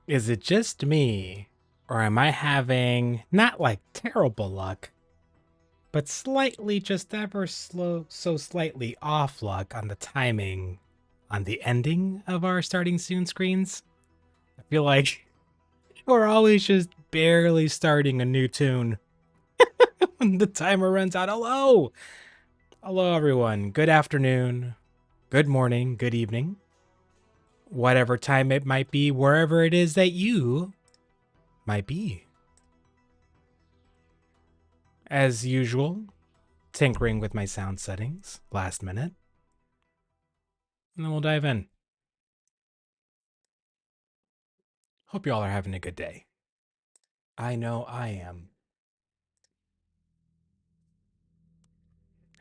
Is it just me, or am I having not like terrible luck, but slightly just ever so slightly off luck on the timing on the ending of our starting soon screens? I feel like we're always just barely starting a new tune when the timer runs out. Hello! Hello, everyone. Good afternoon, good morning, good evening, whatever time it might be, wherever it is that you might be. As usual, tinkering with my sound settings last minute, and then we'll dive in. Hope you all are having a good day. I know I am.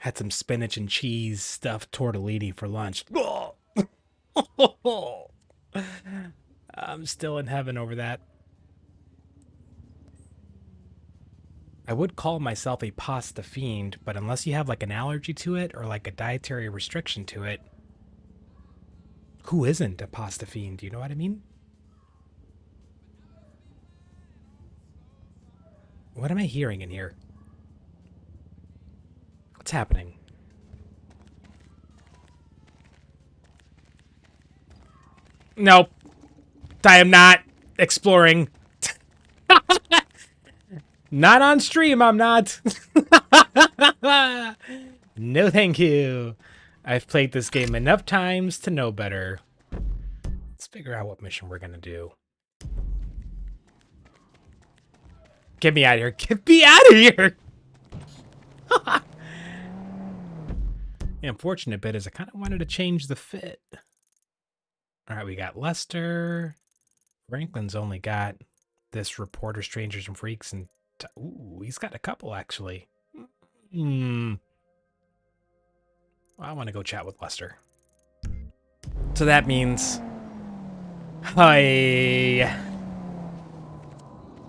Had some spinach and cheese stuffed tortellini for lunch. I'm still in heaven over that. I would call myself a pasta fiend, but unless you have like an allergy to it or like a dietary restriction to it, who isn't a pasta fiend? You know what I mean? What am I hearing in here? What's happening? Nope. I am not exploring. Not on stream, I'm not. No, thank you. I've played this game enough times to know better. Let's figure out what mission we're gonna do. Get me out of here. Get me out of here! The unfortunate bit is I kind of wanted to change the fit. All right, we got Lester. Franklin's only got this Reporter, Strangers, and Freaks, and ooh, he's got a couple, actually. Well, I want to go chat with Lester. So that means... Hi.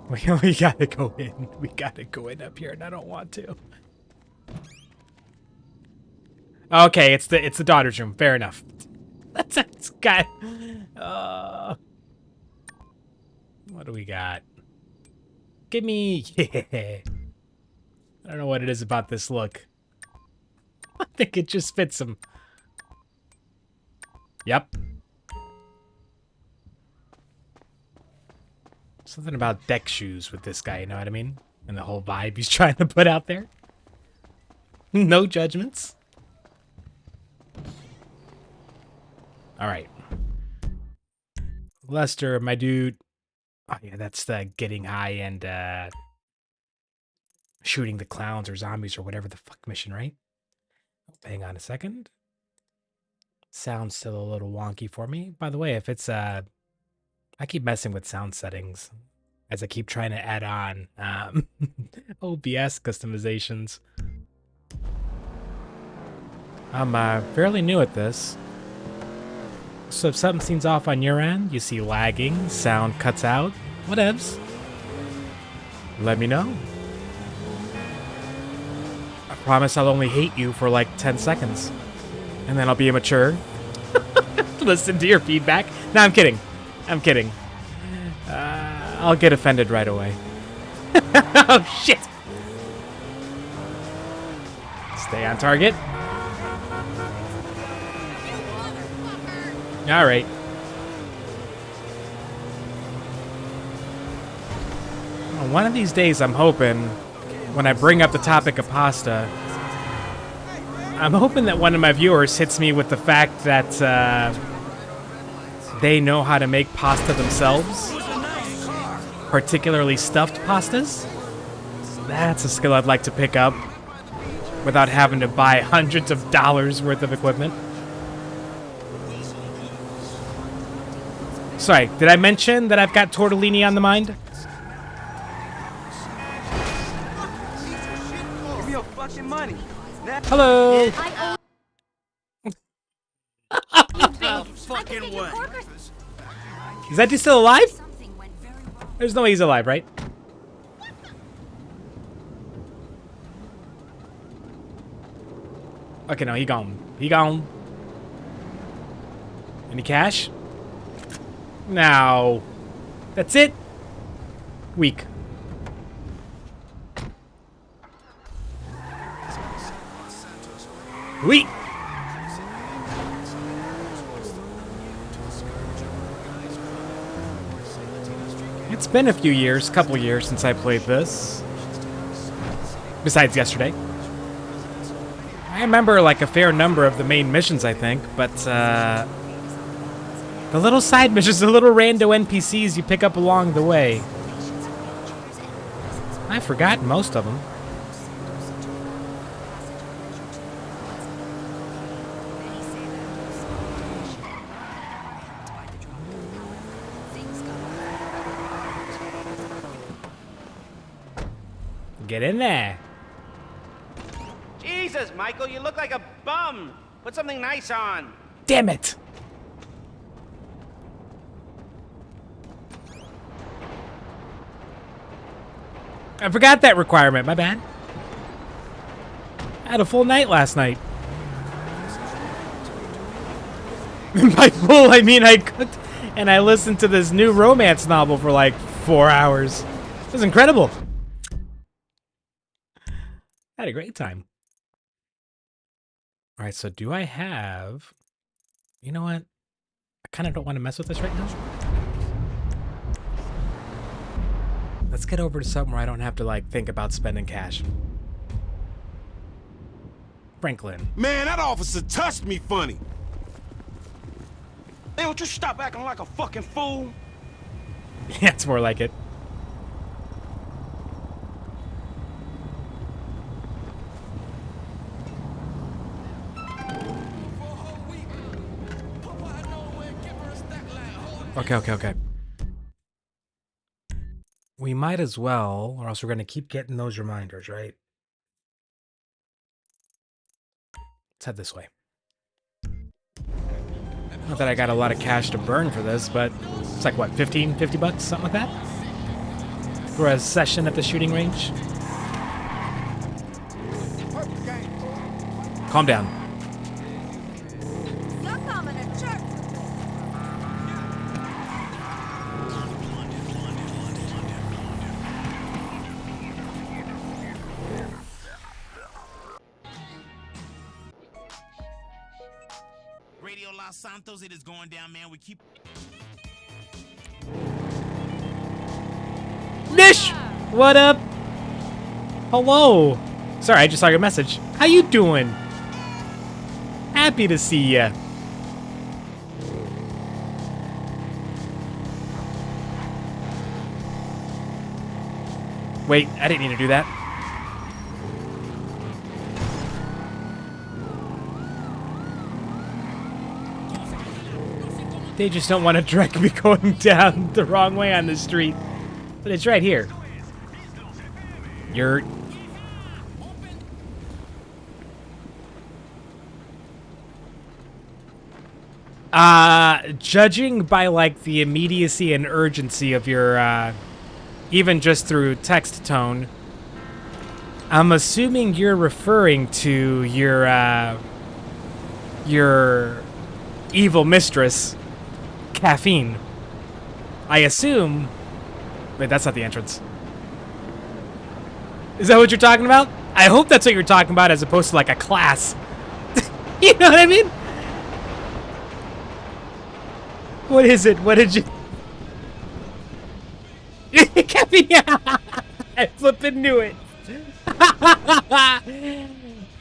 We gotta go in. We gotta go in up here, and I don't want to. Okay, it's the daughter's room. Fair enough. That's got. What do we got? Give me. Yeah. I don't know what it is about this look. I think it just fits him. Yep. Something about deck shoes with this guy, you know what I mean? And the whole vibe he's trying to put out there. No judgments. All right. Lester, my dude. Oh, yeah, that's the getting high and shooting the clowns or zombies or whatever the fuck mission, right? Hang on a second. Sounds still a little wonky for me. By the way, if it's I keep messing with sound settings as I keep trying to add on OBS customizations. I'm fairly new at this. So if something seems off on your end, you see lagging, sound cuts out, whatevs, let me know. I promise I'll only hate you for like 10 seconds. And then I'll be immature. Listen to your feedback. No, I'm kidding. I'm kidding. I'll get offended right away. Oh, shit. Stay on target. All right. Well, one of these days, I'm hoping, when I bring up the topic of pasta, I'm hoping that one of my viewers hits me with the fact that they know how to make pasta themselves, particularly stuffed pastas. That's a skill I'd like to pick up without having to buy hundreds of dollars worth of equipment. Sorry, did I mention that I've got tortellini on the mind? Give me your fucking money. Hello. Fucking what? Is that dude still alive? There's no way he's alive, right? Okay, no, he gone. He gone. Any cash? No. That's it? Weak. Weak. It's been a few years, couple years since I played this. Besides yesterday. I remember like a fair number of the main missions, I think, but the little side missions, the little rando NPCs you pick up along the way, I've forgotten most of them. Get in there. Jesus! Jesus, Michael, you look like a bum. Put something nice on. Damn it! I forgot that requirement, my bad. I had a full night last night. By full, I mean I cooked and I listened to this new romance novel for like 4 hours. It was incredible. I had a great time. All right, so do I have... You know what? I kind of don't want to mess with this right now. Let's get over to something where I don't have to, like, think about spending cash. Franklin. Man, that officer touched me funny. Man, would you stop acting like a fucking fool? Yeah, it's more like it. Okay. We might as well, or else we're going to keep getting those reminders, right? Let's head this way. Not that I got a lot of cash to burn for this, but it's like, what, 50 bucks? Something like that? For a session at the shooting range? Calm down. You're coming to church. Radio Los Santos, it is going down, man. We keep... Nish! What up? Hello. Sorry, I just saw your message. How you doing? Happy to see ya. Wait, I didn't need to do that. They just don't want to direct me going down the wrong way on the street. But it's right here. You're... judging by, like, the immediacy and urgency of your, even just through text tone, I'm assuming you're referring to your evil mistress, Caffeine. I assume... Wait, that's not the entrance. Is that what you're talking about? I hope that's what you're talking about as opposed to, like, a class. You know what I mean? What is it? What did you... Caffeine! I flippin' knew it.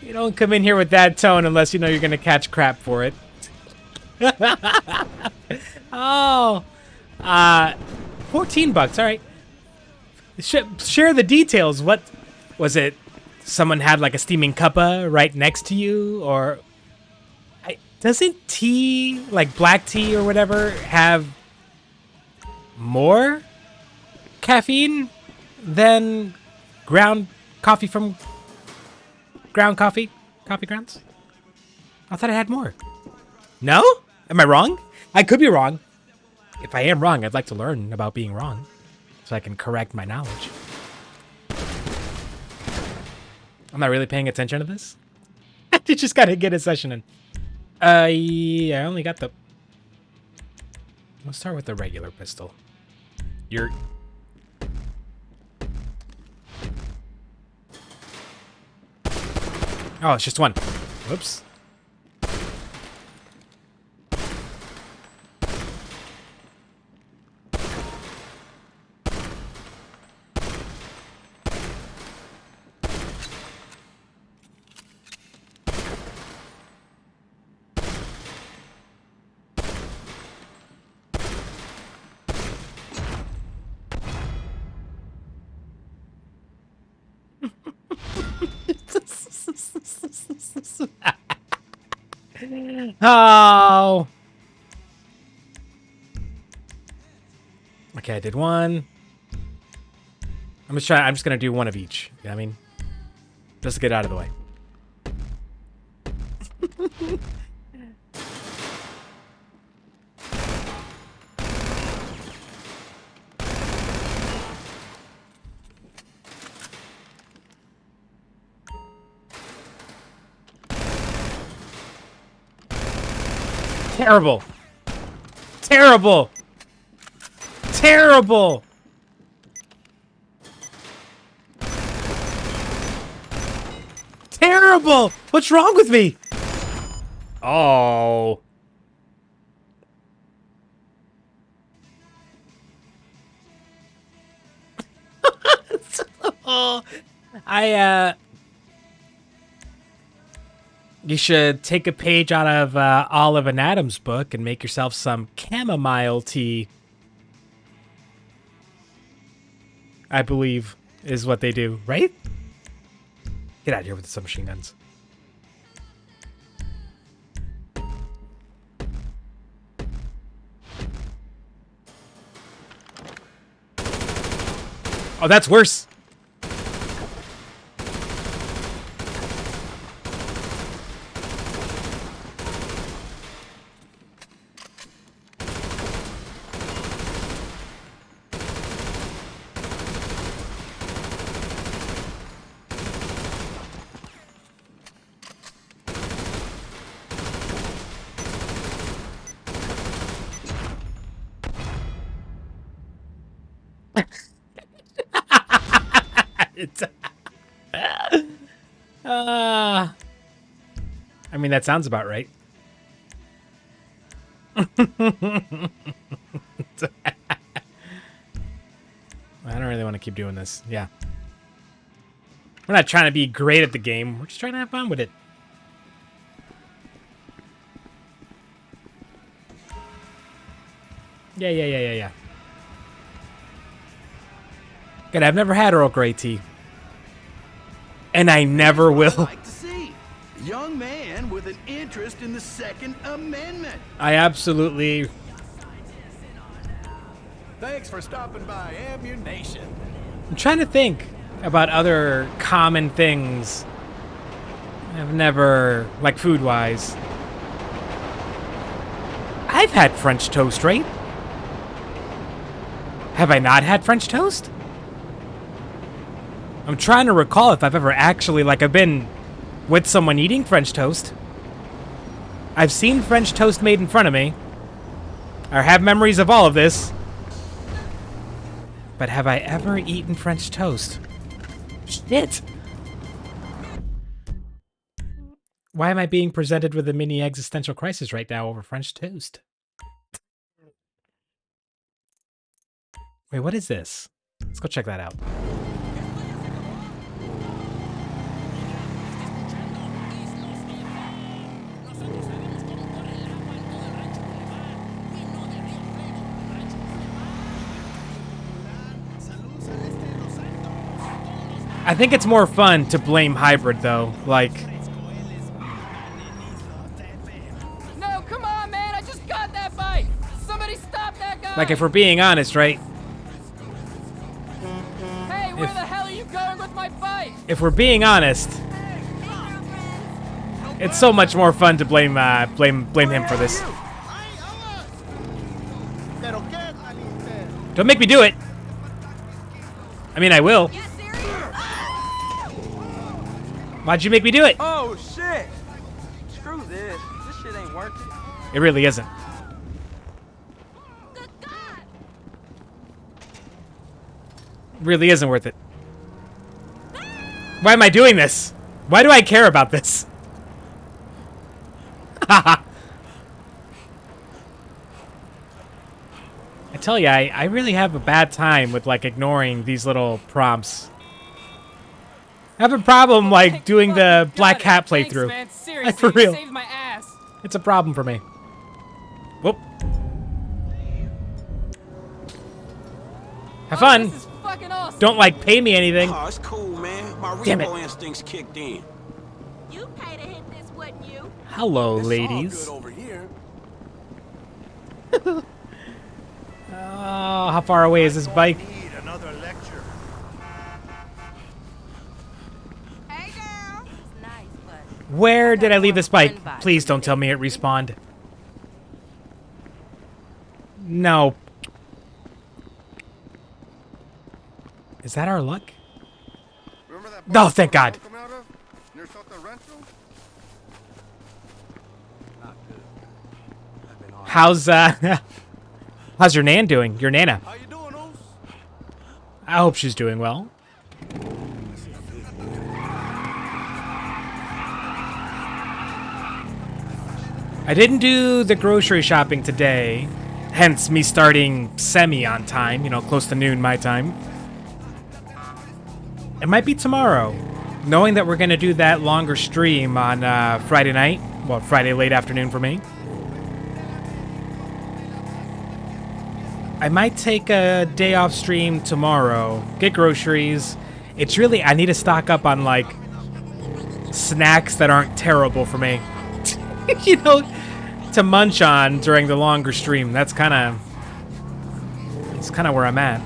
You don't come in here with that tone unless you know you're gonna catch crap for it. Oh, 14 bucks. All right. Share the details. What was it? Someone had like a steaming cuppa right next to you, or doesn't tea, like black tea or whatever, have more caffeine than ground coffee from ground coffee grounds? I thought it had more. No? Am I wrong? I could be wrong. If I am wrong, I'd like to learn about being wrong so I can correct my knowledge. I'm not really paying attention to this. You just gotta get a session in. Yeah, I only got the... Let's start with the regular pistol. You're... Oh, it's just one. Whoops. Oh. Okay, I did one. I'm just gonna do one of each. You know what I mean? Just to get out of the way. Terrible. Terrible. Terrible. Terrible. What's wrong with me? Oh. Oh. You should take a page out of Olive and Adam's book and make yourself some chamomile tea. I believe is what they do, right? Get out of here with the submachine guns. Oh, that's worse. I mean, that sounds about right. I don't really want to keep doing this. Yeah. We're not trying to be great at the game. We're just trying to have fun with it. Yeah. Good, I've never had Earl Grey tea. And I never will. Like to see. Young man with an interest in the Second Amendment. I absolutely... Thanks for stopping by Ammunition. I'm trying to think about other common things I've never, like food-wise. I've had French toast, right? Have I not had French toast? I'm trying to recall if I've ever actually, like, I've been with someone eating French toast. I've seen French toast made in front of me. I have memories of all of this. But have I ever eaten French toast? Shit! Why am I being presented with a mini existential crisis right now over French toast? Wait, what is this? Let's go check that out. I think it's more fun to blame hybrid, though. Like... No, come on, man! I just got that bike! Somebody stop that guy! Like, if we're being honest, right? Hey, where the hell are you going with my bike? If we're being honest, it's so much more fun to blame him for this. Don't make me do it. I mean, I will. Why'd you make me do it? Oh, shit! Screw this. This shit ain't working. It really isn't. Really isn't worth it. Why am I doing this? Why do I care about this? Haha. I tell you, I really have a bad time with, like, ignoring these little prompts. I have a problem, like, doing the Black Hat playthrough. Thanks, man. Seriously, Like, for real. You saved my ass. It's a problem for me. Whoop. Have fun. This is fucking awesome. Don't, like, pay me anything. Oh, it's cool, man. My Damn it. repo instincts kicked in. You pay to hit this, wouldn't you? Hello, It's all ladies. good over here. Oh, how far away is this bike? Need another lecture. Hey, girl. It's nice, but Where did I leave this bike? Please don't tell me it respawned. No. Is that our luck? No, thank God. How's how's your Nan doing? Your Nana? How you doing, Oos? I hope she's doing well. I didn't do the grocery shopping today, hence me starting semi on time, you know, close to noon my time. It might be tomorrow, knowing that we're going to do that longer stream on Friday night. Well, Friday late afternoon for me. I might take a day off stream tomorrow, get groceries. It's really, I need to stock up on, like, snacks that aren't terrible for me. You know, to munch on during the longer stream. That's kind of where I'm at.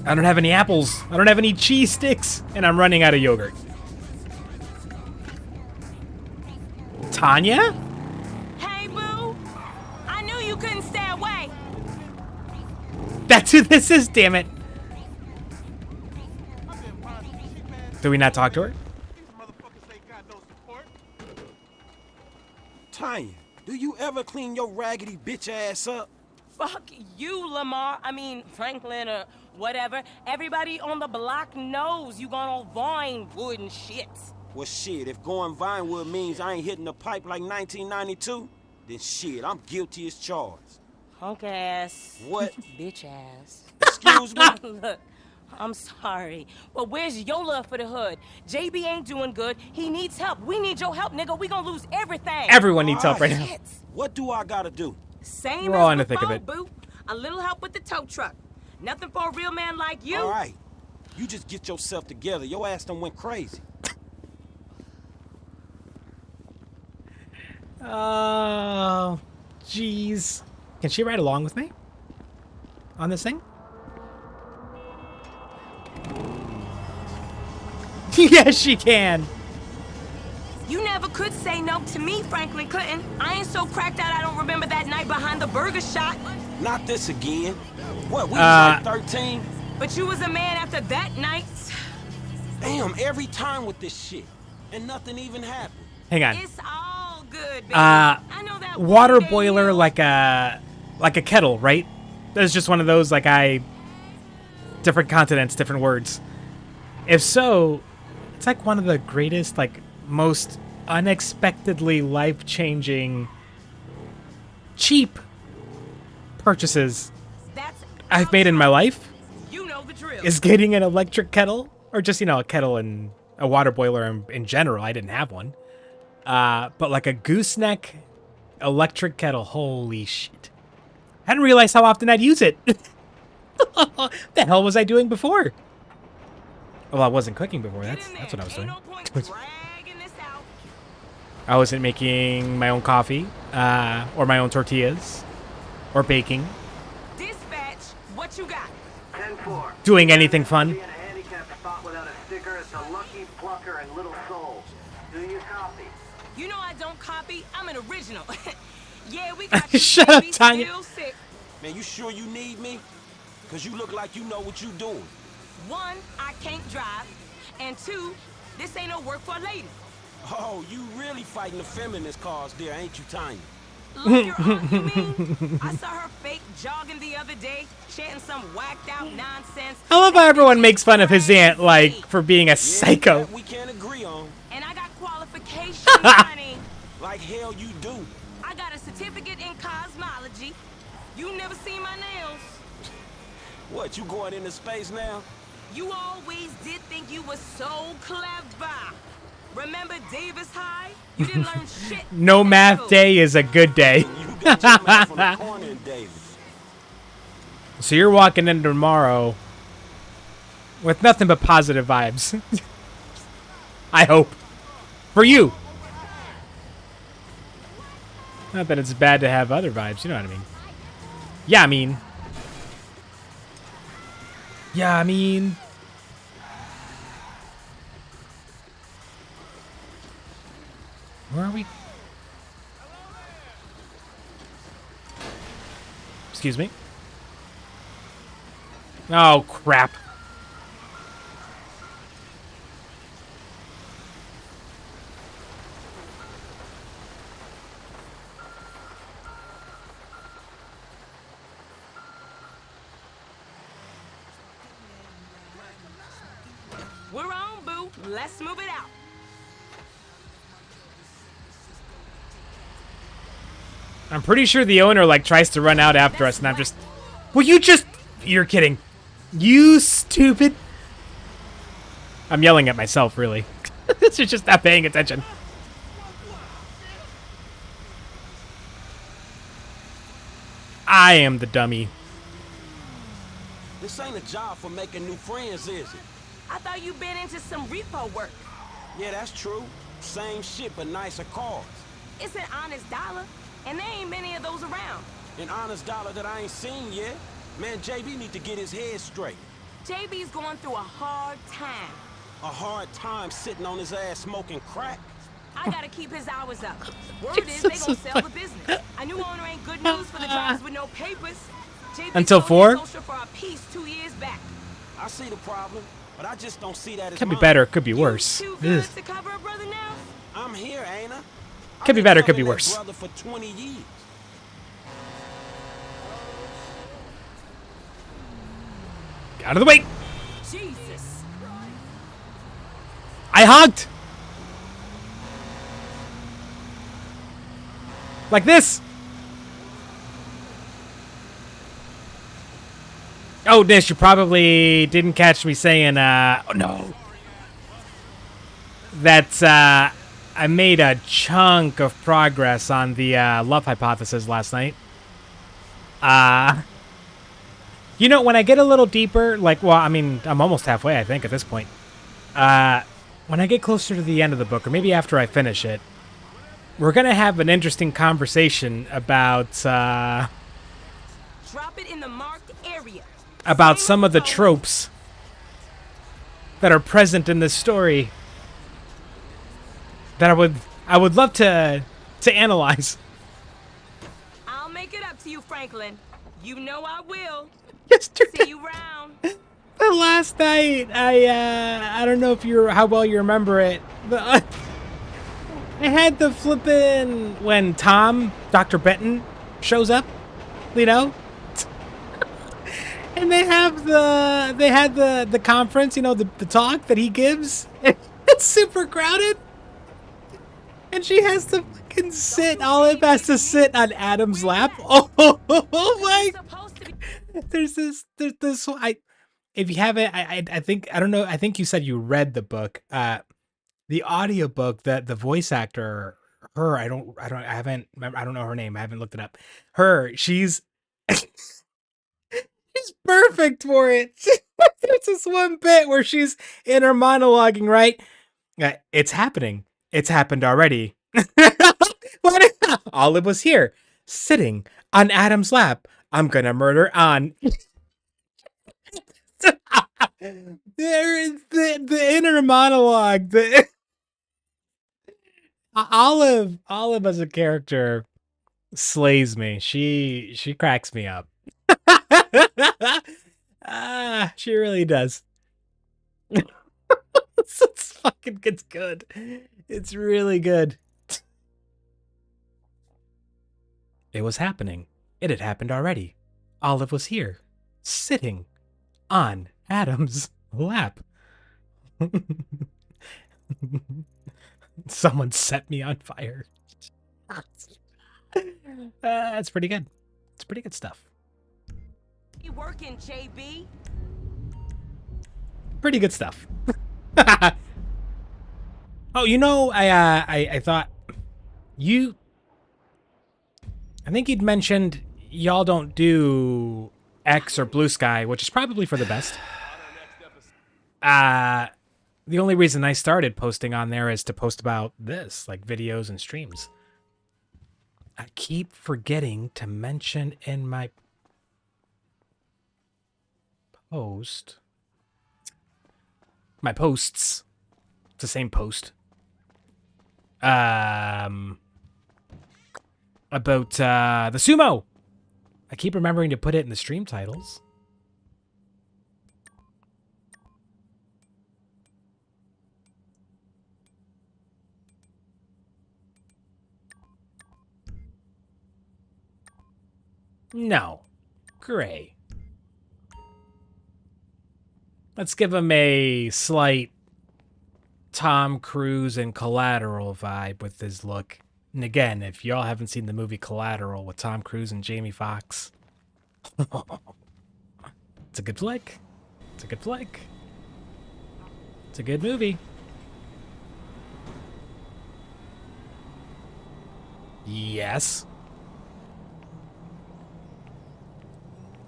I don't have any apples. I don't have any cheese sticks, and I'm running out of yogurt. Tanya? Hey, boo. I knew you couldn't stay away. That's who this is, damn it. Do we not talk to her? Tanya, do you ever clean your raggedy bitch ass up? Fuck you, Lamar. I mean, Franklin or whatever. Everybody on the block knows you gone on Vinewood and shit. Well, shit, if going Vinewood means I ain't hitting the pipe like 1992, then shit, I'm guilty as charged. Punk ass. What? Bitch ass. Excuse me? Look, I'm sorry. But where's your love for the hood? JB ain't doing good. He needs help. We need your help, nigga. We gonna lose everything. Everyone needs help right now. Shit. What do I gotta do? Same We're all as in the thick of before, it. boo. A little help with the tow truck. Nothing for a real man like you. All right, you just get yourself together. Your ass done went crazy. Oh, jeez. Can she ride along with me on this thing? Yes, she can. You never could say no to me, Franklin Clinton. I ain't so cracked out I don't remember that night behind the burger shop. Not this again. What, we was like 13? But you was a man after that night. Damn, every time with this shit. And nothing even happened. Hang on. It's all good, baby. I know that Water one day boiler you- like a kettle, right? That's just one of those different continents, different words. If so, it's like one of the greatest, like most unexpectedly life-changing, cheap purchases That's I've made in my life. You know the drill. Is getting an electric kettle, or just, you know, a kettle and a water boiler in general. I didn't have one. But like a gooseneck electric kettle, holy shit. I hadn't realized how often I'd use it. The hell was I doing before? Well, I wasn't cooking before. That's what I was doing. Ain't no point dragging this out. I wasn't making my own coffee, or my own tortillas, or baking, Dispatch, what you got? 10-4. doing anything fun. In a handicapped spot without a sticker, it's a lucky plucker and little soul. Do you copy? You know I don't copy. I'm an original. Yeah, we got you, Shut up, baby. Tanya. Still sick. Man, you sure you need me? Cause you look like you know what you doing. One, I can't drive. And two, this ain't no work for a lady. Oh, you really fighting the feminist cause there, ain't you, Tanya? Look, your aunt, you mean? I saw her fake jogging the other day, chanting some whacked out nonsense. I love how everyone makes fun of his aunt, like, for being a Yeah, psycho. that we can't agree on. And I got qualifications, honey. Like hell you do. I got a certificate in cosmology. You never seen my nails. What, you going into space now? You always did think you were so clever. Remember Davis High? You didn't learn shit. No in math school. day is a good day. You got your man from the corner in Davis. So you're walking into tomorrow with nothing but positive vibes. I hope. For you. Not that it's bad to have other vibes, you know what I mean. Yeah, I mean. Yeah, I mean. Where are we? Excuse me. Oh, crap. We're on, boo. Let's move it out. I'm pretty sure the owner, like, tries to run out after us, and I'm just... Will you just... You're kidding. You stupid... I'm yelling at myself, really. She's just not paying attention. I am the dummy. This ain't a job for making new friends, is it? I thought you'd been into some repo work. Yeah, that's true. Same shit, but nicer cars. It's an honest dollar, and there ain't many of those around. An honest dollar that I ain't seen yet. Man, JB need to get his head straight. JB's going through a hard time. A hard time sitting on his ass smoking crack. I gotta keep his hours up. Word is they gonna sell the business. A new owner ain't good news for the drivers with no papers. JB Until sold 4? his social for a piece 2 years back. I see the problem, but I just don't see that as Could be mine. better, could be worse. Too good Ugh. to cover a brother now? I'm here, ain't I? Could be I've been better, could be covering that worse. brother for 20 years. Out of the way! Jesus. I hogged! Like this! Oh, Dish, you probably didn't catch me saying, oh no. That's, I made a chunk of progress on the, love hypothesis last night. You know, when I get a little deeper, like, well, I mean, I'm almost halfway, I think, at this point. When I get closer to the end of the book, or maybe after I finish it, we're gonna have an interesting conversation about, Drop it in the marked area. about some of the tropes that are present in this story that I would love to analyze. I'll make it up to you, Franklin. You know I will. Yesterday, See you round. the last night, I don't know if how well you remember it, but I had the flippin' when Tom, Dr. Benton, shows up, you know? And they had the conference, you know, the talk that he gives. It's super crowded. And she has to fucking sit. Olive has to sit on Adam's lap. Oh my! There's this. If you haven't, I think I don't know. I think you said you read the book. The audiobook that the voice actor, her, I don't know her name. I haven't looked it up. She's she's perfect for it. There's this one bit where she's in her monologuing, right? It's happening. It's happened already. What? Olive was here, sitting on Adam's lap. I'm gonna murder on. There is the inner monologue. The Olive as a character slays me. She cracks me up. She really does. It's fucking it's good. It's really good. It was happening. It had happened already. Olive was here, sitting on Adam's lap. Someone set me on fire. That's pretty good. It's pretty good stuff. You working, JB? Pretty good stuff. Oh, you know, I thought I think you'd mentioned y'all don't do X or Blue Sky, which is probably for the best. The only reason I started posting on there is to post about this, like videos and streams. I keep forgetting to mention in my posts. It's the same post. About the sumo. I keep remembering to put it in the stream titles. No. Gray. Let's give him a slight Tom Cruise and Collateral vibe with his look. And again, if y'all haven't seen the movie Collateral with Tom Cruise and Jamie Foxx, it's a good flick. It's a good flick. It's a good movie. Yes.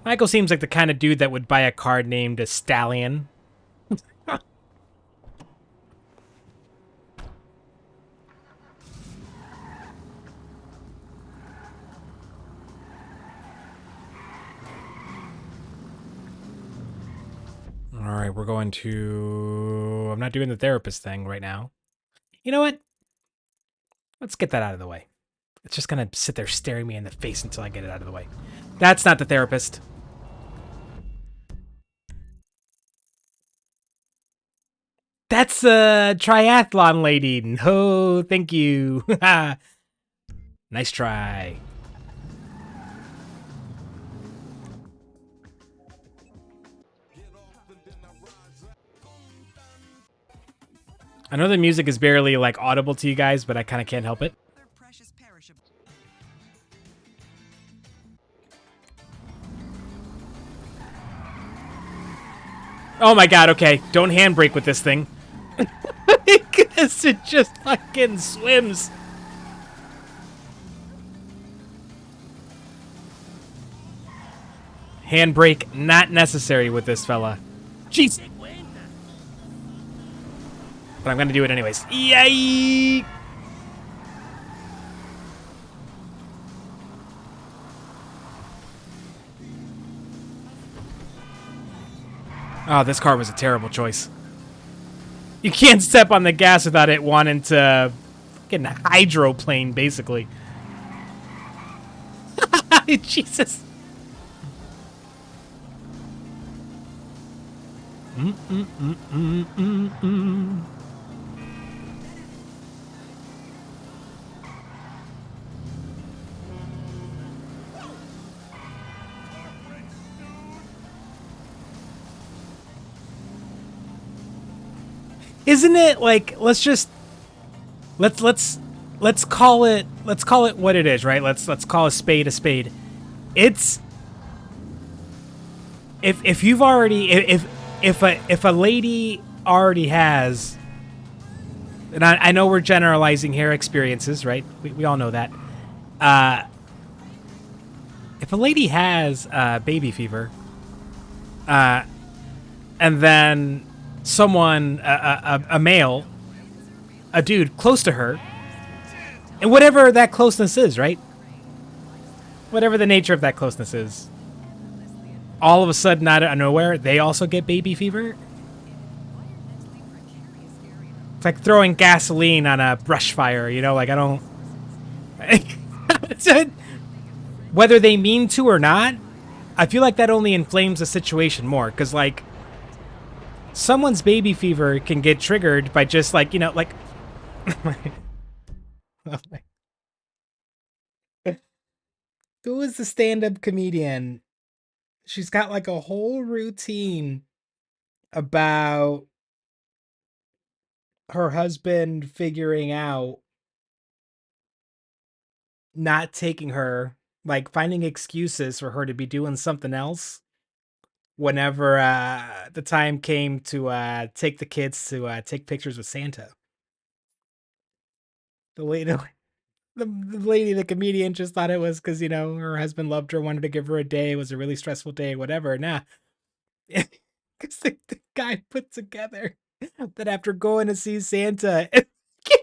Michael seems like the kind of dude that would buy a card named a Stallion. All right, we're going to... I'm not doing the therapist thing right now. You know what? Let's get that out of the way. It's just going to sit there staring me in the face until I get it out of the way. That's not the therapist. That's a triathlon lady. No, thank you. Nice try. I know the music is barely like audible to you guys, but I kind of can't help it. Oh my god, okay. Don't handbrake with this thing. Because it just fucking swims. Handbrake not necessary with this fella. Jeez. But I'm gonna do it anyways. Yay! Oh, this car was a terrible choice. You can't step on the gas without it wanting to fucking hydroplane, basically. Jesus. Isn't it like let's call it what it is, right? Let's call a spade a spade. It's if you've already if a lady already has, and I know we're generalizing here experiences, right? We all know that. If a lady has baby fever, and then someone, a male, a dude close to her, and whatever that closeness is, right? Whatever the nature of that closeness is, all of a sudden, out of nowhere, they also get baby fever. It's like throwing gasoline on a brush fire, you know? Like, I don't... Whether they mean to or not, I feel like that only inflames the situation more, because, like, someone's baby fever can get triggered by just, like, you know, like... Who is the stand-up comedian? She's got, like, a whole routine about her husband figuring out not taking her, like, finding excuses for her to be doing something else whenever the time came to take the kids to take pictures with Santa. The lady, the comedian just thought it was because, you know, her husband loved her, wanted to give her a day. It was a really stressful day, whatever. Nah. Because the guy put together that after going to see Santa, it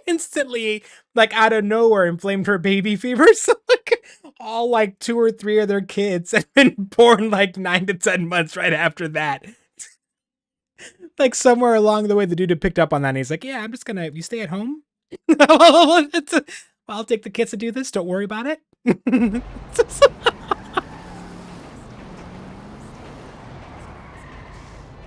instantly, like, out of nowhere, inflamed her baby fever. So, like, all, like, 2 or 3 of their kids had been born, like, 9 to 10 months right after that. Like, somewhere along the way, the dude had picked up on that, and he's like, yeah, I'm just gonna, you stay at home? Well, I'll take the kids to do this. Don't worry about it.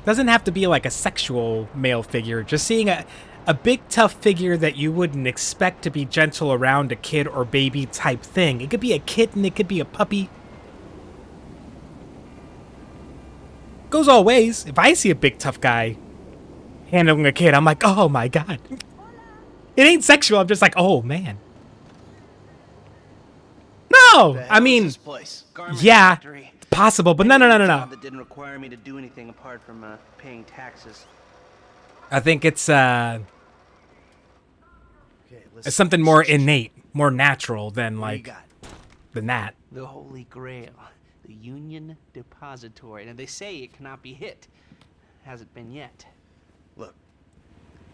Doesn't have to be like a sexual male figure. Just seeing a big tough figure that you wouldn't expect to be gentle around a kid or baby type thing. It could be a kitten, it could be a puppy. Goes all ways. If I see a big tough guy handling a kid, I'm like, oh my god. It ain't sexual, I'm just like, oh man. No! I mean, This place. yeah, Factory. it's possible, but no. That didn't require me to do anything apart from paying taxes. I think it's Okay, it's something more innate, more natural than What do you like got? than that. The Holy Grail, the Union Depository. Now they say it cannot be hit. Hasn't been yet. Look,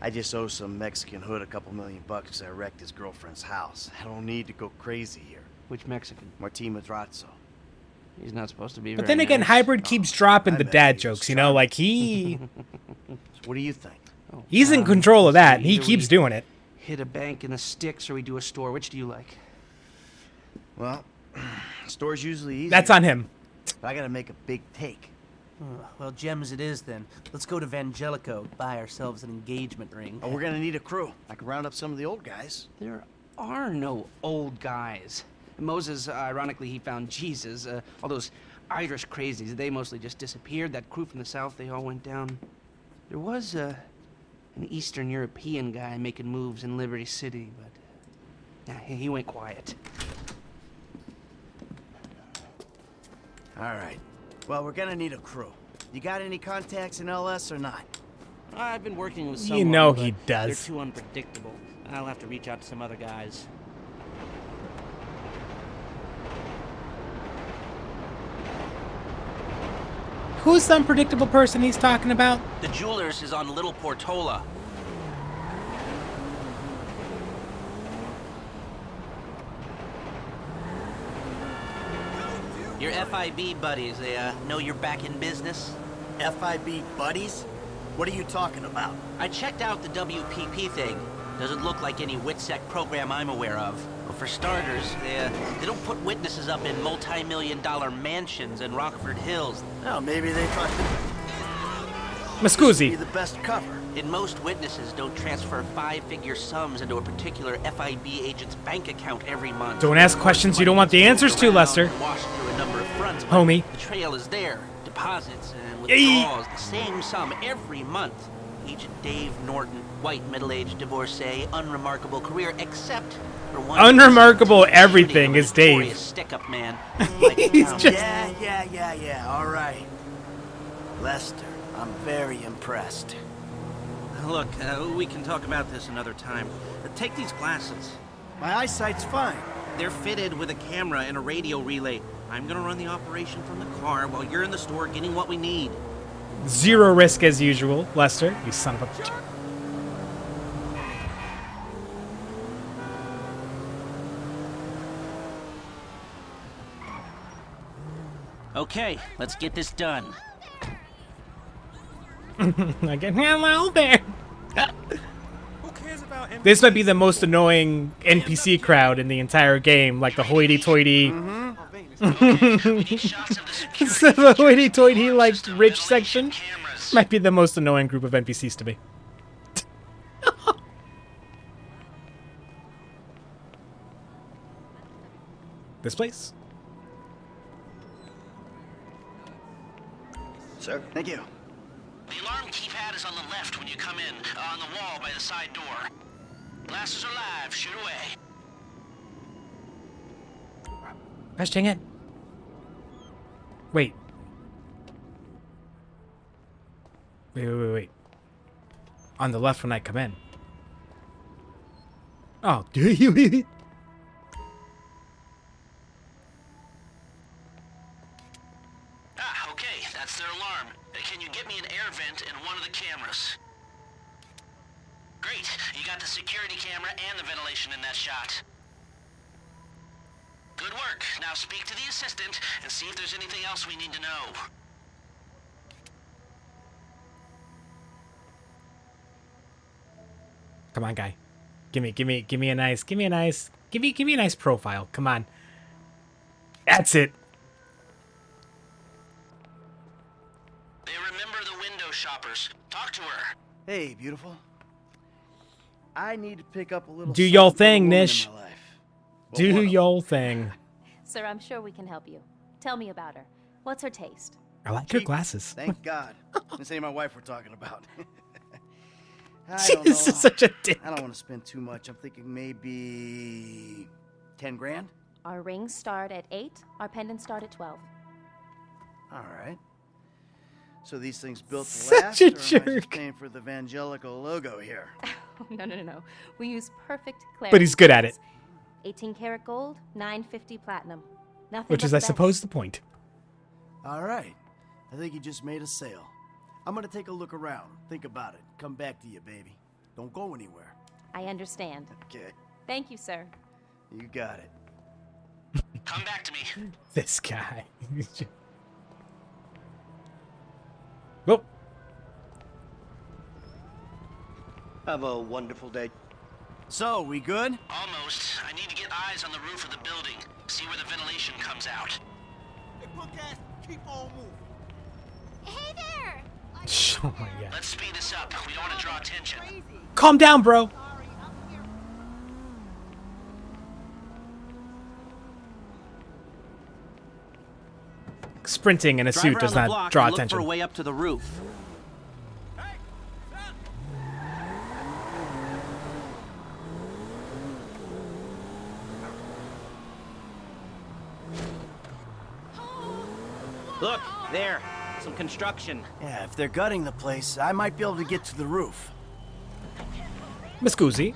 I just owe some Mexican hood a couple $1 million because I wrecked his girlfriend's house. I don't need to go crazy here. Which Mexican? Martin Madrazo. He's not supposed to be. But very then again, nice. Hybrid keeps dropping I the bet dad he jokes, was you know, charming. like he So what do you think? Oh, he's in control of that and he either keeps we doing it. Hit a bank in the sticks, or we do a store. Which do you like? Well, store's usually easy. That's on him. But I gotta make a big take. Well, gems it is then. Let's go to Vangelico, buy ourselves an engagement ring. Oh, we're gonna need a crew. I can round up some of the old guys. There are no old guys. Moses, ironically, he found Jesus. All those Irish crazies, they mostly just disappeared. That crew from the south, they all went down. There was an Eastern European guy making moves in Liberty City, but he went quiet. All right. Well, we're gonna need a crew. You got any contacts in LS or not? I've been working with You someone, know but he they're does. too unpredictable. I'll have to reach out to some other guys. Who's the unpredictable person he's talking about? The jeweler's is on Little Portola. Your FIB buddies, they know you're back in business? FIB buddies? What are you talking about? I checked out the WPP thing. Doesn't look like any WITSEC program I'm aware of. But for starters, they don't put witnesses up in multi-million-dollar mansions in Rockford Hills. Oh, maybe they thought be Mascusi. the best cover. And most witnesses don't transfer five-figure sums into a particular FIB agent's bank account every month. Don't ask questions you don't want the answers to, Lester. Washed through a number of fronts, but Homie. the trail is there. Deposits and Yay. withdrawals, the same sum every month. Agent Dave Norton, white middle-aged divorcee, unremarkable career, except for one. Unremarkable everything is Dave. Notorious stick-up man. Like He's town. just- Yeah. All right. Lester, I'm very impressed. Look, we can talk about this another time. Take these glasses. My eyesight's fine. They're fitted with a camera and a radio relay. I'm gonna run the operation from the car while you're in the store getting what we need. Zero risk as usual, Lester. You son of a... Okay, let's get this done. I get hello there. This might be the most annoying NPC crowd in the entire game, like the hoity-toity. The hoity-toity, like rich section, might be the most annoying group of NPCs to me. This place? Sir, thank you. The alarm keypad is on the left when you come in, on the wall by the side door. Glasses are live, shoot away. Gosh dang it. Wait. Wait. On the left when I come in. Oh, do you? Okay, that's their alarm. Can you get me an air vent in one of the cameras? Great, you got the security camera and the ventilation in that shot. Good work. Now speak to the assistant and see if there's anything else we need to know. Come on, guy. Give me a nice profile. Come on. That's it. They remember the window shoppers. Talk to her. Hey, beautiful. I need to pick up a little. Do your something for a thing, woman in Nish. my life. But Do what a- your thing. Sir, I'm sure we can help you. Tell me about her. What's her taste? I like her Cheap. glasses. Thank God. This ain't my wife we're talking about. I She don't know. is such a dick. I don't want to spend too much. I'm thinking maybe 10 grand. Our rings start at 8. Our pendants start at 12. All right. So these things built to Such last, a or am I just jerk. paying for the evangelical logo here? No. We use perfect clarity. But he's good at it. 18 karat gold, 950 platinum. Nothing Which but is, the I best. suppose, the point. All right. I think you just made a sale. I'm gonna take a look around. Think about it. Come back to you, baby. Don't go anywhere. I understand. Okay. Thank you, sir. You got it. Come back to me. This guy. Whoa. Have a wonderful day. So, we good? Almost. I need to get eyes on the roof of the building. See where the ventilation comes out. Hey, punk ass, keep on moving. Hey there! Oh my god. Let's speed this up. We don't want to draw attention. Calm down, bro. Sprinting in a Drive suit around does the not block draw and look for a attention. way up to the roof. Look, there. Some construction. Yeah, if they're gutting the place, I might be able to get to the roof. Miss Guzzi.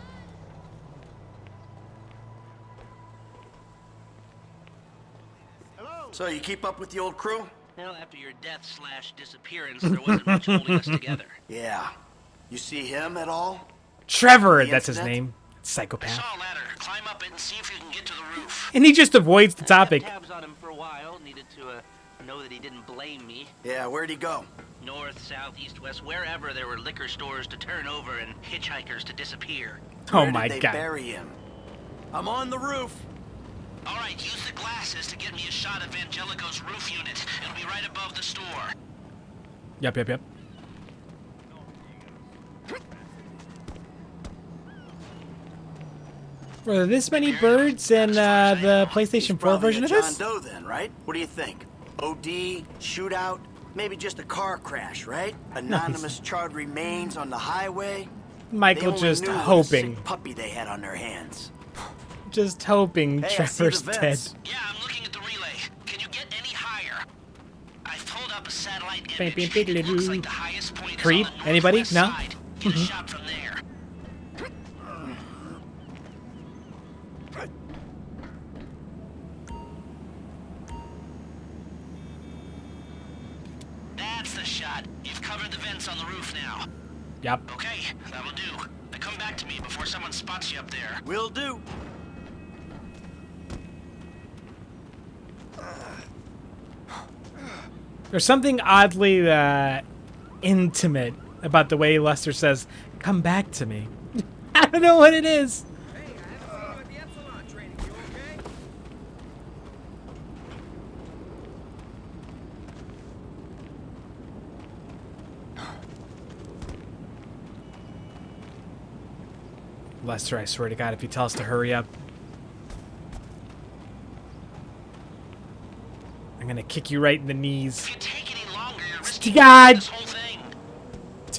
So, you keep up with the old crew? Well, after your death/disappearance, there wasn't much holding us together. Yeah. You see him at all? Trevor, The that's his incident? name. I Psychopath. saw a ladder. Climb up it and see if you can get to the roof. And he just avoids the I topic. kept tabs on him for a while. Needed to know that he didn't blame me. Yeah, where'd he go? North, south, east, west, wherever there were liquor stores to turn over and hitchhikers to disappear. Oh Where my did they god. bury him? I'm on the roof. All right, use the glasses to get me a shot of Angelico's roof unit. It'll be right above the store. Yep. Were there this many birds in the PlayStation 4 Probably version a of John this? Doe then, right? What do you think? OD, shootout, maybe just a car crash, right? Anonymous charred remains on the highway. Michael They only just knew what a hoping. sick puppy they had on their hands. Just hoping Hey, I see Trevor's the dead. vents. Yeah, I'm looking at the relay. Can you get any higher? I've pulled up a satellite Bam, image. bam, It looks biddly-doo. like the highest point is Creed? on the Anybody? northwest No? side. Get a shot from there. That's the shot. You've covered the vents on the roof now. Yep. Okay, that'll do. Now come back to me before someone spots you up there. Will do. There's something oddly intimate about the way Lester says, "Come back to me." I don't know what it is. Hey, I haven't seen you at the Epsilon training. You okay? Lester, I swear to God, if you tell us to hurry up, I'm gonna kick you right in the knees. If you take any longer, you're risking God this whole thing.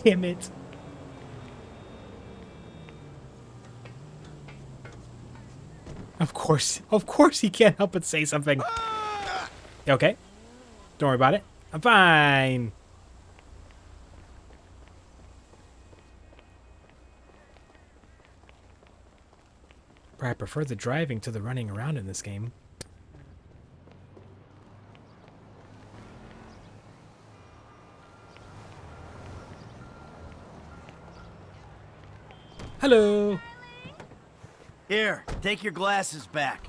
damn it. Of course he can't help but say something. You okay? Don't worry about it. I'm fine. But I prefer the driving to the running around in this game. Hello. Here, take your glasses back.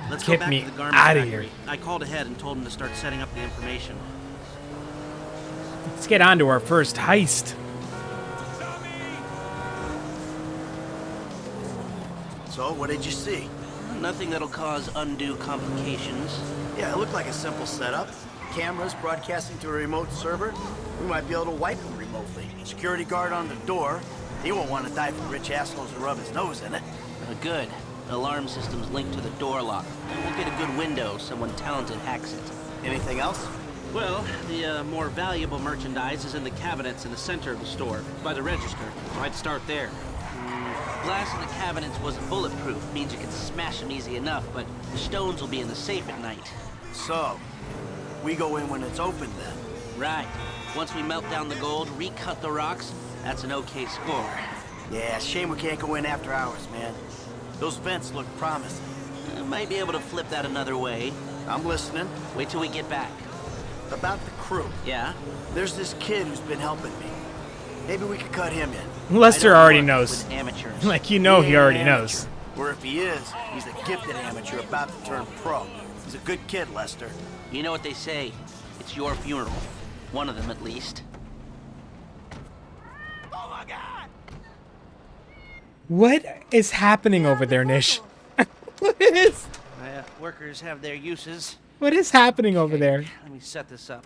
Let's Get go back me to the garment outta factory. here. I called ahead and told him to start setting up the information. Let's get on to our first heist. So, what did you see? Nothing that'll cause undue complications. Yeah, it looked like a simple setup. Cameras broadcasting to a remote server. We might be able to wipe them remotely. Security guard on the door. He won't want to die for rich assholes who rub his nose in it. Good. The alarm system's linked to the door lock. We'll get a good window. Someone talented hacks it. Anything else? Well, the more valuable merchandise is in the cabinets in the center of the store, by the register. So I'd start there. Glass in the cabinets wasn't bulletproof, means you can smash them easy enough, but the stones will be in the safe at night. So, we go in when it's open then? Right. Once we melt down the gold, recut the rocks, that's an okay score. Yeah, shame we can't go in after hours, man. Those vents look promising. Might be able to flip that another way. I'm listening. Wait till we get back. About the crew. Yeah? There's this kid who's been helping me. Maybe we could cut him in. Lester already knows. Amateurs. Like, you know, he already knows. Or if he is, he's a gifted amateur about to turn pro. He's a good kid, Lester. You know what they say. It's your funeral. One of them, at least. Oh my God! What is happening over there, Nish? What is? Workers have their uses. What is happening over there? Let me set this up.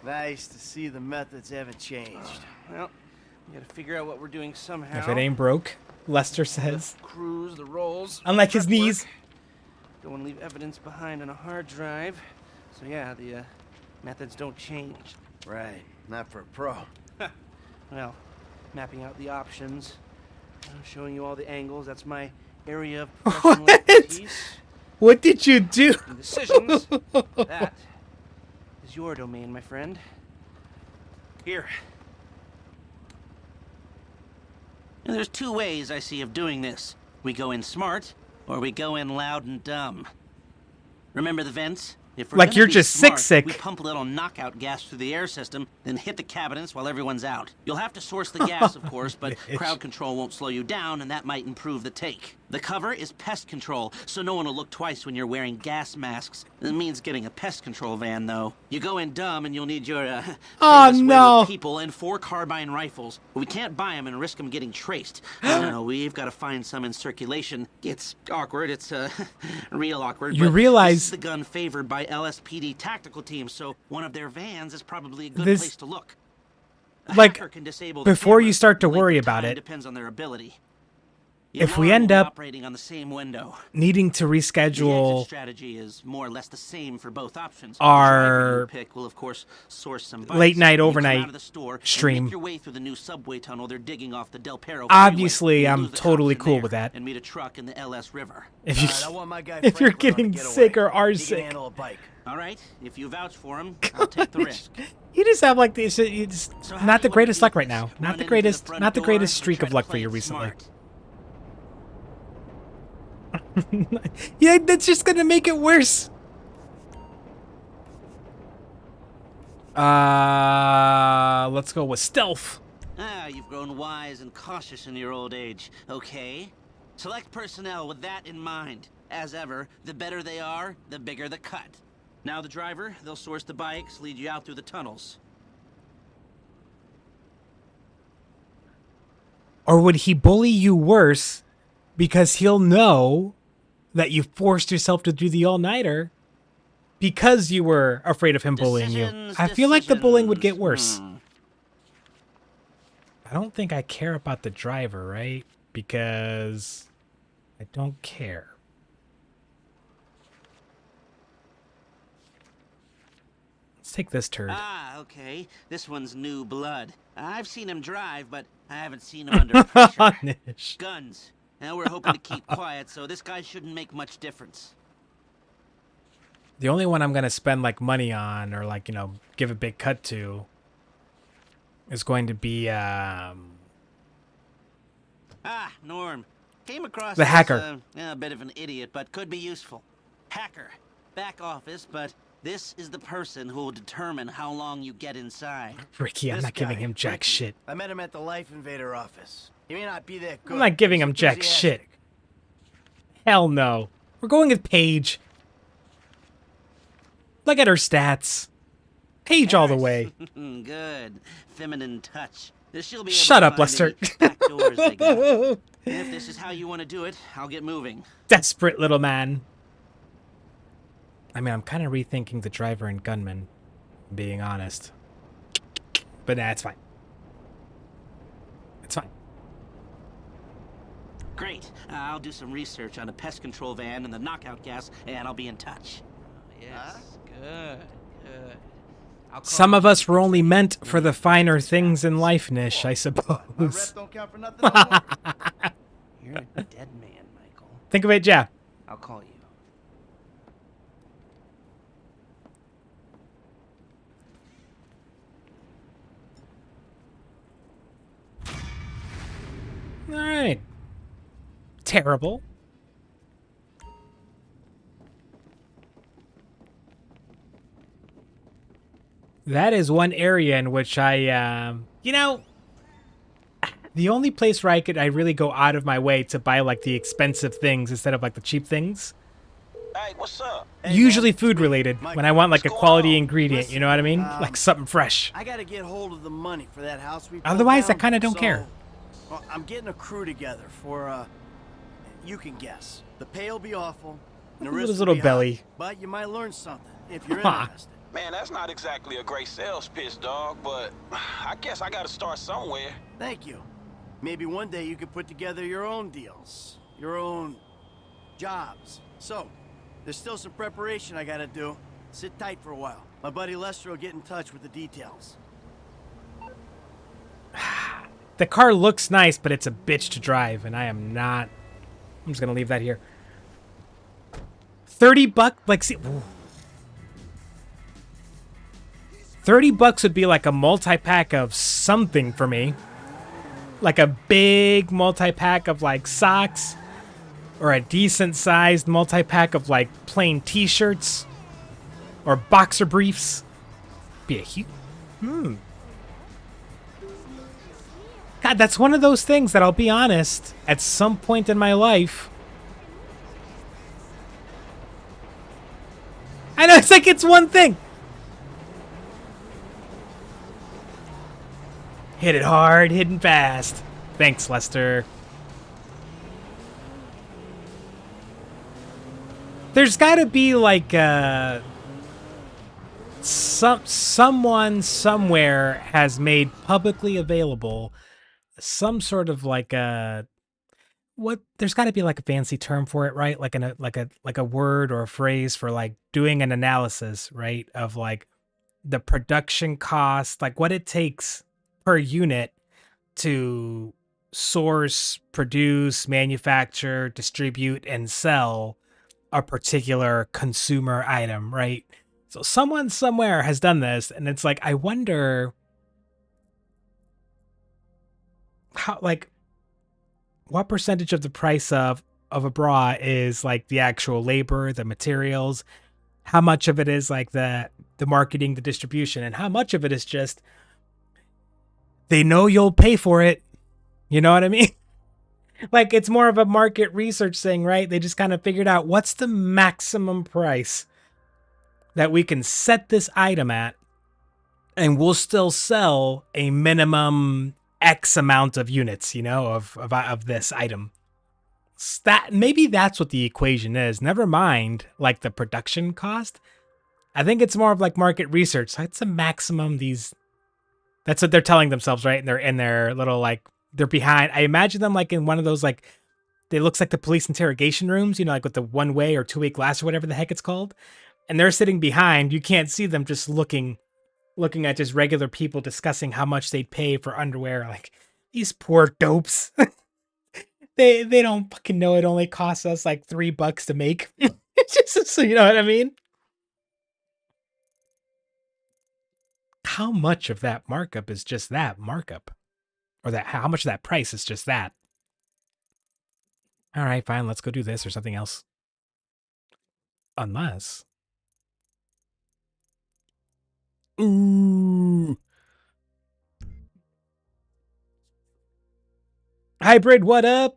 Nice to see the methods haven't changed. Well, we gotta figure out what we're doing somehow. If it ain't broke, Lester says. The crews, the rolls. Unlike his prep knees. work. Don't want to leave evidence behind on a hard drive. So yeah, the methods don't change. Right, not for a pro. Well, mapping out the options, showing you all the angles. That's my area of professional expertise. What did you do? And decisions. That is your domain, my friend. Here. And there's two ways I see of doing this. We go in smart, or we go in loud and dumb. Remember the vents? If we're Like gonna you're be just smart, sick. We pump a little knockout gas through the air system, then hit the cabinets while everyone's out. You'll have to source the gas, of course, but crowd control won't slow you down, and that might improve the take. The cover is pest control, so no one will look twice when you're wearing gas masks. It means getting a pest control van, though. You go in dumb, and you'll need your Oh, famous no. Whaley people and 4 carbine rifles. But we can't buy them and risk them getting traced. No, we've got to find some in circulation. It's awkward. It's real awkward. You but realize- this is the gun favored by LSPD tactical teams, so one of their vans is probably a good This- place to look. A Like, hacker can disable the before you cameras. start to The length worry of about time it, depends on their ability. The if we alarm end will be up operating on the same window. needing to The exit reschedule strategy is more or less the same for both options. Our The driver you pick will, of course, source some bikes. late night, You come overnight out of the store and stream. make your way through the new subway tunnel they're digging off the Del Perro Obviously, freeway. You I'm lose the totally cops in cool there with that. And meet a truck in the LS River. If you, Alright, I want my guy if you're Franklin on getting the getaway. sick or are He can sick, handle a bike. All right, if you vouch for him, I'll take the risk. you just have like this. It's So how not do the you wanna greatest do luck right this? now. Run Not the into greatest. front Not the door greatest and streak try of to luck for play you it recently. smart? Yeah, that's just gonna make it worse. Let's go with stealth. Ah, you've grown wise and cautious in your old age. Okay. Select personnel with that in mind. As ever, the better they are, the bigger the cut. Now the driver, they'll source the bikes, lead you out through the tunnels. Or would he bully you worse because he'll know that you forced yourself to do the all-nighter because you were afraid of him bullying you? Decisions, I feel like the bullying would get decisions. worse. I don't think I care about the driver, right? Because I don't care. Let's take this turd. Ah, okay. This one's new blood. I've seen him drive, but I haven't seen him under pressure. Nish. Guns. Now we're hoping to keep quiet, so this guy shouldn't make much difference. The only one I'm going to spend like money on or like, you know, give a big cut to is going to be Ah, Norm. Came across The as, hacker. A bit of an idiot, but could be useful. Hacker. Back office, but this is the person who will determine how long you get inside. Ricky. I'm This not giving guy, him jack Ricky. shit. I met him at the Life Invader office. He may not be that good. I'm not giving He's him jack shit. enthusiastic. Hell no. We're going with Paige. Look at her stats. Page all the way. Good. Feminine touch. She'll be able Shut to up, find Lester. any back doors they got. If this is how you want to do it, I'll get moving. Desperate little man. I mean, I'm kind of rethinking the driver and gunman, being honest. But nah, it's fine. It's fine. Great. I'll do some research on a pest control van and the knockout gas, and I'll be in touch. Yes, good, good. Some of us were only meant for the finer things in life, Nish, I suppose. Don't count for nothing no more. You're a dead man, Michael. Think of it, yeah. I'll call you. All right. Terrible. That is one area in which I, you know, the only place where I really go out of my way to buy like the expensive things instead of like the cheap things. Hey, what's up? Usually food related, when I want like a quality ingredient, you know what I mean? Like something fresh. I gotta get hold of the money for that house we built Otherwise, I down, kind of don't so, care. Well, I'm getting a crew together for, you can guess. The pay will be awful. And the Look at risk his will little be belly. high, but you might learn something if you're Ha. interested. Man, that's not exactly a great sales pitch, dog, but I guess I gotta start somewhere. Thank you. Maybe one day you could put together your own deals, your own jobs. So, there's still some preparation I gotta do. Sit tight for a while. My buddy Lester will get in touch with the details. The car looks nice, but it's a bitch to drive, and I am not. I'm just gonna leave that here. 30 bucks, like, see, ooh. 30 bucks would be like a multi-pack of something for me. Like a big multi-pack of like socks, or a decent sized multi-pack of like plain t-shirts or boxer briefs. Be a huge God, that's one of those things that I'll be honest, at some point in my life, I know it's like it's one thing. Hit it hard, hit it fast. Thanks, Lester. There's got to be like someone somewhere has made publicly available some sort of like a what? There's got to be like a fancy term for it, right? Like a word or a phrase for like doing an analysis, right? Of like the production cost, like what it takes per unit to source, produce, manufacture, distribute, and sell a particular consumer item, right? So someone somewhere has done this, and it's like, I wonder how, like, what percentage of the price of a bra is like the actual labor, the materials, how much of it is like the marketing, the distribution, and how much of it is just they know you'll pay for it. You know what I mean? Like, it's more of a market research thing, right? They just kind of figured out what's the maximum price that we can set this item at, and we'll still sell a minimum X amount of units, you know, of this item. That maybe that's what the equation is. Never mind like the production cost. I think it's more of like market research. That's the maximum these. That's what they're telling themselves, right? And they're in their little like they're behind. I imagine them like in one of those like it looks like the police interrogation rooms, you know, like with the one-way or two-way glass or whatever the heck it's called. And they're sitting behind. You can't see them, just looking at just regular people discussing how much they'd pay for underwear. Like, these poor dopes. they don't fucking know it only costs us like $3 to make. It's just, so you know what I mean? How much of that markup is just that markup? Or that how much of that price is just that? All right, fine, let's go do this or something else. Unless... Ooh. Hybrid, what up?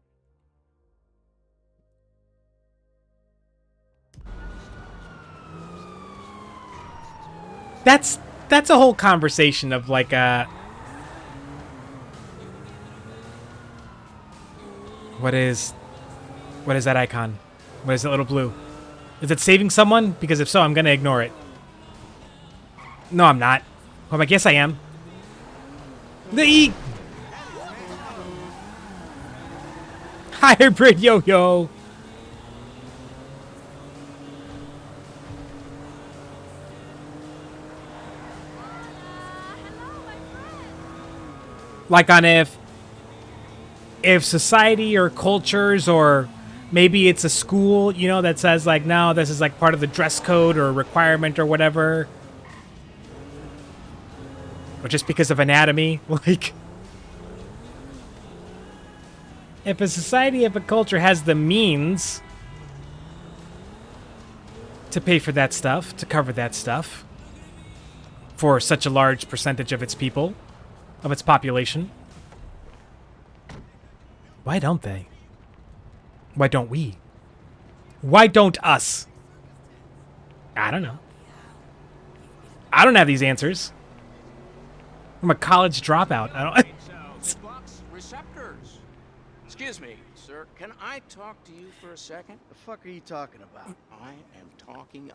That's a whole conversation of like What is that icon? What is that little blue? Is it saving someone? Because if so, I'm gonna ignore it. No, I'm not. Well, I guess I am. The hybrid yo-yo. Like on if society or cultures or maybe it's a school, you know, that says like, no, this is like part of the dress code or requirement or whatever. Or just because of anatomy, like if a society, if a culture has the means to pay for that stuff, to cover that stuff for such a large percentage of its people, of its population, why don't they? Why don't we? Why don't us? I don't know. I don't have these answers. I'm a college dropout. I don't. Receptors. Excuse me, sir. Can I talk to you for a second? The fuck are you talking about? I am talking.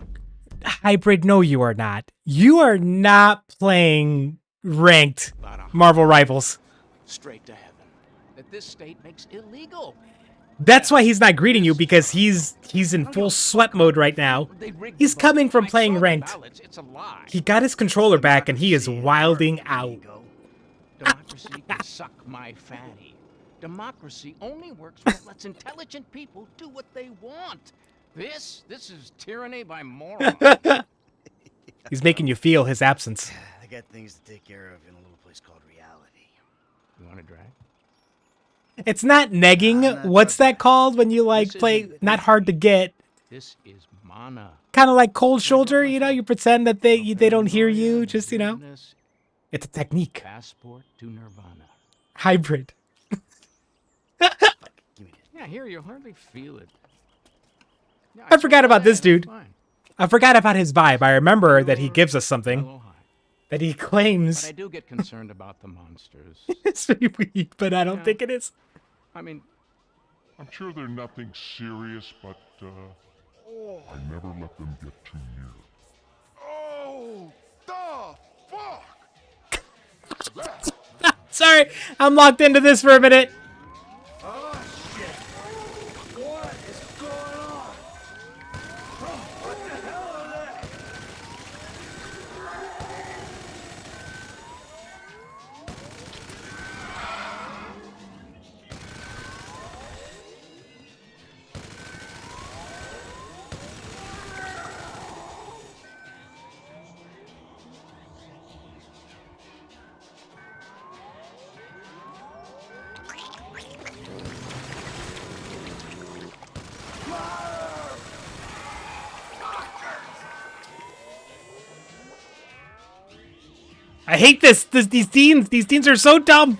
Hybrid, no, you are not. You are not playing ranked Marvel Rivals. Straight to heaven. That this state makes illegal. That's why he's not greeting you, because he's in full sweat mode right now. He's coming from playing ranked. He got his controller back and he is wilding out. Democracy can suck my fanny. Democracy only works when it lets intelligent people do what they want. This is tyranny by morons. He's making you feel his absence. I got things to take care of in a little place called reality. You want to drag? It's not negging. What's that called when you like play not hard to get? This is mana. Kind of like cold shoulder, you know, you pretend that they don't hear you, just, you know. It's a technique. Passport to Nirvana. Hybrid. Yeah, here you hardly feel it. Yeah, I forgot about this dude. I forgot about his vibe. I remember that he gives us something that he claims. But I do get concerned about the monsters. It's pretty weak, but I don't think it is. I mean, I'm sure they're nothing serious, but I never let them get too near. Oh, the fuck! Sorry, I'm locked into this for a minute. Oh, shit. What is going on? What the hell are they? I hate this. These teens. These teens are so dumb.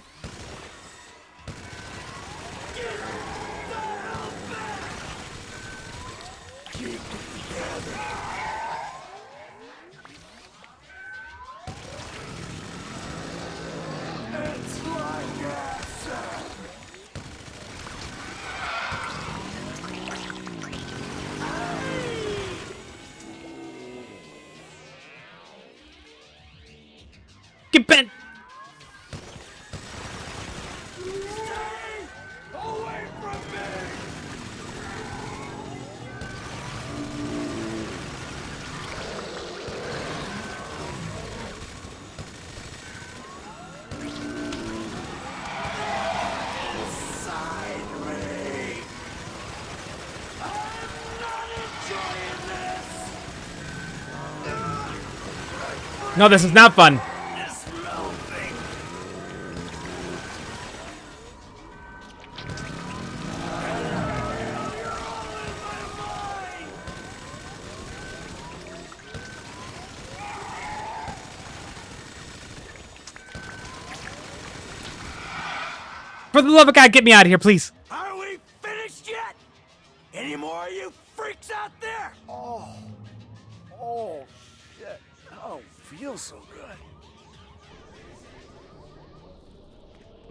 Get bent. Away from me! Inside me! I'm not enjoying this! No, this is not fun. For the love of God, get me out of here, please. Are we finished yet? Any more of you freaks out there? Oh. Oh, shit. I don't feel so good.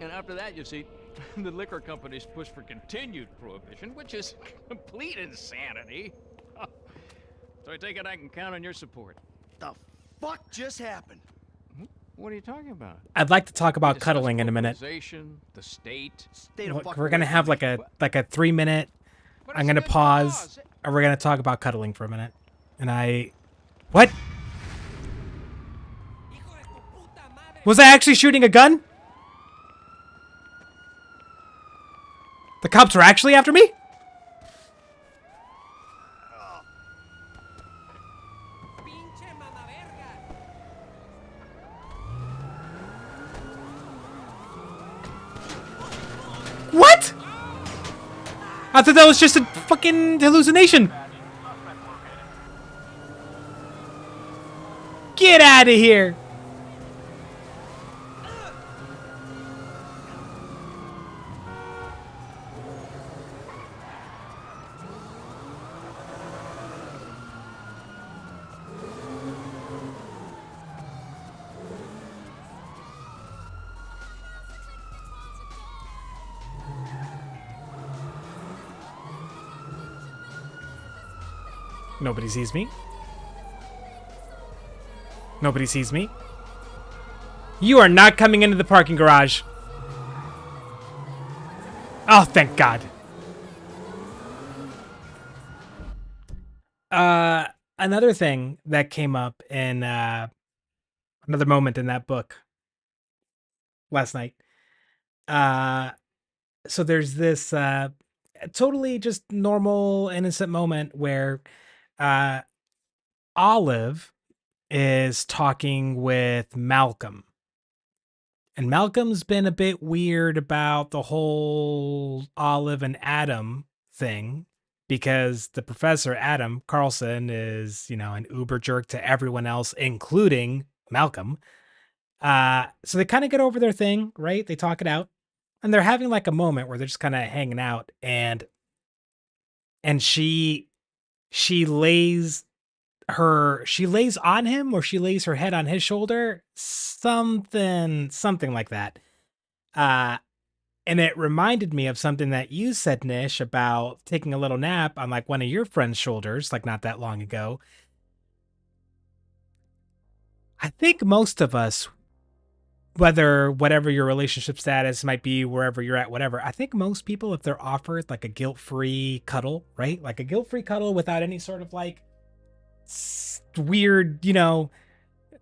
and after that, you see, The liquor companies push for continued prohibition, which is complete insanity. So I take it I can count on your support. The fuck just happened? What are you talking about? I'd like to talk We about discussed cuddling in a minute. globalization, the state. Look, we're gonna have like a 3-minute. I'm gonna pause, and we're gonna talk about cuddling for a minute. And what? Was I actually shooting a gun? The cops were actually after me? What? I thought that was just a fucking hallucination. Get out of here. Nobody sees me. Nobody sees me. You are not coming into the parking garage. Oh, thank God. Another thing that came up in another moment in that book last night. So there's this totally just normal, innocent moment where Olive is talking with Malcolm. And Malcolm's been a bit weird about the whole Olive and Adam thing because the professor, Adam Carlson, is, an uber jerk to everyone else, including Malcolm. So they kind of get over their thing, right? They talk it out. And they're having like a moment where they're just kind of hanging out and she lays on him, or she lays her head on his shoulder, something like that. And it reminded me of something that you said, Nish, about taking a little nap on like one of your friend's shoulders, like not that long ago. I think most of us, whatever your relationship status might be, wherever you're at, whatever, I think most people, if they're offered like a guilt-free cuddle, right? Like a guilt-free cuddle without any sort of like weird,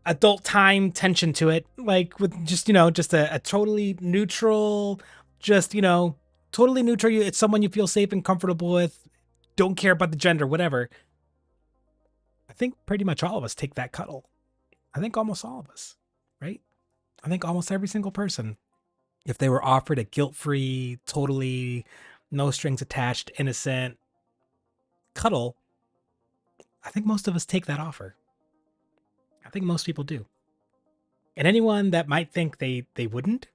adult time tension to it, like with just, just a totally neutral, totally neutral. It's someone you feel safe and comfortable with, don't care about the gender, whatever. I think pretty much all of us take that cuddle. I think almost all of us, right? I think almost every single person, if they were offered a guilt-free, totally no strings attached, innocent cuddle, I think most of us take that offer. I think most people do. And anyone that might think they wouldn't,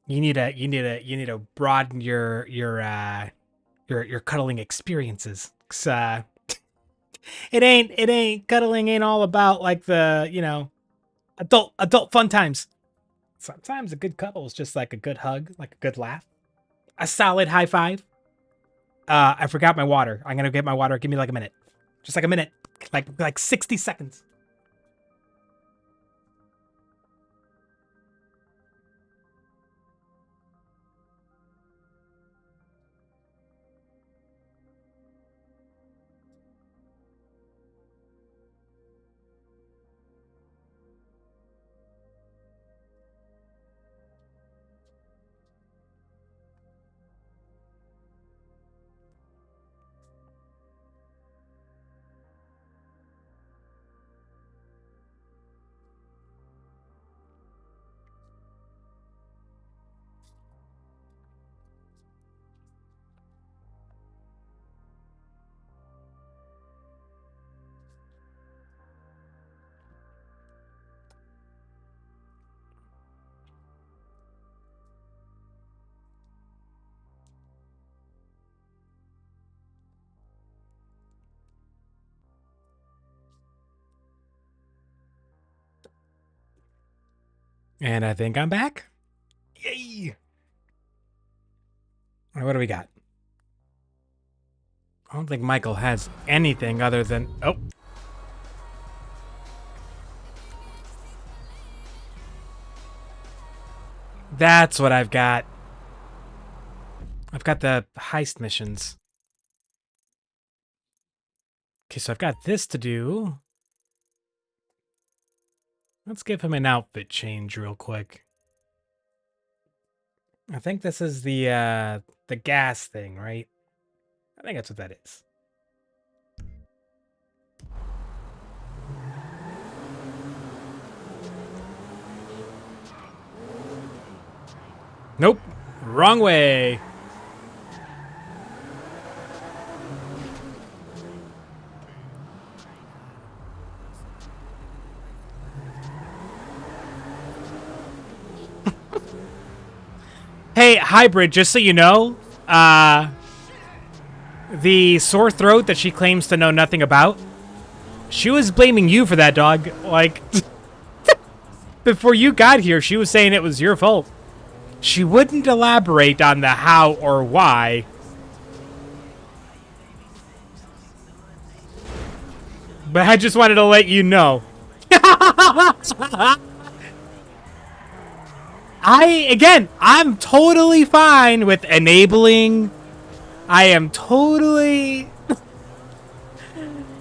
you need to broaden your cuddling experiences. 'Cause, it ain't cuddling ain't all about like the, adult fun times. Sometimes a good cuddle is just like a good hug, like a good laugh, a solid high five. I forgot my water. I'm gonna get my water. Give me like a minute. Just like a minute. Like 60 seconds. And I think I'm back. Yay! All right, what do we got? I don't think Michael has anything other than... Oh. That's what I've got. I've got the heist missions. Okay, so I've got this to do. Let's give him an outfit change real quick. I think this is the gas thing, right? I think that's what that is. Nope. Wrong way. Hey, Hybrid, just so you know, the sore throat that she claims to know nothing about, she was blaming you for that, dog. Like, before you got here, she was saying it was your fault. She wouldn't elaborate on the how or why. But I just wanted to let you know. I'm totally fine with enabling. I am totally...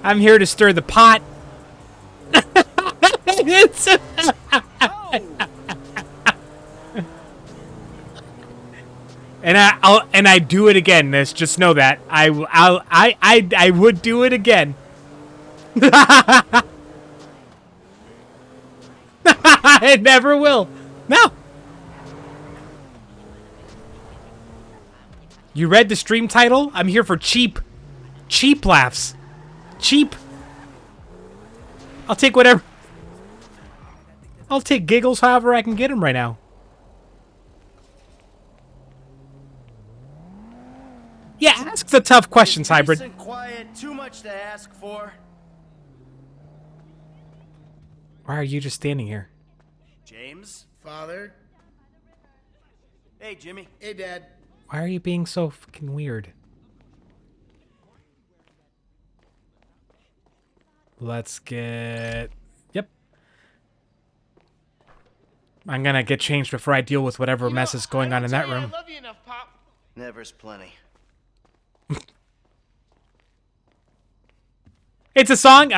I'm here to stir the pot. And I do it again, Miss. Just know that I would do it again. I never will. No. You read the stream title? I'm here for cheap laughs. Cheap. I'll take whatever. I'll take giggles however I can get them right now. Yeah, ask the tough questions, Hybrid. Peace and quiet, too much to ask for. Why are you just standing here? James? Father? Hey, Jimmy. Hey, Dad. Why are you being so fucking weird? Let's get... Yep. I'm gonna get changed before I deal with whatever mess is going on in that room. I love you enough, Pop. Never's plenty. It's a song?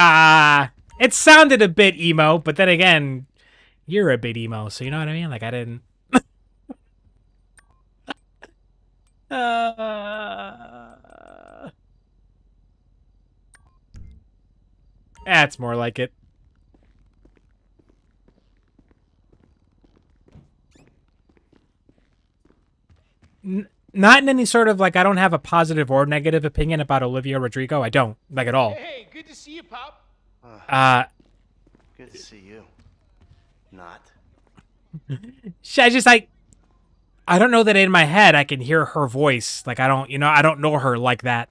It sounded a bit emo, but then again, you're a bit emo, so you know what I mean? Like, I didn't... That's more like it. Not in any sort of, like, I don't have a positive or negative opinion about Olivia Rodrigo. I don't, like, at all. Hey, good to see you, Pop. Good to see you. Not. I just, like, I don't know that in my head I can hear her voice. Like, I don't, you know, I don't know her like that.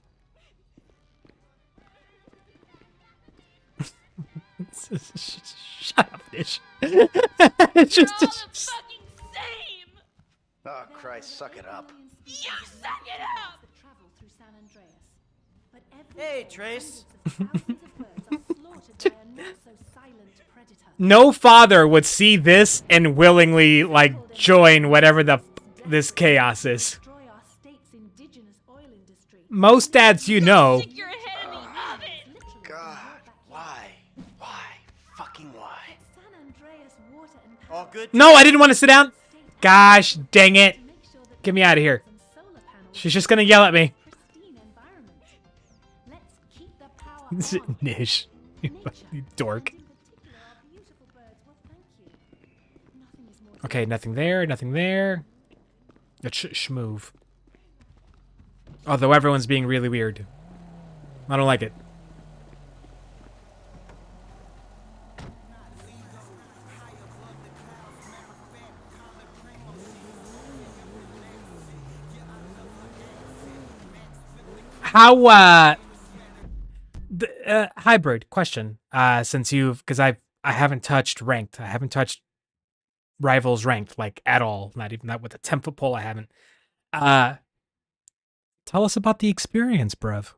Shut up, Nish. It's just... You're all the fucking same! Oh, Christ, suck it up. You suck it up! Hey, Trace. No father would see this and willingly, like, join whatever this chaos is. Most dads, you know. God, why? Why? Fucking why? All good? No, I didn't want to sit down. Gosh, dang it. Get me out of here. She's just gonna yell at me. Nish. You dork. Okay, nothing there, nothing there. Let's shmove. Although everyone's being really weird. I don't like it. How, Hybrid question, since because I haven't touched ranked. I haven't touched rivals ranked, like, at all. Not even that with a 10-foot pole, I haven't. Tell us about the experience, bruv.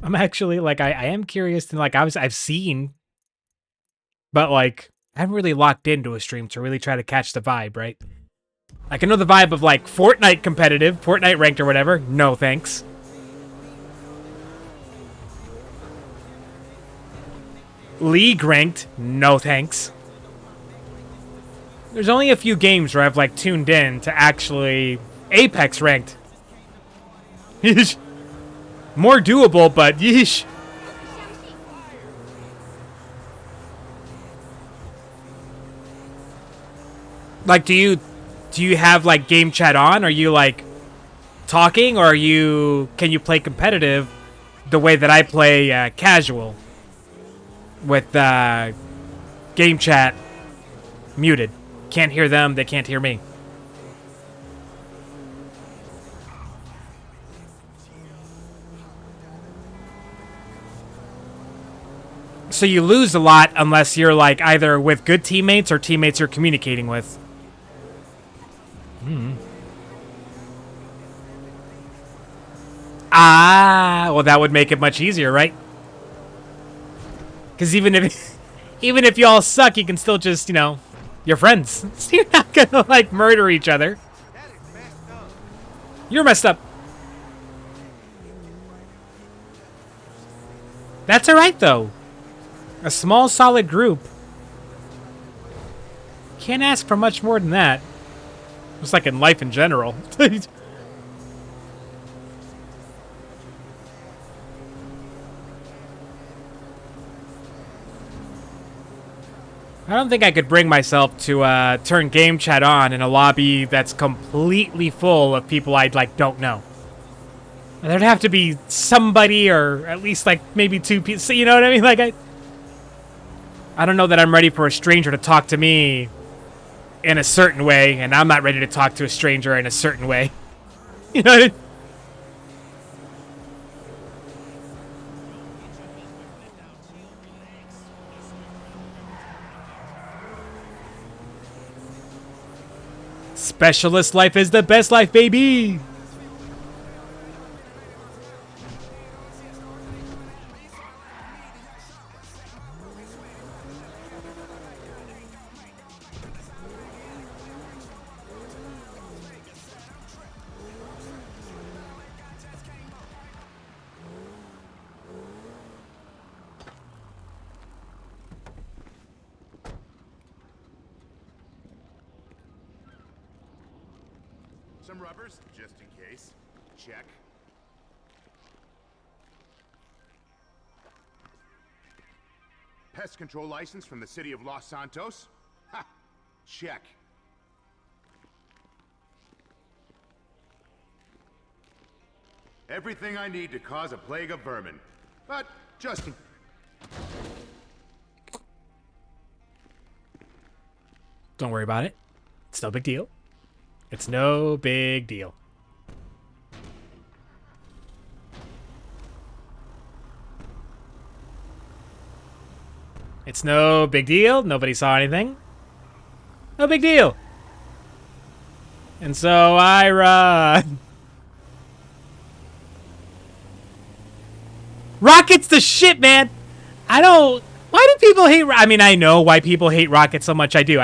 I'm actually, like, I am curious to, like, I've seen, but, like, I haven't really locked into a stream to really try to catch the vibe, right? Like, I know the vibe of, like, Fortnite competitive, Fortnite ranked or whatever. No, thanks. League ranked. No, thanks. There's only a few games where I've, like, tuned in to actually Apex ranked. Yeesh. More doable, but yeesh. Like, do you have, like, game chat on? Are you, like, talking, or can you play competitive the way that I play casual with game chat muted? Can't hear them, they can't hear me. So you lose a lot unless you're, like, either with good teammates or teammates you're communicating with. Ah, well, that would make it much easier, right? Because even if y'all suck, you can still just, you know, you're friends. So you're not gonna, like, murder each other. You're messed up. That's alright, though. A small, solid group. Can't ask for much more than that. Just like in life in general. I don't think I could bring myself to turn game chat on in a lobby that's completely full of people I, like, don't know. There'd have to be somebody, or at least, like, maybe two people. So, you know what I mean? Like, I don't know that I'm ready for a stranger to talk to me in a certain way, and I'm not ready to talk to a stranger in a certain way. You know what I mean? Specialist life is the best life, baby! Some rubbers, just in case. Check. Pest control license from the city of Los Santos? Ha! Check. Everything I need to cause a plague of vermin. But just in... Don't worry about it. It's no big deal. It's no big deal. It's no big deal. Nobody saw anything. No big deal. And so I run. Rocket's the shit, man. I don't... Why do people hate... I mean, I know why people hate Rocket so much. I do.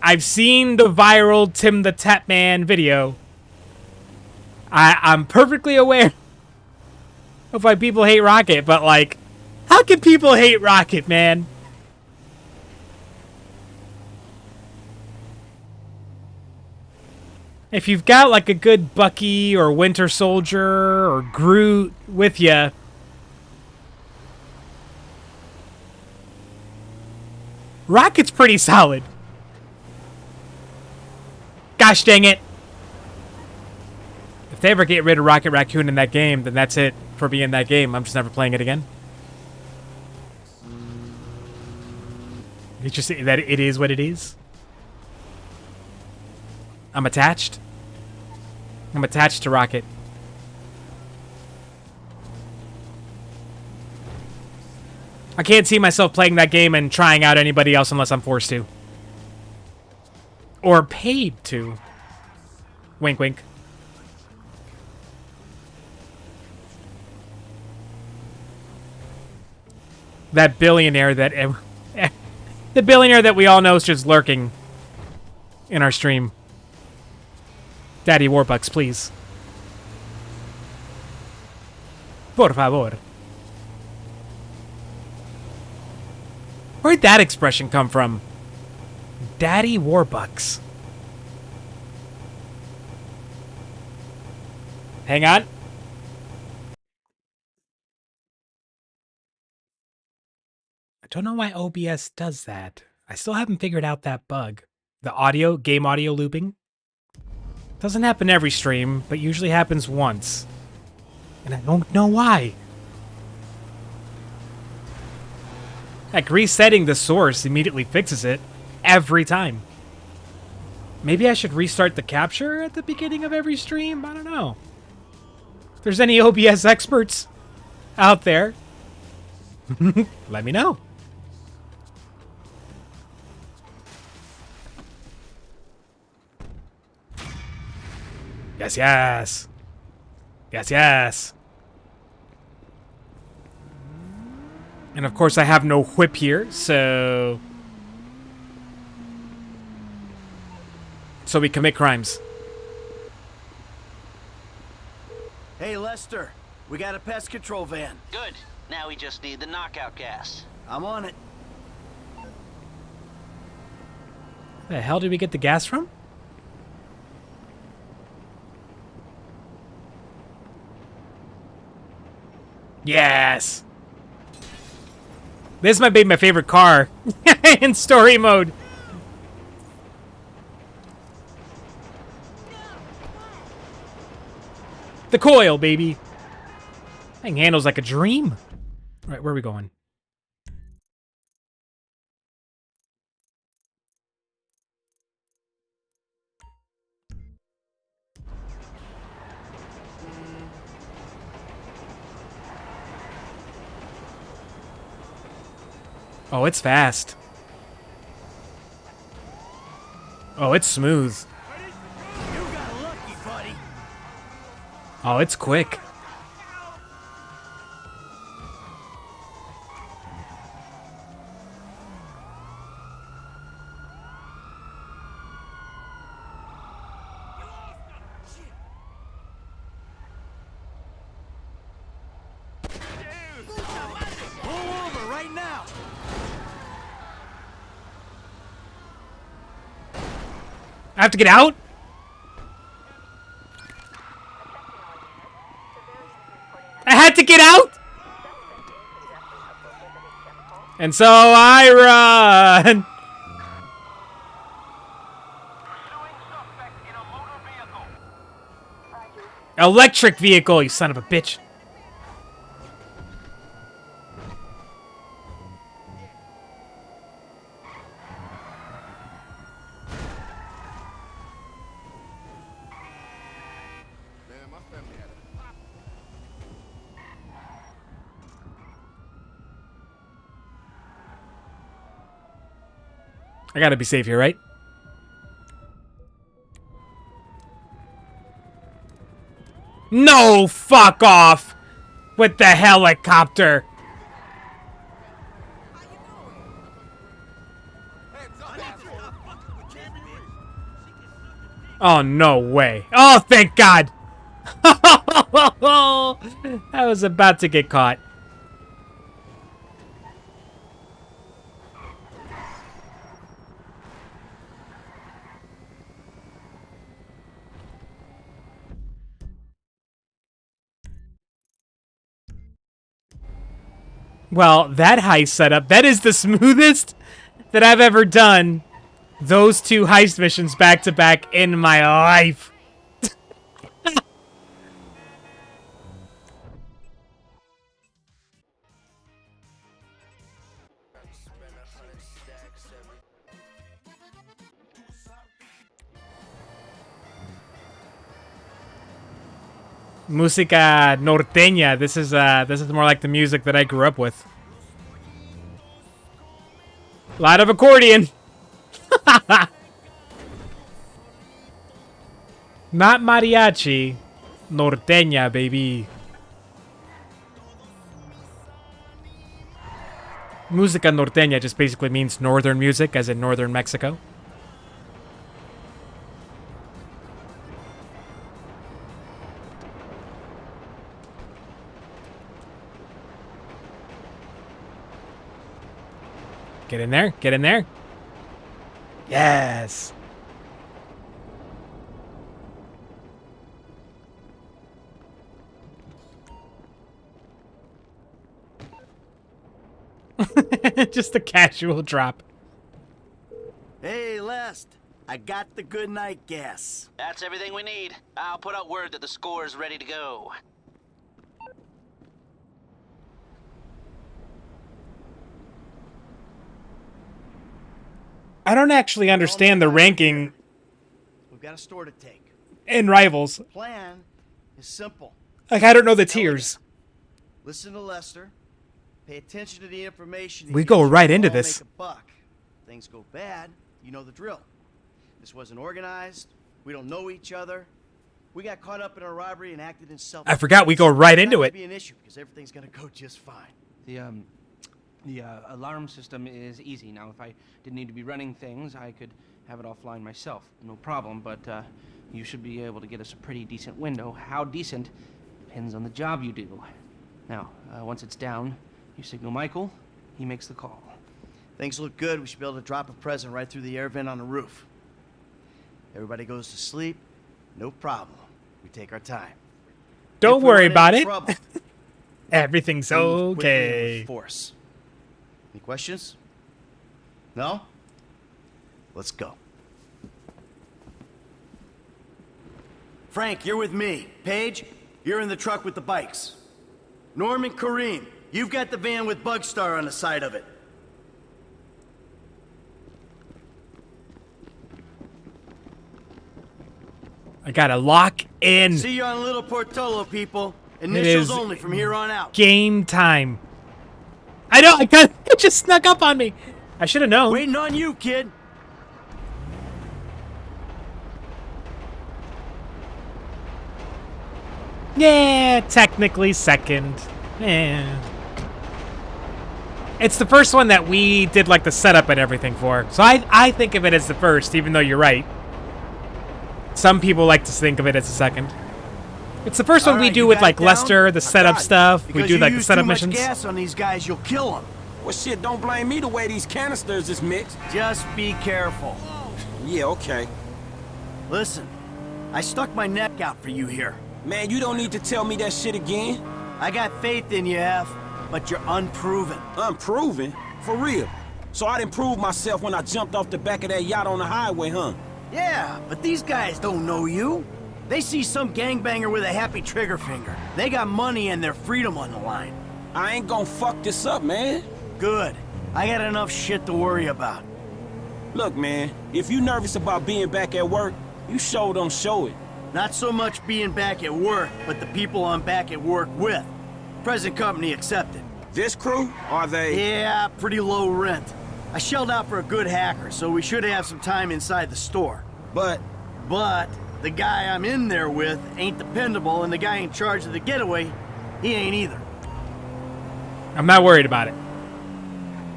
I've seen the viral Tim the Tap Man video. I'm perfectly aware of why people hate Rocket, but, like, how can people hate Rocket, man? If you've got, like, a good Bucky or Winter Soldier or Groot with you, Rocket's pretty solid. Gosh dang it. If they ever get rid of Rocket Raccoon in that game, then that's it for me in that game. I'm just never playing it again. It's just that it is what it is. I'm attached. I'm attached to Rocket. I can't see myself playing that game and trying out anybody else unless I'm forced to. Or paid to. Wink, wink. That billionaire that... the billionaire that we all know is just lurking in our stream. Daddy Warbucks, please. Por favor. Where'd that expression come from? Daddy Warbucks. Hang on. I don't know why OBS does that. I still haven't figured out that bug. The audio, game audio looping. Doesn't happen every stream, but usually happens once. And I don't know why. Like, resetting the source immediately fixes it. Every time. Maybe I should restart the capture at the beginning of every stream? I don't know. If there's any OBS experts out there, let me know. Yes, yes. Yes, yes. And of course I have no whip here, so we commit crimes. Hey, Lester. We got a pest control van. Good. Now we just need the knockout gas. I'm on it. The hell did we get the gas from? Yes! This might be my favorite car in story mode. The coil, baby. Thing handles like a dream. All right, where are we going? Oh, it's fast. Oh, it's smooth. You got lucky, buddy. Oh, it's quick. Pull over right now. I have to get out? I had to get out? And so I run. Electric vehicle, you son of a bitch. I gotta be safe here, right? No, fuck off with the helicopter. Oh, no way. Oh, thank God. I was about to get caught. Well, that heist setup, that is the smoothest that I've ever done those two heist missions back to back in my life. Música norteña. This is more like the music that I grew up with. A lot of accordion. Not mariachi. Norteña, baby. Música norteña just basically means northern music, as in northern Mexico. Get in there. Get in there. Yes. Just a casual drop. Hey, Lest. I got the good night gas. That's everything we need. I'll put out word that the score is ready to go. I don't actually understand the ranking We've got a store to take. in Rivals. The plan is simple. Like, I don't know the tiers. Listen to Lester. Pay attention to the information. We go right into all this. Make a buck. Things go bad, you know the drill. This wasn't organized. We don't know each other. We got caught up in a robbery and acted in self. I forgot we go right into it. Be an issue because everything's gonna go just fine. The alarm system is easy. Now, if I didn't need to be running things, I could have it offline myself. No problem, but you should be able to get us a pretty decent window. How decent depends on the job you do. Now, once it's down, you signal Michael. He makes the call. Things look good. We should be able to drop a present right through the air vent on the roof. Everybody goes to sleep. No problem. We take our time. Don't worry about it. Trouble, Everything's move quickly and okay. with force. Any questions? No? Let's go. Frank, you're with me. Paige, you're in the truck with the bikes. Norman, Kareem, you've got the van with Bugstar on the side of it. I gotta lock in. See you on Little Portola, people. Initials is only from here on out. Game time. I know, it just snuck up on me. I should have known. Waiting on you, kid. Yeah, technically second. Yeah. It's the first one that we did like the setup and everything for. So I think of it as the first, even though you're right. Some people like to think of it as the second. It's the first one we do with like Lester, the setup stuff. We do like the setup missions. Because you use too much gas on these guys, you'll kill them. Well, shit, don't blame me the way these canisters is mixed. Just be careful. Yeah, okay. Listen, I stuck my neck out for you here. Man, you don't need to tell me that shit again. I got faith in you, F, but you're unproven. Unproven? For real? So I didn't prove myself when I jumped off the back of that yacht on the highway, huh? Yeah, but these guys don't know you. They see some gangbanger with a happy trigger finger. They got money and their freedom on the line. I ain't gonna fuck this up, man. Good. I got enough shit to worry about. Look, man, if you nervous about being back at work, you sure don't show it. Not so much being back at work, but the people I'm back at work with. Present company accepted. This crew? Are they? Yeah, pretty low rent. I shelled out for a good hacker, so we should have some time inside the store. But the guy I'm in there with ain't dependable, and the guy in charge of the getaway, he ain't either. I'm not worried about it.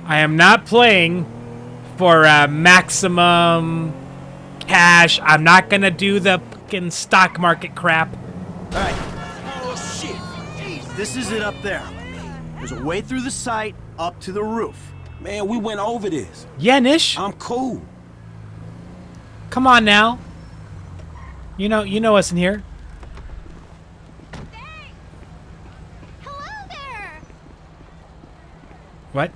I am not playing for maximum cash. I'm not gonna do the fucking stock market crap. All right. Oh, shit. Jeez, this is it up there. There's a way through the site up to the roof. Man, we went over this. Yeah, Nish. I'm cool. Come on now. You know us in here. Hey! Hello there! What?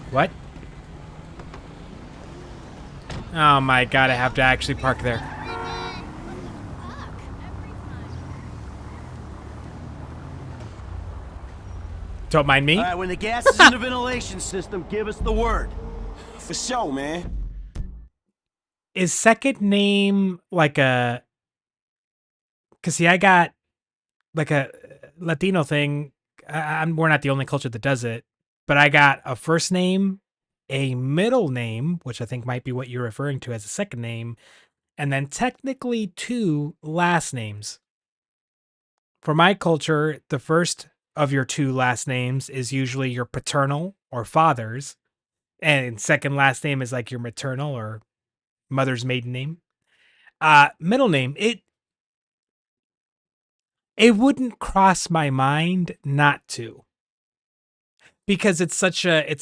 What? Oh my god, I have to actually park there. Don't mind me. All right, when the gas is in the ventilation system, give us the word. For sure, man. Is second name like a... Because, see, I got like a Latino thing. We're not the only culture that does it. But I got a first name, a middle name, which I think might be what you're referring to as a second name, and then technically 2 last names. For my culture, the first of your 2 last names is usually your paternal or father's, and second last name is like your maternal or mother's maiden name. Middle name, it wouldn't cross my mind not to. Because it's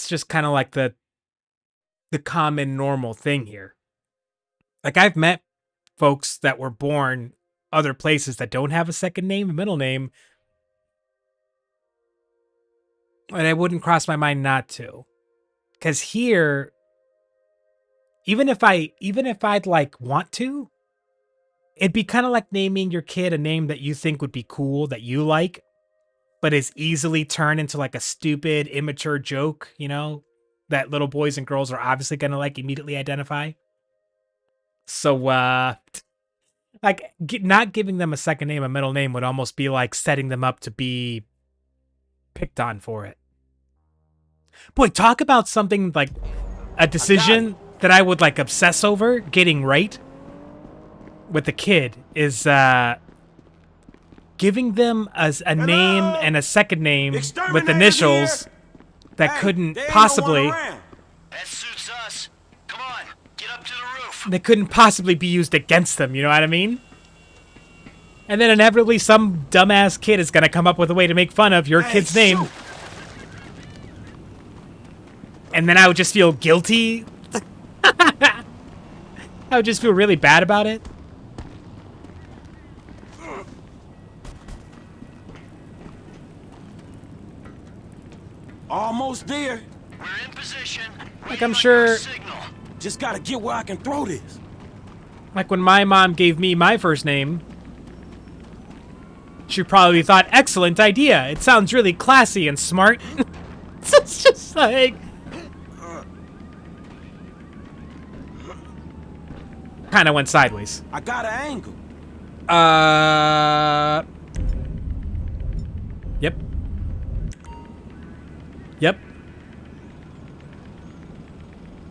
just kind of like the common normal thing here. Like I've met folks that were born other places that don't have a second name, a middle name, and it wouldn't cross my mind not to. Cuz here even if I'd like want to, it'd be kind of like naming your kid a name that you think would be cool, that you like, but is easily turned into like a stupid, immature joke, you know, that little boys and girls are obviously going to like immediately identify. So, like not giving them a second name, a middle name would almost be like setting them up to be picked on for it. Boy, talk about something like a decision that I would like obsess over getting right with the kid is giving them a name and a second name with initials that couldn't possibly That suits us. Come on, get up to the roof. that couldn't possibly be used against them, you know what I mean? And then inevitably some dumbass kid is gonna come up with a way to make fun of your kid's name. And then I would just feel guilty. I would just feel really bad about it. Almost there. We're in position. Like I'm sure, Just gotta get where I can throw this. like when my mom gave me my first name, she probably thought, excellent idea. It sounds really classy and smart. So it's just like... kind of went sideways. I got an angle. Yep. Yep.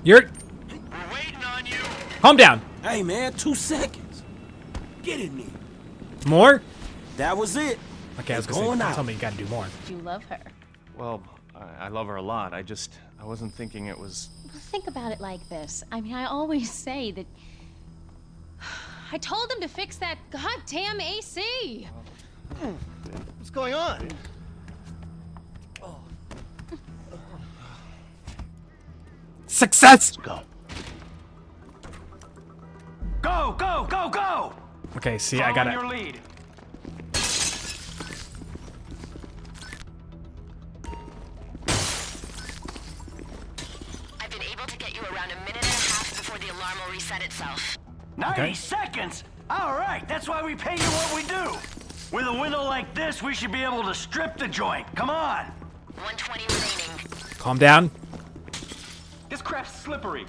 You're... We're waiting on you. Calm down. Hey, man, 2 seconds. Get in there. More? That was it. Okay, I was Going going to out. tell me you got to do more. You love her. Well, I love her a lot. I wasn't thinking it was... Well, think about it like this. I mean, I always say that... I told him to fix that goddamn AC! What's going on? Success! Go. Go, go, go, go! Okay, see, I got your it. lead. I've been able to get you around a minute and a half before the alarm will reset itself. 90 seconds! All right, that's why we pay you what we do. With a window like this, we should be able to strip the joint. Come on. 120 remaining. Calm down. This craft's slippery.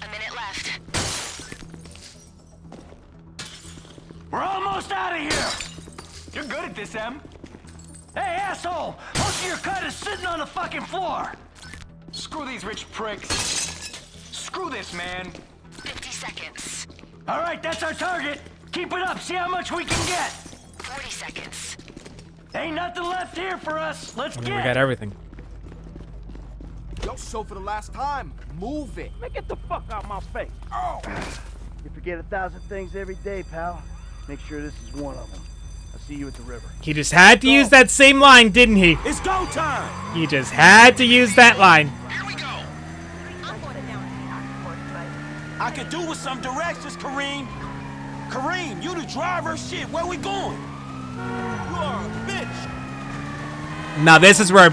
A minute left. We're almost out of here. You're good at this, Em. Hey, asshole! Most of your cut is sitting on the fucking floor. Screw these rich pricks. Screw this, man. 50 seconds. All right, that's our target. Keep it up. See how much we can get. 40 seconds. Ain't nothing left here for us. Let's I get. mean, we got everything. Yo, show for the last time. Move it. Man, get the fuck out my face. Oh. You forget 1,000 things every day, pal. Make sure this is one of them. I'll see you at the river. He just had to use that same line, didn't he? It's go time. He just had to use that line. I could do with some directions, Kareem. Kareem, you the driver. Shit, where we going? You are a bitch. Now this is where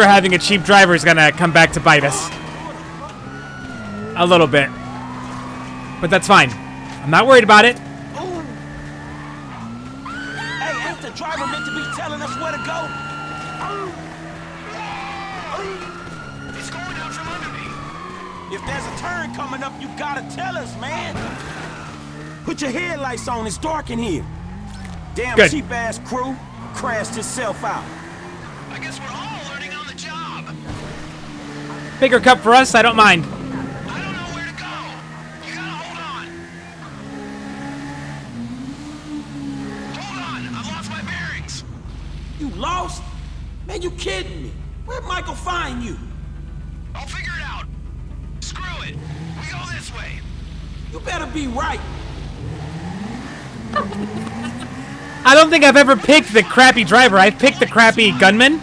having a cheap driver is gonna come back to bite us. A little bit. But that's fine. I'm not worried about it. Ooh. Hey, ain't the driver meant to be telling us where to go? It's going out from under me. If there's a turn coming up, you gotta tell us, man. Put your headlights on. It's dark in here. Damn Good. cheap-ass crew crashed itself out. I guess we're all learning on the job. Bigger cup for us, I don't mind. You lost? Man, you kidding me. Where'd Michael find you? I'll figure it out. Screw it. We go this way. You better be right. I don't think I've ever picked the crappy driver. I've picked the crappy gunman.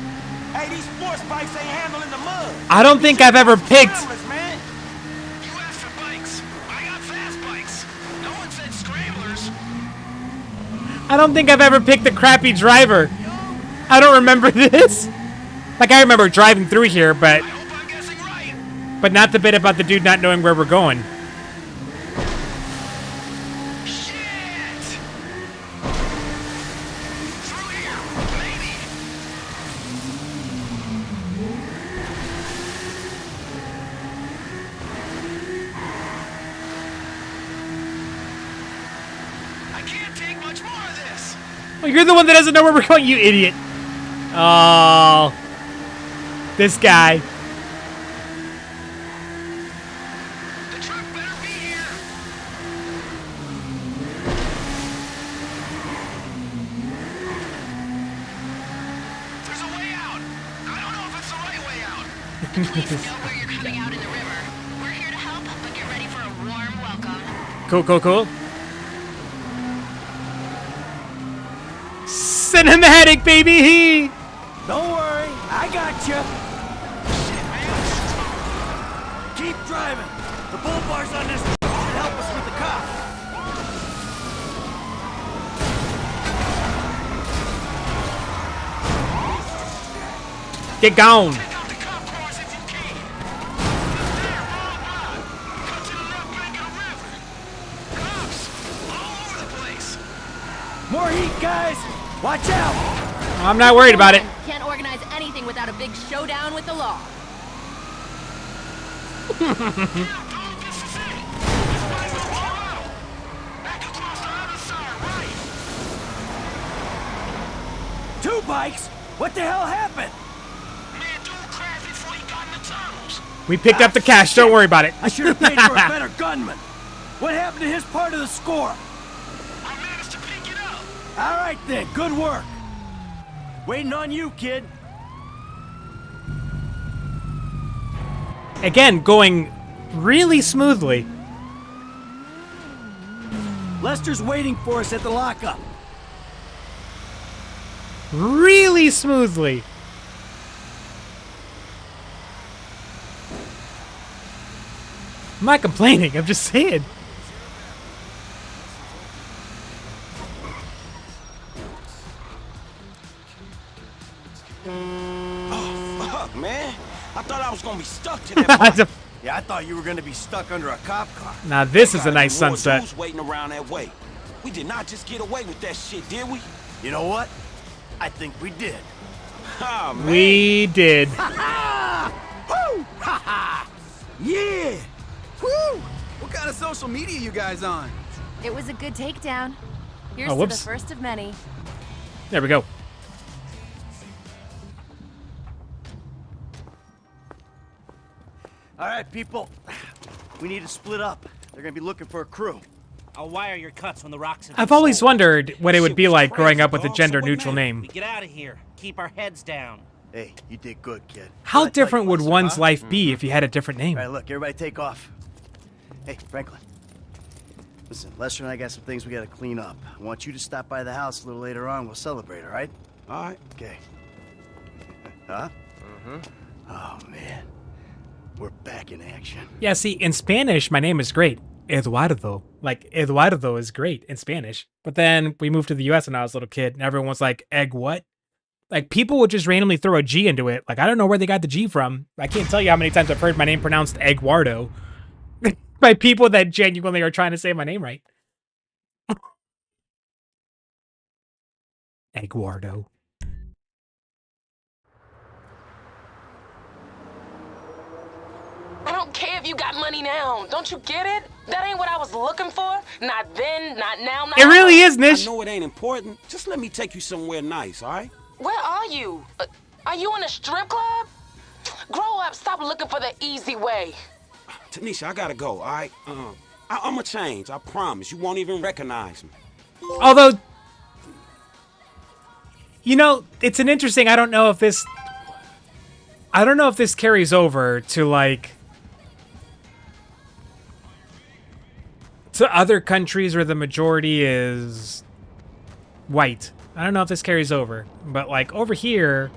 Hey, these sports bikes ain't handling the mud. I don't think I've ever picked... Man. You asked for bikes. I got fast bikes. No one said scramblers. I don't think I've ever picked the crappy driver. I don't remember this. Like, I remember driving through here, but... But not the bit about the dude not knowing where we're going. Well, you're the one that doesn't know where we're going, you idiot. Oh. This guy. The truck better be here. There's a way out. I don't know if it's the right way out. The police know where you're coming out in the river. We're here to help, but get ready for a warm welcome. Cool. Cinematic, baby! Don't worry, I got you. Keep driving. The bull bars on this should help us with the cop. Get gone. More heat, guys. Watch out. I'm not worried about it. Can't organize anything without a big showdown with the law. Two bikes? What the hell happened? We picked up the cash. Don't worry about it. I should have paid for a better gunman. What happened to his part of the score? I managed to pick it up. All right then, good work. Waiting on you, kid. Again, going really smoothly. Lester's waiting for us at the lockup. Really smoothly. I'm not complaining. I'm just saying. Oh, fuck, man. I thought I was gonna be stuck to that bike. Yeah, I thought you were gonna be stuck under a cop car. Now this is a nice sunset. Dudes waiting around that way. We did not just get away with that shit, did we? You know what? I think we did. Oh, man. We did. Ha ha! Woo! Ha ha! Yeah! Woo! What kind of social media you guys on? It was a good takedown. Here's Oh, to the whoops. first of many. There we go. All right, people. We need to split up. They're gonna be looking for a crew. I'll wire your cuts when the rocks have I've always wondered what it would be like growing up with a gender-neutral name. We get out of here. Keep our heads down. Hey, you did good, kid. How different would one's life be if you had a different name? All right, look, everybody take off. Hey, Franklin. Listen, Lester and I got some things we gotta clean up. I want you to stop by the house a little later on. We'll celebrate, all right? All right. Okay. Huh? Oh, man. We're back in action. Yeah, see, in Spanish, my name is great. Eduardo. Like, Eduardo is great in Spanish. But then we moved to the US when I was a little kid, and everyone was like, egg what? Like, people would just randomly throw a G into it. Like, I don't know where they got the G from. I can't tell you how many times I've heard my name pronounced Eguardo by people that genuinely are trying to say my name right. Eguardo. I don't care if you got money now. Don't you get it? That ain't what I was looking for. Not then, not now, not It really is, Nish. I know it ain't important. Just let me take you somewhere nice, all right? Where are you? Are you in a strip club? Grow up. Stop looking for the easy way. Tanisha, I gotta go, all right? I'ma change. I promise. You won't even recognize me. Although, you know, it's an interesting. I don't know if this carries over to like to other countries where the majority is white. I don't know if this carries over, but like over here,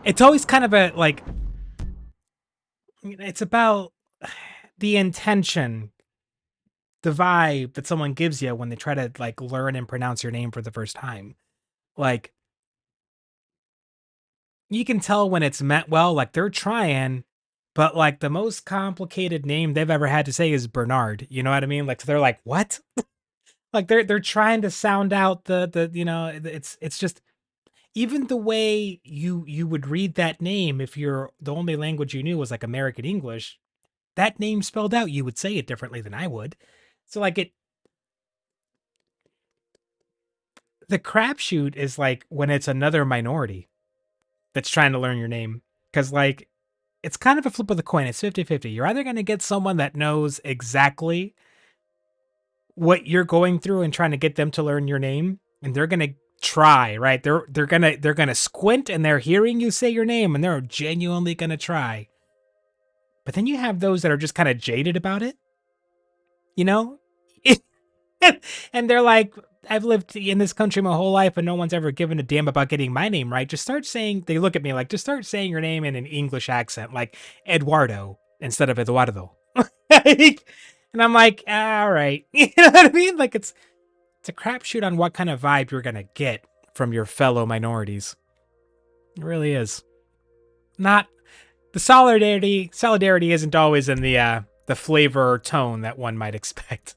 it's always kind of a like. It's about the intention, the vibe that someone gives you when they try to like learn and pronounce your name for the first time. Like, you can tell when it's meant well, like they're trying, but like the most complicated name they've ever had to say is Bernard. You know what I mean? Like they're like, what? Like they're trying to sound out the you know, it's just even the way you would read that name if you're the only language you knew was like American English, that name spelled out, you would say it differently than I would. So like the crapshoot is like when it's another minority that's trying to learn your name. Cause like it's kind of a flip of the coin. It's 50-50. You're either gonna get someone that knows exactly what you're going through and trying to get them to learn your name, and they're gonna try, right? They're gonna squint and they're hearing you say your name and they're genuinely gonna try. But then you have those that are just kind of jaded about it, you know? And they're like, I've lived in this country my whole life and no one's ever given a damn about getting my name right. Just start saying, they look at me like, just start saying your name in an English accent, like Eduardo instead of Eduardo. And I'm like, all right. You know what I mean? Like it's a crapshoot on what kind of vibe you're going to get from your fellow minorities. It really is. Not the solidarity isn't always in the flavor or tone that one might expect.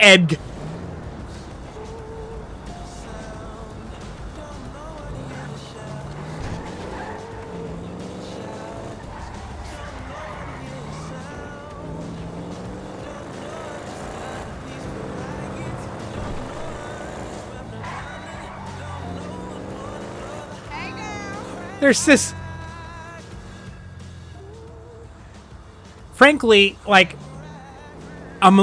Ed. There's this. Frankly, like, I'm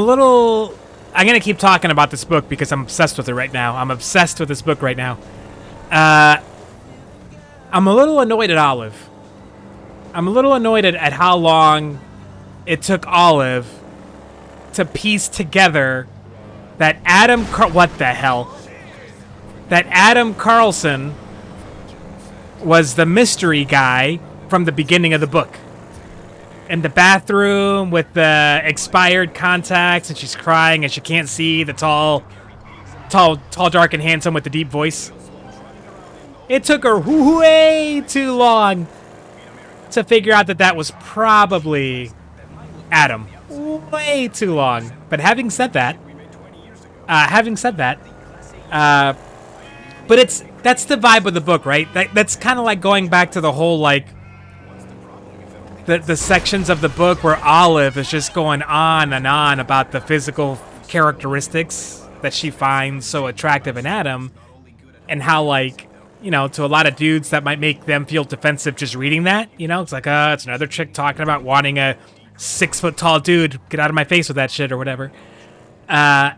gonna keep talking about this book because I'm obsessed with it right now. I'm obsessed with this book right now. I'm a little annoyed at Olive. I'm a little annoyed at how long it took Olive to piece together that what the hell? That Adam Carlson was the mystery guy from the beginning of the book. In the bathroom with the expired contacts, and she's crying and she can't see the tall, dark, and handsome with the deep voice. It took her way too long to figure out that was probably Adam. Way too long. But having said that, but that's the vibe of the book, right? That's kind of like going back to the whole like the sections of the book where Olive is just going on and on about the physical characteristics that she finds so attractive in Adam, and how, like, you know, to a lot of dudes that might make them feel defensive just reading that. You know, it's like, it's another chick talking about wanting a 6 foot tall dude. Get out of my face with that shit or whatever. It's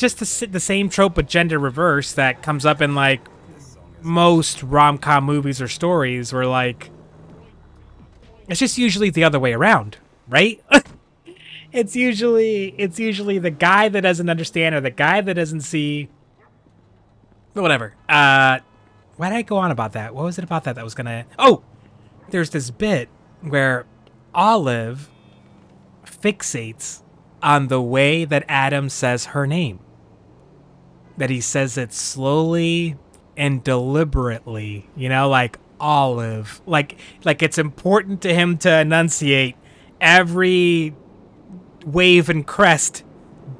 just the same trope with gender reverse that comes up in like most rom-com movies or stories, where like it's just usually the other way around, right? It's usually the guy that doesn't understand or the guy that doesn't see. But whatever. Why did I go on about that? What was it about that was gonna? Oh, there's this bit where Olive fixates on the way that Adam says her name. That he says it slowly and deliberately, you know, like Olive. Like it's important to him to enunciate every wave and crest,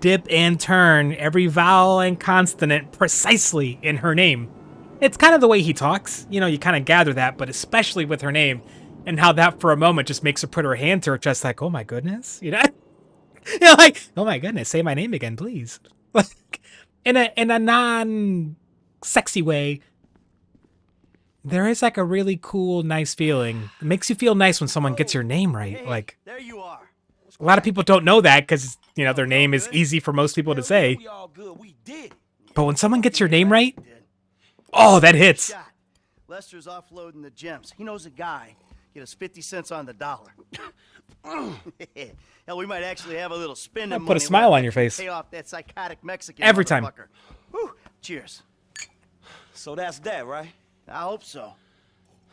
dip and turn, every vowel and consonant precisely in her name. It's kind of the way he talks. You know, you kind of gather that, but especially with her name and how that for a moment just makes her put her hand to her chest like, oh my goodness. You know? You're like, oh my goodness, say my name again, please. Like, in a non-sexy way, there is like a really cool, nice feeling. It makes you feel nice when someone gets your name right. Hey, Like, there you are. a lot of people don't know that because, you know, their name is easy for most people to say. We all good. We did. But when someone gets your name right, oh, that hits. Shot. Lester's offloading the gems. He knows a guy. Get us 50 cents on the dollar. Hell, we might actually have a little spending money. Put a smile on your face. Pay off that psychotic Mexican every time. Whew. Cheers. So that's that, right? I hope so.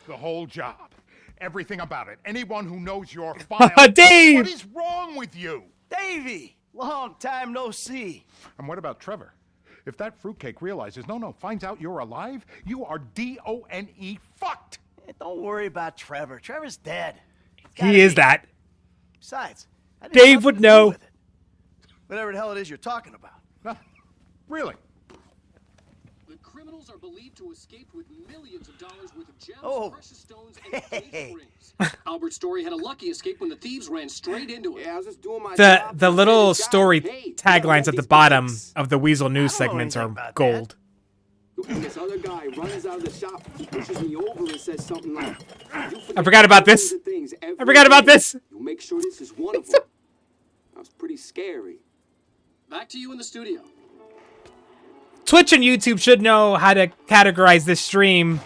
The whole job. Everything about it. Anyone who knows your file. Dave! What is wrong with you? Davey! Long time no see. And what about Trevor? If that fruitcake realizes, finds out you're alive, you are D-O-N-E fucked. Hey, don't worry about Trevor. Trevor's dead. He is that. Besides, Dave would know. Whatever the hell it is you're talking about. Really? The criminals are believed to escape with millions of dollars worth of gems, precious stones, and engagement rings. Albert Story had a lucky escape when the thieves ran straight into it. Yeah, I was just doing my job. The little story taglines at the bottom of the Weasel News segments are gold. And this other guy runs out of the shop, pushes me over and says something like, I forgot about this. I forgot about this. You'll make sure this is one of them. That was pretty scary. Back to you in the studio. Twitch and YouTube should know how to categorize this stream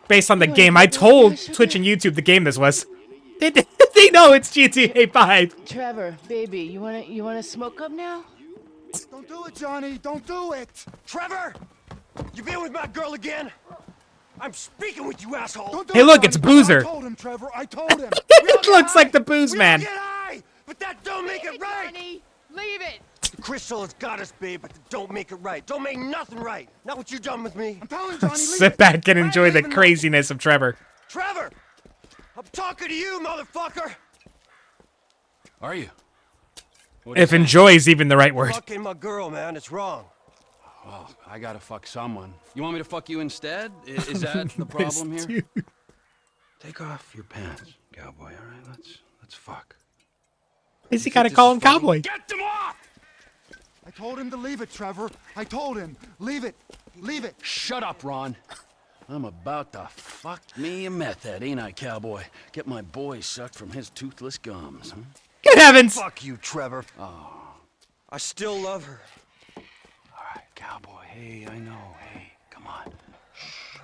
based on the game. I told Twitch and YouTube the game this was. They know it's GTA 5. Trevor, baby, you wanna smoke up now? Don't do it, Johnny. Don't do it. Trevor! You been with my girl again? I'm speaking with you, asshole. Hey, look, it's Boozer. I told him, Trevor. I told him. It looks like the Booze Man. Get high, but that don't make it right. Johnny, leave it. The crystal has got us, babe, but that don't make it right. Don't make nothing right. Not what you done with me. I'm telling Johnny, Sit back and enjoy the craziness of Trevor. Trevor! I'm talking to you, motherfucker! Are you? If enjoy is even the right word. Fucking my girl, man. It's wrong. Well, I gotta fuck someone. You want me to fuck you instead? Is that the problem here? Take off your pants, cowboy. All right, let's fuck. Is he gotta call him cowboy? Get them off! I told him to leave it, Trevor. I told him. Leave it. Leave it. Shut up, Ron. I'm about to fuck me a meth head, ain't I, cowboy? Get my boy sucked from his toothless gums. Huh? Good heavens! Fuck you, Trevor. Oh. I still love her. Cowboy, hey, I know. Hey, come on.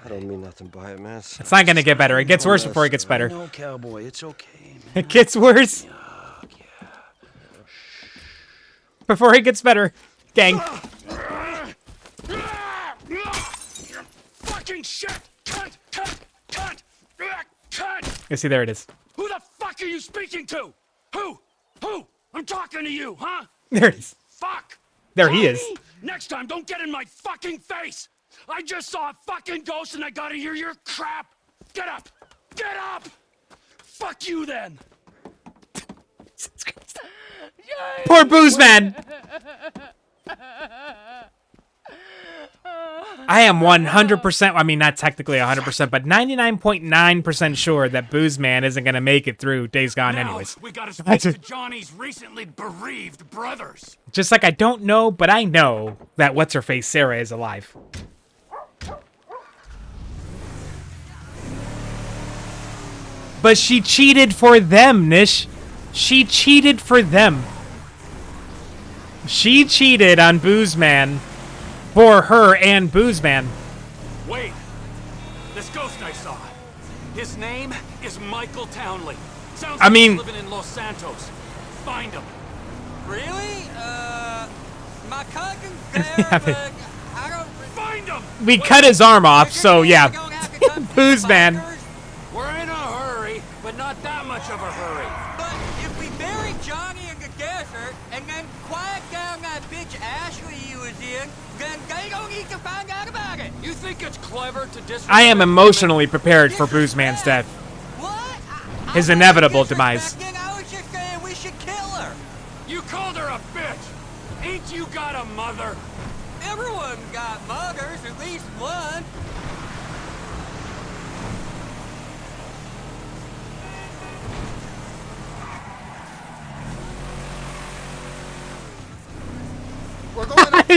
I don't mean nothing by it, man. It's not gonna get better. It gets worse before it gets better. No, cowboy, it's okay, man. It gets worse before it gets better. Gang. Fucking shit! Cut! You see, there it is. Who the fuck are you speaking to? Who? I'm talking to you, huh? There it is. Fuck! There he is. Next time, don't get in my fucking face! I just saw a fucking ghost and I gotta hear your crap! Get up! Get up! Fuck you then! Poor Booze Man! I am 100%, I mean, not technically 100%, but 99.9% sure that Booze Man isn't going to make it through Days Gone anyways. We gotta speak to Johnny's recently bereaved brothers. Just like I don't know, but I know that What's-Her-Face Sarah is alive. But she cheated for them, Nish. She cheated for them. She cheated on Booze Man for her and Booze Man. Wait. This ghost I saw. His name is Michael Townley. Sounds like he's living in Los Santos. Find him. Really? My cousin there, but I don't... Find him! We cut his arm off, so yeah. Booze Man. We're in a hurry, but not that much of a hurry. But if we bury Johnny in the desert and then quiet down that bitch Ashley you was in, then they don't need to find out about it. You think it's clever to disrespect... I am emotionally prepared for Booze Man's death. What? His inevitable demise. I was just saying we should kill her. You called her a bitch. Ain't you got a mother? Everyone got mothers, at least one.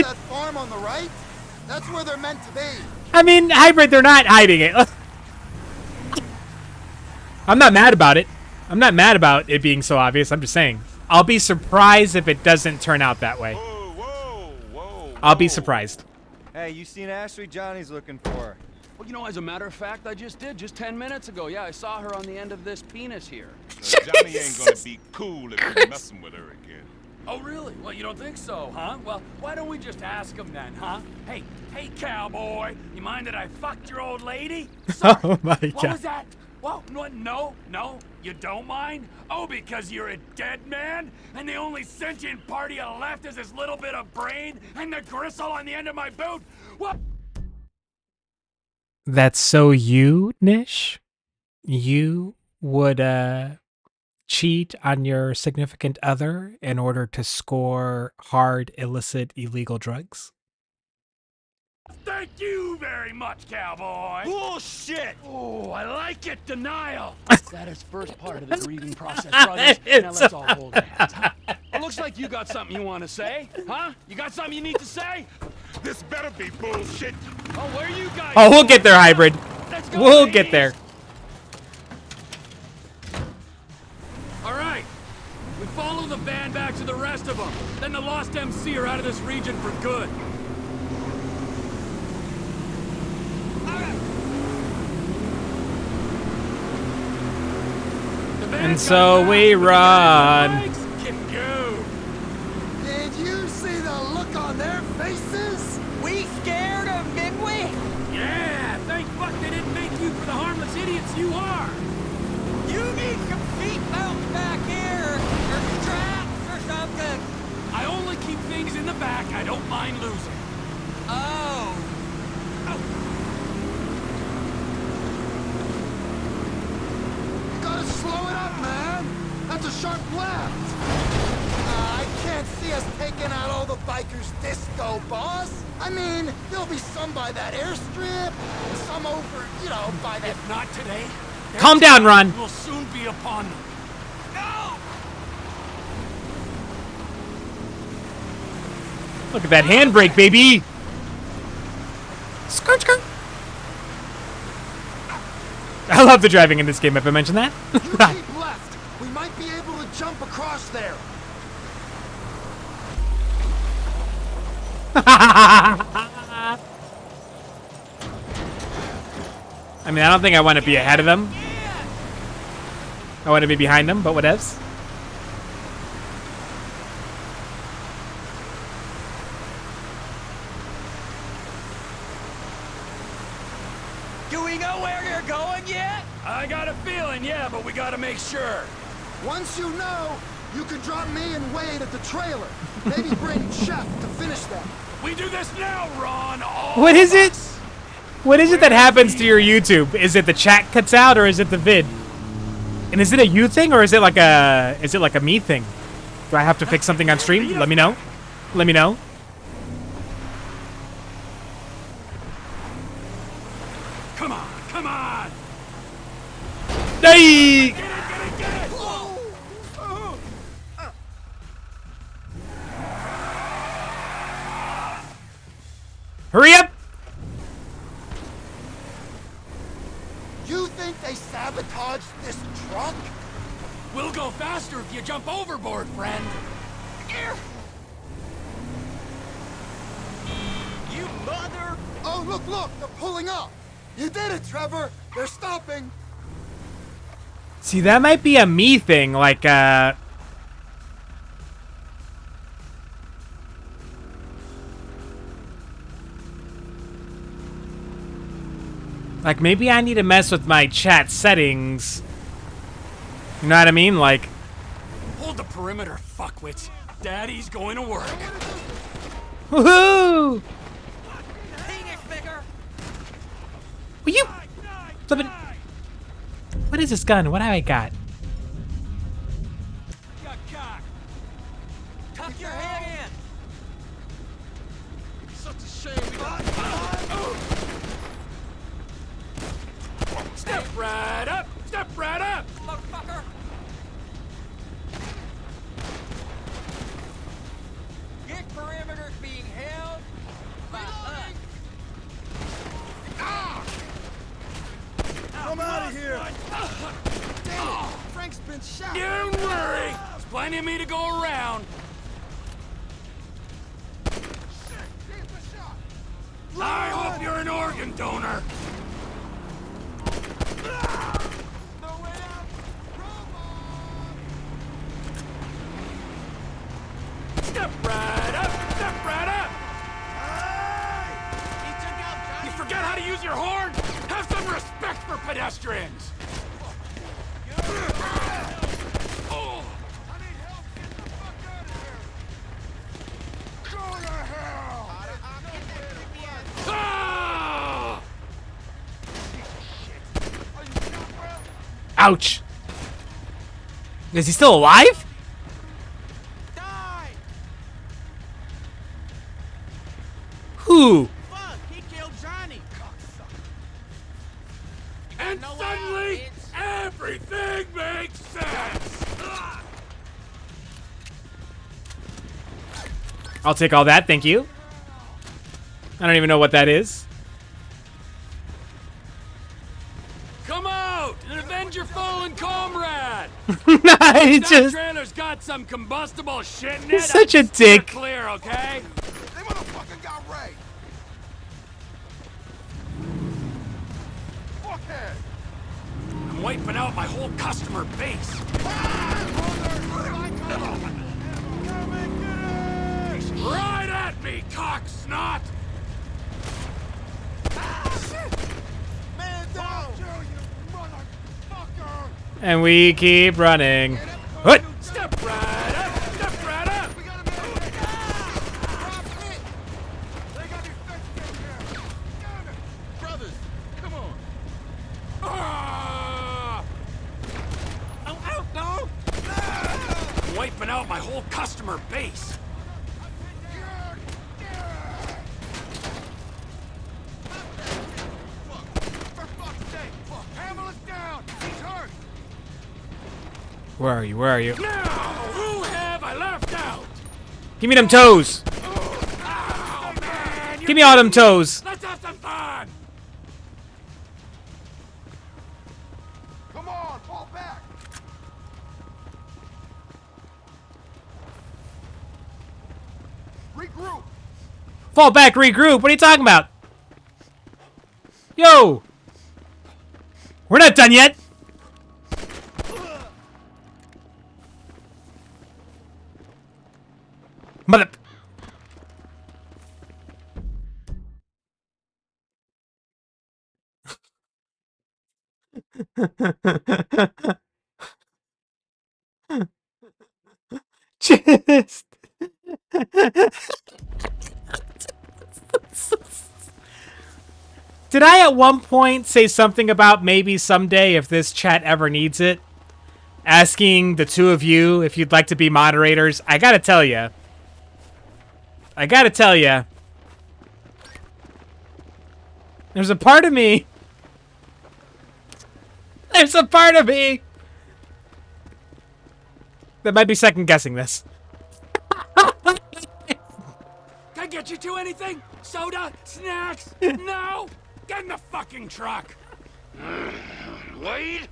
that farm on the right? That's where they're meant to be. I mean, hybrid, they're not hiding it. I'm not mad about it. I'm not mad about it being so obvious. I'm just saying. I'll be surprised if it doesn't turn out that way. I'll be surprised. Hey, you seen Ashley? Johnny's looking for her. Well, you know, as a matter of fact, I just did, just 10 minutes ago. Yeah, I saw her on the end of this penis here. Johnny ain't gonna be cool if you're messing with her again. Oh, really? Well, you don't think so, huh? Well, why don't we just ask him then, huh? Hey, cowboy, you mind that I fucked your old lady? Sorry. Oh my What god. was that? Well, no, you don't mind? Oh, because you're a dead man? And the only sentient part you left is this little bit of brain and the gristle on the end of my boot? What? That's so you, Nish? You would cheat on your significant other in order to score hard, illicit, illegal drugs? Thank you very much, cowboy. Bullshit! Oh, I like it, denial. That is first part of the grieving process, brothers. Now let's all hold hands. Huh? It looks like you got something you want to say, huh? You got something you need to say? This better be bullshit. Oh, where you guys? Oh, we'll get there, hybrid. Let's go, We'll ladies. get there. All right. We follow the band back to the rest of them. Then the lost MC are out of this region for good. And so we run. Did you see the look on their faces? We scared them, didn't we? Yeah, thank fuck they didn't make you for the harmless idiots you are. You need some seatbelts back here, or straps or something. I only keep things in the back I don't mind losing. Oh. You gotta slow it up, man. That's a sharp left. I can't see us taking out all the bikers' disco, boss. I mean, there'll be some by that airstrip, and some over, you know, by that. If not today, Calm down, Ron. we'll soon be upon them. No! Look at that handbrake, baby. Skirt, skirt. I love the driving in this game. Have I mentioned that? You keep left. We might be able to jump across there. I mean, I don't think I want to be ahead of them. I want to be behind them, but whatevs. Do we know where you're going yet? I got a feeling, yeah, but we gotta make sure. Once you know, you can drop me and Wade at the trailer. Maybe bring Chef to finish them. We do this now, Ron. What is it? What is it that happens to your YouTube? Is it the chat cuts out, or is it the vid? And is it a you thing, or is it like a me thing? Do I have to fix something on stream? Let me know. Let me know. Come on, come on. Hey! Get it. Hurry up! You think they sabotaged this truck? We'll go faster if you jump overboard, friend. You mother! Oh, look, they're pulling up. You did it, Trevor. They're stopping. See, that might be a me thing, like maybe I need to mess with my chat settings. You know what I mean? Like, Hold the perimeter, fuckwits. Daddy's going to work. woohoo! Penis bigger. Will you flippin'? What is this gun? What have I got? Tuck your head in. Such a shame. Step right up! Step right up! Motherfucker. This perimeter's being held Don't worry. There's plenty of me to go around. I hope you're an organ donor. Step right up, step right up. You forget how to use your horn? Have some respect for pedestrians. Oh. Ah! Ouch! Is he still alive? Who? And suddenly, everything makes sense! I'll take all that, thank you. I don't even know what that is. Come out and avenge your fallen comrade! I That just... trailer's got some combustible shit in it. He's such a I'll steer dick. Clear, okay? They motherfucking got Ray. Fuckhead. I'm wiping out my whole customer base. Right at me, cock snot! Man down, you motherfucker. And we keep running. What? Step right up! Step right up! Brothers, come on. Ah! I'm out, dog. I'm wiping out my whole customer base. Ambulance down. He's hurt. Where are you? Where are you? Now, who have I left out? Give me them toes. Oh, man, Give me all them toes. Let's have some fun. Come on, fall back. Regroup. Fall back, regroup. What are you talking about? Yo! We're not done yet. Mother... Just... Did I at one point say something about maybe someday, if this chat ever needs it, asking the two of you if you'd like to be moderators? I gotta tell you. There's a part of me. There's a part of me that might be second guessing this. Can I get you two anything? Soda? Snacks? No? Get in the fucking truck. Wade?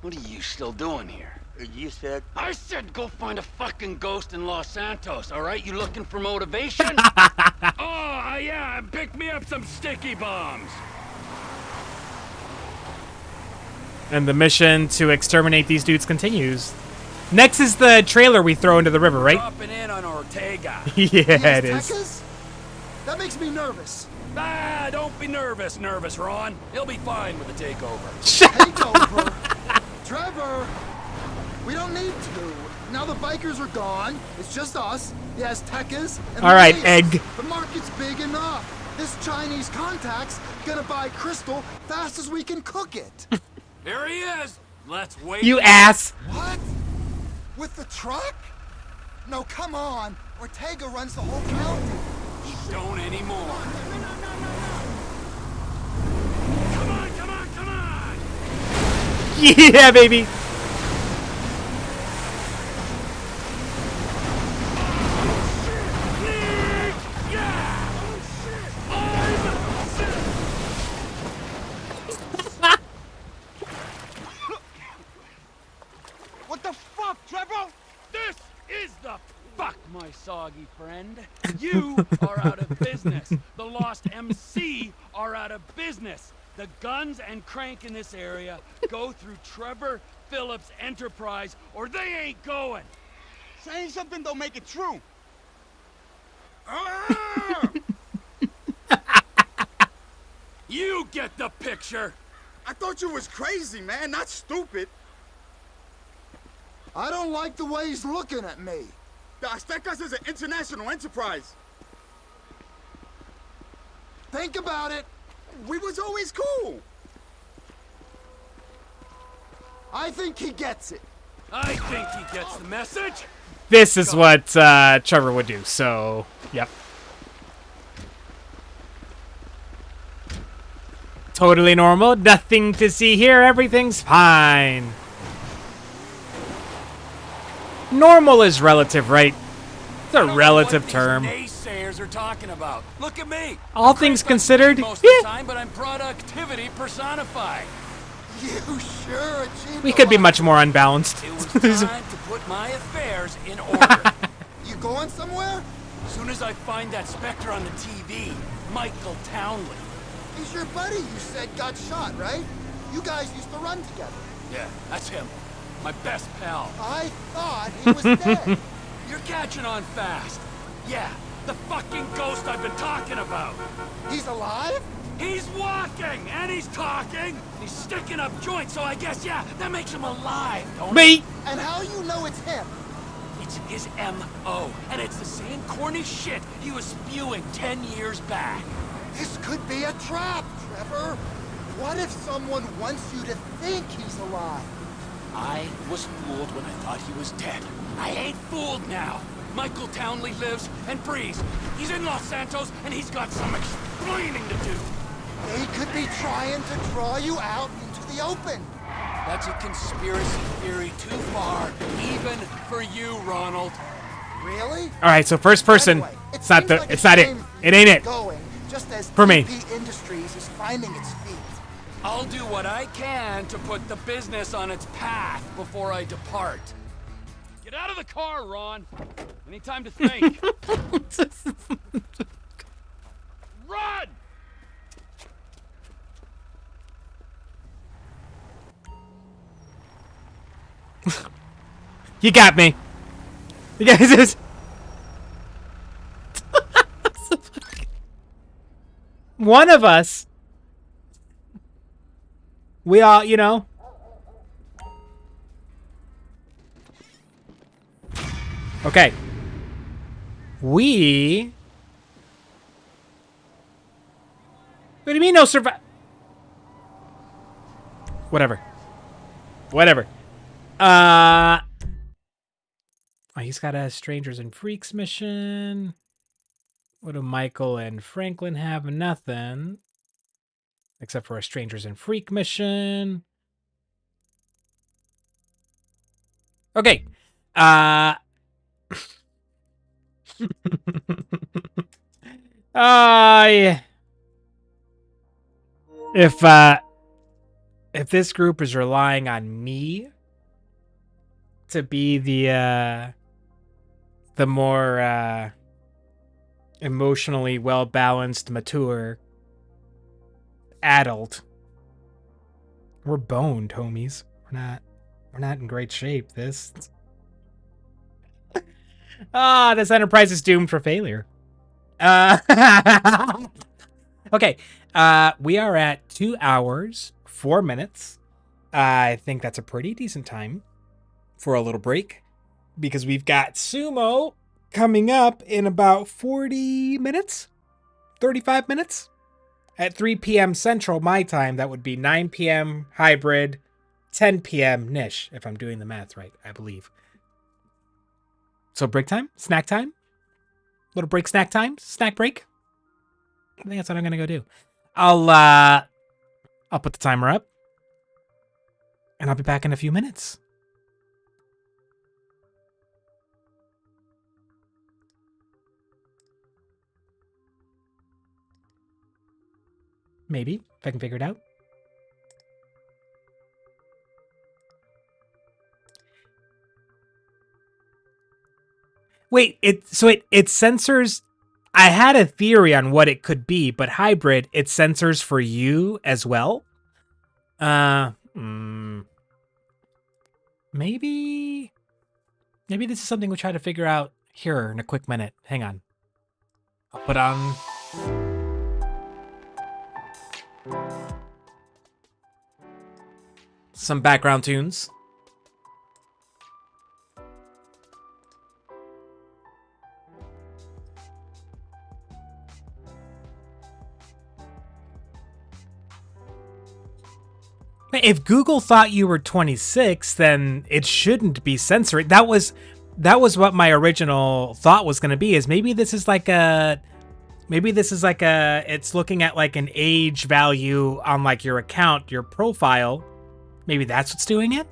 What are you still doing here? You said... I said go find a fucking ghost in Los Santos, alright? You looking for motivation? Oh, yeah, pick me up some sticky bombs. And the mission to exterminate these dudes continues. Next is the trailer we throw into the river, right? Dropping in on Ortega. Yeah, it is. Aztecas? That makes me nervous. Ah, don't be nervous, Ron. He'll be fine with the takeover. Takeover? Trevor, we don't need to. Now the bikers are gone. It's just us, the Aztecas, and all right, the egg. The market's big enough. This Chinese contact's gonna buy crystal fast as we can cook it. Here he is. Let's wait. You ass. What? With the truck? No, come on. Ortega runs the whole county. He don't anymore. Come on. Yeah, baby. What the fuck, my soggy friend. You are out of business. The Lost MC are out of business. The guns and crank in this area go through Trevor Phillips Enterprise, or they ain't going. Saying something don't make it true. You get the picture. I thought you was crazy, man, not stupid. I don't like the way he's looking at me. The Aztecas is an international enterprise. Think about it. We was always cool. I think he gets it. I think he gets the message. This is what Trevor would do, so, yep. Totally normal. Nothing to see here. Everything's fine. Normal is relative, right? It's a relative term. Naysayers are talking about. Look at me. All things considered, Most of the time, but I'm productivity personified. You sure achieved we could be much more unbalanced. It was time to put my affairs in order. You going somewhere? As soon as I find that Spectre on the TV, Michael Townley. He's your buddy you said got shot, right? You guys used to run together. Yeah, that's him. My best pal. I thought he was dead. You're catching on fast. Yeah, the fucking ghost I've been talking about. He's alive? He's walking, and he's talking. He's sticking up joints, so I guess, yeah, that makes him alive, don't it? And how you know it's him? It's his M.O., and it's the same corny shit he was spewing 10 years back. This could be a trap, Trevor. What if someone wants you to think he's alive? I was fooled when I thought he was dead. I ain't fooled now. Michael Townley lives and breathes. He's in Los Santos, and he's got some explaining to do. They could be trying to draw you out into the open. That's a conspiracy theory too far, even for you, Ronald. Really? All right, so first person. Anyway, It's not the. It's not it. It ain't it. Going, just as For me. TP Industries is finding its feet. I'll do what I can to put the business on its path before I depart. Get out of the car, Ron. Any time to think. Run! You got me. You guys just. One of us. We all, you know. Okay. We. What do you mean no survive? Whatever. Whatever. Oh, he's got a Strangers and Freaks mission. What do Michael and Franklin have? Nothing. Except for a Strangers and Freak mission. Okay. Yeah. If this group is relying on me to be the more emotionally well-balanced, mature adult, we're boned, homies. We're not in great shape. This this enterprise is doomed for failure. Okay. We are at 2 hours, 4 minutes. I think that's a pretty decent time for a little break because we've got Sumo coming up in about 40 minutes, 35 minutes at 3 p.m. Central, my time. That would be 9 p.m. hybrid, 10 p.m. Nish, if I'm doing the math right, I believe. So break time, snack time, little break, snack time, snack break. I think that's what I'm going to go do. I'll put the timer up and I'll be back in a few minutes. Maybe, if I can figure it out. Wait, it censors. I had a theory on what it could be, but hybrid, it censors for you as well. Maybe this is something we'll try to figure out here in a quick minute. Hang on. I'll put on some background tunes. If Google thought you were 26, then it shouldn't be censoring. That was what my original thought was going to be. Is maybe this is like a it's looking at like an age value on like your account, your profile. Maybe that's what's doing it.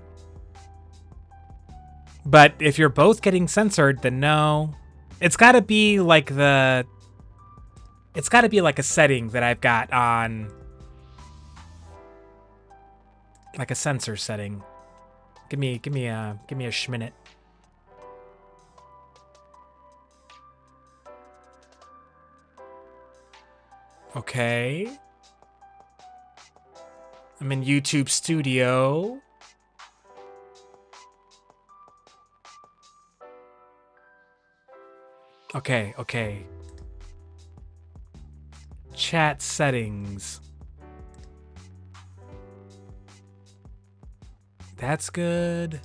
But if you're both getting censored, then no. It's got to be like a setting that I've got on, like a censor setting. Give me a schminute. Okay. I'm in YouTube Studio. Okay. Chat settings. That's good.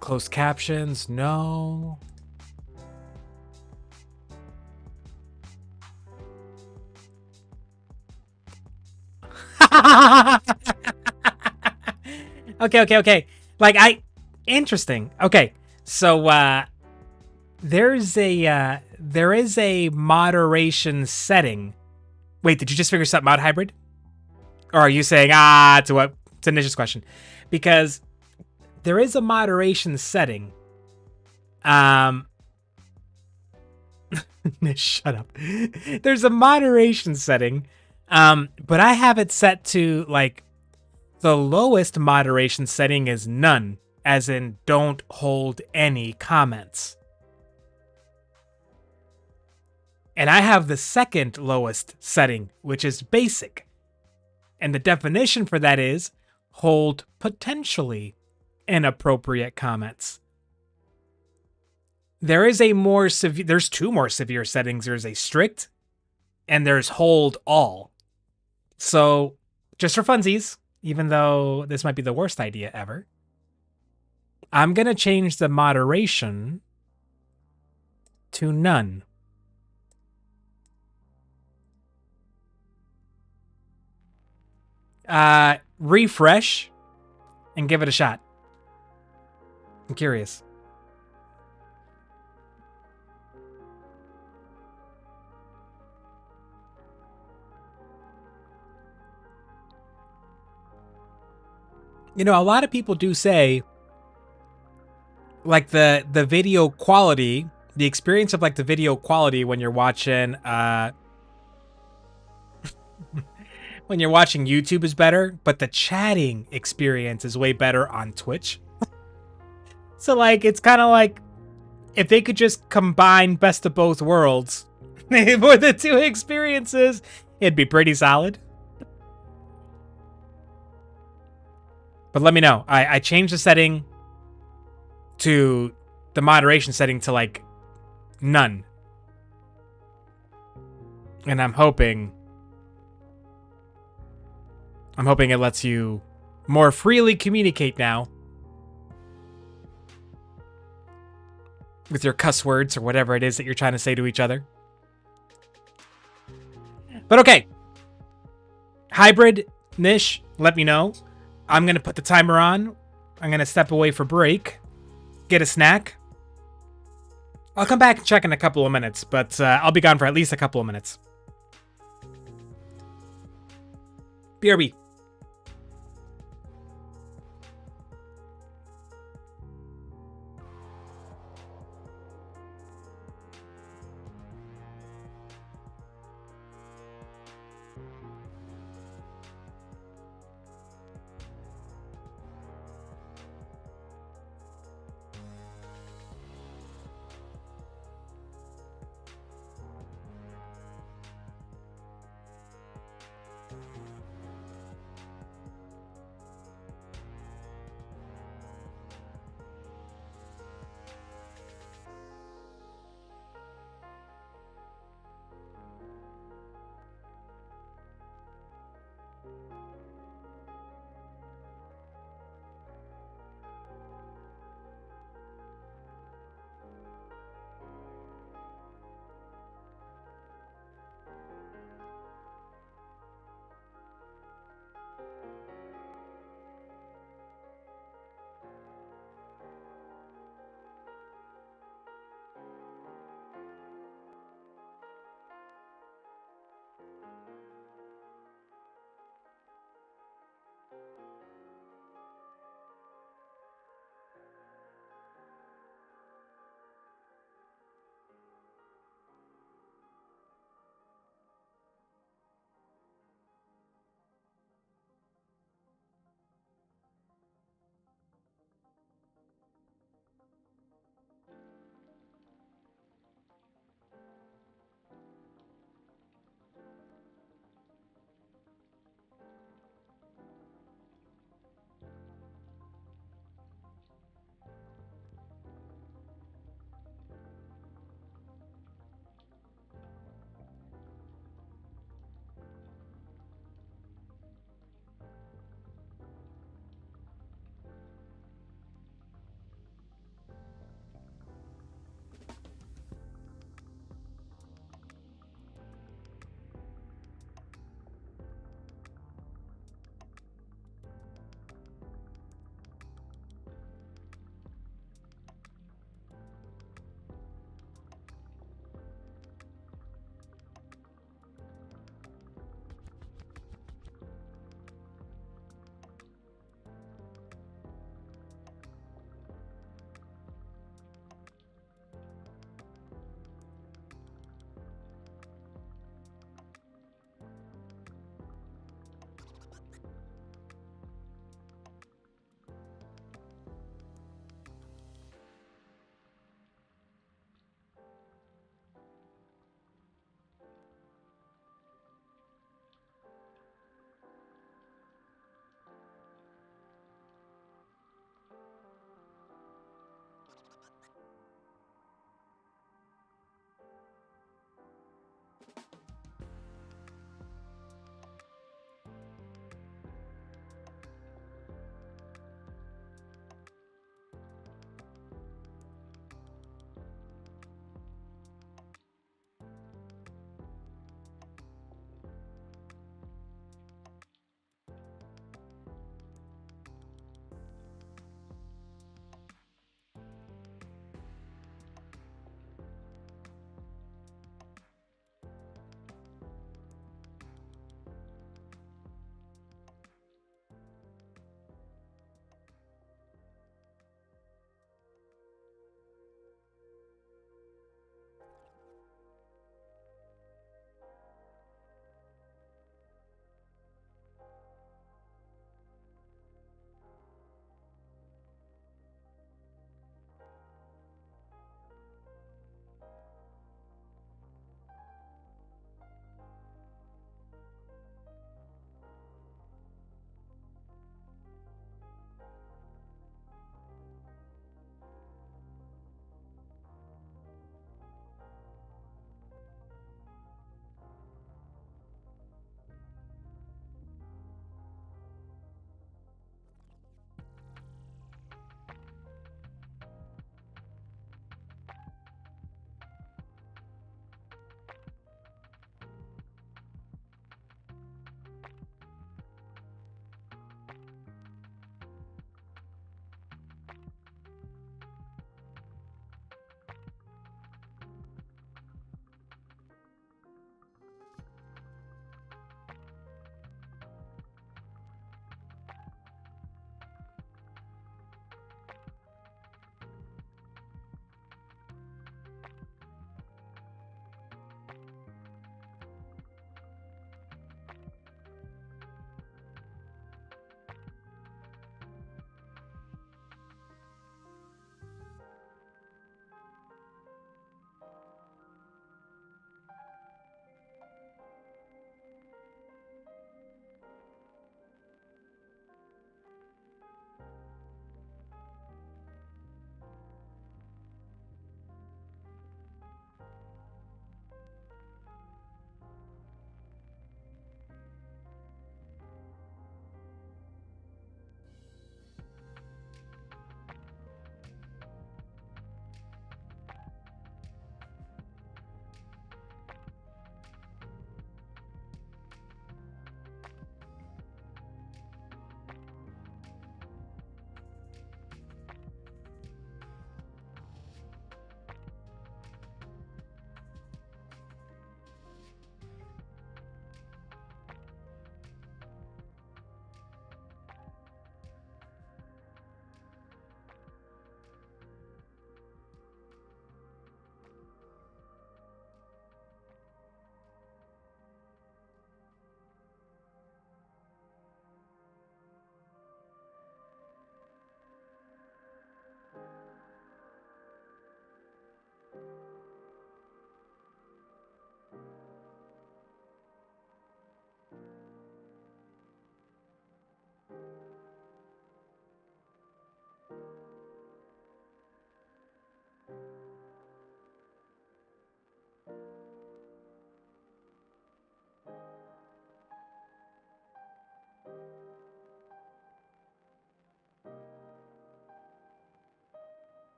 Closed captions, no. Okay. Like interesting. Okay. So there is a moderation setting. Wait, did you just figure something out, hybrid? Or are you saying to Nish's question? Because there is a moderation setting. Nish, shut up. There's a moderation setting. But I have it set to like the lowest moderation setting is none, as in don't hold any comments. And I have the second lowest setting, which is basic. And the definition for that is hold potentially inappropriate comments. There's two more severe settings. There's a strict and there's hold all. So just for funsies, even though this might be the worst idea ever, I'm going to change the moderation to none. Refresh and give it a shot. I'm curious. You know, a lot of people do say like the video quality, the experience of like the video quality when you're watching when you're watching YouTube is better, but the chatting experience is way better on Twitch. So like it's kind of like if they could just combine best of both worlds for the two experiences, it'd be pretty solid. But let me know. I changed the setting to the moderation setting to like none. And I'm hoping it lets you more freely communicate now with your cuss words or whatever it is that you're trying to say to each other. But okay. Hybrid, Nish, let me know. I'm going to put the timer on. I'm going to step away for break. Get a snack. I'll come back and check in a couple of minutes, but I'll be gone for at least a couple of minutes. BRB.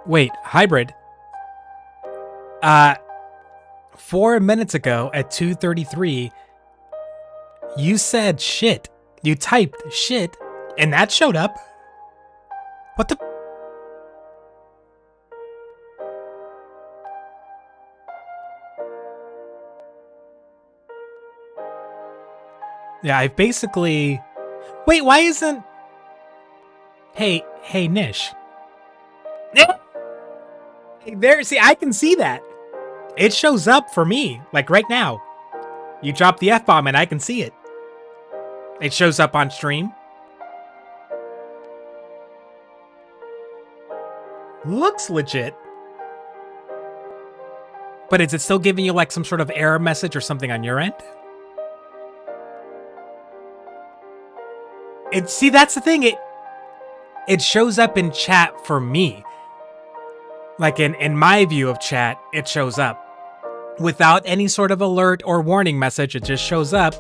Wait, hybrid? 4 minutes ago at 2:33, you said shit. You typed shit, and that showed up. What the? Yeah, I basically... Wait, why isn't... Hey, Nish. There, see, I can see that. It shows up for me, like right now. You drop the F-bomb and I can see it. It shows up on stream. Looks legit. But is it still giving you like some sort of error message or something on your end? See, that's the thing. It shows up in chat for me. Like in my view of chat, it shows up. Without any sort of alert or warning message, it just shows up.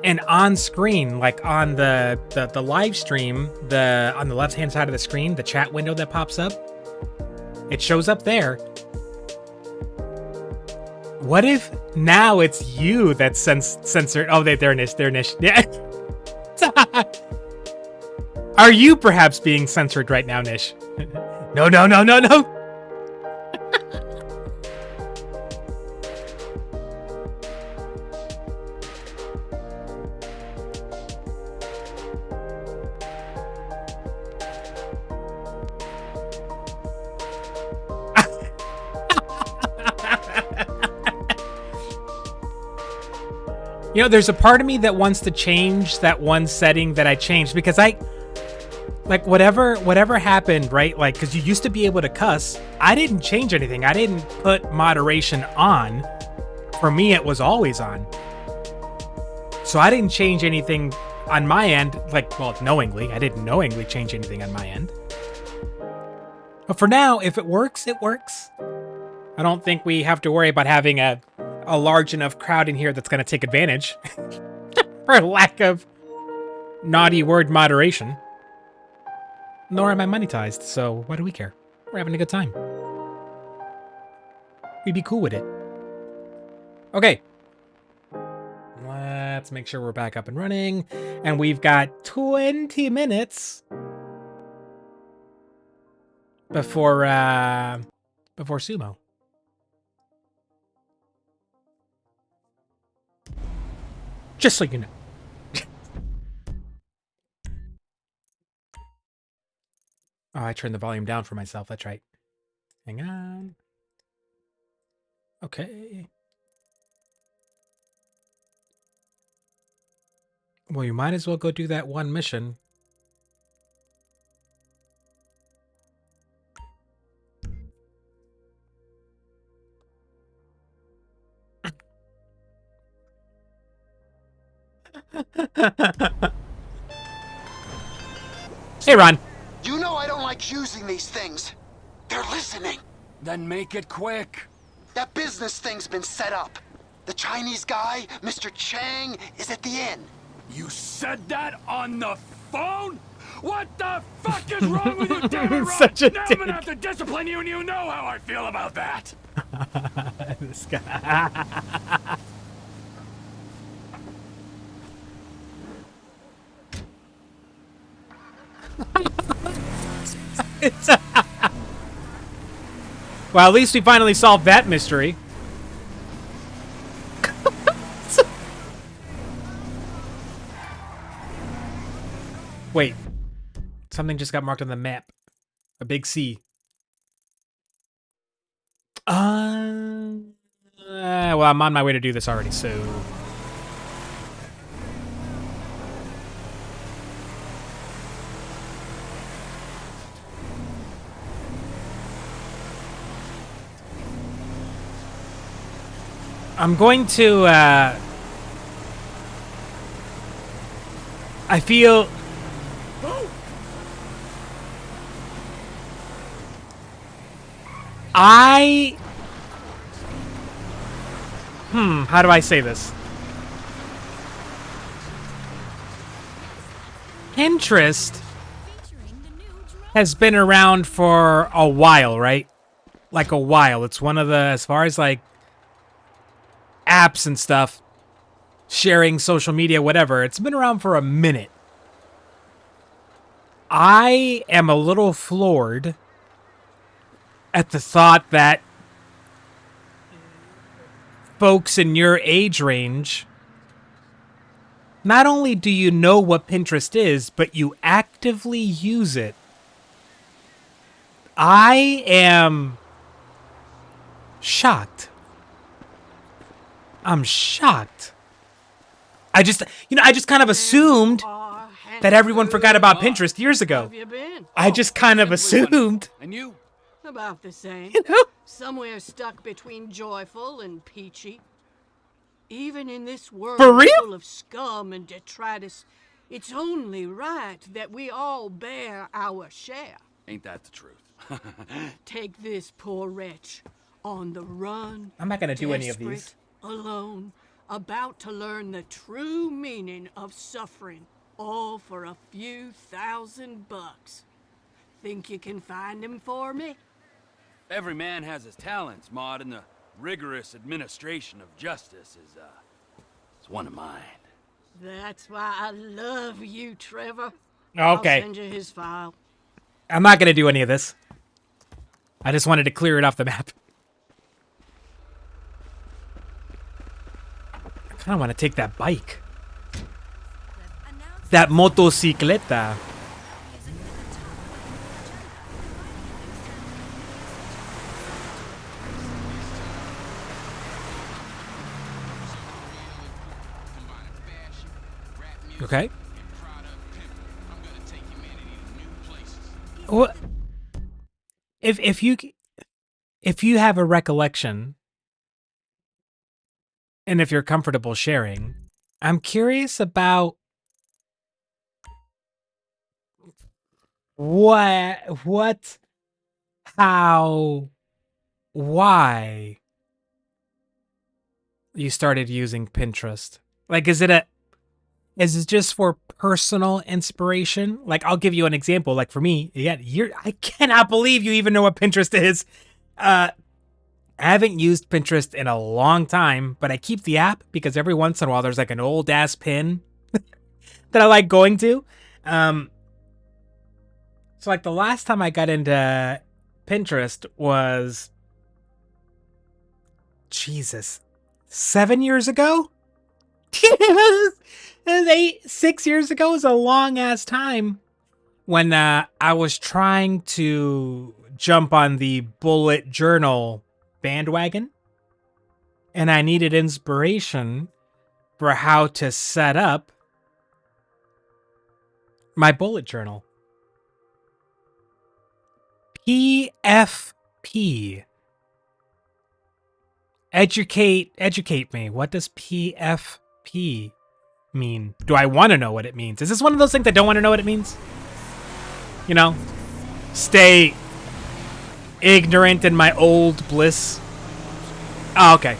And on screen, like on the live stream, on the left-hand side of the screen, the chat window that pops up, it shows up there. What if now it's you that's censored? Oh, they're Nish. Yeah. Are you perhaps being censored right now, Nish? No. You know, there's a part of me that wants to change that one setting that I changed because like whatever happened, right? Like, because you used to be able to cuss. I didn't change anything. I didn't put moderation on. For me, it was always on. So I didn't change anything on my end. Like, well, knowingly. I didn't knowingly change anything on my end. But for now, if it works, it works. I don't think we have to worry about having a large enough crowd in here that's going to take advantage for lack of naughty word moderation. Nor am I monetized, so why do we care? We're having a good time. We'd be cool with it. Okay. Let's make sure we're back up and running. And we've got 20 minutes before sumo. Just so you know. Oh, I turned the volume down for myself. That's right. Hang on. Okay. Well, you might as well go do that one mission. Hey, Ron. You know I don't like using these things. They're listening. Then make it quick. That business thing's been set up. The Chinese guy, Mr. Chang, is at the inn. You said that on the phone? What the fuck is wrong with you, damn it, Ron? Such a now dick. I'm gonna have to discipline you, and you know how I feel about that. This guy. Well, at least we finally solved that mystery. Wait. Something just got marked on the map. A big C. Well, I'm on my way to do this already, so... I'm going to, I feel... How do I say this? Pinterest has been around for a while, right? like a while. It's one of the, as far as like apps and stuff, sharing social media, whatever, it's been around for a minute. I am a little floored at the thought that folks in your age range, not only do you know what Pinterest is, but you actively use it. I am shocked. I'm shocked. I just kind of assumed that everyone forgot about Pinterest years ago. I just kind of assumed. And you? About the same. You know? Somewhere stuck between joyful and peachy. Even in this world For real? full of scum and detritus, it's only right that we all bear our share. Ain't that the truth? Take this poor wretch on the run. I'm not going to do any of these. Alone, about to learn the true meaning of suffering, all for a few $1,000. Think you can find him for me? Every man has his talents, Maud, and the rigorous administration of justice is one of mine. That's why I love you, Trevor. Okay. I'll send you his file. I'm not going to do any of this. I just wanted to clear it off the map. I kind of want to take that bike. That motocicleta. Okay. What if you have a recollection and if you're comfortable sharing, I'm curious about what how why you started using Pinterest. Like, is it just for personal inspiration? Like, I'll give you an example. Like, for me, I cannot believe you even know what Pinterest is. I haven't used Pinterest in a long time, but I keep the app because every once in a while there's like an old ass pin that I like going to. So like the last time I got into Pinterest was, Jesus, 7 years ago? 6 years ago is a long ass time when I was trying to jump on the bullet journal bandwagon and I needed inspiration for how to set up my bullet journal. PFP. Educate me. What does PFP mean? Do I want to know what it means? Is this one of those things I don't want to know what it means? You know, stay ignorant in my old bliss. Oh, okay.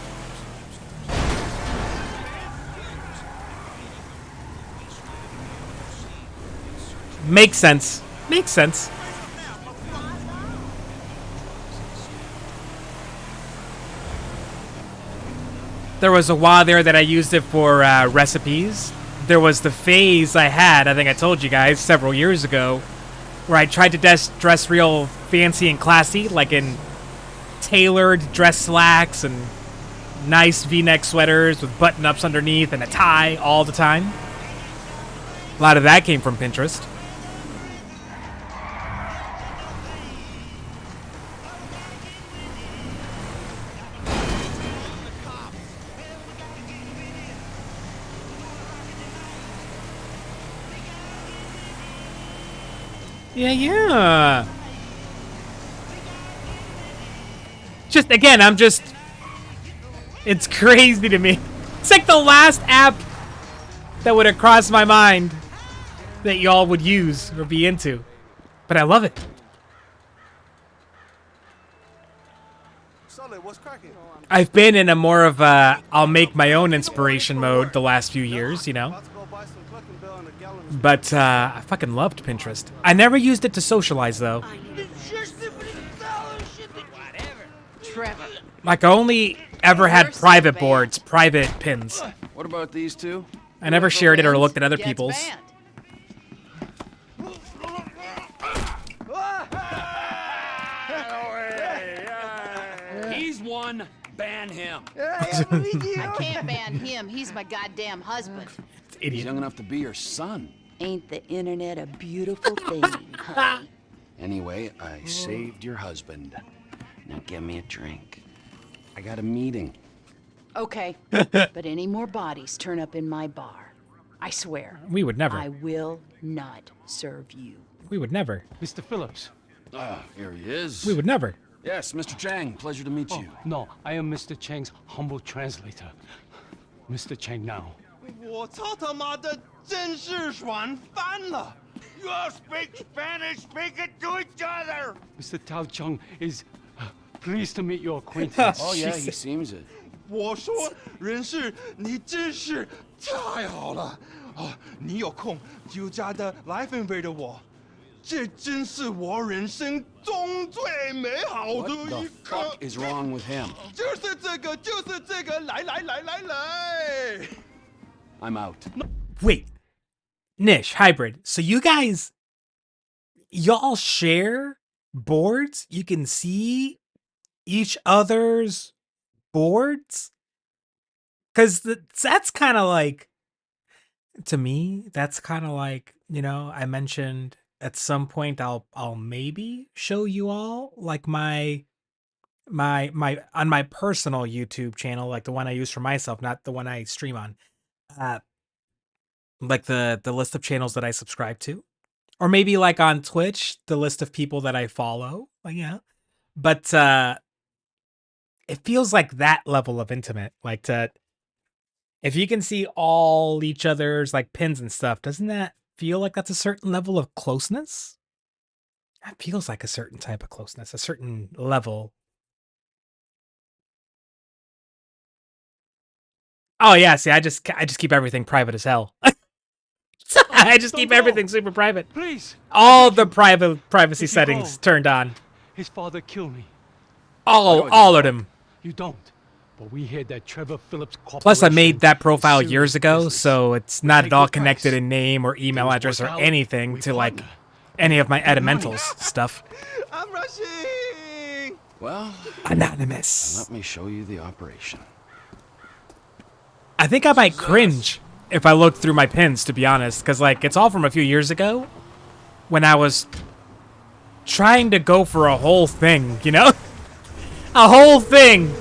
Makes sense. Makes sense. There was a while there that I used it for recipes. There was the phase I had, I think I told you guys, several years ago, where I tried to dress real fancy and classy, like in tailored dress slacks and nice V-neck sweaters with button-ups underneath and a tie all the time. A lot of that came from Pinterest. Yeah. Just, again, it's crazy to me. It's like the last app that would have crossed my mind that y'all would use or be into. But I love it. I've been in a more of a I'll make my own inspiration mode the last few years, you know. But I fucking loved Pinterest. I never used it to socialize, though. Trevor. Like, I only ever had private boards, private pins. What about these two? I never shared it or looked at other people's. He's one. Ban him. I can't ban him. He's my goddamn husband. He's young enough to be your son. Ain't the internet a beautiful thing, honey? Anyway, I saved your husband. Now give me a drink. I got a meeting. Okay, but any more bodies turn up in my bar, I swear. We would never. I will not serve you. We would never. Mr. Phillips. Ah, here he is. We would never. Yes, Mr. Chang. Pleasure to meet you. No, I am Mr. Chang's humble translator. Mr. Chang now. 我操他妈的，真是爽翻了 ！You all speak Spanish, speak it to each other. Mr. Tao Chung is pleased to meet your acquaintance. Oh yeah, he seems it. 我说，人事，你真是太好了啊！你有空就加的来分配的我，这真是我人生中最美好的 What the 一 fuck 刻。 is wrong with him? 就是这个，就是这个，来来来来来。 I'm out. Wait. Nish, Hybrid. So you guys, y'all share boards? You can see each other's boards? Because that's kind of like, to me, that's kind of like, you know, I mentioned at some point I'll maybe show you all like my on my personal YouTube channel, like the one I use for myself, not the one I stream on. Like the list of channels that I subscribe to, or maybe like on Twitch, the list of people that I follow. Like, yeah, but it feels like that level of intimate. Like if you can see all each other's like pins and stuff, doesn't that feel like that's a certain level of closeness? That feels like a certain type of closeness, a certain level. Oh yeah, see, I just keep everything private as hell. I just keep everything super private. Please. All the privacy settings turned on. His father killed me. All of them. You don't. But we heard that Trevor Phillips Corporation. Plus, I made that profile years ago, so it's not at all connected in name or email address or anything to like any of my elementals stuff. I'm rushing. Well, anonymous. Let me show you the operation. I think I might cringe if I look through my pins, to be honest, because like it's all from a few years ago when I was trying to go for a whole thing, you know? A whole thing.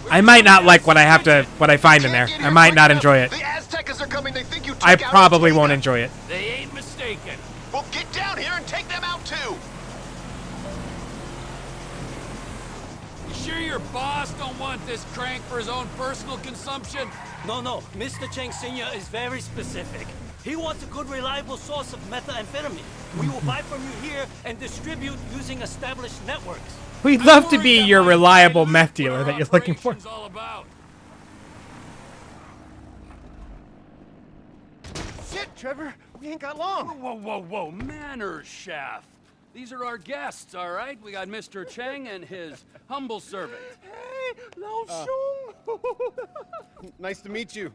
I might not like what I find in there. I might not enjoy it. The Aztecas are coming. They think you took I out probably won't enjoy it. They ain't mistaken. Well, get down here and take them out too. You sure your boss don't want this crank for his own personal consumption? No, Mr. Chang Sr. is very specific. He wants a good, reliable source of methamphetamine. We will buy from you here and distribute using established networks. We'd love to be your reliable meth dealer that you're looking for. All about. Shit, Trevor, we ain't got long. Whoa, manners, chef. These are our guests, all right? We got Mr. Chang and his humble servant. Hey, Lao Shung. Nice to meet you.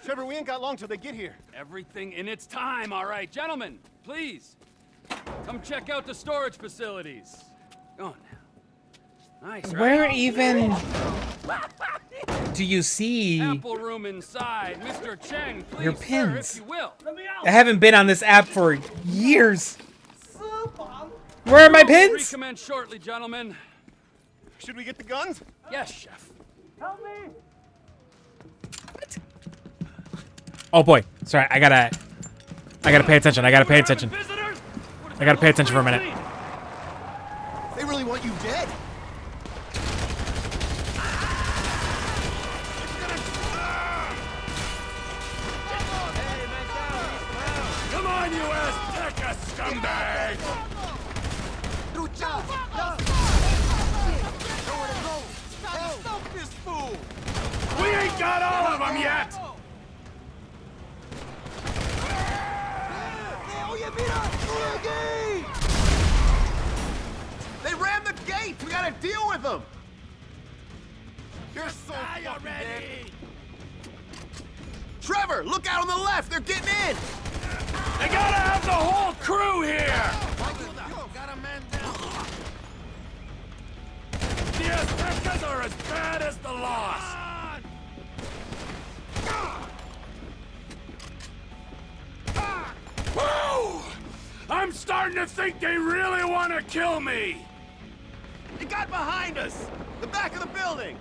Trevor, we ain't got long till they get here. Everything in its time, all right. Gentlemen, please, come check out the storage facilities. Go on now. Nice, right? Where even do you see Apple room inside. Mr. Chang, please, your sir, pins? if you will. I haven't been on this app for years. Where are my pins? Recommence shortly, gentlemen. Should we get the guns? Yes, chef. Help me. Oh boy, sorry. I gotta pay attention. I gotta pay attention for a minute. They really want you dead. Come on, you Azteca scumbag! Stop this fool! We ain't got all of them yet! Oye, mira! They the gate! We gotta deal with them! You're so Die already! Trevor, look out on the left! They're getting in! They gotta have the whole crew here! Got a man down. The Aztecas are as bad as the Lost! Whoa! I'm starting to think they really want to kill me! They got behind us! The back of the building!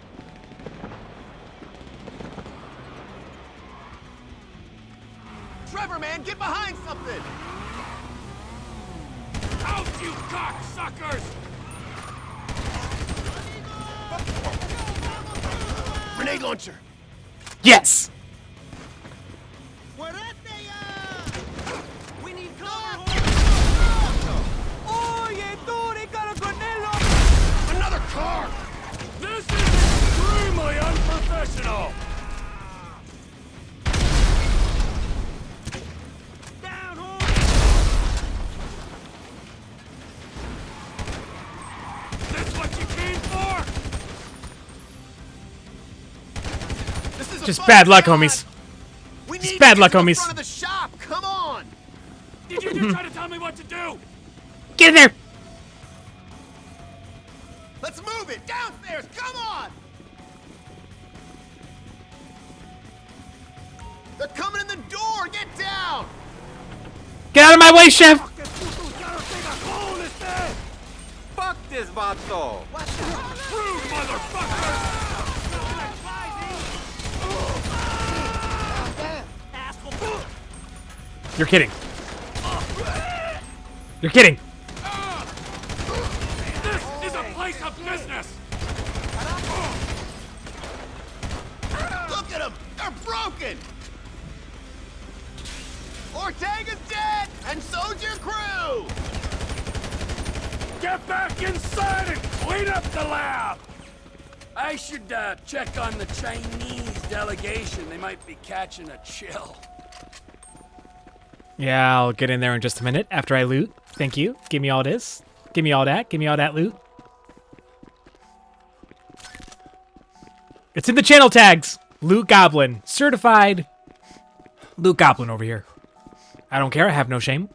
Trevor, man, get behind something! Out, you cocksuckers! Grenade launcher! Yes! We need cover! Oh, yeah, dude, they got a grenade launcher! Another car! This is extremely unprofessional! Down, home! This what you came for? This is a Just bad luck, job. homies. We Just need bad to luck, get to the homies. front of the shop. Come on! Did you just try to tell me what to do? Get in there! Let's move it! Downstairs! Come on! They're coming in the door! Get down! Get out of my way, chef! Fuck this vato! Rude motherfuckers! You're kidding. You're kidding. This is a place of business! Look at them! They're broken! Ortega's dead! And so's your crew! Get back inside and clean up the lab! I should check on the Chinese delegation. They might be catching a chill. Yeah, I'll get in there in just a minute after I loot. Thank you. Give me all this. Give me all that. Give me all that loot. It's in the channel tags. Loot Goblin. Certified Loot Goblin over here. I don't care. I have no shame.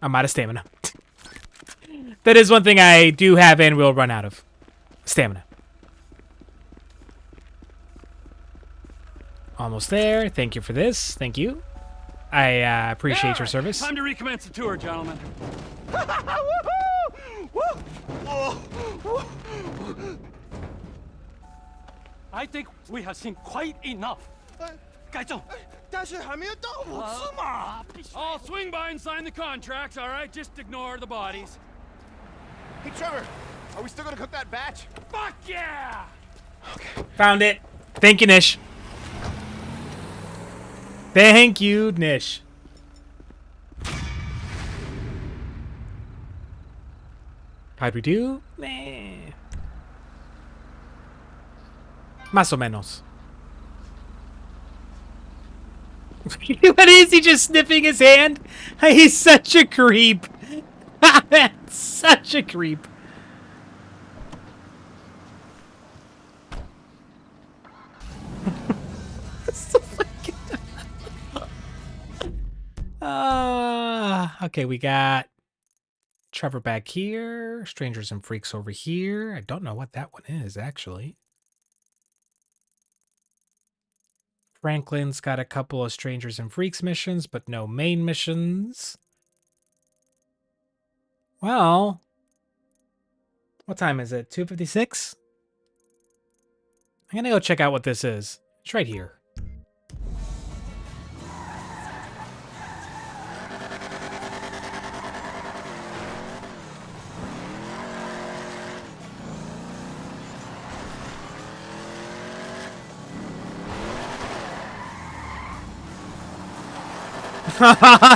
I'm out of stamina. That is one thing I do have and will run out of. Stamina. Almost there. Thank you for this. Thank you. I appreciate your service. Time to recommence the tour, gentlemen. I think we have seen quite enough. 改正。但是还没有到我次嘛。 I'll swing by and sign the contracts, all right? Just ignore the bodies. Hey, Trevor, are we still gonna cook that batch? Fuck yeah! Found it. Thank you, Nish. Thank you, Nish. How'd we do? Meh. Más o menos. What is he just sniffing his hand? He's such a creep. Such a creep. Okay, we got Trevor back here. Strangers and Freaks over here. I don't know what that one is, actually. Franklin's got a couple of Strangers and Freaks missions, but no main missions. Well, what time is it? 2:56? I'm gonna go check out what this is. It's right here.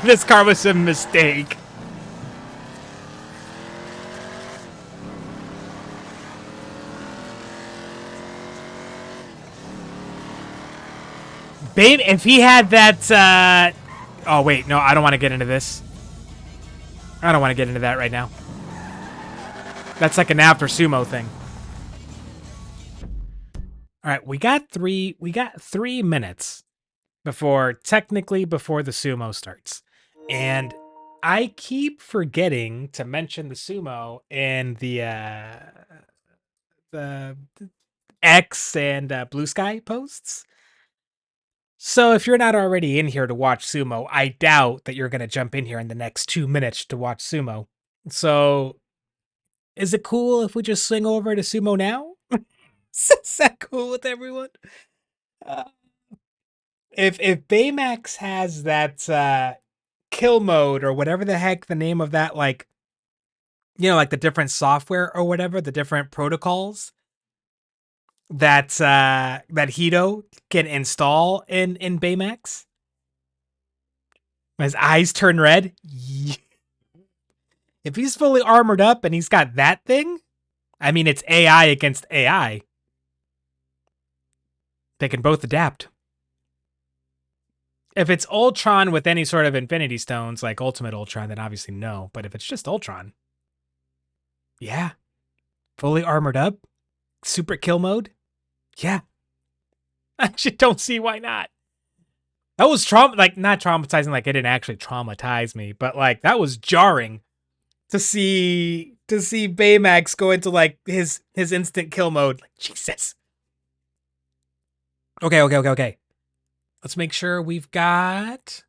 This car was a mistake. Babe, if he had that, oh wait, no, I don't want to get into this. I don't want to get into that right now. That's like an after sumo thing. All right, we got 3 minutes before the sumo starts. And I keep forgetting to mention the sumo in the X and Blue Sky posts. So if you're not already in here to watch sumo, I doubt that you're going to jump in here in the next 2 minutes to watch sumo. So is it cool if we just swing over to sumo now? Is that cool with everyone? If Baymax has that kill mode or whatever the heck the name of that, like, you know, like the different software or whatever, the different protocols that Hito can install in Baymax. His eyes turn red. If he's fully armored up and he's got that thing, I mean, it's AI against AI. They can both adapt. If it's Ultron with any sort of Infinity Stones, like Ultimate Ultron, then obviously no. But if it's just Ultron, yeah. Fully armored up, super kill mode, yeah. I just don't see why not. That was not traumatizing, like it didn't actually traumatize me, but like that was jarring to see Baymax go into like his instant kill mode. Like, Jesus. Okay. Let's make sure we've got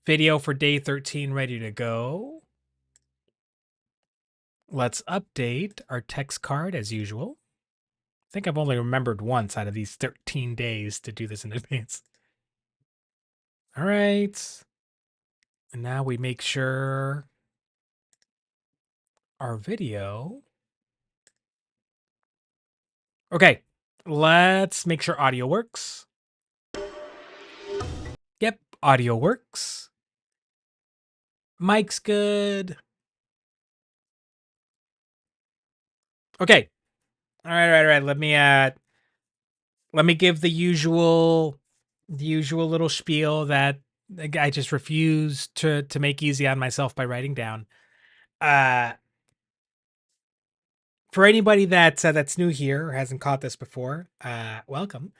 video for day 13 ready to go. Let's update our text card as usual. I think I've only remembered once out of these 13 days to do this in advance. All right. And now we make sure our video. Okay. Let's make sure audio works. Yep, audio works. Mic's good. Okay. All right. Let me give the usual little spiel that I just refuse to make easy on myself by writing down. For anybody that's new here or hasn't caught this before, welcome.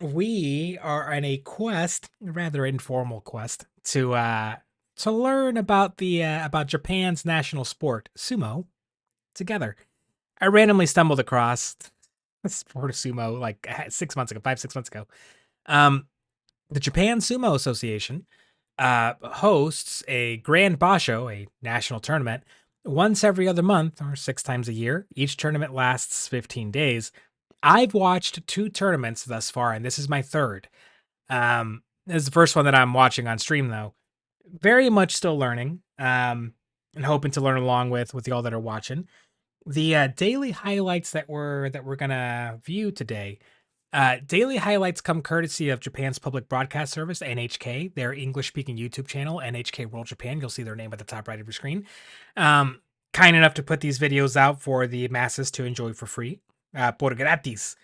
We are on a quest, a rather informal quest, to learn about about Japan's national sport, sumo, together. I randomly stumbled across the sport of sumo like 6 months ago, 5-6 months ago. The Japan Sumo Association hosts a Grand Basho, a national tournament, once every other month or 6 times a year. Each tournament lasts 15 days. I've watched 2 tournaments thus far, and this is my 3rd. This is the first one that I'm watching on stream, though. Very much still learning, and hoping to learn along with y'all that are watching. The daily highlights that we're gonna view today. Daily highlights come courtesy of Japan's public broadcast service, NHK, their English-speaking YouTube channel, NHK World Japan. You'll see their name at the top right of your screen. Kind enough to put these videos out for the masses to enjoy for free. Por gratis.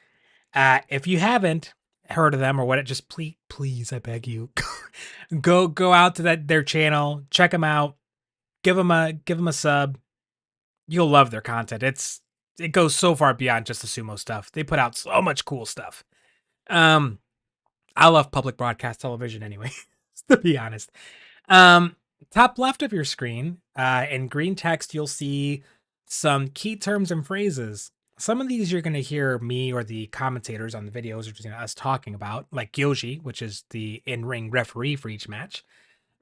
If you haven't heard of them or what, just please, I beg you, go out to their channel, check them out, give them a sub. You'll love their content. It goes so far beyond just the sumo stuff. They put out so much cool stuff. I love public broadcast television anyway, to be honest. Top left of your screen, in green text, you'll see some key terms and phrases. Some of these you're going to hear me or the commentators on the videos, or just us talking about, like Gyoji, which is the in-ring referee for each match.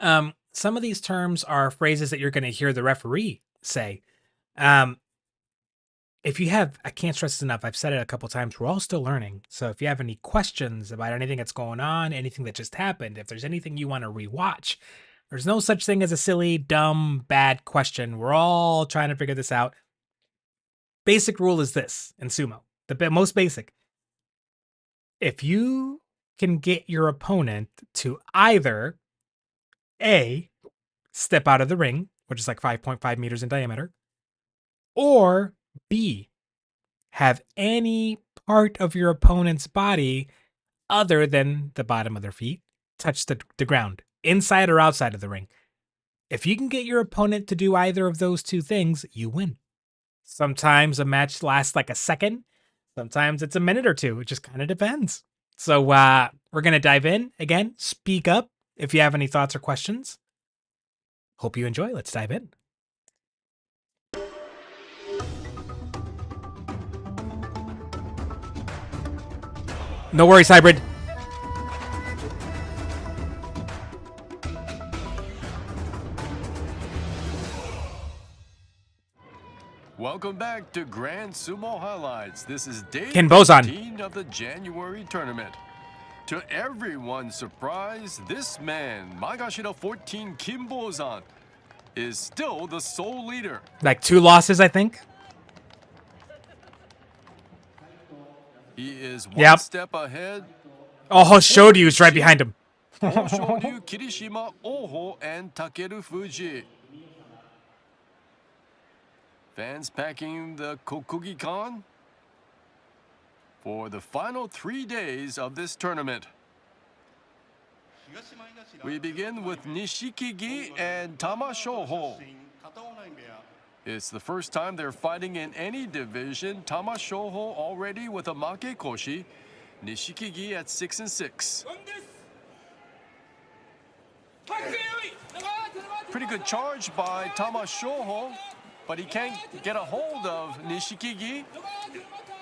Some of these terms are phrases that you're going to hear the referee say. If you have, I can't stress this enough, I've said it a couple times, we're all still learning. So if you have any questions about anything that's going on, anything that just happened, if there's anything you want to rewatch, there's no such thing as a silly, dumb, bad question. We're all trying to figure this out. Basic rule is this in sumo, the most basic. If you can get your opponent to either A, step out of the ring, which is like 5.5 meters in diameter, or B, have any part of your opponent's body other than the bottom of their feet touch the ground, inside or outside of the ring. If you can get your opponent to do either of those two things, you win. Sometimes a match lasts like a second. Sometimes it's a minute or two. It just kind of depends. So we're going to dive in. Again, speak up if you have any thoughts or questions. Hope you enjoy. Let's dive in. No worries, Hybrid. Welcome back to Grand Sumo Highlights. This is day Ken Bozan. 15 of the January tournament. To everyone's surprise, this man, Magashiro 14 Kim Bozan, is still the sole leader. Like 2 losses, I think. He is one step ahead. Oh, Shoryu's right behind him. Shoryu, Kirishima, Oho, and Takeru Fuji. Fans packing the Kokugi-kan for the final 3 days of this tournament. We begin with Nishikigi and Tamashoho. It's the first time they're fighting in any division. Tamashoho already with a Makekoshi. Nishikigi at 6-6. Pretty good charge by Tamashoho, but he can't get a hold of Nishikigi.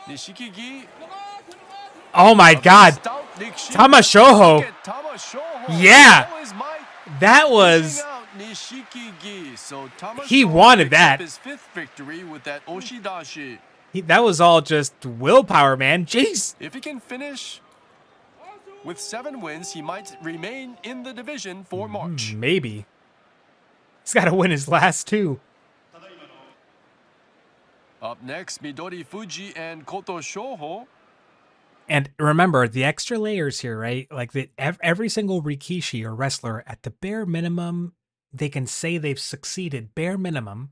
Nishikigi. Oh my God. Tamashoho. Yeah. That was... He wanted that. His 5th victory with that Oshidashi. That was all just willpower, man. Jeez. If he can finish with 7 wins, he might remain in the division for March. Maybe. He's got to win his last 2. Up next, Midori Fuji and Koto Shoho. And remember, the extra layers here, right? Like every single Rikishi or wrestler, at the bare minimum, they can say they've succeeded, bare minimum,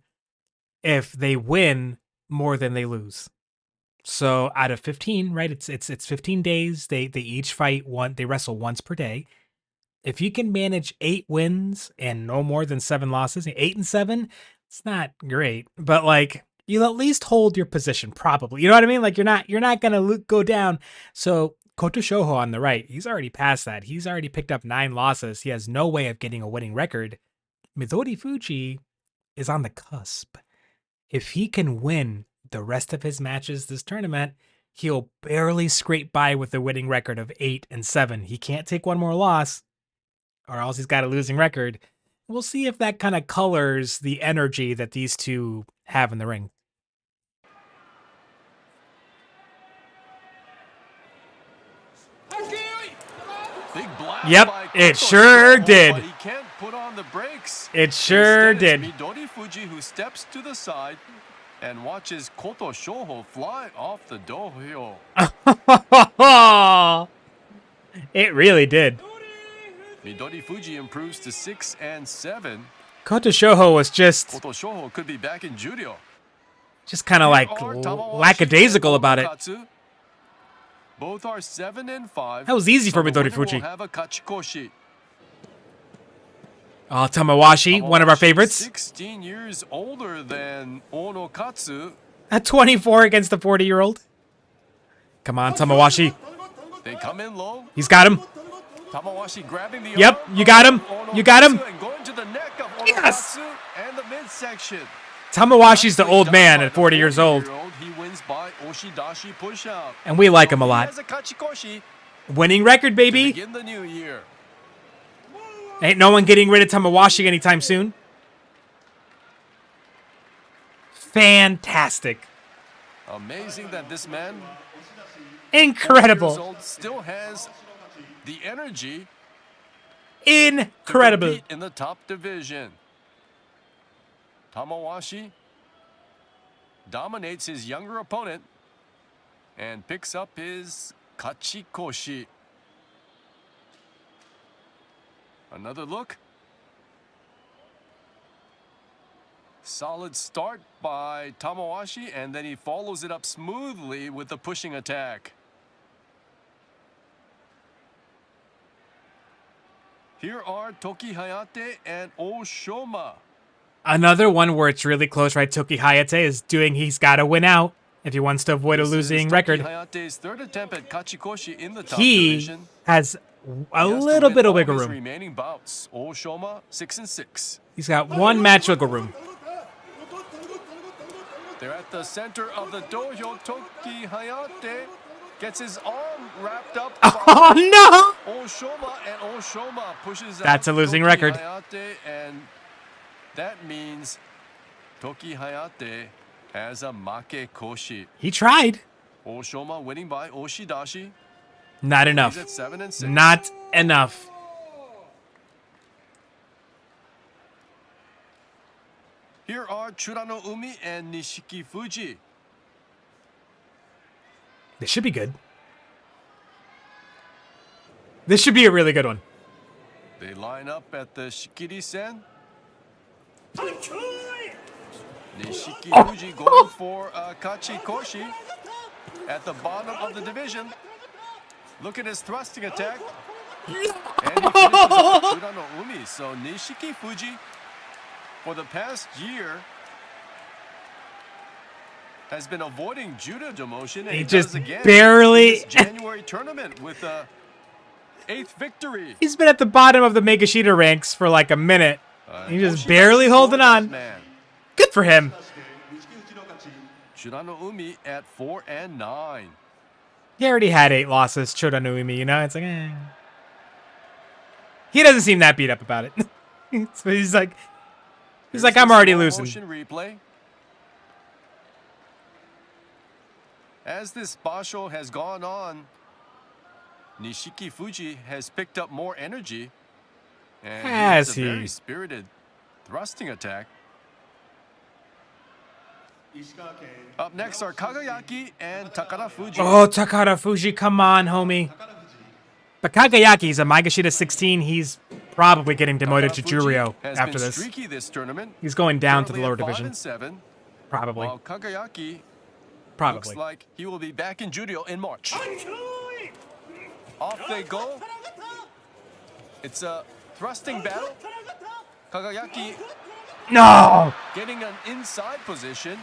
if they win more than they lose. So out of 15, right? It's 15 days. They each fight they wrestle once per day. If you can manage 8 wins and no more than 7 losses, 8 and 7, it's not great, but like you'll at least hold your position, probably. You know what I mean? Like you're not gonna go down. So Koto Shoho on the right, he's already past that. He's already picked up 9 losses. He has no way of getting a winning record. Midori Fuji is on the cusp. If he can win the rest of his matches this tournament, he'll barely scrape by with a winning record of 8 and 7. He can't take one more loss, or else he's got a losing record. We'll see if that kind of colors the energy that these two have in the ring. Big blast. Yep, it sure did. But he can't put on the brakes. It sure did. Midori Fuji who steps to the side and watches Koto Shoho fly off the dohyo. It really did. Midori Fuji improves to 6 and 7. Koto Shoho was just... Koto Shoho could be back in judo. Just kind of like lackadaisical about it. Both are 7 and 5. That was easy for Midori Fuji. Have a kachikoshi. Oh, Tamawashi, one of our favorites. 16 years older than Ono Katsu. At 24 against the 40-year-old. Come on, Tamawashi. They come in low. He's got him. Tamawashi grabbing the Yep, you got him. You got him. And going to the neck of Ono Yes. Katsu and the midsection. Tamawashi's the old man at 40 years old. He wins by Oshidashi push out. And we like him a lot. He has a kachikoshi Winning record, baby. to begin the new year. Ain't no one getting rid of Tamawashi anytime soon. Fantastic. Amazing that this man, Incredible. 40 years old, still has the energy Incredible. to compete in the top division. Tamawashi dominates his younger opponent and picks up his kachikoshi. Another look. Solid start by Tamawashi, and then he follows it up smoothly with the pushing attack. Here are Toki Hayate and Oshoma. Another one where it's really close, right? Toki Hayate is doing, he's got to win out if he wants to avoid a losing record. Toki Hayate's third attempt at Kachikoshi in the top He division. has a little bit of wiggle His room. remaining bouts. Oshoma 6-6. He's got one match wiggle room. They're at the center of the dojo. Toki Hayate gets his arm wrapped up. Oh no! Oshoma, and Oshoma pushes That's out a losing Toki record. Hayate, and that means Toki Hayate has a make koshi. He tried. Oshoma winning by Oshidashi. Not He's enough. at 7-6. Not enough. Here are Churano Umi and Nishiki Fuji. This should be good. This should be a really good one. They line up at the Shikiri-sen. Nishiki Fuji going for Kachikoshi at the bottom of the division. Look at his thrusting attack. And he finishes up Churano Umi. So Nishiki Fuji, for the past year, has been avoiding judo demotion. And He does just again barely- in this January tournament with a 8th victory. He's been at the bottom of the Megashita ranks for like a minute. He's just barely holding on. Good for him. Churano Umi at 4-9. He already had 8 losses, Chodanuimi, you know? It's like, eh. He doesn't seem that beat up about it. So he's like, I'm already losing. Motion replay. As this basho has gone on, Nishiki Fuji has picked up more energy. And Has he has a he? very spirited thrusting attack. Up next are Kagayaki and Takara Fuji. Oh, Takara Fuji, come on, homie. But Kagayaki's a Megashita 16. He's probably getting demoted to Juryo has after been this. streaky this tournament. He's going down to the Currently lower at division. 5-7, Probably. While Kagayaki Probably. looks like he will be back in Juryo in March. Off they go. It's a thrusting battle. Kagayaki No! getting an inside position.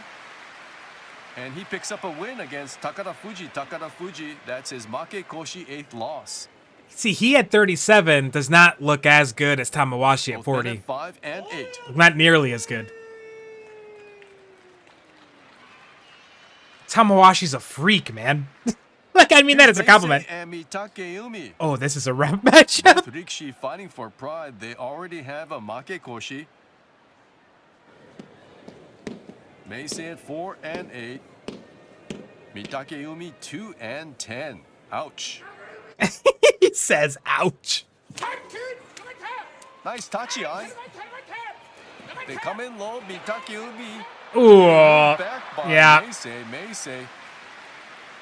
And he picks up a win against Takara Fuji. Takara Fuji, that's his make koshi 8th loss. See, he at 37 does not look as good as Tamawashi at 40. 5 and 8. Not nearly as good. Tamawashi's a freak, man. Like, I mean that as a compliment. And Mitakeumi. Oh, this is a rap matchup. Both Rikshi fighting for pride. They already have a make koshi. Meisei at 4 and 8. Mitakeumi 2 and 10. Ouch. He says, ouch. Nice tachi-ai. They come in low. Mitakeumi. Ooh. Back by Yeah. Meisei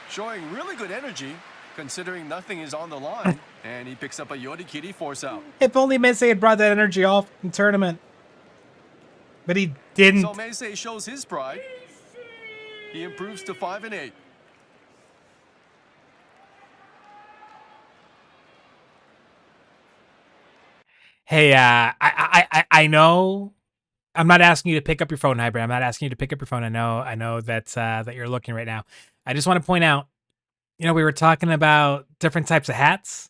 showing really good energy considering nothing is on the line. And he picks up a Yorikiri force out. If only Meisei had brought that energy off in tournament. But he didn't. So Meisei shows his pride. He improves to 5 and 8. Hey, I know. I'm not asking you to pick up your phone, Hybrid. I'm not asking you to pick up your phone. I know that that you're looking right now. I just want to point out, you know, we were talking about different types of hats,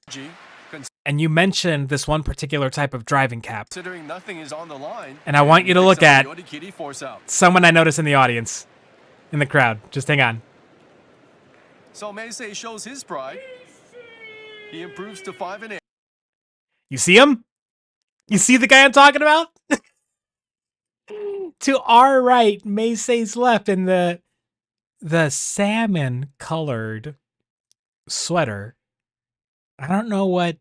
and you mentioned this one particular type of driving cap. Considering nothing is on the line. And I want you to look at Yorikiri force out. someone I noticed in the audience, in the crowd. Just hang on. So Meisei shows his pride. He improves to 5 and 8. You see him? You see the guy I'm talking about? To our right, Meisei's left in the salmon colored sweater. I don't know what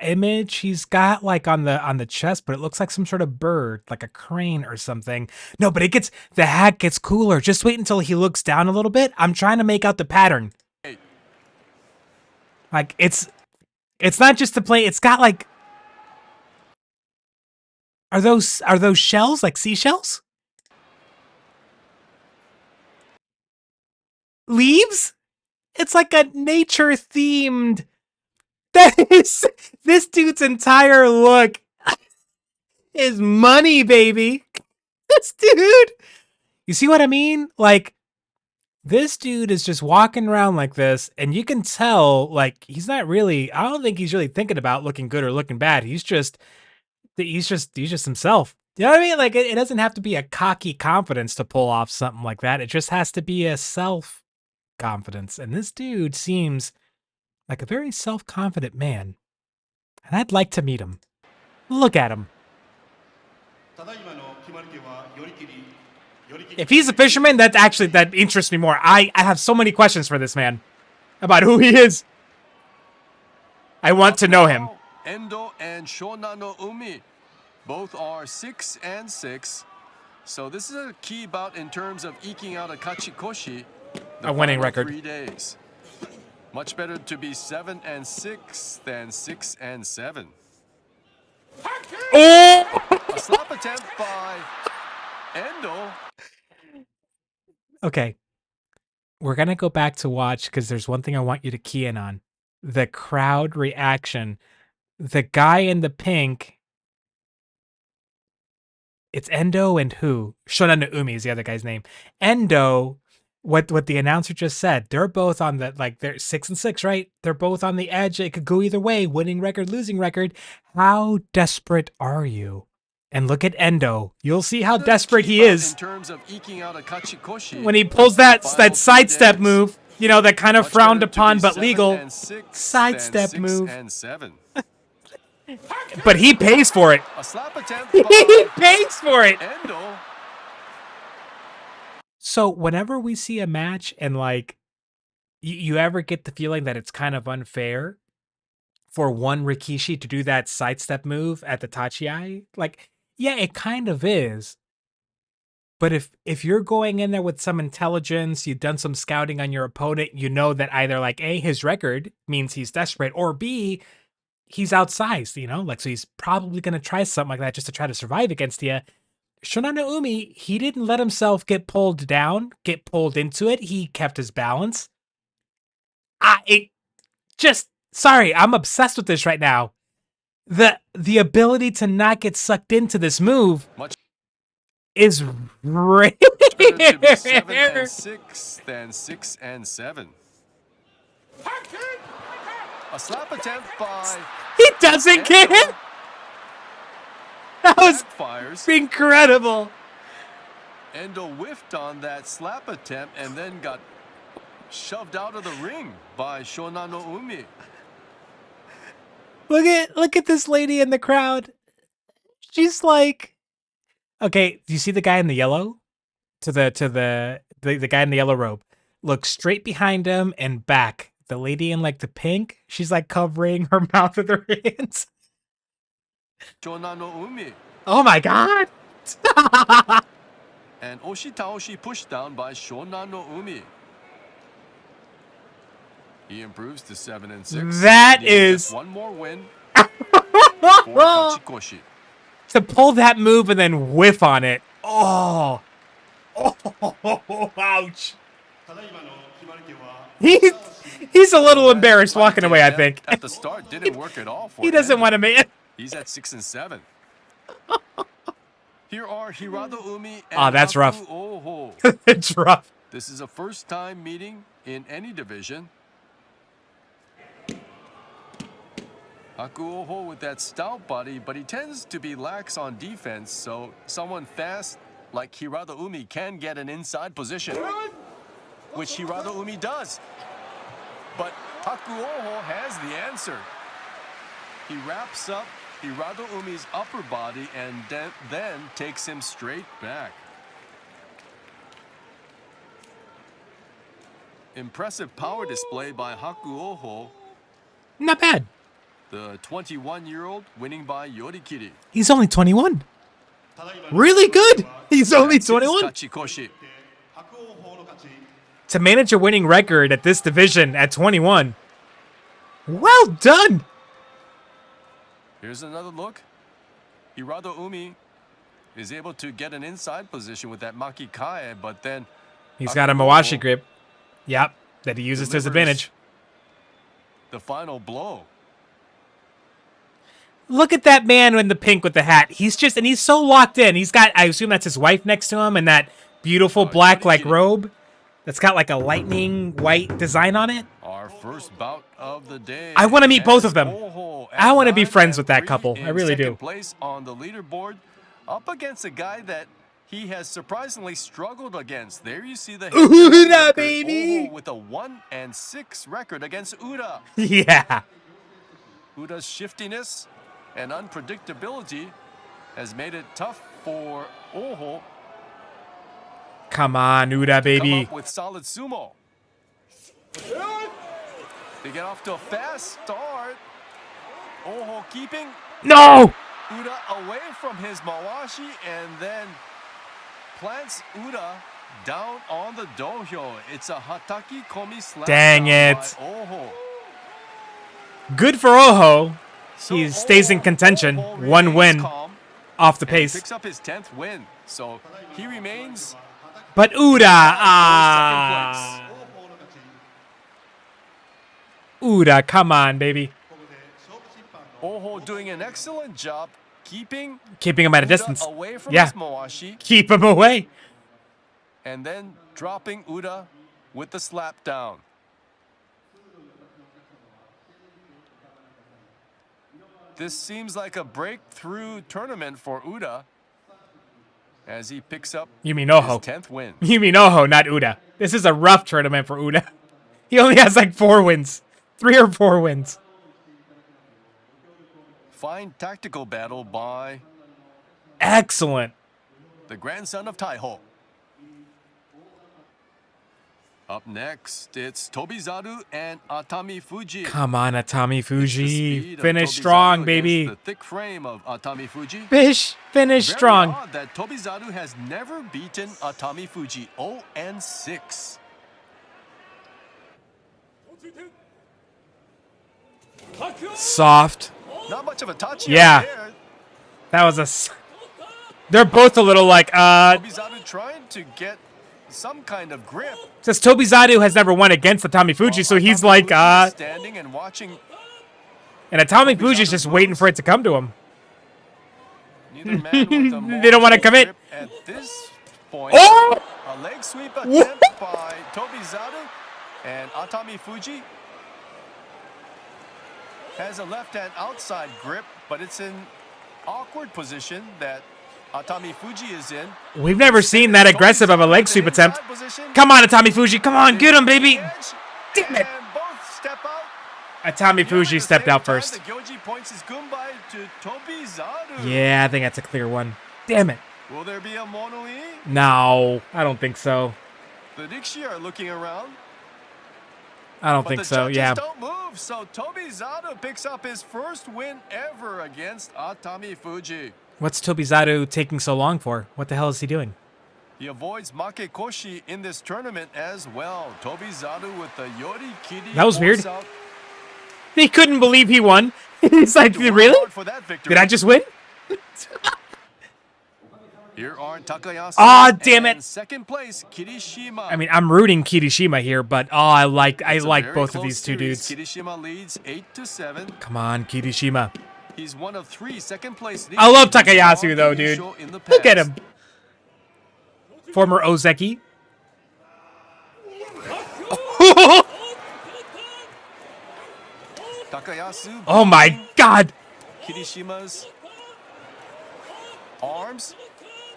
image he's got like on the chest, but it looks like some sort of bird, like a crane or something. No, but the hat gets cooler. Just wait until he looks down a little bit. I'm trying to make out the pattern. Like it's not just the play. It's got like, are those shells, like seashells? Leaves? It's like a nature themed That is this dude's entire look is money, baby. This dude. You see what I mean? Like, this dude is just walking around like this, and you can tell, like, he's not really, I don't think he's really thinking about looking good or looking bad. He's just himself. You know what I mean? Like, it doesn't have to be a cocky confidence to pull off something like that. It just has to be a self confidence. And this dude seems like a very self-confident man. And I'd like to meet him. Look at him. If he's a fisherman, that interests me more. I have so many questions for this man about who he is. I want to know him. Endo and Shonan no Umi both are 6 and 6. So this is a key bout in terms of eking out a kachikoshi. A winning record. 3 days. Much better to be 7 and 6 than 6 and 7. Oh! A slap attempt by Endo. Okay. We're going to go back to watch because there's one thing I want you to key in on. The crowd reaction. The guy in the pink. It's Endo and who? Shonan no Umi is the other guy's name. Endo, what the announcer just said, they're both on the, like, they're 6 and 6, right? They're both on the edge. It could go either way. Winning record, losing record. How desperate are you? And look at Endo. You'll see how desperate he is In terms of eking out a kachikoshi, when he pulls that sidestep move. You know, that kind of frowned upon but legal sidestep move. But he pays for it. A slap attempt He by pays for it. Endo. So whenever we see a match and, like, you ever get the feeling that it's kind of unfair for one Rikishi to do that sidestep move at the Tachiai? Like, yeah, it kind of is. But if you're going in there with some intelligence, you've done some scouting on your opponent, you know that either, like, A, his record means he's desperate, or B, he's outsized, you know? Like, so he's probably going to try something like that just to try to survive against you. Shonan no Umi, he didn't let himself get pulled down, get pulled into it. He kept his balance. Sorry, I'm obsessed with this right now. The ability to not get sucked into this move is rare. Better to be 7 and 6 than 6 and 7. A slap attempt by He doesn't care. That was backfires. incredible. Endo whiffed on that slap attempt and then got shoved out of the ring by Shonan no Umi. Look at this lady in the crowd. She's like, okay, do you see the guy in the yellow? The guy in the yellow robe. Look straight behind him and back. The lady in, like, the pink, she's, like, covering her mouth with her hands. Shonan no Umi. Oh my god. And Oshitaoshi pushed down by Shonan no Umi. He improves to 7 and 6. That Needing is just one more win for Kachikoshi. To pull that move and then whiff on it. Oh, ouch. He's a little embarrassed walking away, I think. At the start, didn't work at all for He doesn't Endo. want to make it. He's at 6 and 7. Here are Hirado Umi and Oh, that's rough. Haku Oho. It's rough. This is a first-time meeting in any division. Haku Oho with that stout body, but he tends to be lax on defense, so someone fast like Hirado Umi can get an inside position, which Hirado Umi does. But Haku Oho has the answer. He wraps up Hirado Umi's upper body and then takes him straight back. Impressive power display by Haku Oho. Not bad. The 21-year-old winning by Yorikiri. He's only 21. Really good. He's only 21. Kachikoshi. To manage a winning record at this division at 21. Well done. Here's another look. Hirado Umi is able to get an inside position with that Maki Kae, but then He's got a Mawashi grip. Yep, that he uses to his delivers advantage. the final blow. Look at that man in the pink with the hat. He's so locked in. He's got, I assume that's his wife next to him, and that beautiful black like robe that's got like a lightning white design on it. Our first bout of the day. I want to meet both of them. Oho I want to be friends with that 9-3 couple. I in really second do. place on the leaderboard, up against a guy that he has surprisingly struggled against. There you see the Uda, baby! Oho with a 1-6 record against Uda. Yeah. Uda's shiftiness and unpredictability has made it tough for Oho Come on, Uda, to baby. come up with solid sumo. They get off to a fast start. Oho keeping No! Uda away from his mawashi and then plants Uda down on the dohyo. It's a hataki komi slap. Dang down it. by Oho. Good for Oho. He stays in contention. One win off the pace. Picks up his 10th win. So he remains. But Uda, Uda, come on, baby. Oho doing an excellent job keeping him at a Uda distance. away from Yeah. his mawashi. Keep him away. And then dropping Uda with the slap down. This seems like a breakthrough tournament for Uda as he picks up You mean Oho. his 10th win. You mean Oho, not Uda. This is a rough tournament for Uda. He only has like 4 wins. 3 or 4 wins. Fine tactical battle by Excellent. the grandson of Taiho. Up next, it's Tobizaru and Atami Fuji. Come on, Atami It's the Fuji. speed of Finish Tobizaru strong, against baby. The thick frame of Atami Fuji. Finish Very strong. odd that Tobizaru has never beaten Atami Fuji 0-6. Soft. Not much of a touch Yeah. there. That was They're both a little like, Tobizaru trying to get some kind of grip. Says Tobizaru has never won against Atami Fuji, so he's like, Standing and watching. and Atami Fuji's just waiting for it to come to him. Neither man with a more They don't want to commit. grip at this point. Oh! A leg sweep attempt by Tobizaru, and Atami Fuji has a left-hand outside grip, but it's in awkward position that Atami Fuji is in. We've never seen that aggressive of a leg sweep attempt. Come on, Atami Fuji. Come on, get him, baby. Damn it. Atami Fuji stepped out first. The Gyoji points his gumbai to Tobizaru. Yeah, I think that's a clear one. Damn it. Will there be a mono-e? No, I don't think so. The Rikshi are looking around. I don't But think the so, judges yeah. don't move, so Tobizaru picks up his first win ever against Atami Fuji. What's Tobizaru taking so long for? What the hell is he doing? He avoids Makekoshi in this tournament as well. Tobizaru with the Yori Kiri. That was weird. force out. He couldn't believe he won. He's like, really? Did I just win? Here are Takayasu. Aw, damn and it. Second place, Kirishima. I mean, I'm rooting Kirishima here, but I like It's a very both of close these two series. dudes. Kirishima leads 8-7. Come on, Kirishima. He's one of 3 second place. I love Nishi Takayasu who's though, won dude. Kyusho in the Look at past. him. Former Ozeki. Takayasu. Oh my god. Kirishima's arms.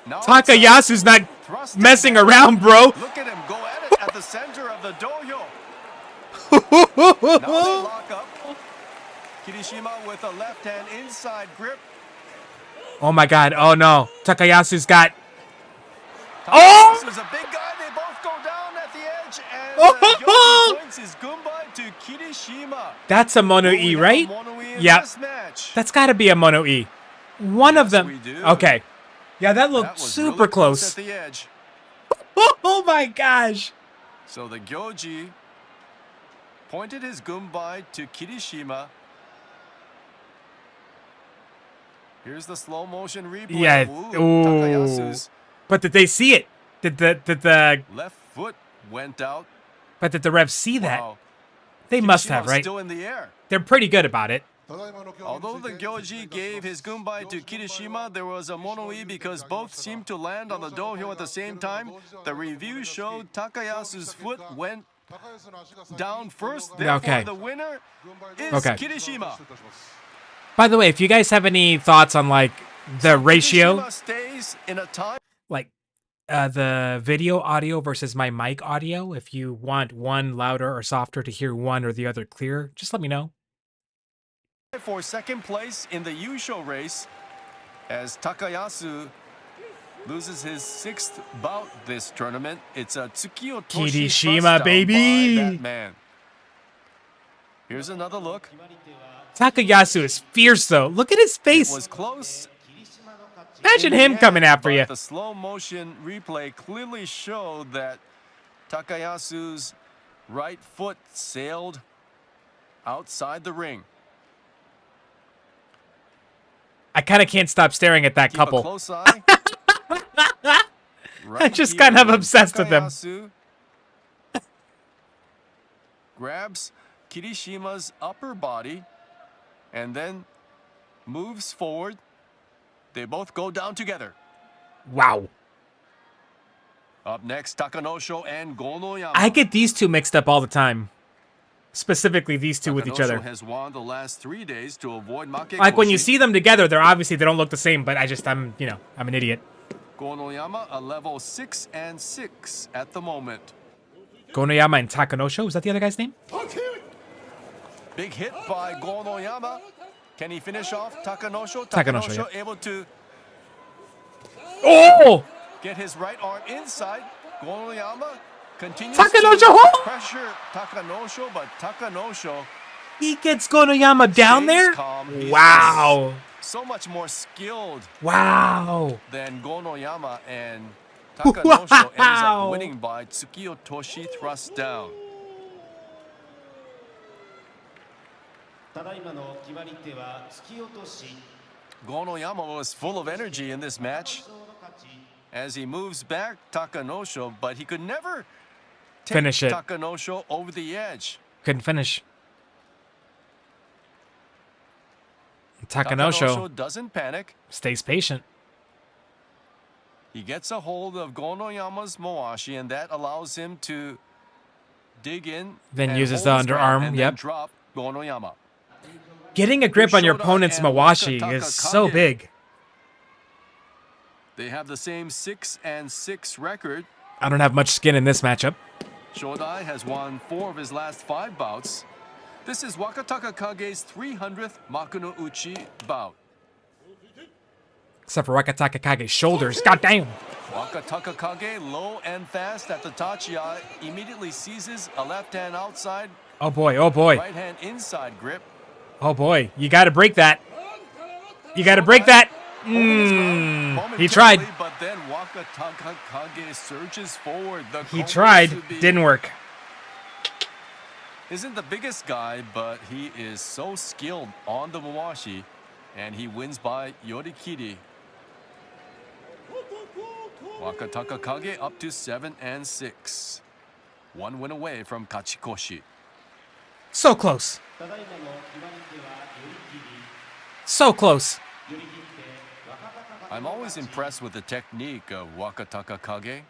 Now Takayasu's not thrust messing down. around, bro. Look at him go at it at the center of the dohyo. Now they lock up. Kirishima with a left hand inside grip. Oh my god. Oh no. Takayasu's got. Oh! Takayasu's a big guy. They both go down at the edge. And Oh! Yoshi points his gumbai to Kirishima. That's a mono E, right? Yeah. That's got to be a mono E. One of them. we do. Okay. Yeah, that looked That was super really close. at the edge. Oh my gosh. So the Gyoji pointed his gumbai to Kirishima. Here's the slow motion replay. Yeah. Ooh. Takayasu's But did they see it? Did the left foot went out. but did the refs see that? Wow. They must have, Kirishima's right? Still in the air. They're pretty good about it. Although the Gyoji gave his gunbai to Kirishima, there was a mono-e because both seemed to land on the dohyo at the same time. The review showed Takayasu's foot went down first. Therefore, the winner is Kirishima. By the way, if you guys have any thoughts on like the ratio, Kirishima stays in a tie. like the video audio versus my mic audio, if you want one louder or softer to hear one or the other clear, just let me know. For second place in the Yusho race, as Takayasu loses his 6th bout this tournament. It's a Tsukiyo Toshi Kirishima, baby. by that man. Here's another look. Takayasu is fierce though. Look at his face. It was close. Imagine him coming after you. The slow motion replay clearly showed that Takayasu's right foot sailed outside the ring. I kind of can't stop staring at that couple. A close eye. I'm just kind of obsessed with them. Takayasu grabs Kirishima's upper body and then moves forward. They both go down together. Wow. Up next, Takanosho and Gonoyama. I get these two mixed up all the time. Specifically, these two with each other. Takanosho has won the last 3 days to avoid makekoshi. Like when you see them together, they're obviously they don't look the same. But I'm an idiot. Gonoyama a level 6 and 6 at the moment. Gonoyama and Takanosho, is that the other guy's name? Big hit by Gonoyama. Can he finish off Takanosho? Takanosho, yeah. Able to get his right arm inside. Gonoyama continues Takanosho! to pressure Takanosho, but Takanosho, he gets Gonoyama down there? Calm. Wow. So much more skilled than Gonoyama, and Takanosho ends up winning by Tsukiyo Toshi thrust down. Gonoyama was full of energy in this match as he moves back Takanosho, but he could never finish it. Takanosho over the edge. Couldn't finish. Takanosho doesn't panic. Stays patient. He gets a hold of Gonoyama's Moashi, and that allows him to dig in. Then uses the underarm. And then drop Gonoyama. Getting a grip on your opponent's Mawashi is so big. They have the same 6 and 6 record. I don't have much skin in this matchup. Shodai has won 4 of his last 5 bouts. This is Wakataka Kage's 300th Makuno Uchi bout. Except for Wakataka Kage's shoulders. God damn. Wakataka Kage, low and fast at the Tachiai, immediately seizes a left hand outside. Oh boy, oh boy. Right hand inside grip. Oh boy, you gotta break that. You gotta break that. He tried. But then Wakataka Kage surges forward. He tried. Didn't work. Isn't the biggest guy, but he is so skilled on the Mawashi, and he wins by Yorikiri. Wakataka Kage up to 7 and 6. 1 win away from Kachikoshi. So close. So close. I'm always impressed with the technique of Wakataka Kage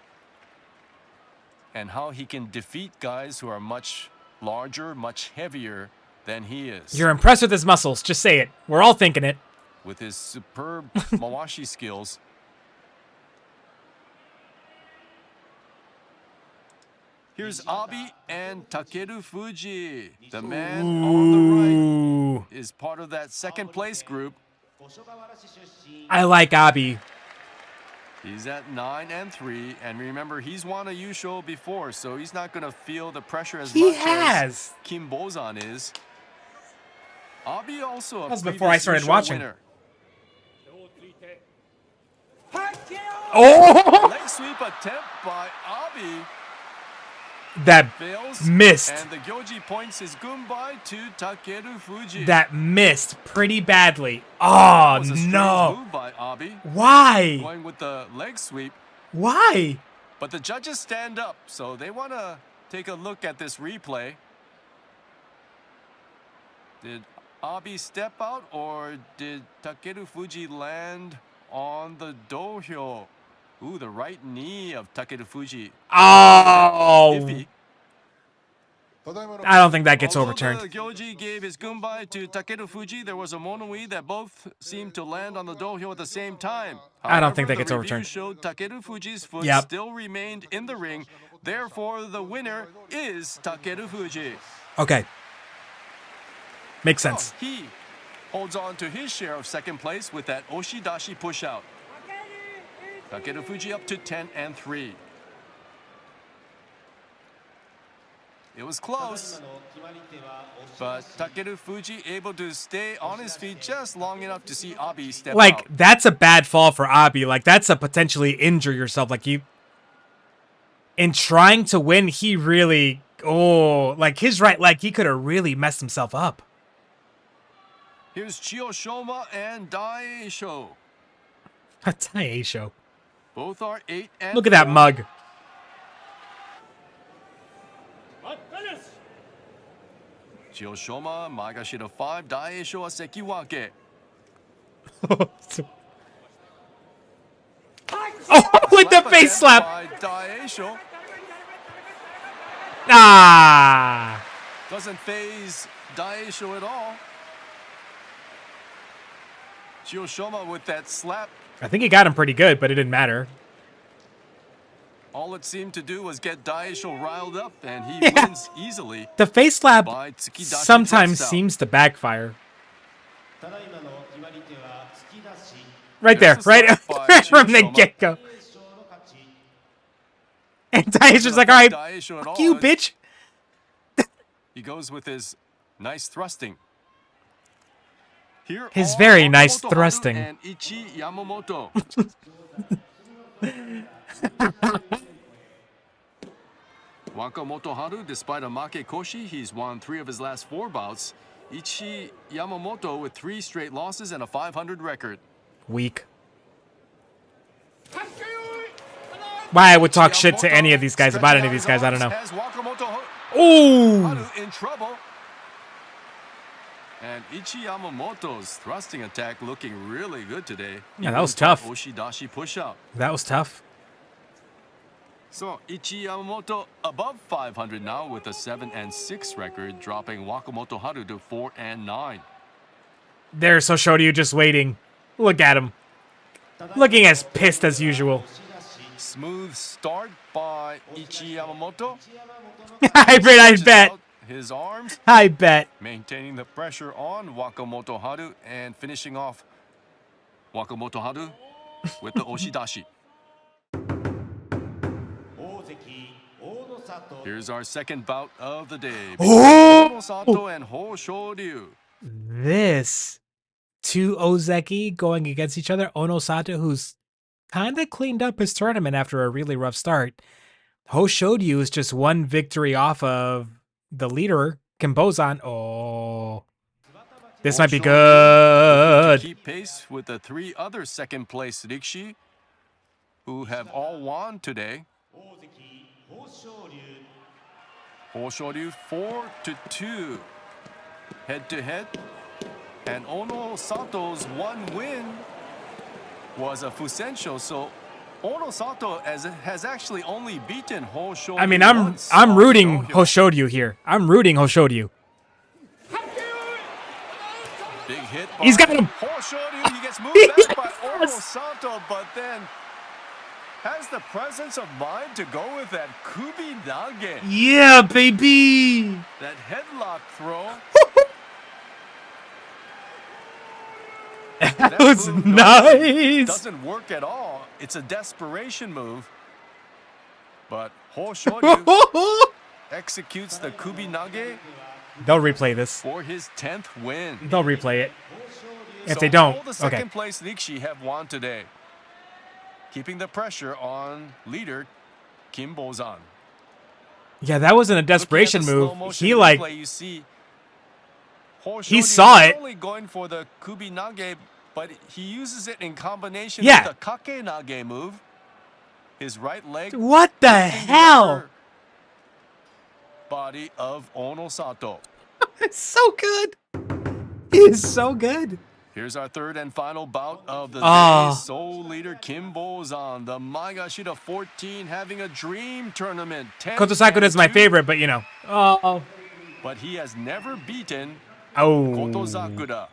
and how he can defeat guys who are much larger, much heavier than he is. You're impressed with his muscles. Just say it. We're all thinking it. With his superb Mawashi skills. Here's Abi and Takeru Fuji. The man on the right is part of that second place group. I like Abi. He's at 9 and 3, and remember, he's won a Yusho before, so he's not going to feel the pressure as much as Kim Bozan is. Abi also a that was before I started Yusho watching. Winner. Oh! Leg sweep attempt by Abi. That fails, missed. And the Gyoji points his gunbai to Takeru Fuji. That missed pretty badly. Oh, no. Move by Abi. Why? Going with the leg sweep. Why? But the judges stand up, so they want to take a look at this replay. Did Abi step out, or did Takeru Fuji land on the dohyo? Ooh, the right knee of Takeru Fuji. Oh! Iffy. I don't think that gets Although overturned. the Gyoji gave his gunbai to Takeru Fuji, there was a mono-ii that both seemed to land on the dohyo at the same time. I don't think However, that gets the review overturned. showed Takeru Fuji's foot Yep. still remained in the ring. Therefore, the winner is Takeru Fuji. Okay. Makes sense. He holds on to his share of second place with that Oshidashi push-out. Takeru Fuji up to 10-3. It was close, but Takeru Fuji able to stay on his feet just long enough to see Abi step Like, out. that's a bad fall for Abi. Like, that's a potentially injure yourself. Like, you... In trying to win, he really... Oh, like, his right leg, he could have really messed himself up. Here's Chiyoshoma and Daisho. Daisho. Both are 8 and Look at that 4. mug. Chiyoshoma, Magashira 5, Daisho a Sekiwake. Oh, with the face slap. By Daisho. Ah. Doesn't phase Daisho at all. Chiyoshoma with that slap. I think he got him pretty good, but it didn't matter. All it seemed to do was get Daisho riled up, and he wins easily. The face slap by Tsukidashi sometimes flex out. seems to backfire. Right there, right from the get-go. And Daisho's like, all right, fuck you, bitch. He goes with his nice thrusting. Here His are very nice Wakamoto Haru thrusting. and Ichi Yamamoto. Wakamoto Haru, despite a make koshi, he's won 3 of his last 4 bouts. Ichi Yamamoto with 3 straight losses and a 500 record. Weak. Why I would talk shit to any of these guys about any of these guys, I don't know. Ooh. Haru in trouble. And Ichi Yamamoto's thrusting attack looking really good today. Yeah, that was tough. Oshidashi push out. That was tough. So Ichi Yamamoto above 500 now with a 7-6 record, dropping Wakamoto Haru to 4-9. There's Hoshoryu just waiting. Look at him. Looking as pissed as usual. Smooth start by Ichi Yamamoto. I bet. His arms. I bet. Maintaining the pressure on Wakamoto Haru and finishing off Wakamoto Haru with the Oshidashi. Here's our second bout of the day. Ono Sato and Ho Shoryu. This. 2 Ozeki going against each other. Ono Sato, who's kind of cleaned up his tournament after a really rough start. Ho Shoryu is just 1 victory off of the leader, Kimbozan. Oh. This might be good. Keep pace with the 3 other second place Rikshi who have all won today. Ho Shoryu 4-2 head to head, and Ono Sato's 1 win was a Fusensho, so Ono Sato has actually only beaten Ho Shoryu. I mean, once I'm on rooting dohyo. Ho Shoryu here. I'm rooting Ho Shoryu. Big hit. He's got him. Ho Shoryu, he gets moved back by Ono Sato, but then has the presence of mind to go with that Kubi Nage. Yeah, baby. That headlock throw. That was nice. Doesn't work at all. It's a desperation move. But Ho Shoryu executes the Kubi Nage They'll replay this. for his 10th win. They'll replay it. If So they don't, all the okay. second place Rikshi have won today, keeping the pressure on leader Kim Bozan. Yeah, that wasn't a desperation move. He like Replay, you see Ho he Shoryu saw not it. only going for the Kubi Nage, but he uses it in combination Yeah. with the Kake Nage move. His right leg. What the lifting hell? upper body of Ono Sato. It's so good. He is so good. Here's our third and final bout of the Oh. day. Soul leader Kim Bozan, the Maegashira 14, having a dream tournament. Koto Sakura is my favorite, but you know. Oh. But he has never beaten Koto Oh. Sakura.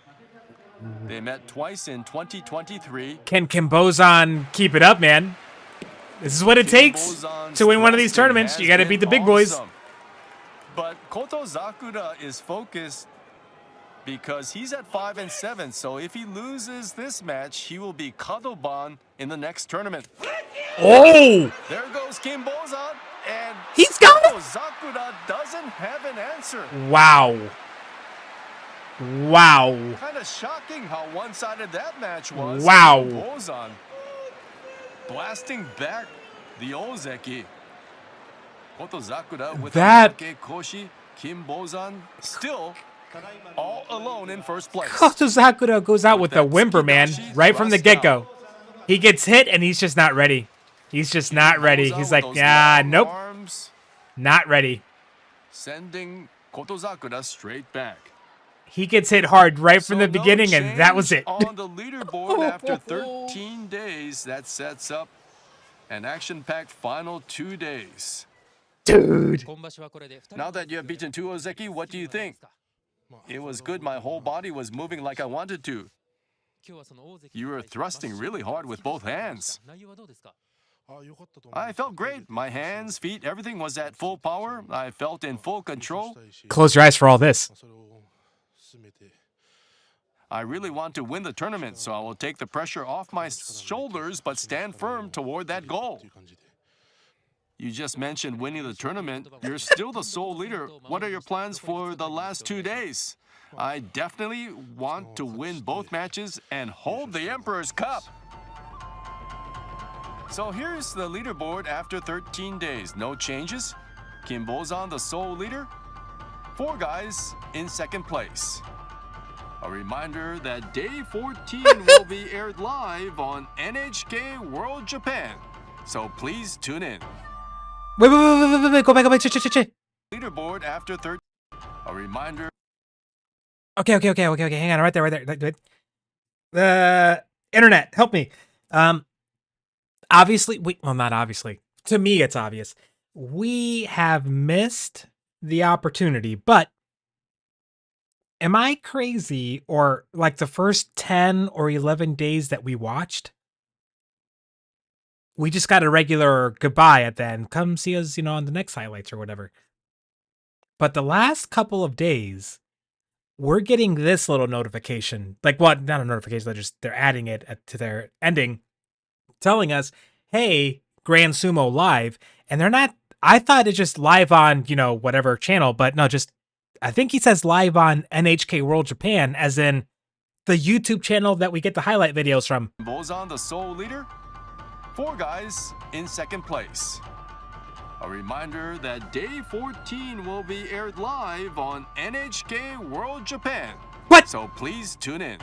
They met twice in 2023. Can Bozan keep it up, man? This is what it takes to win one of these tournaments. You got to beat the big boys. But Koto Sakura is focused because he's at 5-7. So if he loses this match, he will be Kadoban in the next tournament. Oh! There goes Kim Bozan, and he's got Koto Sakura doesn't have an answer. Wow. Wow. Kind of shocking how one-sided that match was. Wow. Kim Bozan blasting back the Ozeki. Koto Sakura with that a Koshi. Kim Bozan still all alone in first place. Koto Sakura goes out with a whimper, man, right from the get-go. He gets hit, and he's just not ready. He's just not ready. He's like, yeah, nope. Not ready. Sending Koto Sakura straight back. He gets hit hard right from the beginning, and that was it. On the leaderboard after 13 days, that sets up an action-packed final 2 days. Dude. Now that you have beaten 2 Ozeki, what do you think? It was good. My whole body was moving like I wanted to. You were thrusting really hard with both hands. I felt great. My hands, feet, everything was at full power. I felt in full control. Close your eyes for all this. I really want to win the tournament, so I will take the pressure off my shoulders, but stand firm toward that goal. You just mentioned winning the tournament. You're still the sole leader. What are your plans for the last 2 days? I definitely want to win both matches and hold the Emperor's Cup. So here's the leaderboard after 13 days. No changes. Kim Bozan, the sole leader. 4 guys in second place. A reminder that day 14 will be aired live on NHK World Japan. So please tune in. Wait, go back. Leaderboard after 13. A reminder. Okay. Hang on, right there. Internet, help me. Obviously, not obviously. To me, it's obvious. We have missed the opportunity, but am I crazy, or like the first 10 or 11 days that we watched, we just got a regular goodbye at the end. Come see us, on the next highlights or whatever. But the last couple of days, we're getting this little notification. Like, what? Not a notification. They're adding it to their ending, telling us, hey, Grand Sumo live. And they're not, I thought it's just live on, whatever channel, but no, I think he says live on NHK World Japan, as in the YouTube channel that we get the highlight videos from. Bozan, the sole leader. 4 guys in second place. A reminder that day 14 will be aired live on NHK World Japan. What? So please tune in.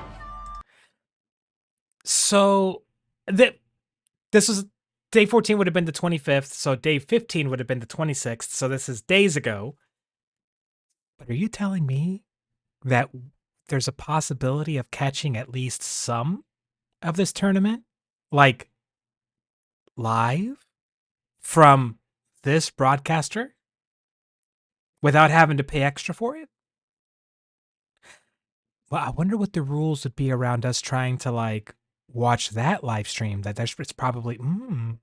So this was day 14 would have been the 25th. So day 15 would have been the 26th. So this is days ago. But are you telling me that there's a possibility of catching at least some of this tournament, like live from this broadcaster, without having to pay extra for it? Well, I wonder what the rules would be around us trying to watch that live stream. It's probably I'm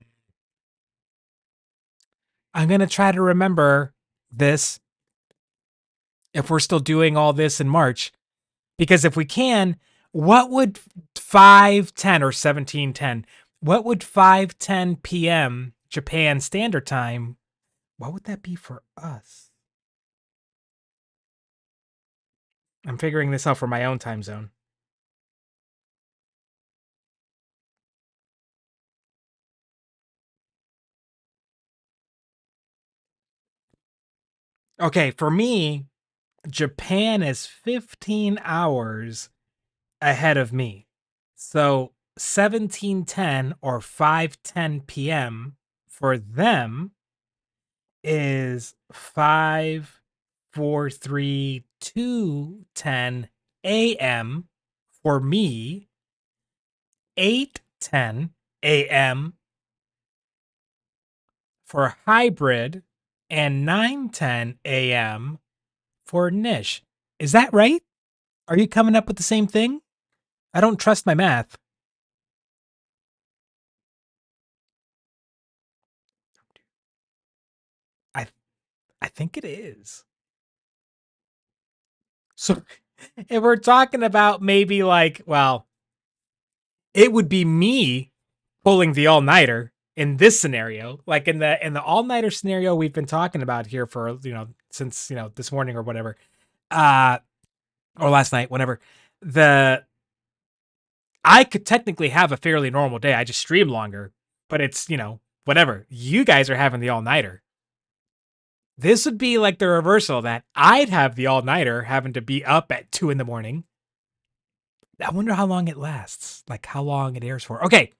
gonna try to remember this if we're still doing all this in March, because if we can, what would 5:10 or 17:10? What would 5:10 p.m. Japan Standard Time? What would that be for us? I'm figuring this out for my own time zone. Okay, for me, Japan is 15 hours ahead of me. So 17:10 or 5:10 p.m. for them is 5, 4, 3, 2, 10 a.m. for me, 8:10 a.m. for Hybrid, and 9:10 a.m. for Nish. Is that right? Are you coming up with the same thing? I don't trust my math. I I think it is. So if we're talking about maybe like, well, it would be me pulling the all-nighter in this scenario. Like in the all-nighter scenario we've been talking about here for, since, this morning or whatever. Or last night, whatever. I could technically have a fairly normal day. I just stream longer, but it's, whatever. You guys are having the all-nighter. This would be like the reversal that I'd have the all-nighter having to be up at 2 in the morning. I wonder how long it lasts. Like how long it airs for. Okay.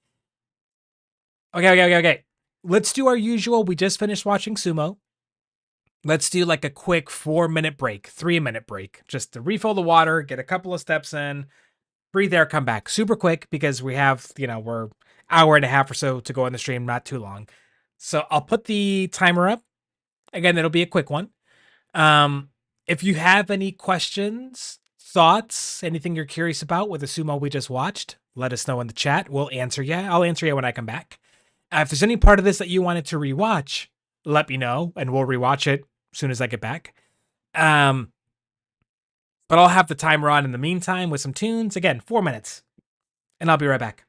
Let's do our usual. We just finished watching Sumo. Let's do like a quick 4-minute break, 3-minute break, just to refill the water, get a couple of steps in, breathe air, come back super quick because we have, we're hour and a half or so to go on the stream, not too long. So I'll put the timer up. Again, it'll be a quick one. If you have any questions, thoughts, anything you're curious about with the Sumo we just watched, let us know in the chat. We'll answer you. I'll answer you when I come back. If there's any part of this that you wanted to rewatch, let me know and we'll rewatch it as soon as I get back. But I'll have the timer on in the meantime with some tunes. Again, 4 minutes. And I'll be right back.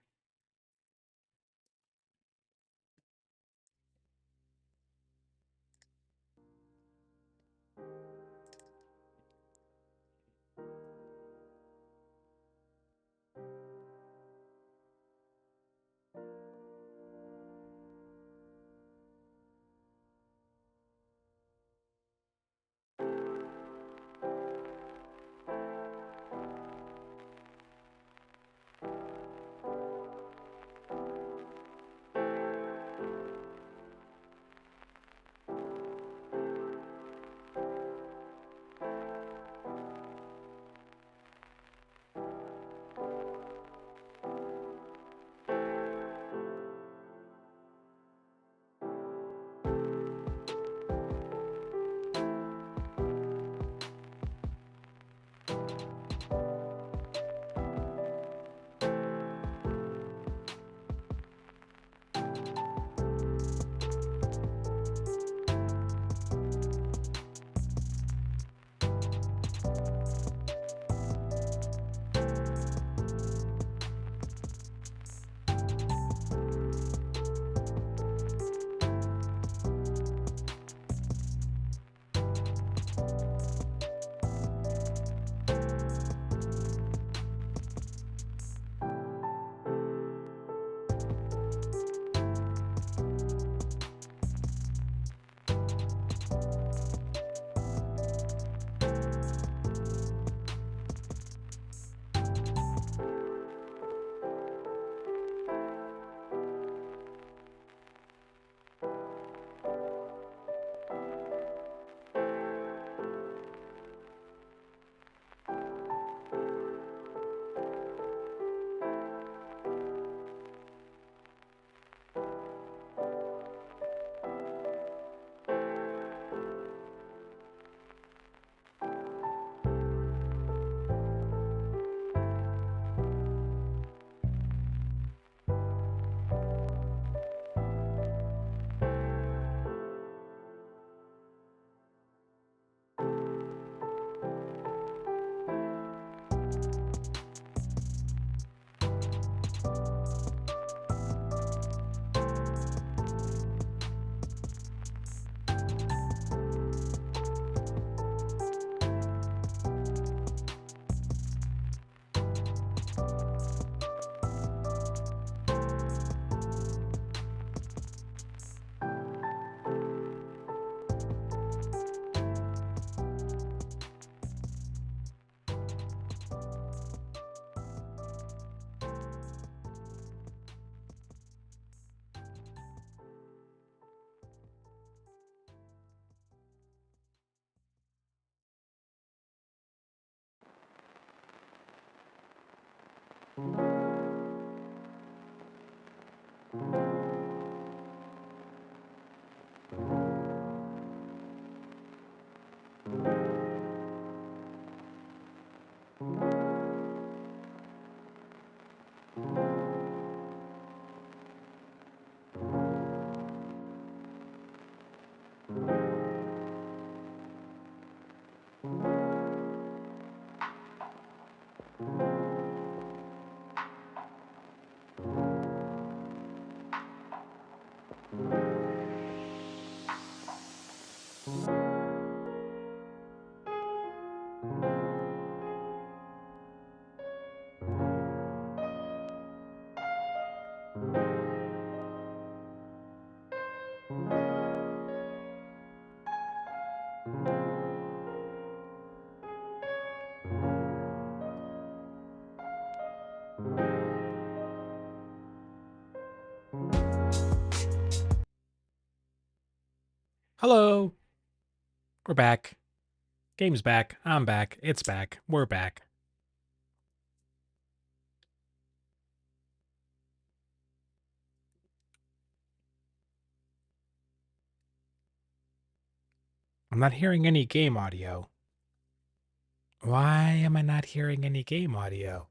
Hello. We're back. Game's back. I'm back. It's back. We're back. I'm not hearing any game audio. Why am I not hearing any game audio?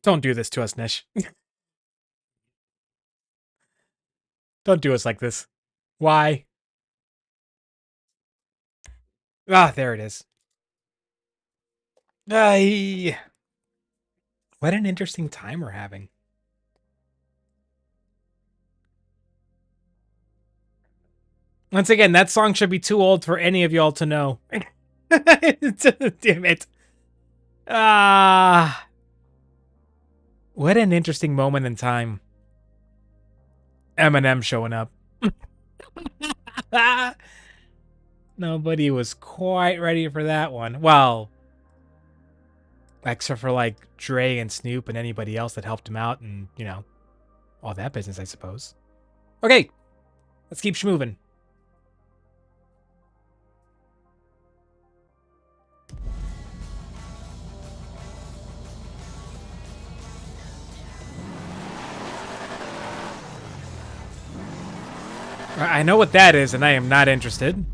Don't do this to us, Nish. Don't do us like this. Why? Ah, there it is. Ay. What an interesting time we're having. Once again, that song should be too old for any of y'all to know. Damn it. Ah. What an interesting moment in time. Eminem showing up. Nobody was quite ready for that one. Well, except for like Dre and Snoop and anybody else that helped him out and, you know, all that business, I suppose. Okay, let's keep schmoving. I know what that is, and I am not interested.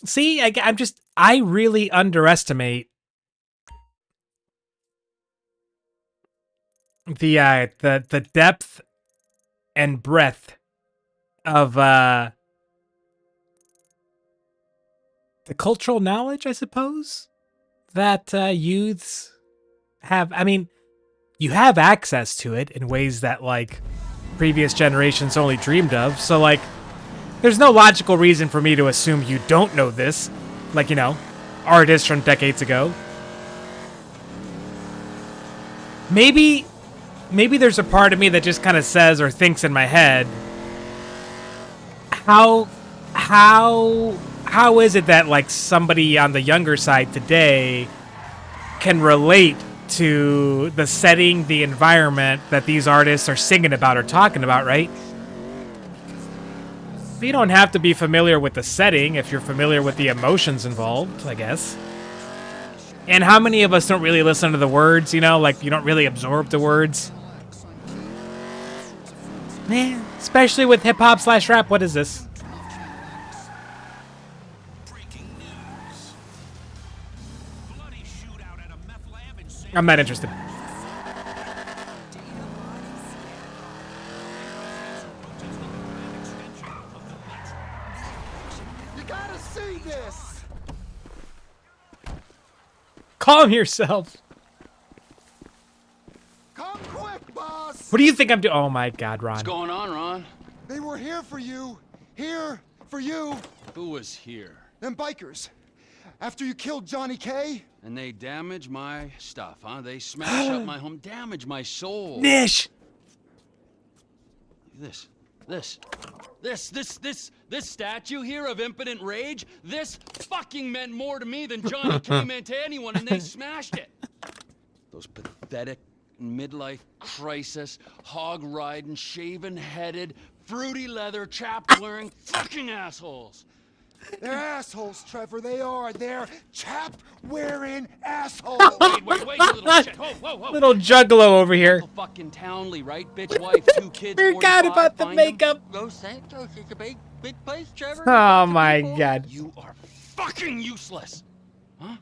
See, I really underestimate the depth and breadth of the cultural knowledge, I suppose, that youths have. I mean, you have access to it in ways that like previous generations only dreamed of. So like, there's no logical reason for me to assume you don't know this. Like, you know, artists from decades ago. Maybe there's a part of me that just kind of says or thinks in my head, how is it that like somebody on the younger side today can relate to the setting, the environment that these artists are singing about or talking about, right? You don't have to be familiar with the setting if you're familiar with the emotions involved, I guess. And how many of us don't really listen to the words, you know? Like, you don't really absorb the words. Man, especially with hip-hop / rap. What is this? I'm not interested. You gotta see this. Calm yourself. Come quick, boss. What do you think I'm doing? Oh my God, Ron. What's going on, Ron? They were here for you. Here for you. Who was here? Them bikers. After you killed Johnny K. And they damage my stuff, huh? They smash up my home, damage my soul. Nish! This statue here of impotent rage, this fucking meant more to me than Johnny K meant to anyone, and they smashed it. Those pathetic midlife crisis, hog-riding, shaven-headed, fruity leather, chapped-wearing fucking assholes. They're assholes, Trevor. They are. They're chap-wearing assholes. Wait, you little shit. Whoa. Little juggalo over here. Michael fucking Townley, right? Bitch, wife, 2 kids, Forgot 45. about the Find 'em. makeup. Los Santos is a big place, Trevor. Oh my god. You are fucking useless. Huh?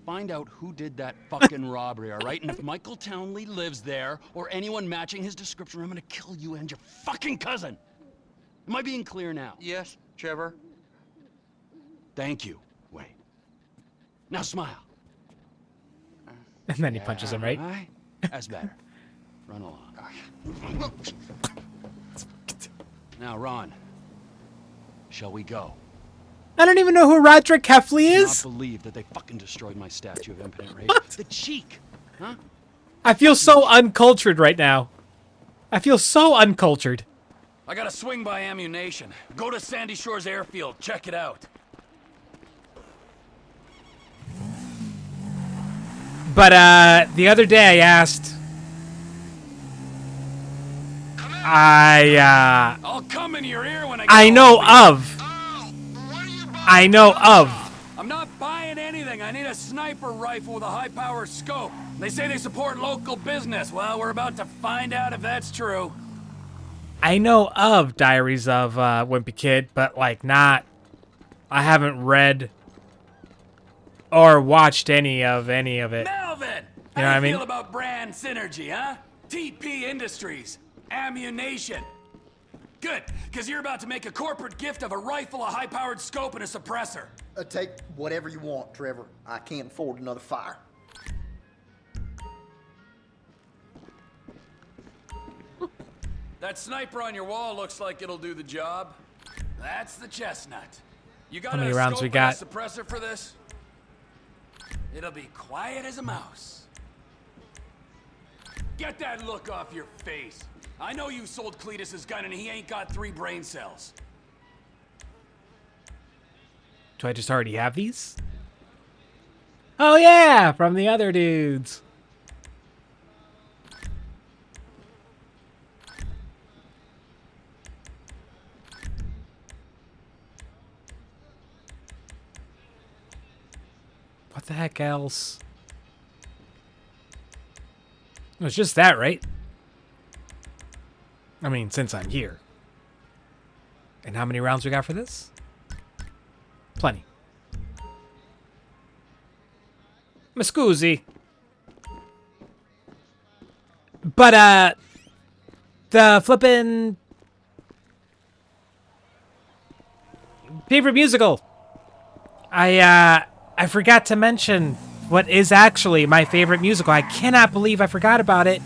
Find out who did that fucking robbery, all right? And if Michael Townley lives there, or anyone matching his description, I'm gonna kill you and your fucking cousin. Am I being clear now? Yes, Trevor. Thank you, Wade. Now smile. And then he punches him, right? All right? That's better. Run along. Now, Ron, shall we go? I don't even know who Roderick Heffley I is. cannot believe that they fucking destroyed my statue of impotent rage. The cheek, huh? I feel so uncultured right now. I feel so uncultured. I gotta swing by ammunition. Go to Sandy Shores Airfield. Check it out. But the other day I asked. I'll come in your ear when I know of. I'm not buying anything. I need a sniper rifle with a high-power scope. They say they support local business. Well, we're about to find out if that's true. I know of Diaries of Wimpy Kid, but like not. I haven't read or watched any of it. Melvin! You know what I How mean? you feel about brand synergy, huh? TP Industries. Ammunition. Good, because you're about to make a corporate gift of a rifle, a high-powered scope, and a suppressor. Take whatever you want, Trevor. I can't afford another fire. That sniper on your wall looks like it'll do the job. That's the chestnut. You got How many a rounds scope we got? and a suppressor for this? It'll be quiet as a mouse. Get that look off your face. I know you sold Cletus his gun and he ain't got 3 brain cells. Do I just already have these? Oh yeah, from the other dudes. What the heck else? It was just that, right? I mean, since I'm here. And how many rounds we got for this? Plenty. Ma scusi. But, the flippin' favorite musical. I forgot to mention what is actually my favorite musical. I cannot believe I forgot about it.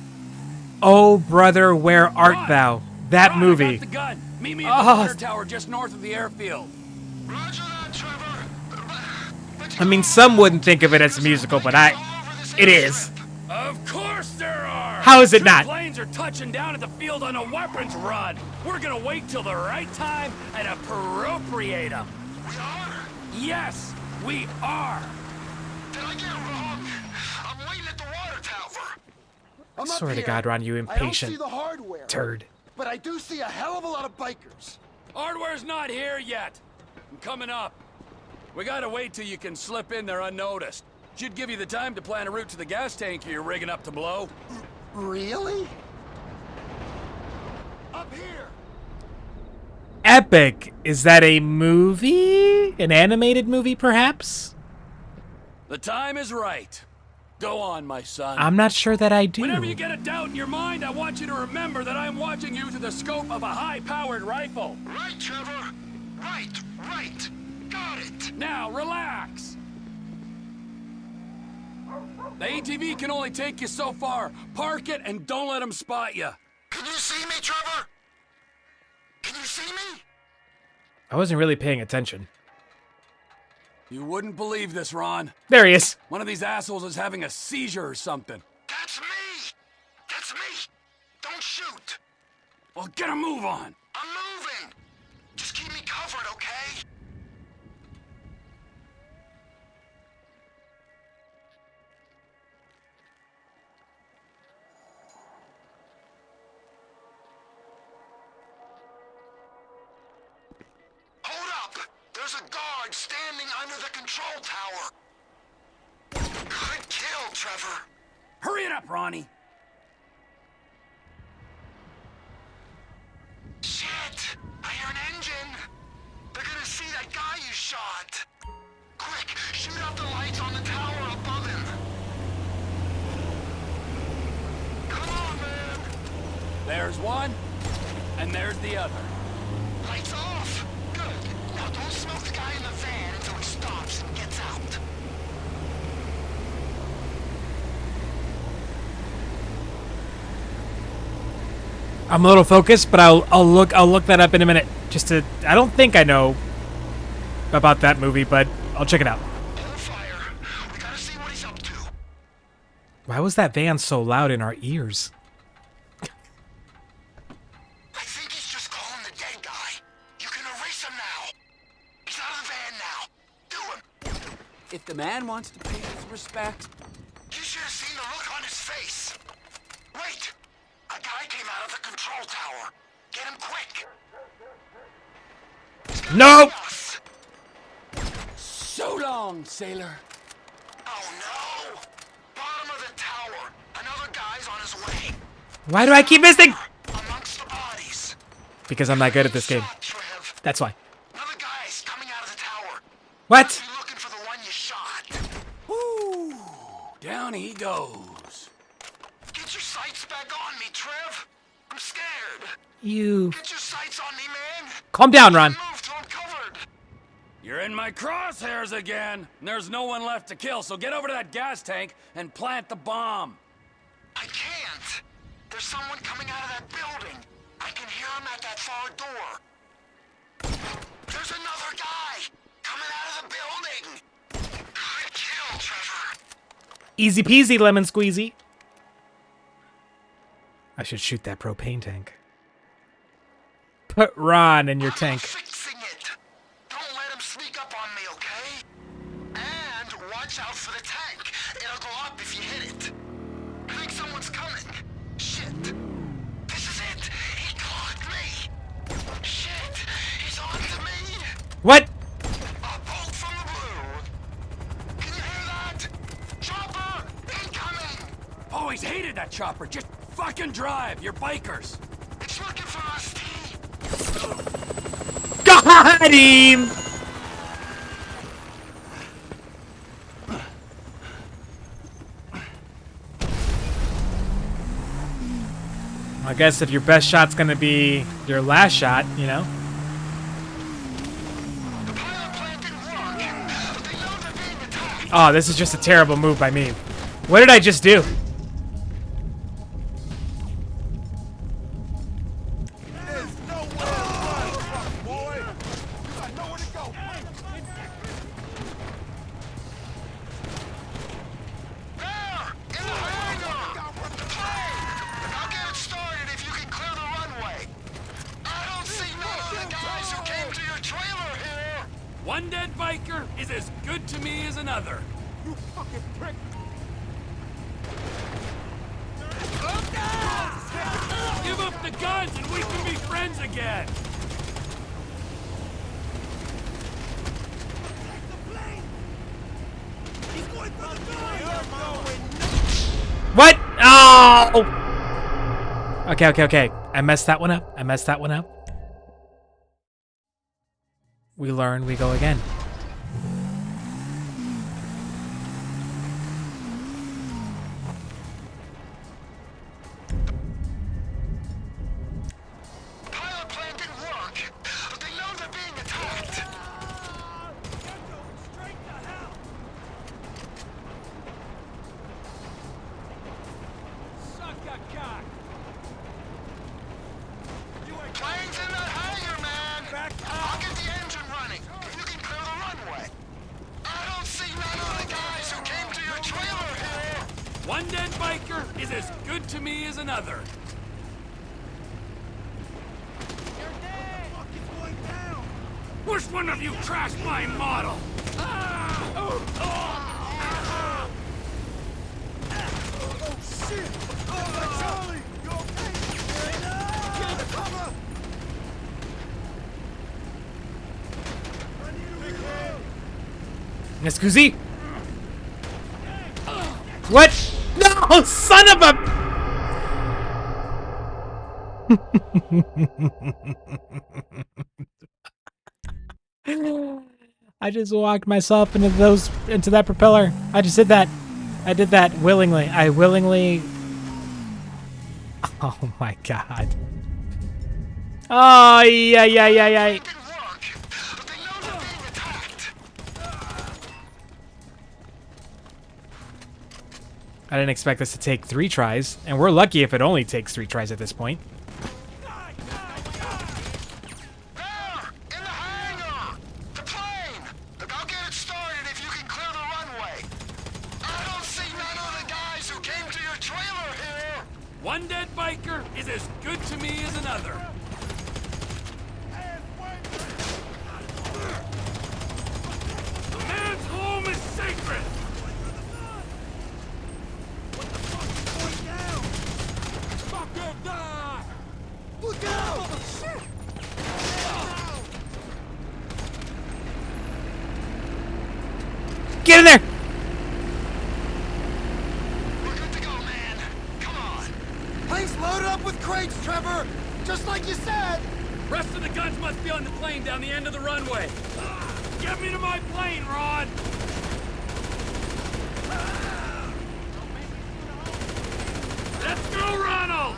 Oh, Brother, Where Art Thou? That movie. I got the gun. Meet me at the water tower just north of the airfield. I mean, some wouldn't think of it as a musical, but it is. Of course there are! How is it not? Planes are touching down at the field on a weapons run. We're gonna wait till the right time and appropriate them. We are? Yes, we are. Did I get wrong? I'm waiting at the water tower. I swear to God, Ron, you I don't impatient see the hardware, turd. but I do see a hell of a lot of bikers. Hardware's not here yet. I'm coming up. We gotta wait till you can slip in there unnoticed. Should give you the time to plan a route to the gas tank you're rigging up to blow. Really? Up here. Epic. Is that a movie? An animated movie, perhaps? The time is right. Go on, my son. I'm not sure that I do. Whenever you get a doubt in your mind, I want you to remember that I'm watching you through the scope of a high-powered rifle. Right, Trevor. Right. Got it. Now, relax. The ATV can only take you so far. Park it and don't let them spot you. Can you see me, Trevor? Can you see me? I wasn't really paying attention. You wouldn't believe this, Ron. There he is. One of these assholes is having a seizure or something. That's me. That's me. Don't shoot. Well, get a move on. I'm moving. Just keep me covered, okay? Hold up. There's There's a guard standing under the control tower. Good kill, Trevor. Hurry it up, Ronnie. Shit! I hear an engine. They're gonna see that guy you shot. Quick, shoot out the lights on the tower above him. Come on, man. There's one, and there's the other. Lights off. Good. Now don't smoke the guy in the van until he stops and gets out. I'm a little focused, but I'll look that up in a minute. Just to, I don't think I know about that movie, but I'll check it out. Why was that van so loud in our ears? I think he's just calling the dead guy. You can erase him now. He's out of the van now. Do him. If the man wants to pay his respects. You should have seen the look on his face. Wait. A guy came out of the control tower. Get him quick. Nope. So long, sailor. Oh no! Bottom of the tower. Another guy's on his way. Why do I keep missing? Amongst the bodies. Because I'm not good at this game. That's why. Another guy's coming out of the tower. What? Be looking for the one you shot. Woo! Down he goes. Get your sights back on me, Trev. I'm scared. You. Get your sights on me, man. Calm down, Ron. Move till I'm covered. You're in my crosshairs again. There's no one left to kill, so get over to that gas tank and plant the bomb. I can't. There's someone coming out of that building. I can hear him at that far door. There's another guy coming out of the building. Good kill, Trevor. Easy peasy, lemon squeezy. I should shoot that propane tank. Put Ron in your tank. Fixing it. Don't let him sneak up on me, okay? And watch out for the tank. It'll go up if you hit it. I think someone's coming. Shit. This is it. He clocked me. Shit. He's on to me. What? A bolt from the blue. Can you hear that? Chopper incoming. Oh, he's hated that chopper. Just fucking drive. You're bikers. It's looking for us, T. Got him! I guess if your best shot's gonna be your last shot, you know? Oh, this is just a terrible move by me. What did I just do? One dead biker is as good to me as another. You fucking prick! Give up the guns and we can be friends again. What? Oh! Okay. I messed that one up. We learn, we go again. Pilot plan didn't work, but they know they're being attacked. Plane's in that hangar, man. I'll get the engine running. You can clear the runway. I don't see none of the guys who came to your trailer here. One dead biker is as good to me as another. Which one of you trashed my model? Oh shit! Charlie, you okay? Get the cover! Nescusi? What? No, son of a... I just walked myself into that propeller. I just did that. I did that willingly. I willingly... Oh my god. Oh, yeah. I didn't expect this to take 3 tries, and we're lucky if it only takes 3 tries at this point. One dead biker is as good to me as another. The man's home is sacred. What the fuck is going down? Fucking die! Look out! Oh, shit! Get in there! Plane's loaded up with crates, Trevor! Just like you said! Rest of the guns must be on the plane down the end of the runway. Get me to my plane, Rod! Let's go, Ronald!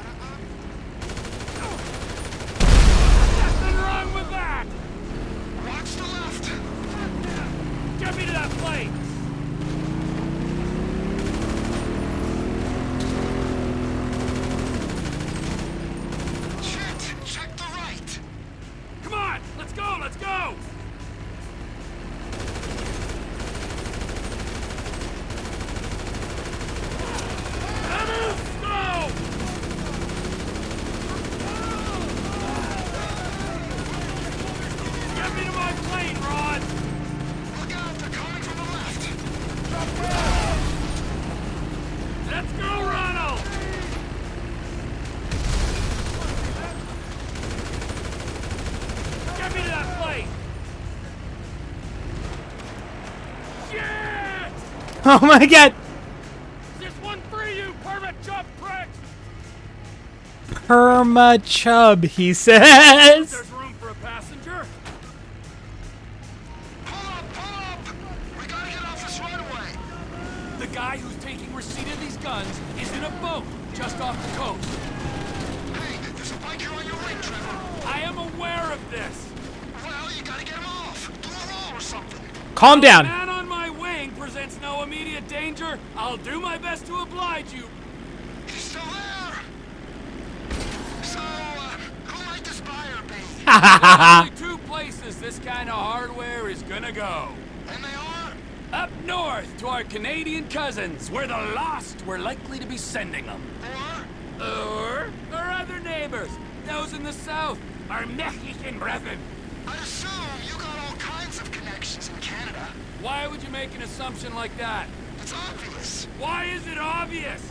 Nothing wrong with that! Watch the left! Get me to that plane! Let's go! Get me to my plane, Rod! Look out, they're coming from the left! Let's go, Ronald! Get me to that plane! Shit! Oh my god! This one for you, perma chub prick! Perma chub, he says. There's room for a passenger. Pull up! We gotta get off this runway. The guy who's taking receipt of these guns is in a boat just off the coast. Hey, there's a biker on your wing, Trevor. I am aware of this. Well, you gotta get him off. Do a roll or something. Calm down. The man on my wing presents no immediate danger. I'll do my best to oblige you. He's still there. So, who might this buyer be? There's only 2 places this kind of hardware is gonna go. And they are? Up north to our Canadian cousins, where the lost were likely to be sending them. Or our other neighbors, those in the south, our Mexican brethren. I assume you got all kinds of connections in Canada. Why would you make an assumption like that? It's obvious. Why is it obvious?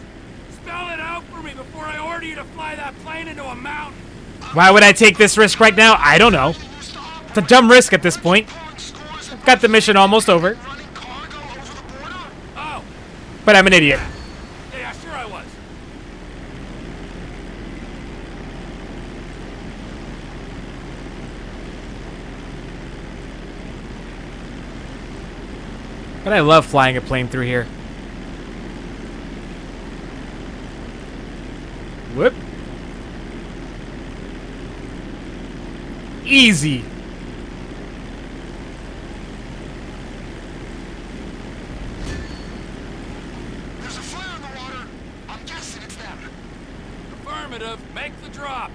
Spell it out for me before I order you to fly that plane into a mountain. Why would I take this risk right now? I don't know. It's a dumb risk at this point. I've got the mission almost over. Oh. But I'm an idiot. Yeah, sure I was. But I love flying a plane through here. Whoop. Easy. There's a flare in the water. I'm guessing it's them. Affirmative. Make the drop.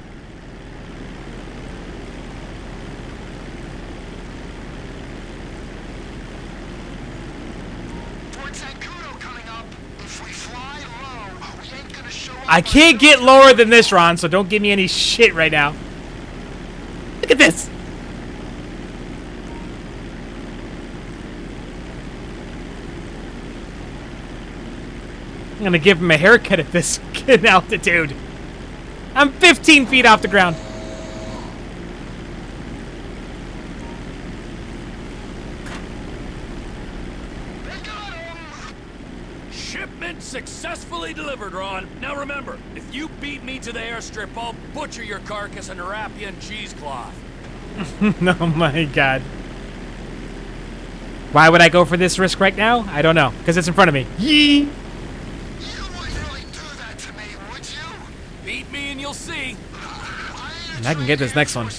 I can't get lower than this, Ron, so don't give me any shit right now. Look at this. I'm gonna give him a haircut at this altitude. I'm 15 feet off the ground. Shipment successfully delivered, Ron. Now remember, if you beat me to the airstrip, I'll butcher your carcass and wrap you in cheesecloth. Oh my god. Why would I go for this risk right now? I don't know. Because it's in front of me. Yee! Beat me and you'll see. And I can get this next one.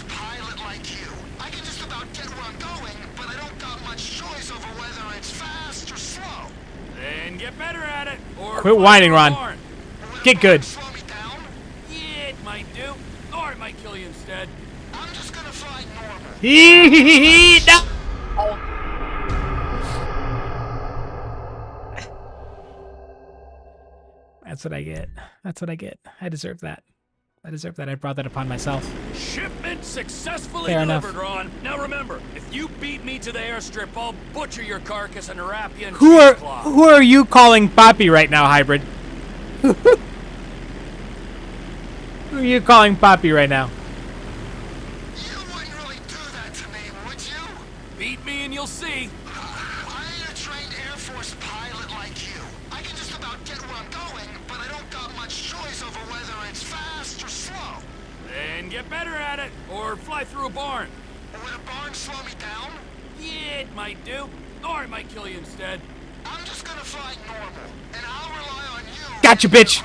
Then get better at it, or Quit whining, Ron. Get good. Yeah, it might do. Or it might kill you instead. I'm just gonna fly normal. No! That's what I get. That's what I get. I deserve that. I deserve that. I brought that upon myself. Shipment successfully Fair delivered, enough. Ron. Now remember, if you beat me to the airstrip, I'll butcher your carcass and wrap you in Who cheesecloth. are you calling Poppy right now, Hybrid? Who are you calling Poppy right now? Beat me and you'll see. I ain't a trained Air Force pilot like you. I can just about get where I'm going, but I don't got much choice over whether it's fast or slow. Then get better at it, or fly through a barn. Would a barn slow me down? Yeah, it might do. Or it might kill you instead. I'm just gonna fly normal, and I'll rely on you. Gotcha, bitch.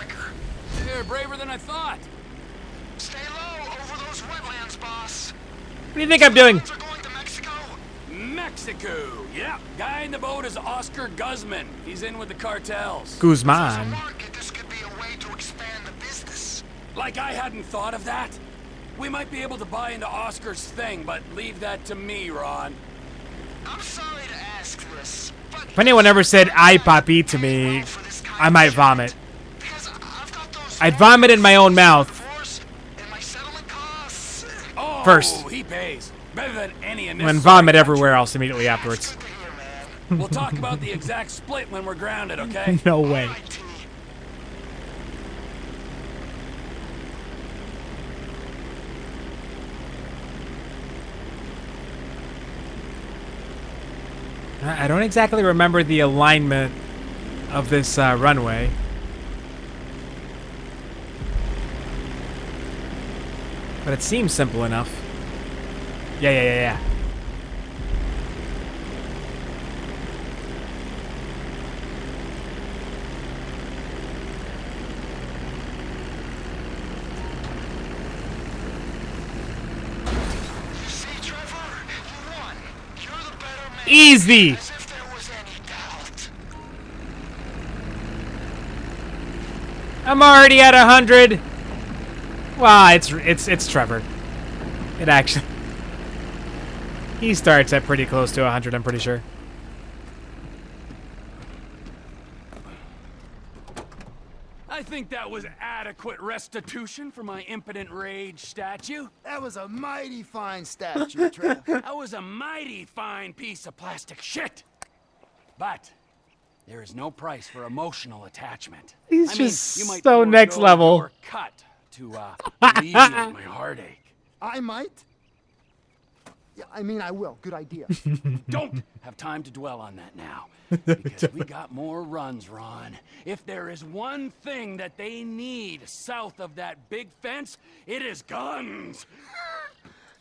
You're braver than I thought. Stay low over those wetlands, boss. What do you think I'm doing? Mexico. Yeah, guy in the boat is Oscar Guzman. He's in with the cartels. Guzman. Like I hadn't thought of that. We might be able to buy into Oscar's thing, but leave that to me, Ron. I'm sorry to ask this, but If anyone ever said "I Poppy" to me, I might vomit. I'd vomit in my own mouth. Oh, First. he pays. Better than any in this. And vomit everywhere else immediately afterwards. We'll talk about the exact split when we're grounded, okay? No way. I don't exactly remember the alignment of this runway. But it seems simple enough. Yeah. Easy. I'm already at 100. Well, it's Trevor. It actually. He starts at pretty close to 100, I'm pretty sure. I think that was adequate restitution for my impotent rage statue. that was a mighty fine statue, Trevor. That was a mighty fine piece of plastic shit. But there is no price for emotional attachment. He's I just mean, you might so next forego level. your cut to alleviate my heartache. I might. Yeah, I mean, I will. Good idea. Don't have time to dwell on that now. Because we got more runs, Ron. If there is one thing that they need south of that big fence, it is guns.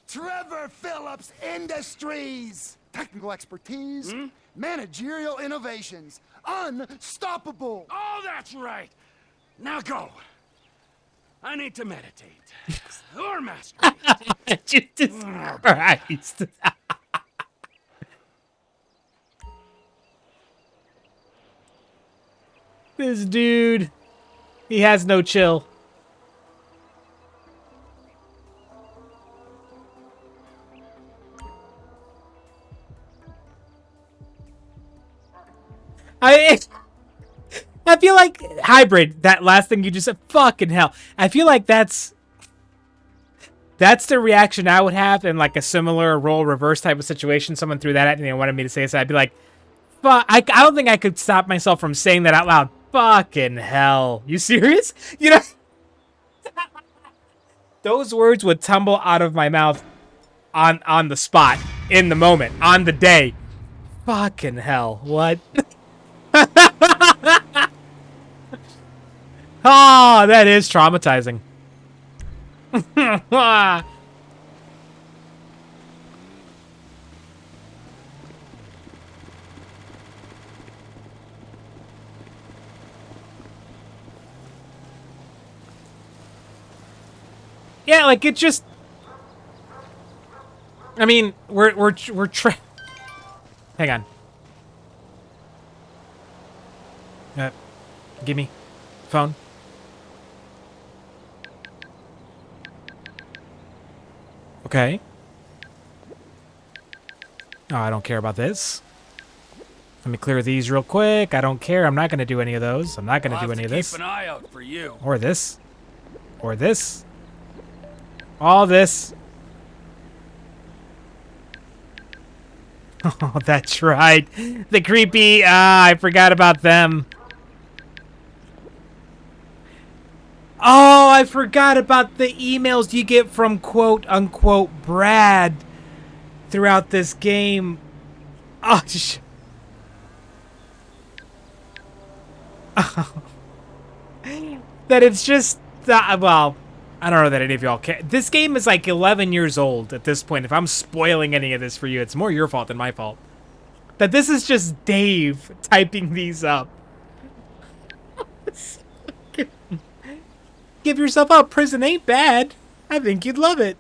Trevor Phillips Industries. Technical expertise, managerial innovations, unstoppable. Oh, that's right. Now go. I need to meditate. Or masturbate. Jesus Christ. This dude, he has no chill. I feel like hybrid, that last thing you just said, fucking hell. I feel like that's the reaction I would have in like a similar role reverse type of situation. Someone threw that at me and wanted me to say so. I'd be like, fuck, I don't think I could stop myself from saying that out loud. Fucking hell. You serious? You know, those words would tumble out of my mouth on the spot, in the moment, on the day. Fucking hell. What? Oh, that is traumatizing. Yeah, like it just. I mean, we're hang on. Give me phone. Okay. Oh, I don't care about this. Let me clear these real quick. I don't care. I'm not going to do any of those. I'm not going to do any of this. Keep an eye out for you. Or this. Or this. All this. Oh, that's right. The creepy... I forgot about them. Oh, I forgot about the emails you get from quote-unquote Brad throughout this game. Oh, that it's just... well, I don't know that any of y'all care. This game is like 11 years old at this point. If I'm spoiling any of this for you, it's more your fault than my fault. That this is just Dave typing these up. Give yourself up. Prison ain't bad. I think you'd love it.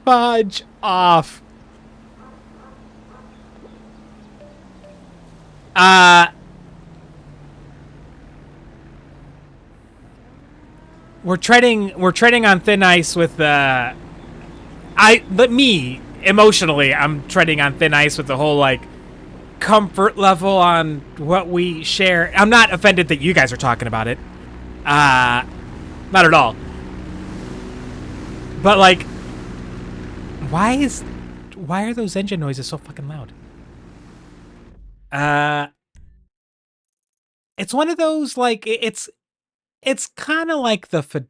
Fudge off. We're treading on thin ice with me emotionally, I'm treading on thin ice with the whole like comfort level on what we share. I'm not offended that you guys are talking about it. Not at all. But like, why are those engine noises so fucking loud? It's one of those like it's kind of like the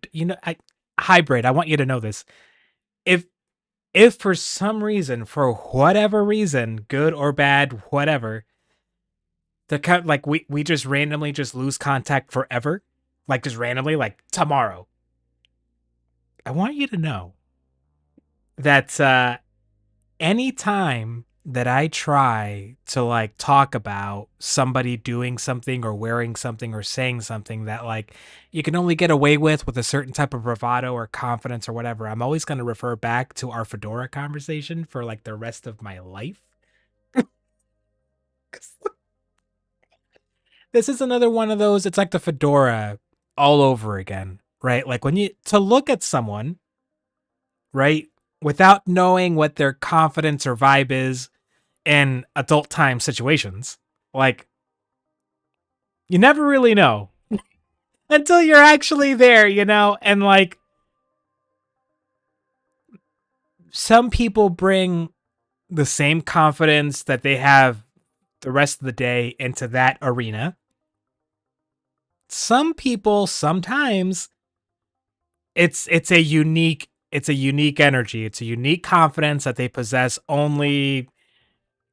hybrid. I want you to know this. If for some reason, for whatever reason, good or bad, whatever, like we just randomly just lose contact forever, like just randomly, like tomorrow. I want you to know that any time that I try to like talk about somebody doing something or wearing something or saying something that like you can only get away with a certain type of bravado or confidence or whatever, I'm always going to refer back to our fedora conversation for like the rest of my life. This is another one of those, it's like the fedora all over again, right? Like when to look at someone, right, without knowing what their confidence or vibe is in adult time situations, like you never really know until you're actually there, and like some people bring the same confidence that they have the rest of the day into that arena. Some people sometimes it's a unique energy. It's a unique confidence that they possess only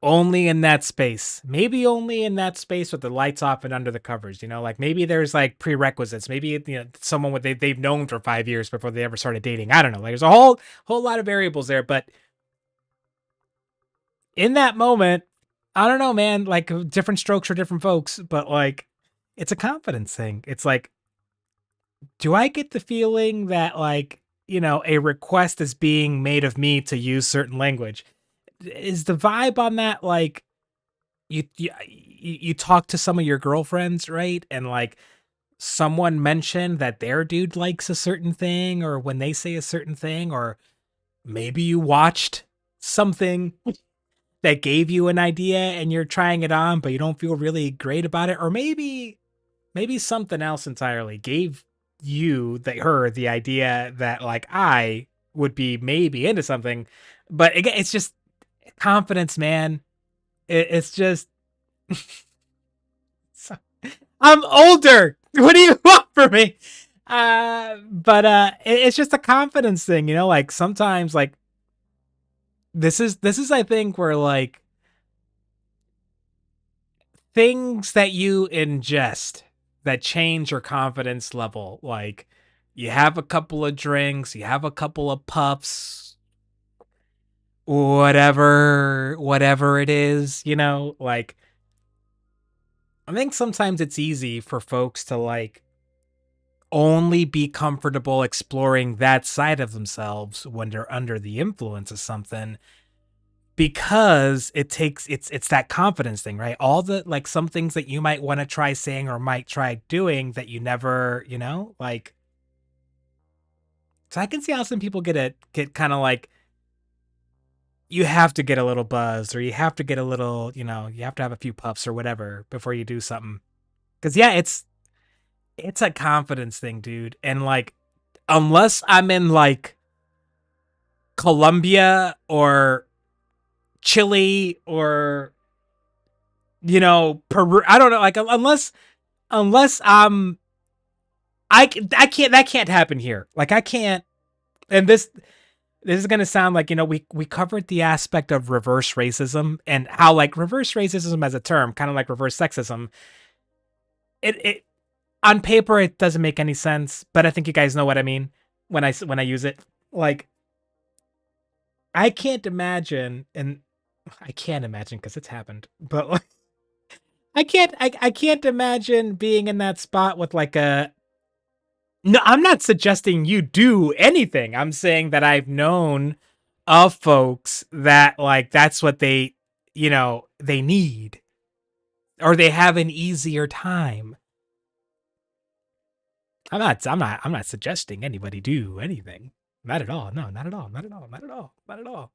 in that space. Maybe only in that space with the lights off and under the covers, like maybe there's like prerequisites. Maybe someone they've known for 5 years before they ever started dating. I don't know. Like there's a whole lot of variables there, but in that moment, I don't know, man, like different strokes for different folks, but like it's a confidence thing. It's like, do I get the feeling that like, a request is being made of me to use certain language? Is the vibe on that like you talk to some of your girlfriends, right? And like someone mentioned that their dude likes a certain thing, or when they say a certain thing, or maybe you watched something that gave you an idea and you're trying it on, but you don't feel really great about it, or maybe something else entirely gave you the idea that like I would be maybe into something. But again, it's just confidence, man. It's just I'm older. What do you want from me? But it's just a confidence thing, like sometimes like this is I think where like things that you ingest that change your confidence level. Like, you have a couple of drinks, you have a couple of puffs, whatever it is, like, I think sometimes it's easy for folks to, like, only be comfortable exploring that side of themselves when they're under the influence of something, because it's that confidence thing, right? All the, like, some things that you might want to try saying or might try doing that you never, like, so I can see how some people get kind of like, you have to get a little buzzed, or you have to get a little, you have to have a few puffs or whatever before you do something. Cause yeah, it's a confidence thing, dude. And, like, unless I'm in, like, Colombia or Chile or, Peru, I don't know, like, unless I can't, that can't happen here. Like, I can't, and this is going to sound like, we covered the aspect of reverse racism and how, like, reverse racism as a term, kind of like reverse sexism, it on paper, it doesn't make any sense, but I think you guys know what I mean when I use it. Like, I can't imagine, and I can't imagine because it's happened, but, like, I can't imagine being in that spot with, like, a, no, I'm not suggesting you do anything. I'm saying that I've known of folks that, like, that's what they need, or they have an easier time. I'm not suggesting anybody do anything. Not at all. No, not at all. Not at all. Not at all. Not at all.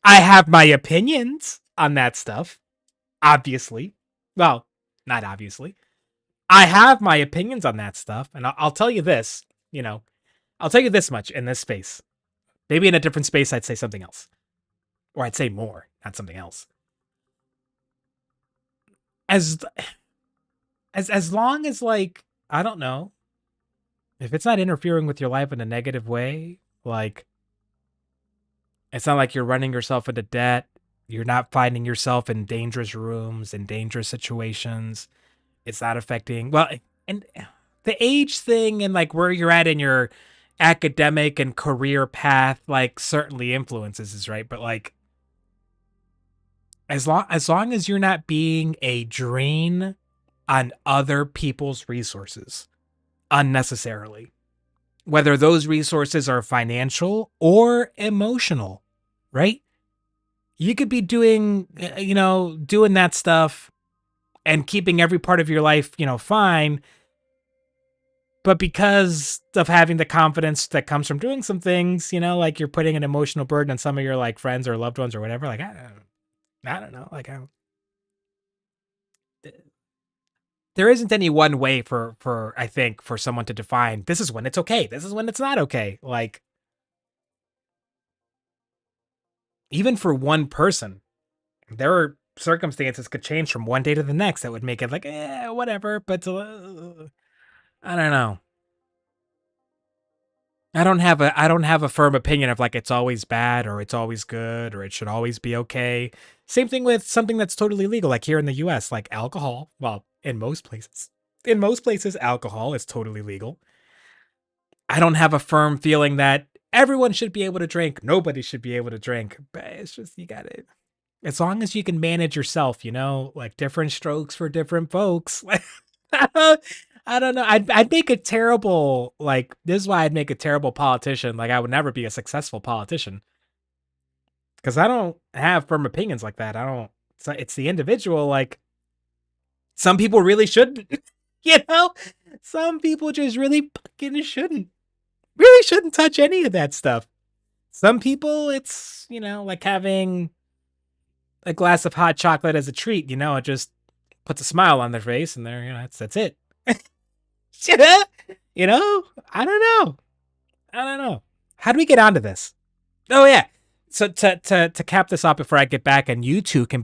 I have my opinions on that stuff, obviously. Well, not obviously. I have my opinions on that stuff, and I'll tell you this, I'll tell you this much in this space. Maybe in a different space, I'd say something else. Or I'd say more, not something else. As as long as, like, I don't know, if it's not interfering with your life in a negative way, like, it's not like you're running yourself into debt, you're not finding yourself in dangerous rooms and dangerous situations. It's not affecting, well, and the age thing and, like, where you're at in your academic and career path, like, certainly influences this, right? But, like, as long as you're not being a drain on other people's resources unnecessarily, whether those resources are financial or emotional, right? You could be doing, doing that stuff and keeping every part of your life, fine. But because of having the confidence that comes from doing some things, like, you're putting an emotional burden on some of your, like, friends or loved ones or whatever, like, I don't know. Like, there isn't any one way for I think, for someone to define, this is when it's okay, this is when it's not okay. Like, even for one person, there are circumstances could change from one day to the next that would make it like, whatever. But I don't know. I don't have a firm opinion of, like, it's always bad or it's always good or it should always be okay. Same thing with something that's totally legal, like here in the US, like alcohol. Well, in most places, alcohol is totally legal. I don't have a firm feeling that everyone should be able to drink. Nobody should be able to drink. But it's just, you got it. As long as you can manage yourself, like, different strokes for different folks. I don't know. I'd make a terrible, like, this is why I'd make a terrible politician. Like, I would never be a successful politician because I don't have firm opinions like that. I don't. It's the individual. Like, some people really shouldn't. you know, some people just really fucking shouldn't. Really shouldn't touch any of that stuff. Some people, it's, like having a glass of hot chocolate as a treat. It just puts a smile on their face, and that's it. I don't know. How do we get onto this? Oh yeah. So to cap this off before I get back, and you two can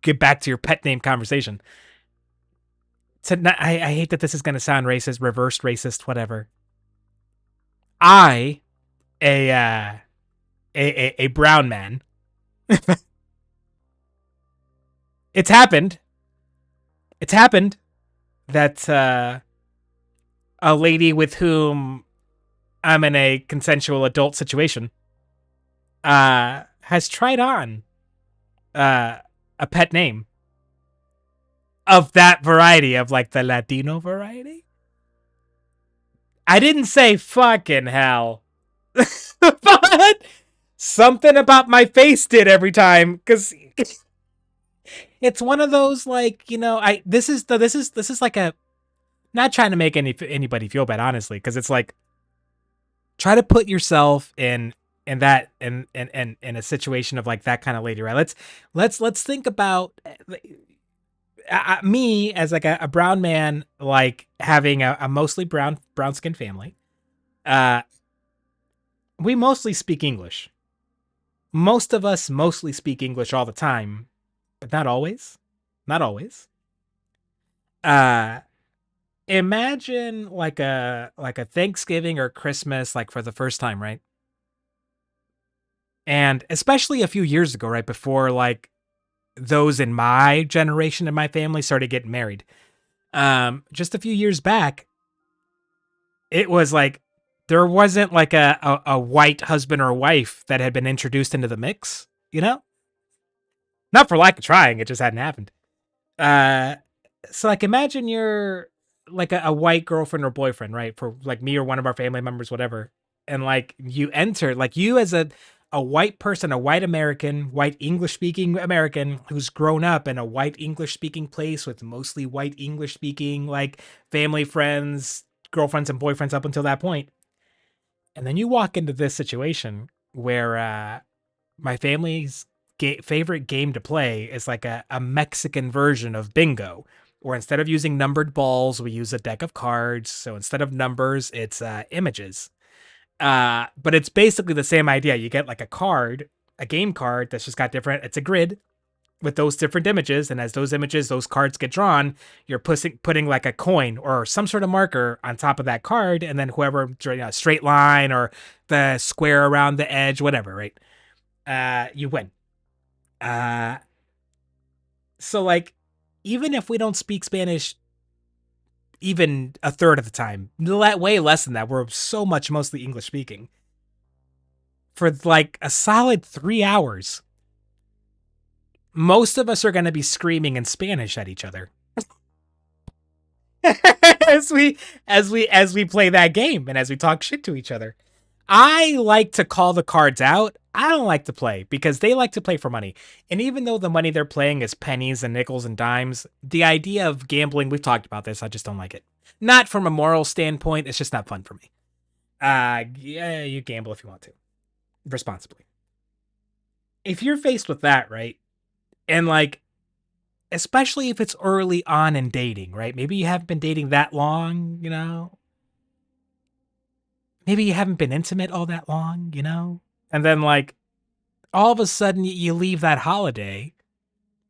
get back to your pet name conversation. I hate that this is going to sound racist, reversed racist, whatever. A brown man. It's happened. It's happened that a lady with whom I'm in a consensual adult situation has tried on a pet name of that variety, of like the Latino variety. I didn't say fucking hell, but something about my face did every time, because it's one of those, like, you know, this is like a, not trying to make anybody feel bad, honestly, because it's like, try to put yourself in that in a situation of like that kind of lady, right? Let's think about me as like a brown man, like having a mostly brown skinned family. We mostly speak English. Most of us mostly speak English all the time, but not always. Not always. Imagine like a Thanksgiving or Christmas, like for the first time, right? And especially a few years ago, right before like those in my generation and my family started getting married. Just a few years back, it was like there wasn't like a white husband or wife that had been introduced into the mix, you know? Not for lack of trying, it just hadn't happened. Uh, so like imagine you're like a white girlfriend or boyfriend, right? For like me or one of our family members, whatever. And like you enter, like you as a white person, a white American, white English speaking American who's grown up in a white English speaking place with mostly white English speaking, like family, friends, girlfriends and boyfriends up until that point. And then you walk into this situation where my family's favorite game to play is like a Mexican version of bingo, where instead of using numbered balls, we use a deck of cards. So instead of numbers, it's images. But it's basically the same idea. You get like a card, a game card that's just got different, it's a grid with those different images. And as those images, those cards get drawn, you're putting like a coin or some sort of marker on top of that card. And then whoever, you know, straight line or the square around the edge, whatever, right? You win. So like, even if we don't speak Spanish even a third of the time, way less than that, we're so much mostly English speaking. For like a solid 3 hours, most of us are going to be screaming in Spanish at each other. as we play that game and as we talk shit to each other. I like to call the cards out. I don't like to play because they like to play for money. And even though the money they're playing is pennies and nickels and dimes, the idea of gambling, we've talked about this, I just don't like it. Not from a moral standpoint, it's just not fun for me. Yeah, you gamble if you want to. Responsibly. If you're faced with that, right? And like, especially if it's early on in dating, right? Maybe you haven't been dating that long, you know? Maybe you haven't been intimate all that long, you know? And then like, all of a sudden you leave that holiday,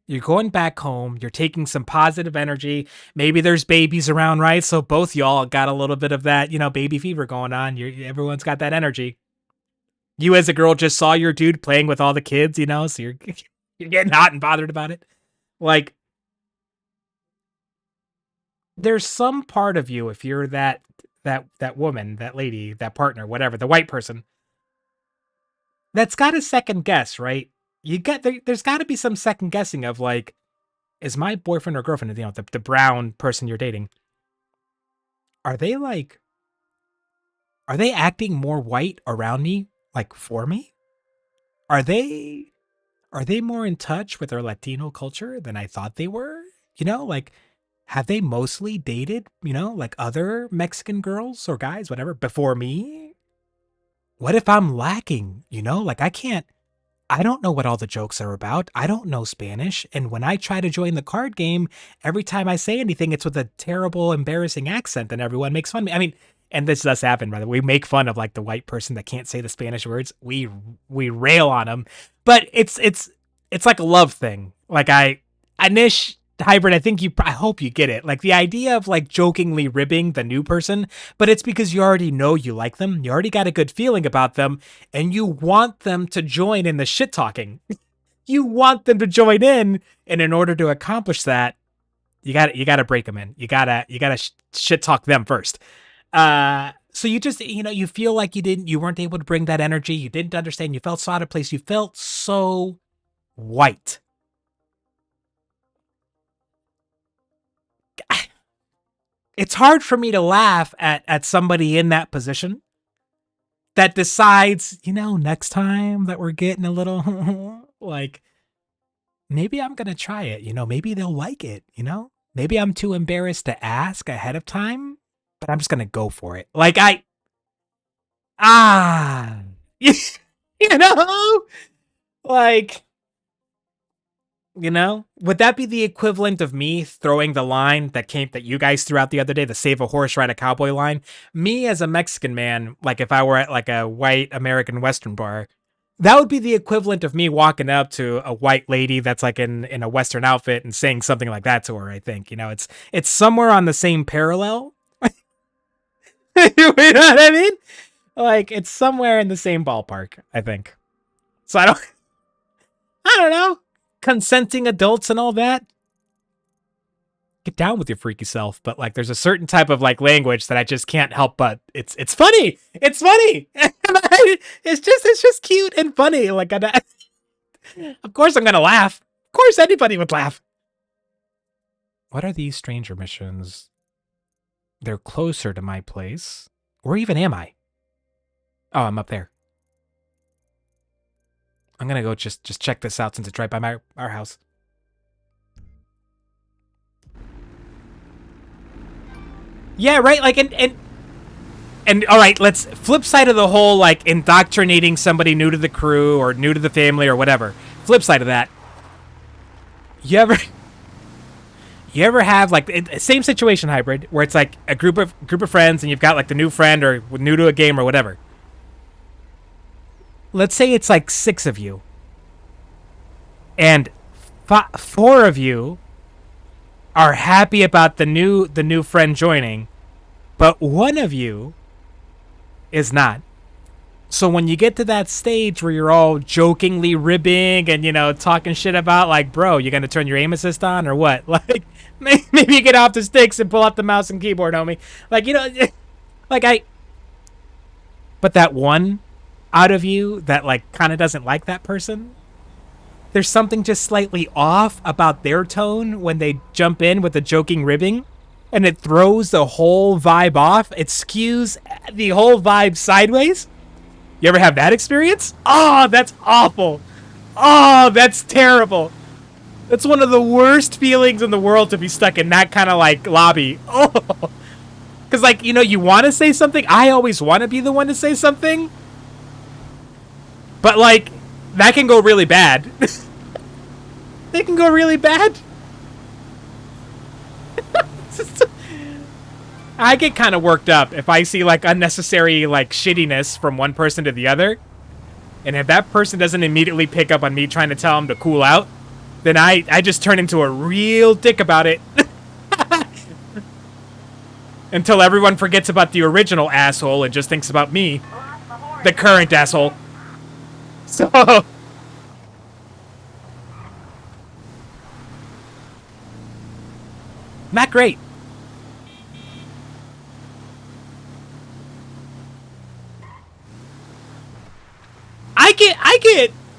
you're going back home, you're taking some positive energy. Maybe there's babies around, right? So both y'all got a little bit of that, you know, baby fever going on. Everyone's got that energy. You as a girl just saw your dude playing with all the kids, you know, so you're getting hot and bothered about it. Like, there's some part of you, if you're that woman, that lady, that partner, whatever, the white person, that's got a second guess, right? There's got to be some second guessing of like, is my boyfriend or girlfriend, you know, the brown person you're dating, are they like, are they acting more white around me, like for me? Are they more in touch with their Latino culture than I thought they were? You know, like, have they mostly dated, you know, like other Mexican girls or guys, whatever, before me? What if I'm lacking, you know? Like, I don't know what all the jokes are about. I don't know Spanish. And when I try to join the card game, every time I say anything, it's with a terrible, embarrassing accent and everyone makes fun of me. I mean, and this does happen, by the way. We make fun of like the white person that can't say the Spanish words. We rail on them, but it's like a love thing. Like Nish Hybrid, I hope you get it. Like the idea of like jokingly ribbing the new person, but it's because you already know you like them. You already got a good feeling about them and you want them to join in the shit talking. You want them to join in. And in order to accomplish that, You gotta break them in. You gotta shit talk them first. So you just, you feel like you weren't able to bring that energy. You didn't understand. You felt so out of place. You felt so white. It's hard for me to laugh at somebody in that position that decides, next time that we're getting a little like, maybe I'm going to try it. Maybe they'll like it, maybe I'm too embarrassed to ask ahead of time, but I'm just going to go for it. Like you know, like, would that be the equivalent of me throwing the line that you guys threw out the other day, the save a horse, ride a cowboy line? Me as a Mexican man, like if I were at like a white American Western bar, that would be the equivalent of me walking up to a white lady that's like in a Western outfit and saying something like that to her. I think, it's somewhere on the same parallel. You know what I mean? Like it's somewhere in the same ballpark, I think. So I don't know. Consenting adults and all that. Get down with your freaky self, but like there's a certain type of like language that I just can't help but it's funny. It's funny. It's just cute and funny. Like of course I'm gonna laugh. Of course anybody would laugh. What are these stranger missions? They're closer to my place. Where even am I? Oh, I'm up there. I'm gonna go just check this out since it's right by our house. Yeah, right. Like and all right. Let's flip side of the whole like indoctrinating somebody new to the crew or new to the family or whatever. Flip side of that. You ever have like same situation hybrid where it's like a group of friends and you've got like the new friend or new to a game or whatever. Let's say it's like 6 of you. And 4 of you are happy about the new friend joining, but 1 of you is not. So when you get to that stage where you're all jokingly ribbing and talking shit about like, bro, you gonna turn your aim assist on or what? Like maybe you get off the sticks and pull out the mouse and keyboard, homie. Like like but that 1 out of you that like kind of doesn't like that person, there's something just slightly off about their tone when they jump in with the joking ribbing, and it throws the whole vibe off. It skews the whole vibe sideways. You ever have that experience? Oh, that's awful. Oh, that's terrible. That's one of the worst feelings in the world to be stuck in that kind of like lobby. Oh, because like, you want to say something. I always want to be the one to say something. But like, that can go really bad. They can go really bad. I get kind of worked up if I see like unnecessary like shittiness from one person to the other. And if that person doesn't immediately pick up on me trying to tell them to cool out, then I just turn into a real dick about it. Until everyone forgets about the original asshole and just thinks about me, the current asshole. So not great.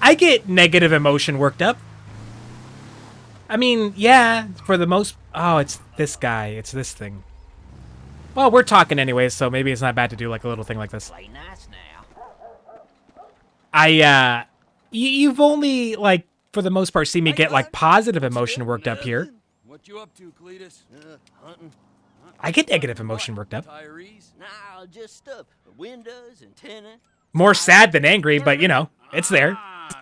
I get negative emotion worked up. I mean, yeah, for the most... Oh, it's this guy. It's this thing. Well, we're talking anyway, so maybe it's not bad to do like a little thing like this. Play nice now. You've only, like, for the most part, seen me get, like, positive emotion worked up here. What you up to, Cletus? Hunting? I get negative emotion worked up. Nah, just stuff. Windows, antenna. More sad than angry, but, it's there.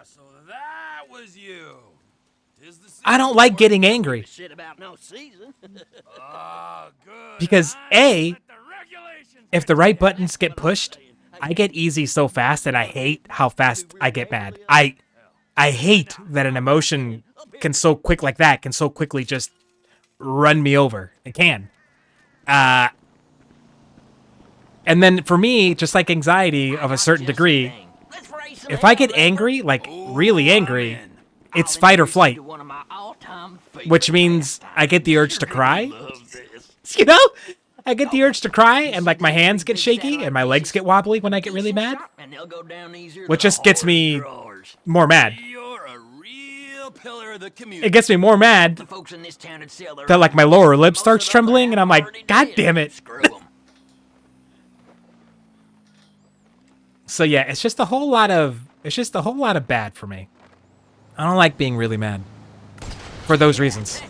So that was you. I don't like getting angry. Shit about no season. Because, A, if the right buttons get pushed, I get easy so fast, and I hate how fast I get mad. I hate that an emotion can so quickly just run me over. It can. And then for me, just like anxiety of a certain degree, if I get angry, like really angry, it's fight or flight, which means I get the urge to cry. You know, I get the urge to cry, and like my hands get shaky and my legs get wobbly when I get really mad, which just gets me more mad. It gets me more mad that like my lower lip starts trembling, and I'm like, God damn it. So yeah, it's just a whole lot of bad for me. I don't like being really mad for those reasons.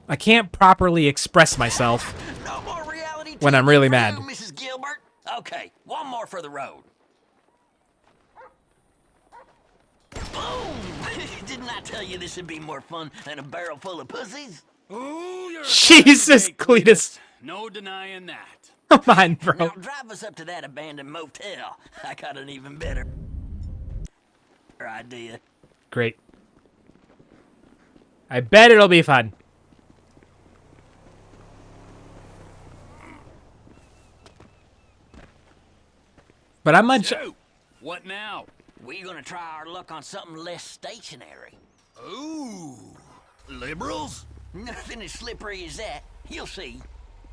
I can't properly express myself when I'm really mad. Mrs. Gilbert. Okay, one more for the road. Boom! Didn't I tell you this would be more fun than a barrel full of pussies? Ooh, you're Jesus, Cletus. No denying that. Come on, bro. Now drive us up to that abandoned motel. I got an even better idea. Great. I bet it'll be fun. But I'm much. So, what now? We're gonna try our luck on something less stationary. Ooh, liberals? Nothing as slippery as that. You'll see.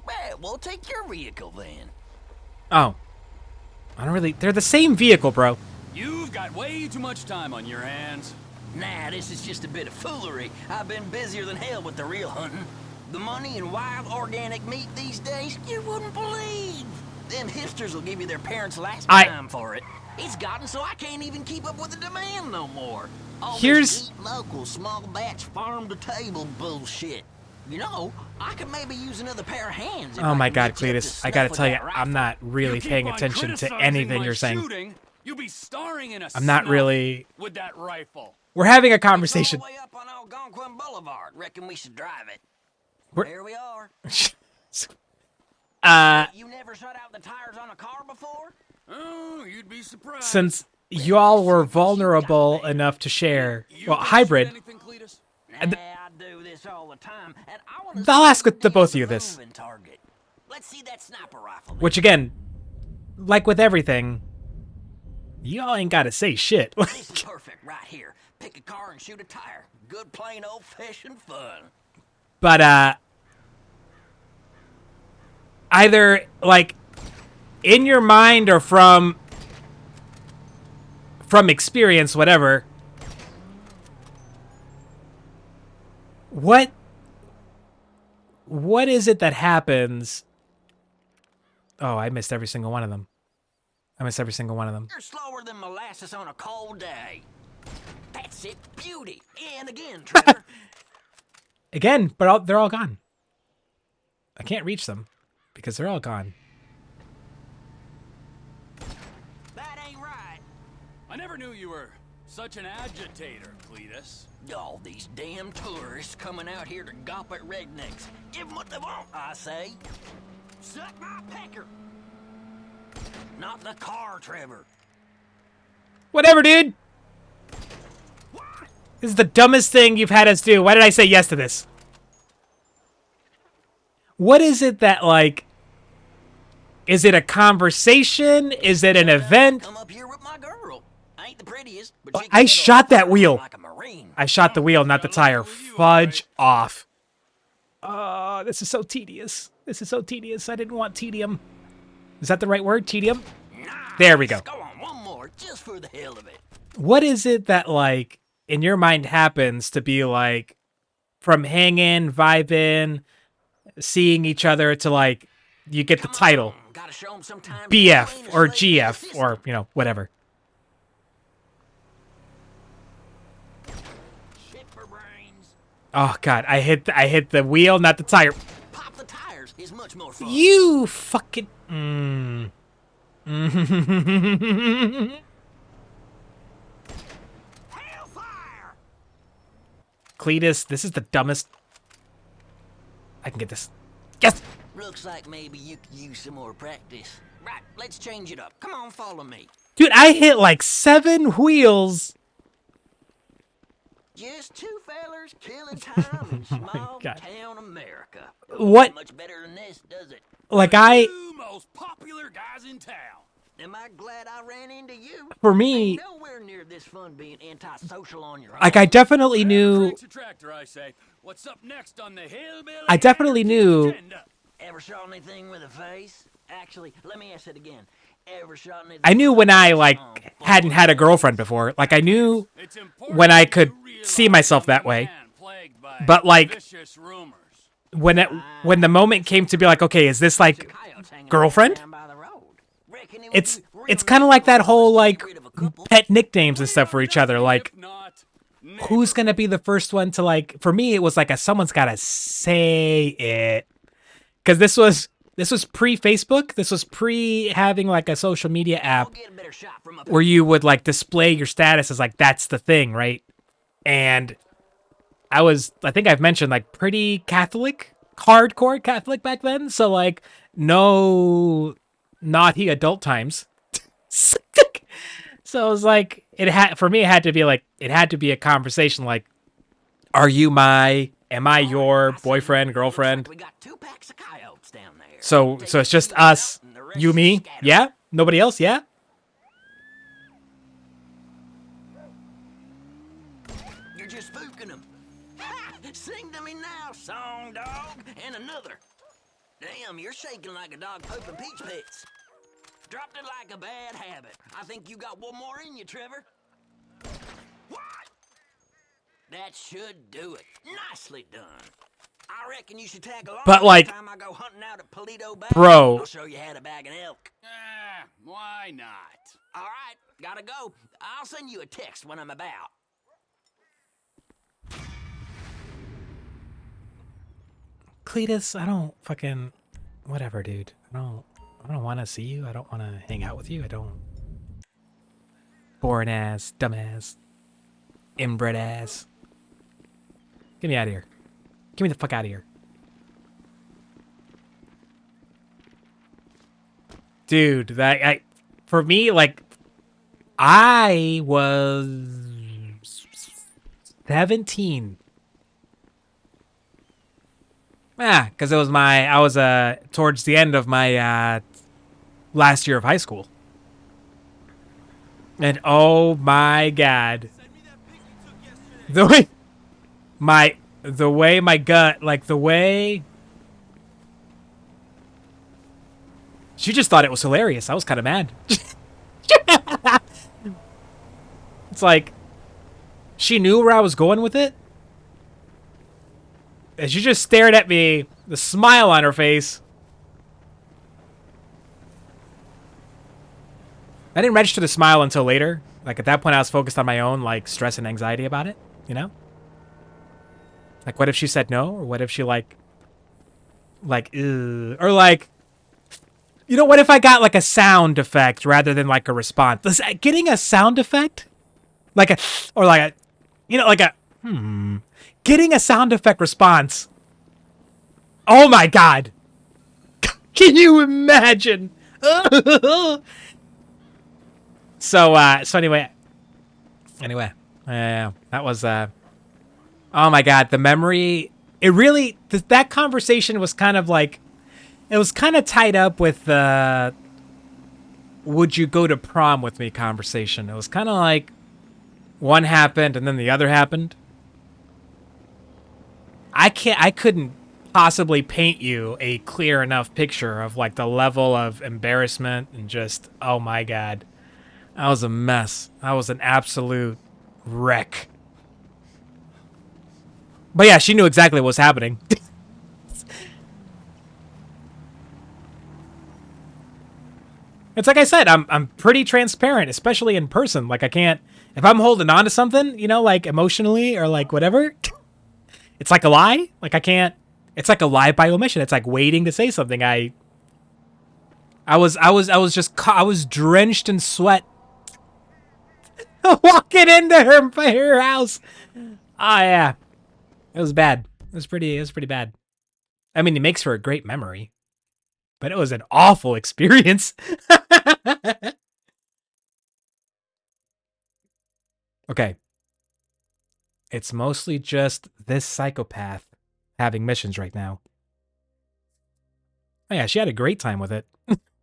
Well, we'll take your vehicle then. Oh. I don't really... They're the same vehicle, bro. You've got way too much time on your hands. Nah, this is just a bit of foolery. I've been busier than hell with the real hunting. The money in wild organic meat these days, you wouldn't believe. Them hipsters will give you their parents' last dime for it. It's gotten so I can't even keep up with the demand no more. All this eat local, small batch, farm to table bullshit. You know, I could maybe use another pair of hands. Oh my God, Cletus! I gotta tell you, I'm not really paying attention to anything you're saying. You'll be starring in a I'm not really. With that rifle. We're having a conversation. Way up on Algonquin Boulevard. Reckon we should drive it. There we are. You never shut out the tires on a car before? Oh, you'd be surprised. Since y'all were vulnerable enough to share, well, hybrid. I do this all the time, and I want I'll ask the both of you this. Let's see that sniper rifle. Which again, like with everything, y'all ain't gotta say shit. This is perfect right here. Pick a car and shoot a tire. Good plain old-fashioned fun. But either like in your mind or from experience, whatever. What is it that happens? Oh, I missed every single one of them. You're slower than molasses on a cold day. That's it, beauty. And again, Trevor. Again, but they're all gone. I can't reach them because they're all gone. That ain't right. I never knew you were such an agitator, Cletus. All these damn tourists coming out here to gawp at rednecks. Give them what they want, I say. Suck my pecker. Not the car, Trevor. Whatever, dude. This is the dumbest thing you've had us do. Why did I say yes to this? What is it that, like... Is it a conversation? Is it an event? Come up here with my girl. I ain't the prettiest, but I shot that wheel. I shot the wheel, not the tire. Fudge off. Oh, this is so tedious. This is so tedious. I didn't want tedium. Is that the right word? Tedium? There we go. Go on, one more, just for the hell of it. What is it that, like, in your mind happens to be, like, from hanging, vibing, seeing each other to, like, you get the title. BF or GF or, you know, whatever. Oh God, I hit the wheel, not the tire. Pop the tires is much more fun. You fucking Hellfire! Cletus, this is the dumbest. I can get this. Yes! Looks like maybe you could use some more practice. Right, let's change it up. Come on, follow me. Dude, I hit like 7 wheels. Just two fellers killing time in small town America. What? Much better than this, does it? Like I. Two most popular guys in town. Am I glad I ran into you? For me, Ain't nowhere near this fun being antisocial on your own. like I definitely knew. Tractor, I say. What's up next on the hillbilly I definitely knew. agenda? Ever shot anything with a face? Actually, let me ask it again. Ever shot anything? I knew when I like hadn't had a girlfriend before. Like I knew when I could see myself that way. But like when the moment came to be like, okay, is this like girlfriend? It's kind of like that whole like pet nicknames and stuff for each other. Like who's gonna be the first one to like? For me, it was like someone's gotta say it, because this was pre-Facebook. This was pre having like a social media app where you would like display your status as like that's the thing, right? And I think I've mentioned like pretty Catholic, hardcore Catholic back then. So like no naughty adult times. So it was like for me it had to be a conversation like, am I your boyfriend, girlfriend? So it's just us, you, me, yeah? Nobody else, yeah? You're just spooking them. Ha! Sing to me now, song dog, and another. Damn, you're shaking like a dog pooping peach pits. Dropped it like a bad habit. I think you got one more in you, Trevor. What? That should do it. Nicely done. I reckon you should tag along But like, next time I go hunting out at Polito Bay. bro. I'll show you how to bag an elk. Why not? All right, gotta go. I'll send you a text when I'm about. Cletus, I don't fucking whatever, dude. I don't want to see you. I don't want to hang out with you. I don't. Boring ass, dumbass, inbred ass. Get me out of here. Get me the fuck out of here. Dude, for me, like, I was 17. Yeah, because I was towards the end of my last year of high school. And oh my god. The way my gut, like the way she just thought it was hilarious. I was kind of mad. It's like she knew where I was going with it. And she just stared at me, the smile on her face. I didn't register the smile until later. Like, at that point, I was focused on my own, like, stress and anxiety about it, you know? Like, what if she said no? Or what if she, like, ew. Or, like, you know, what if I got, like, a sound effect rather than, like, a response? Getting a sound effect? Like a, or like a, you know, like a, getting a sound effect response. Oh my god. Can you imagine? So anyway, that was, oh my god, the memory, it really, that conversation was kind of like, it was kind of tied up with the, would you go to prom with me conversation. It was kind of like, one happened and then the other happened. I couldn't possibly paint you a clear enough picture of like the level of embarrassment and just, oh my god. I was a mess. I was an absolute wreck. But yeah, she knew exactly what was happening. It's like I said, I'm pretty transparent, especially in person. Like I can't, if I'm holding on to something, you know, like emotionally or like whatever, it's like a lie. Like I can't, it's like a lie by omission. It's like waiting to say something. I was drenched in sweat walking into her house. Oh yeah. It was bad. It was pretty bad. I mean, it makes for a great memory, but it was an awful experience. Okay. It's mostly just this psychopath having missions right now. Oh yeah, she had a great time with it.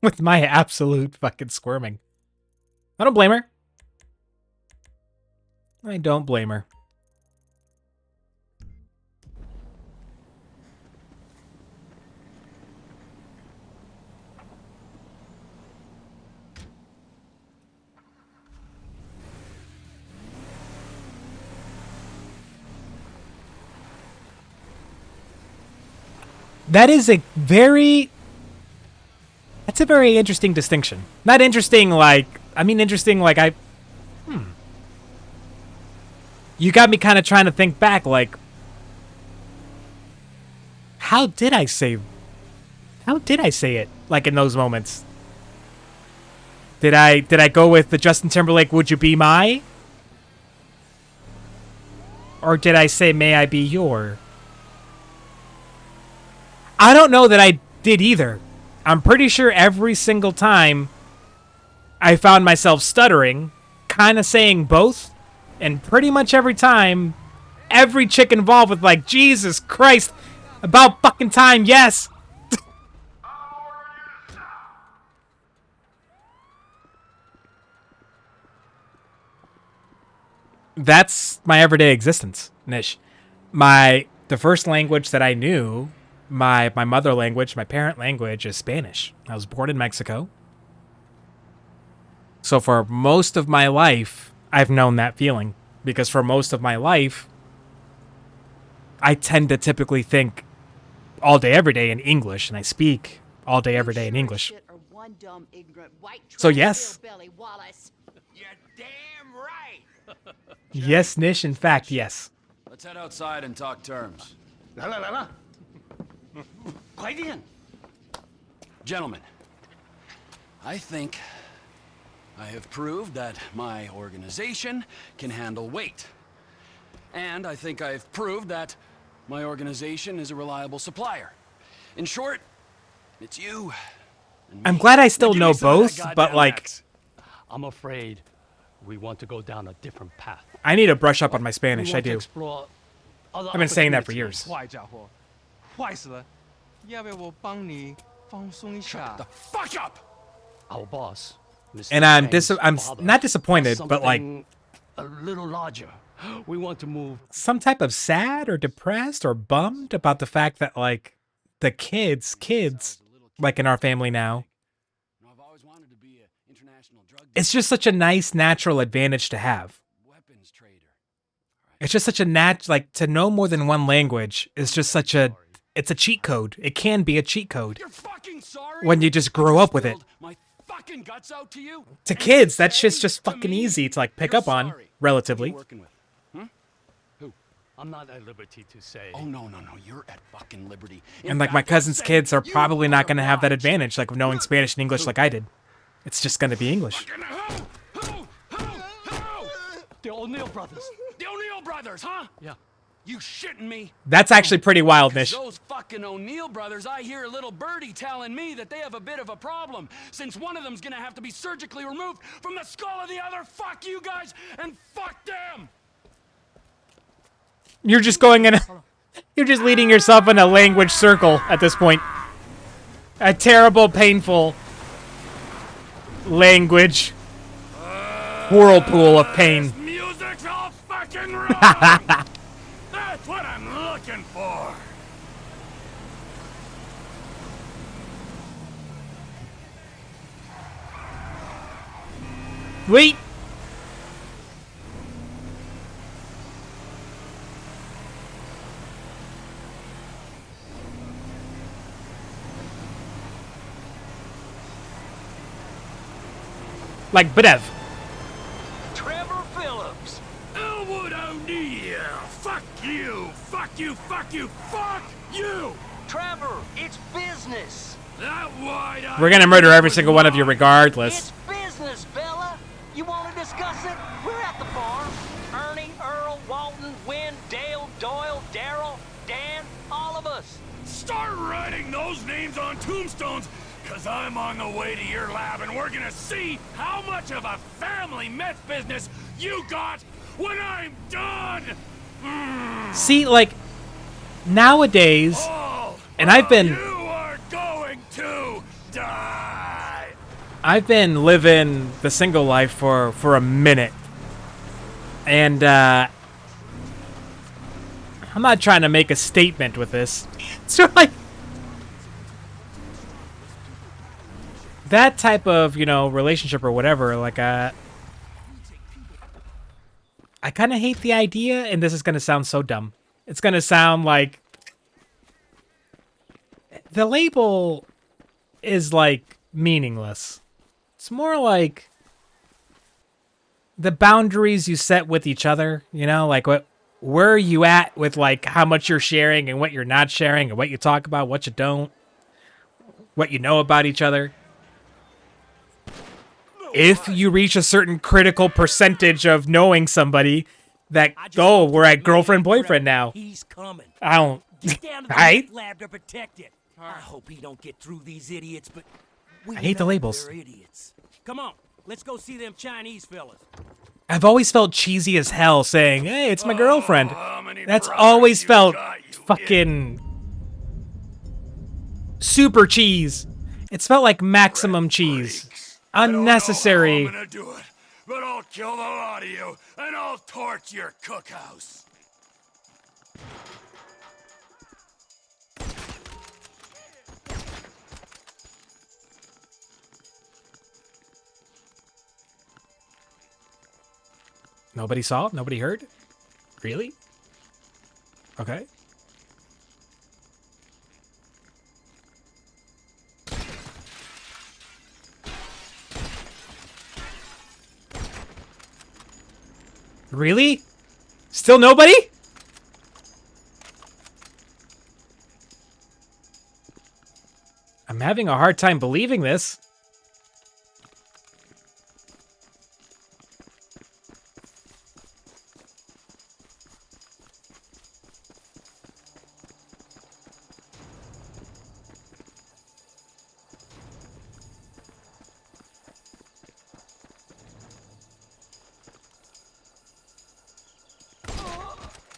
with my absolute fucking squirming. I don't blame her. I don't blame her. That's a very interesting distinction. Not interesting like, I mean interesting like You got me kind of trying to think back, like, how did I say it, like, in those moments? Did I go with the Justin Timberlake, would you be my? Or did I say, may I be your? I don't know that I did either. I'm pretty sure every single time I found myself stuttering, kind of saying both, and pretty much every time, every chick involved with like, Jesus Christ, about fucking time, yes! That's my everyday existence, Nish. The first language that I knew, my mother language, my parent language, is Spanish. I was born in Mexico. So for most of my life, I've known that feeling. Because for most of my life, I tend to typically think all day, every day in English, and I speak all day, every day in English. So yes. You're damn right. Yes, Nish, in fact, yes. Let's head outside and talk terms. Gentlemen, I think I have proved that my organization can handle weight. And I think I've proved that my organization is a reliable supplier. In short, it's you. I'm glad I still know both, but like... I'm afraid we want to go down a different path. I need to brush up on my Spanish, I do. I've been saying that for years. Shut the fuck up! Our boss, Mr. And I'm Chang's not disappointed, but like... a little larger. We want to move... Some type of sad or depressed or bummed about the fact that, like, the kids, like in our family now, it's just such a nice, natural advantage to have. It's just such a like, to know more than one language is just such a... It's a cheat code. It can be a cheat code. When you just grow up with it. To kids, that shit's just fucking easy to, like, pick up on, relatively. I'm not at liberty to say. Oh, no, you're at fucking liberty. And, like, my cousin's kids are probably not going to have that advantage, like, of knowing Spanish and English like I did. It's just going to be English. The O'Neill brothers. The O'Neill brothers, huh? Yeah. You shitting me? That's actually pretty wild, Nish. Those fucking O'Neill brothers, I hear a little birdie telling me that they have a bit of a problem, since one of them's gonna have to be surgically removed from the skull of the other. Fuck you guys, and fuck them! You're just going in you're just leading yourself in a language circle at this point. A terrible, painful language whirlpool of pain. Music's all fucking wrong! That's what I'm looking for! Wait! Like Bedev. Trevor Phillips! Elwood O'Neill! Fuck you! Fuck you! Fuck you! Fuck you! Trevor, it's business. That wide-eyed... We're gonna murder every single one of you regardless. It's business, fella. You want to discuss it? We're at the farm. Ernie, Earl, Walton, Wynn, Dale, Doyle, Darrell, Dan, all of us. Start writing those names on tombstones, because I'm on the way to your lab, and we're gonna see how much of a family meth business you got when I'm done! See, like, nowadays, and I've been... You are going to die! I've been living the single life for a minute. And I'm not trying to make a statement with this. So like that type of, you know, relationship or whatever, like I kind of hate the idea, and this is going to sound so dumb. It's going to sound like the label is like meaningless. It's more like the boundaries you set with each other, you know, like where are you at with like how much you're sharing and what you're not sharing and what you talk about, what you don't, what you know about each other. If you reach a certain critical percentage of knowing somebody that, oh, we're at girlfriend boyfriend now. He's coming. I don't. Get down to the Right? meth lab to protect it. I hope he don't get through these idiots, but we I hate the know labels. they're idiots. Come on, let's go see them Chinese fellas. I've always felt cheesy as hell saying, hey, it's my girlfriend. That's always felt fucking super cheese. It's felt like maximum cheese. Unnecessary. I'm gonna do it, but I'll kill the lot of you, and I'll torch your cookhouse. Nobody saw? Nobody heard? Really? Okay. Really? Still nobody? I'm having a hard time believing this.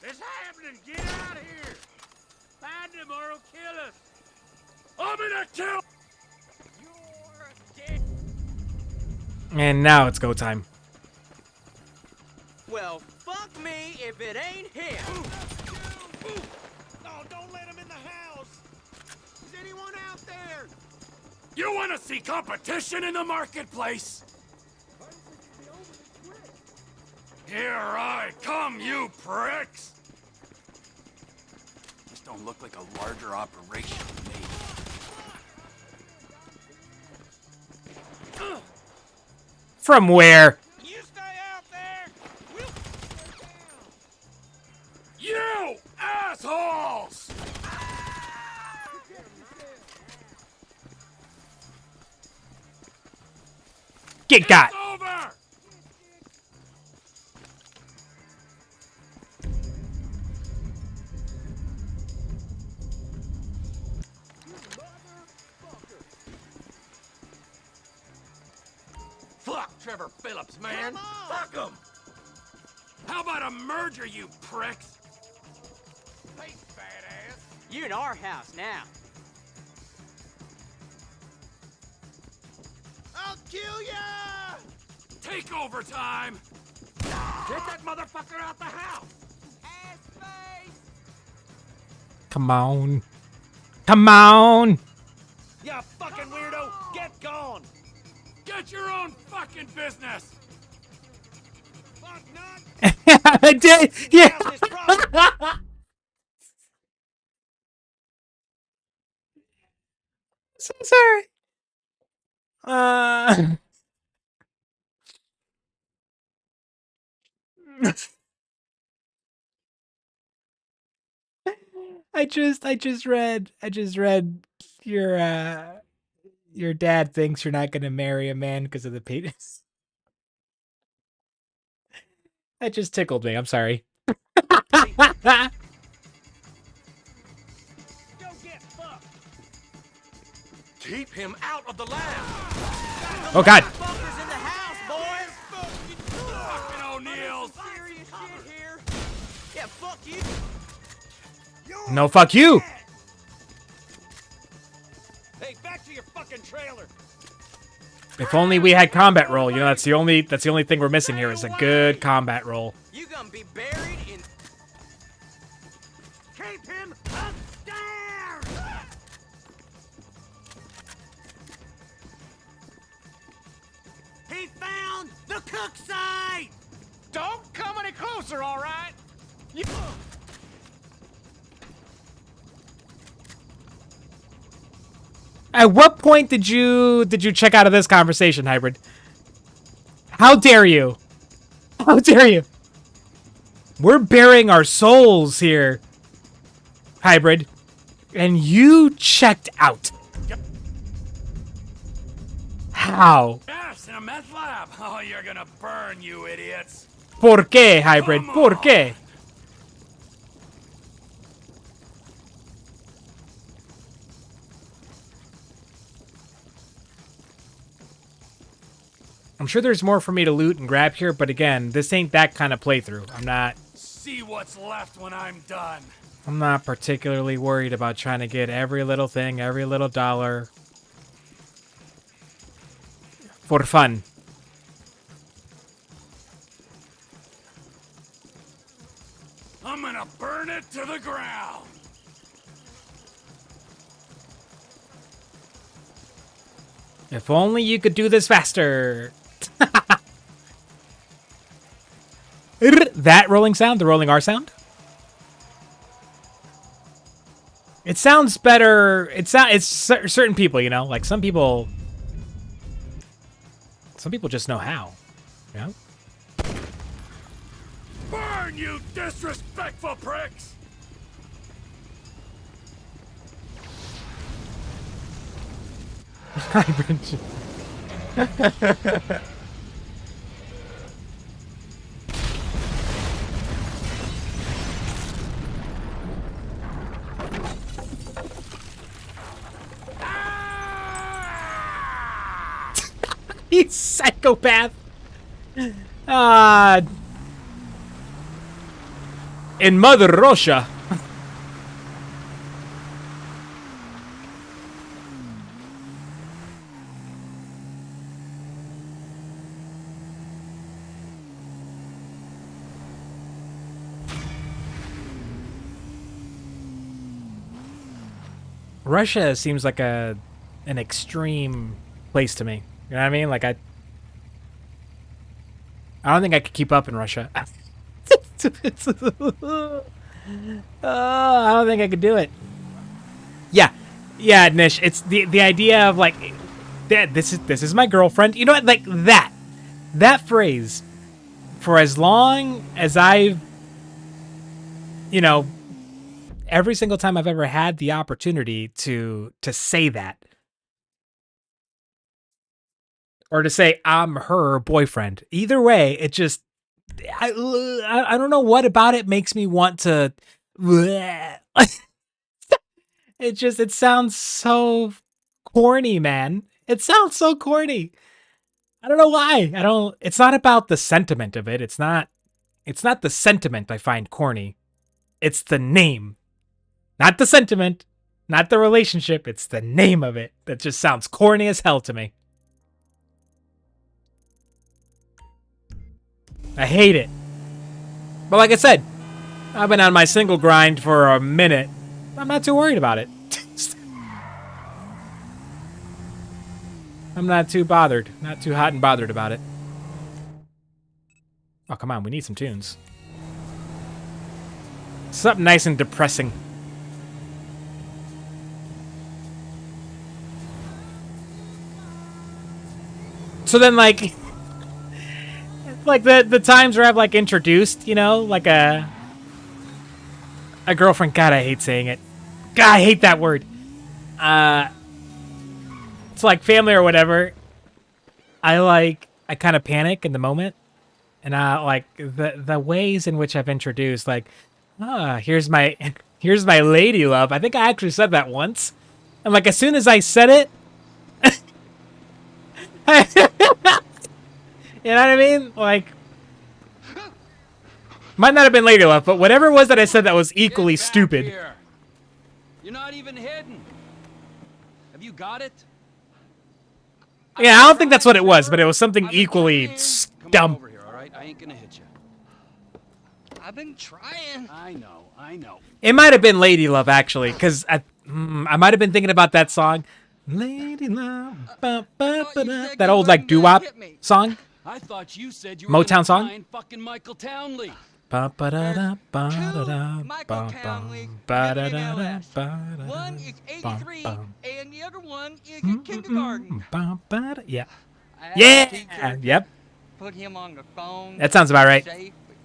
It's happening! Get out of here! Find him or he'll kill us! I'm gonna kill! You're dead! And now it's go time. Well, fuck me if it ain't him! No, don't let him in the house! Is anyone out there? You wanna see competition in the marketplace? Here I come, you pricks! This don't look like a larger operation to me. From where? You stay out there! We'll you assholes! Get got! It's over! Fuck Trevor Phillips, man! Fuck him! How about a merger, you pricks? Hey, badass! You in our house now. I'll kill ya! Take over time! Get that motherfucker out the house! Come on. Come on! You fucking weirdo! Get gone! Get your own fucking business! Fuck not! I did! Yeah! So sorry. I just read your dad thinks you're not gonna marry a man because of the penis. That just tickled me. I'm sorry. Keep him out of the lab! Oh God! Fuckers in the house, boys! Fucking O'Neill's! Serious shit here. Yeah, fuck you. No, fuck you! Hey, back to your fucking trailer! If If only we had combat roll. You know, that's the only thing we're missing here is a good combat roll. You gonna be buried in. Keep him upstairs. He found the cook site. Don't come any closer, all right? You... At what point did you check out of this conversation, Hybrid? How dare you? How dare you? We're bearing our souls here, Hybrid, and you checked out. How? Yes, in a meth lab. Oh, you're gonna burn, you idiots. ¿Por qué, Hybrid? ¿Por qué? I'm sure there's more for me to loot and grab here, but again, this ain't that kind of playthrough. See what's left when I'm done. I'm not particularly worried about trying to get every little thing, every little dollar for fun. I'm gonna burn it to the ground. If only you could do this faster. That rolling sound, the rolling R sound. It sounds better. It's certain people, you know, like some people just know how, you know? Burn, you disrespectful pricks! You psychopath! In Mother Russia. Russia seems like an extreme place to me. You know what I mean? Like I don't think I could keep up in Russia. I don't think I could do it. Yeah, Nish. It's the idea of like, Dad, this is my girlfriend. You know what? Like that phrase. For as long as I've, you know, every single time I've ever had the opportunity to say that. Or to say I'm her boyfriend. Either way, it just I don't know what about it makes me want to. It sounds so corny, man. It sounds so corny. I don't know why. It's not about the sentiment of it. It's not the sentiment I find corny. It's the name. Not the sentiment, not the relationship. It's the name of it that just sounds corny as hell to me. I hate it. But like I said, I've been on my single grind for a minute. I'm not too worried about it. I'm not too bothered. Not too hot and bothered about it. Oh, come on. We need some tunes. Something nice and depressing. So then, like the times where I've like introduced, you know, like a girlfriend. God, I hate saying it. God, I hate that word. It's like family or whatever. I kind of panic in the moment, and like the ways in which I've introduced, like, here's my lady love. I think I actually said that once, and like as soon as I said it. You know what I mean? Like, might not have been lady love, but whatever it was that I said that was equally stupid. Here. You're not even hidden. Have you got it? Yeah, I don't think that's what it was, but it was something equally dumb. Over here, all right? I ain't gonna hit you. I've been trying. I know. It might have been Lady Love, actually, because I might have been thinking about that song. Lady Love, that old, like, doo-wop song. I thought you said you were Motown song. find fucking Michael Townley. Michael Townley living in LS. One is 83, and the other one is in kindergarten. Yeah. I asked Yeah. the teacher to Yep. Put him on the phone. That sounds about right. Safe, but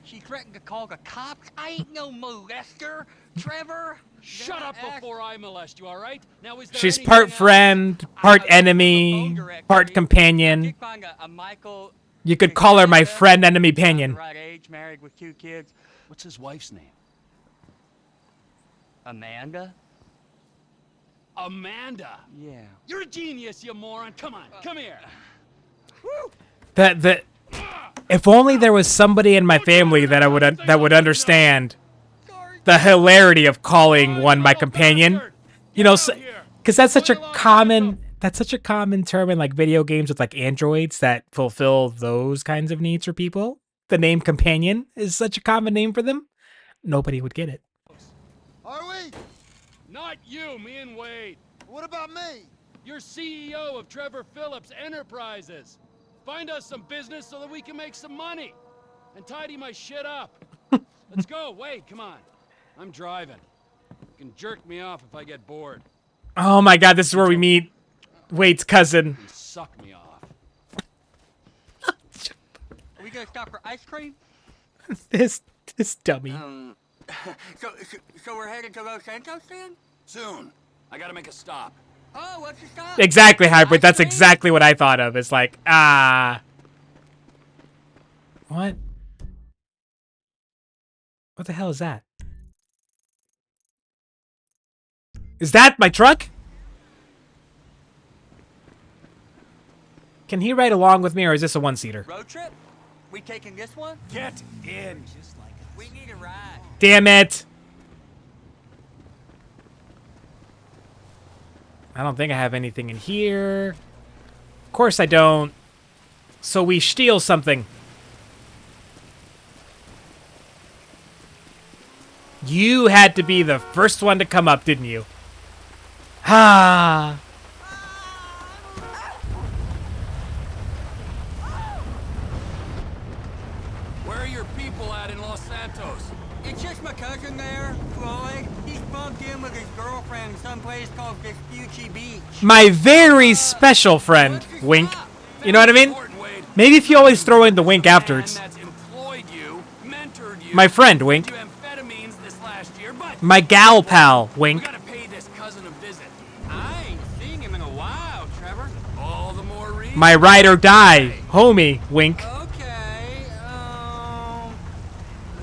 she threatened to call the cops. I ain't no molester, Trevor. Shut up before I molest you, all right? Now, is there She's anything part else? friend, part enemy, part companion. Find a Michael. You could call her my friend, enemy, companion. Right age, married with 2 kids. What's his wife's name? Amanda? Amanda? Yeah. You're a genius, you moron. Come on, come here. If only there was somebody in my family that would understand the hilarity of calling one my companion. You know, because that's such a common term in like video games with like androids that fulfill those kinds of needs for people. The name companion is such a common name for them. Nobody would get it. Are we? Not you, me and Wade. What about me? You're CEO of Trevor Phillips Enterprises. Find us some business so that we can make some money. And tidy my shit up. Let's go, Wade, come on. I'm driving. You can jerk me off if I get bored. Oh my god, this is where we meet Wade's cousin. Suck me off. Are we gonna stop for ice cream? This dummy. So we're headed to Los Santos then? Soon. I gotta make a stop. Oh, what's the stop? Exactly, Hybrid. That's exactly what I thought of. It's like, what? What the hell is that? Is that my truck? Can he ride along with me, or is this a one-seater? Road trip? We taking this one? Get in. We need a ride. Damn it! I don't think I have anything in here. Of course I don't. So we steal something. You had to be the first one to come up, didn't you? Ah. Where are your people at in Los Santos? It's just my cousin there, Floyd. He's bumped in with his girlfriend someplace called Vespucci Beach. My very special friend, wink. You know what I mean? Maybe if you always throw in the wink afterwards. My friend, wink. My gal pal, wink. I ain't seen him in a while, Trevor. All the more reason. My ride or die, homie, wink. Okay,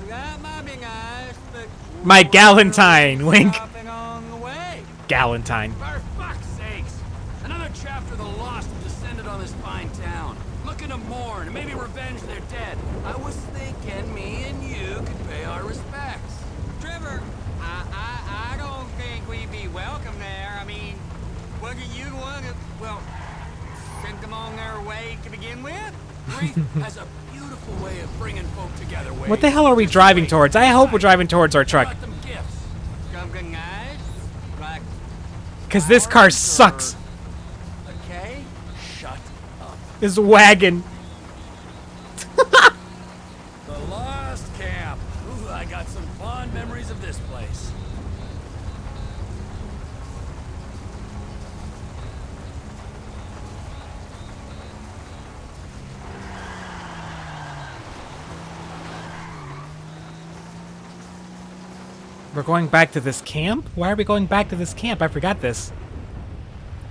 that might be nice, but My galentine, wink. on the way. Galentine. For fuck's sakes! Another chapter of the lost have descended on this fine town. Looking to mourn and maybe revenge their dead. I was thinking me and you could pay our respects. Trevor, I don't think we'd be welcome there. I mean, wasn't you the one who, well, sent them on their way to begin with? Grief has a beautiful way of bringing folk together, Wade. What the hell are we driving towards? I hope we're driving towards our truck. Something nice, like Because this car sucks. okay. Shut up. This wagon. The Lost Camp. Ooh, I got some fond memories of this place. We're going back to this camp? Why are we going back to this camp? I forgot this.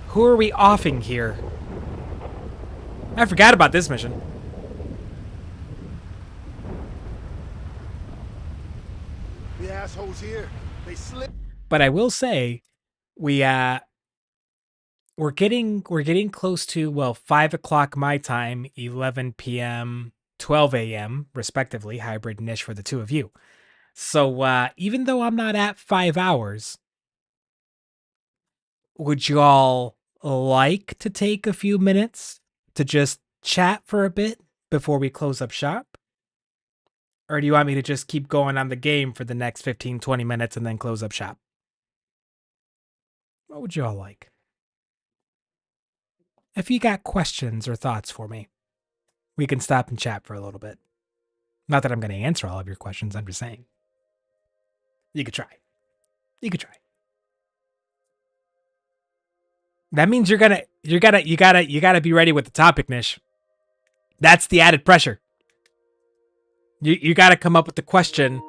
Who are we offing here? I forgot about this mission. The assholes here, they slip. But I will say, we're getting close to, well, 5 o'clock my time, 11 p.m., 12 a.m. respectively, hybrid niche for the two of you. So even though I'm not at 5 hours, would you all like to take a few minutes to just chat for a bit before we close up shop? Or do you want me to just keep going on the game for the next 15, 20 minutes and then close up shop? What would you all like? If you got questions or thoughts for me, we can stop and chat for a little bit. Not that I'm going to answer all of your questions, I'm just saying. You could try. You could try. That means you gotta be ready with the topic, Nish. That's the added pressure. You gotta come up with the question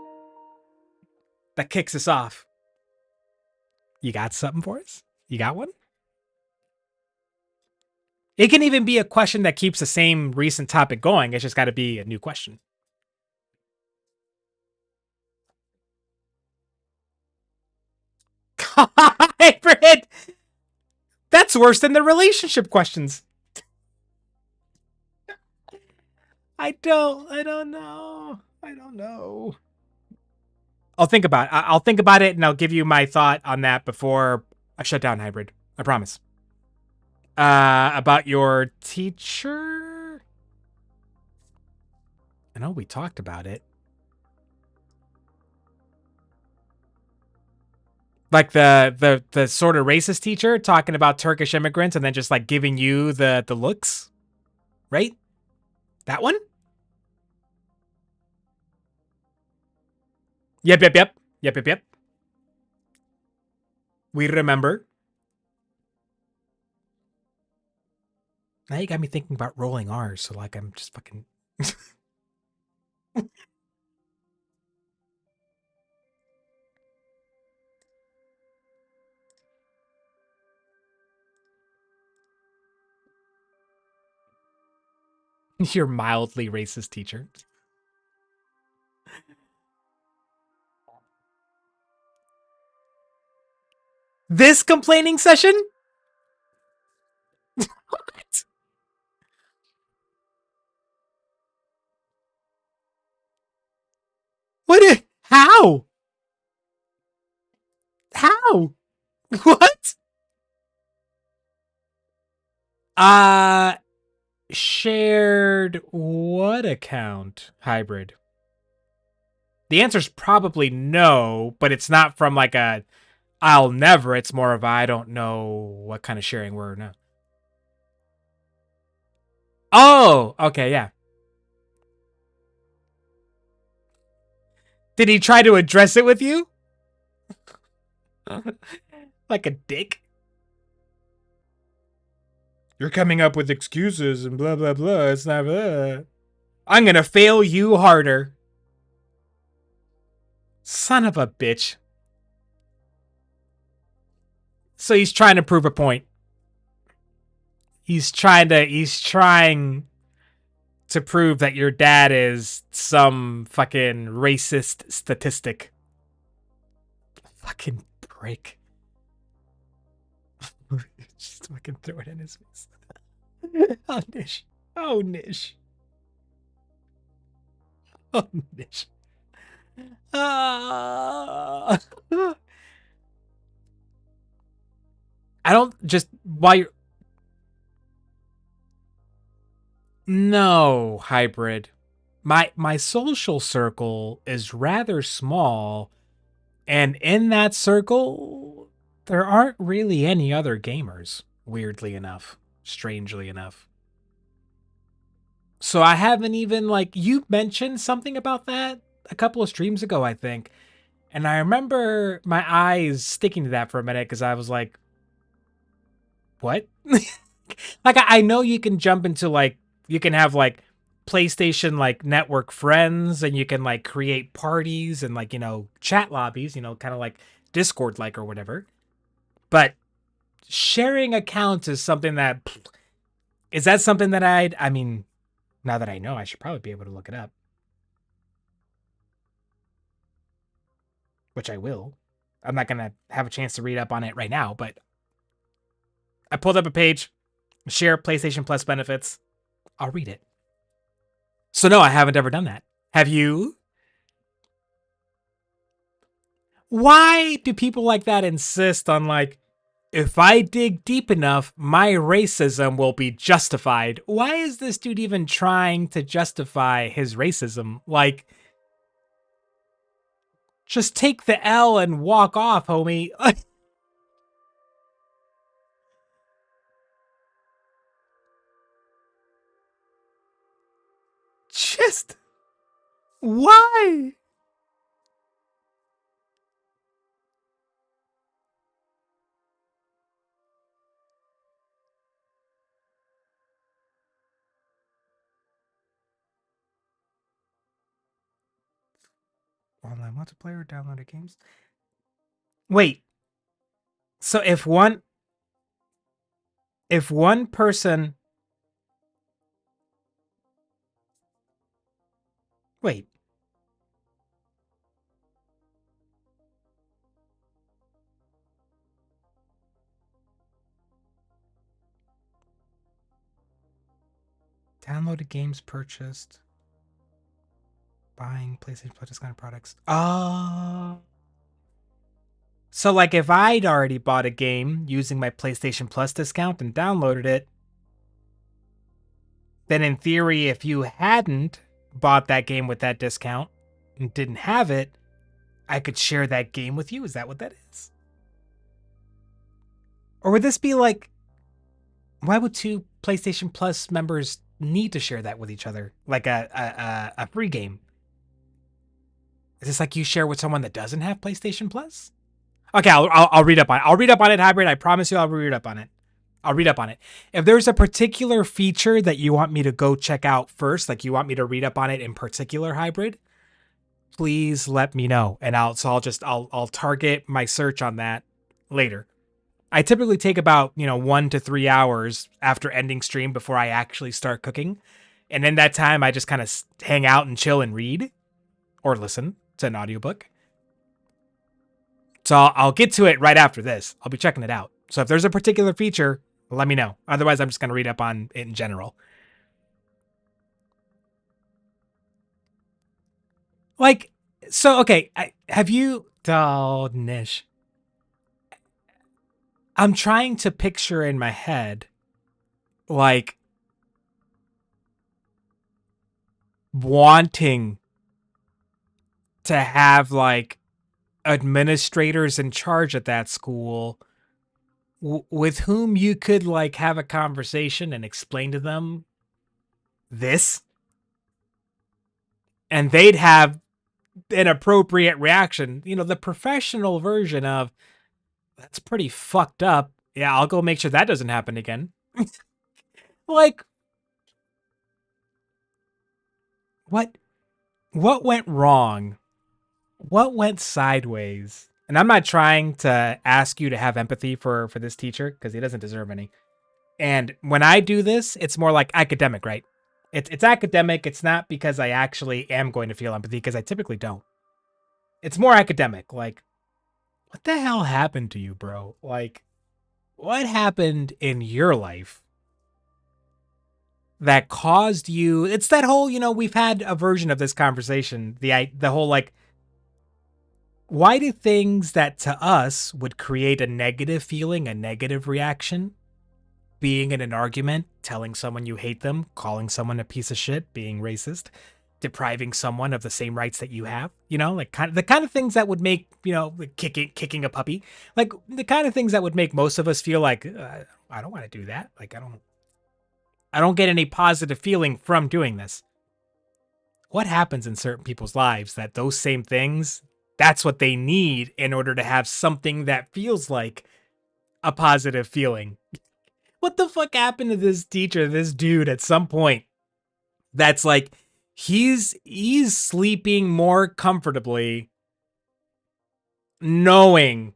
that kicks us off. You got something for us? You got one? It can even be a question that keeps the same recent topic going. It's just got to be a new question. Hybrid! That's worse than the relationship questions. I don't know. I'll think about it and I'll give you my thought on that before I shut down Hybrid. I promise. About your teacher? I know we talked about it. Like the sort of racist teacher talking about Turkish immigrants and then just like giving you the looks, right? That one? Yep. We remember. Now you got me thinking about rolling R's, so like I'm just fucking. Your mildly racist teacher. This complaining session? What? What? How? How? What? Shared what account? Hybrid. The answer's probably no, but it's not from like a I'll never. It's more of I don't know what kind of sharing we're now. Oh, okay, yeah. Did he try to address it with you? Like a dick? You're coming up with excuses and blah, blah, blah. It's not blah. I'm gonna fail you harder. Son of a bitch. So he's trying to prove a point. He's trying to prove that your dad is some fucking racist statistic. Fucking prick. Just fucking throw it in his face. Oh, Nish. Oh, Nish. Oh, Nish. I don't just while you're no hybrid. My social circle is rather small, and in that circle, there aren't really any other gamers. Weirdly enough, strangely enough. So I haven't even like you mentioned something about that a couple of streams ago, I think. And I remember my eyes sticking to that for a minute because I was like, what? Like, I know you can jump into like, you can have like PlayStation like network friends and you can like create parties and like, chat lobbies, kind of like Discord like or whatever. But sharing accounts is something that, is that something that I mean, now that I know, I should probably be able to look it up. Which I will. I'm not going to have a chance to read up on it right now, but I pulled up a page, share PlayStation Plus benefits. I'll read it. So no, I haven't ever done that. Have you? Why do people like that insist on like, if I dig deep enough, my racism will be justified. Why is this dude even trying to justify his racism? Like, just take the L and walk off, homie. Just why? Online multiplayer, downloaded games. Wait. So if one person wait. Downloaded games purchased. Buying PlayStation Plus discounted products. Oh. So like if I'd already bought a game using my PlayStation Plus discount and downloaded it, then in theory, if you hadn't bought that game with that discount and didn't have it, I could share that game with you. Is that what that is? Or would this be like, why would two PlayStation Plus members need to share that with each other? Like a free game? Is this like you share with someone that doesn't have PlayStation Plus? Okay, I'll read up on it. I'll read up on it, Hybrid. I promise you I'll read up on it. I'll read up on it. If there's a particular feature that you want me to go check out first, like you want me to read up on it in particular, Hybrid, please let me know. And I'll target my search on that later. I typically take about, 1 to 3 hours after ending stream before I actually start cooking. And in that time, I just kind of hang out and chill and read or listen to an audiobook. So I'll get to it right after this. I'll be checking it out. So if there's a particular feature, let me know. Otherwise, I'm just going to read up on it in general. Like, so, okay. Have you... Oh, Nish. I'm trying to picture in my head, like, wanting to have, like, administrators in charge at that school with whom you could, like, have a conversation and explain to them this. And they'd have an appropriate reaction. The professional version of, that's pretty fucked up. Yeah, I'll go make sure that doesn't happen again. Like, what went wrong? What went sideways? And I'm not trying to ask you to have empathy for this teacher, because he doesn't deserve any. And when I do this, it's more like academic, right? It's academic. It's not because I actually am going to feel empathy, because I typically don't. It's more academic. Like, what the hell happened to you, bro? Like, what happened in your life that caused you... It's that whole, we've had a version of this conversation. The whole, like, why do things that to us would create a negative feeling, a negative reaction, being in an argument, telling someone you hate them, calling someone a piece of shit, being racist, depriving someone of the same rights that you have, like the kind of things that would make, like kicking a puppy, like the kind of things that would make most of us feel like, I don't want to do that. Like, I don't get any positive feeling from doing this. What happens in certain people's lives that those same things, that's what they need in order to have something that feels like a positive feeling? What the fuck happened to this teacher, this dude at some point that's like, he's sleeping more comfortably knowing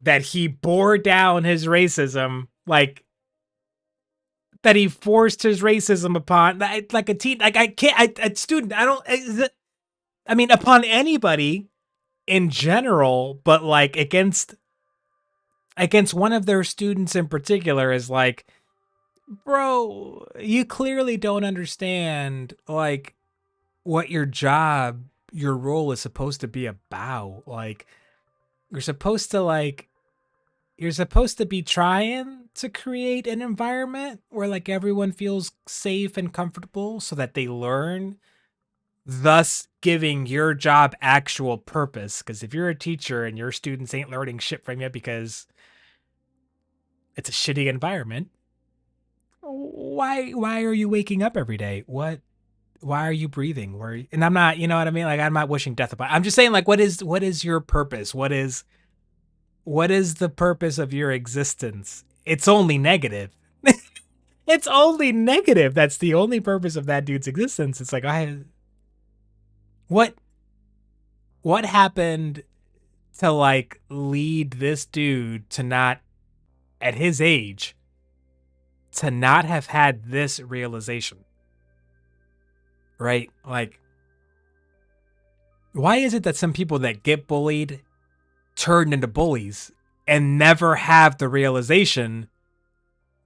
that he bore down his racism, like that he forced his racism upon, like a teen, like a student, I mean, upon anybody in general, but like against one of their students in particular, is like, bro, you clearly don't understand, like, what your role is supposed to be about. Like, you're supposed to, like, you're supposed to be trying to create an environment where like everyone feels safe and comfortable so that they learn, thus giving your job actual purpose. Because if you're a teacher and your students ain't learning shit from you because it's a shitty environment, why are you waking up every day? Why are you breathing? And I'm not, you know what I mean? Like, I'm not wishing death upon. I'm just saying, like, what is your purpose? What is the purpose of your existence? It's only negative. It's only negative. That's the only purpose of that dude's existence. It's like, what happened to like lead this dude to not, at his age, to not have had this realization? Right? Like, why is it that some people that get bullied turn into bullies and never have the realization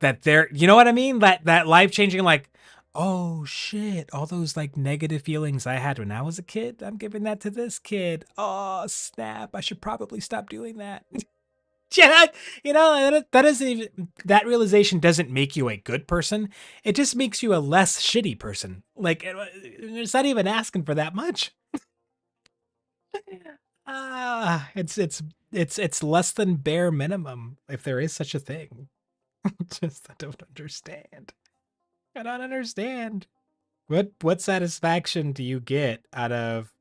that they're, you know what I mean? That life-changing, like, oh shit, all those like negative feelings I had when I was a kid, I'm giving that to this kid. Oh snap, I should probably stop doing that. Yeah, you know, that doesn't even, that realization doesn't make you a good person. It just makes you a less shitty person. Like, it's not even asking for that much. It's less than bare minimum, if there is such a thing. Just, I don't understand. I don't understand. What satisfaction do you get out of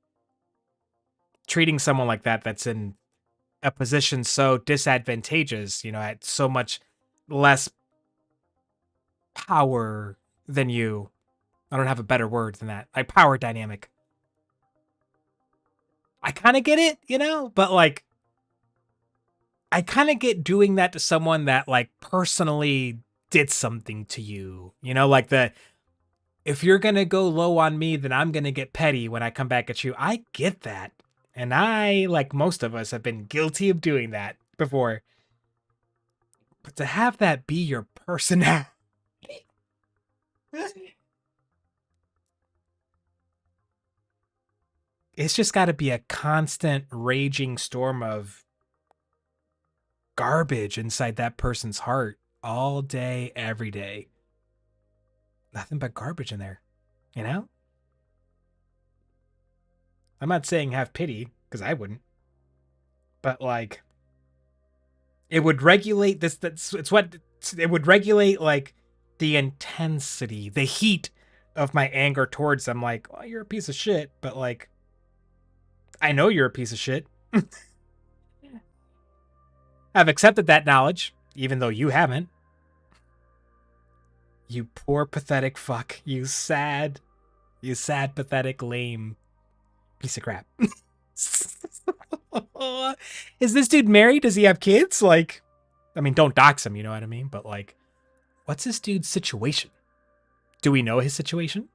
treating someone like that that's in a position so disadvantageous, you know, at so much less power than you? I don't have a better word than that. Like, power dynamic. I kind of get it, you know, but like, I kind of get doing that to someone that like personally did something to you, you know, like if you're going to go low on me, then I'm going to get petty when I come back at you. I get that. And I, like most of us, have been guilty of doing that before. But to have that be your personality, it's just got to be a constant raging storm of garbage inside that person's heart all day, every day. Nothing but garbage in there, you know? I'm not saying have pity, because I wouldn't. But like, it would regulate this. It would regulate like the intensity, the heat of my anger towards them. Like, well, you're a piece of shit, but like, I know you're a piece of shit. I've accepted that knowledge, even though you haven't. You poor, pathetic fuck. You sad, pathetic, lame piece of crap. Is this dude married? Does he have kids? Like, I mean, don't dox him, you know what I mean? But like, what's this dude's situation? Do we know his situation?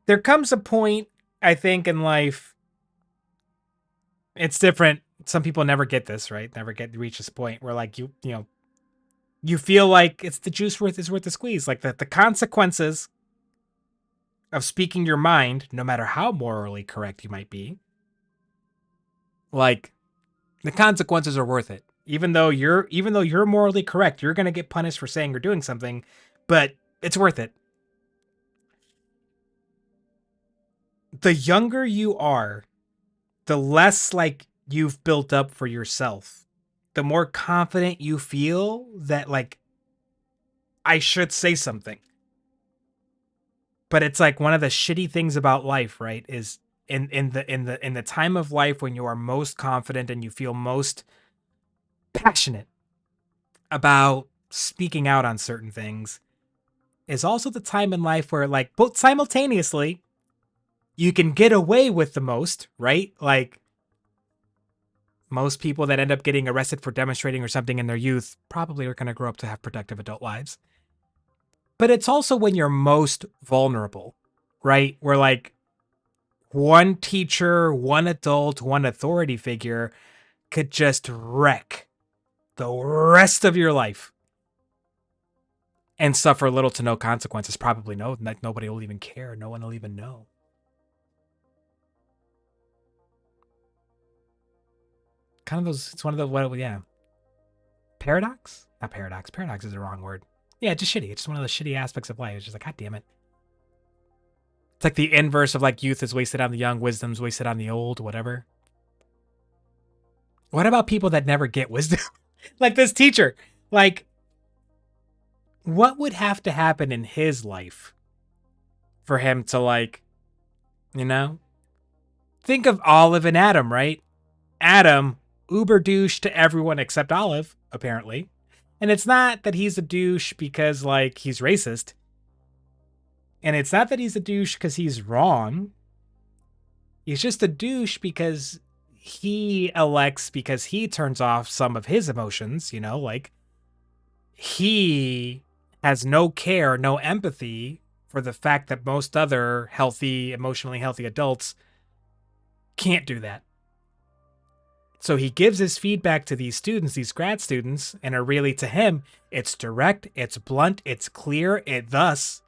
There comes a point, I think, in life. It's different. Some people never get this, right? Never reach this point where like you know, you feel like it's the juice worth the squeeze. Like the consequences of speaking your mind, no matter how morally correct you might be, like the consequences are worth it. Even though you're morally correct, you're gonna get punished for saying or doing something, but it's worth it. The younger you are, the less like you've built up for yourself. The more confident you feel that like I should say something. But it's like one of the shitty things about life, right? Is in the time of life when you are most confident and you feel most passionate about speaking out on certain things, is also the time in life where like both simultaneously you can get away with the most, right? Like most people that end up getting arrested for demonstrating or something in their youth probably are going to grow up to have productive adult lives. But it's also when you're most vulnerable, right? Where like one teacher, one adult, one authority figure could just wreck the rest of your life and suffer little to no consequences. Probably nobody will even care. No one will even know. kind of those. It's one of the what? Yeah, paradox. Not paradox. Paradox is the wrong word. Yeah, just shitty. It's just one of the shitty aspects of life. It's just like, God damn it. It's like the inverse of like youth is wasted on the young, wisdom's wasted on the old, whatever. What about people that never get wisdom? Like this teacher. Like, what would have to happen in his life for him to like, you know? Think of Olive and Adam, right? Adam, uber douche to everyone except Olive, apparently. And it's not that he's a douche because like he's racist. And it's not that he's a douche because he's wrong. He's just a douche because he elects, because he turns off some of his emotions, you know, like he has no care, no empathy for the fact that most other healthy, emotionally healthy adults can't do that. So he gives his feedback to these students, these grad students, and are really to him, it's direct, it's blunt, it's clear, it's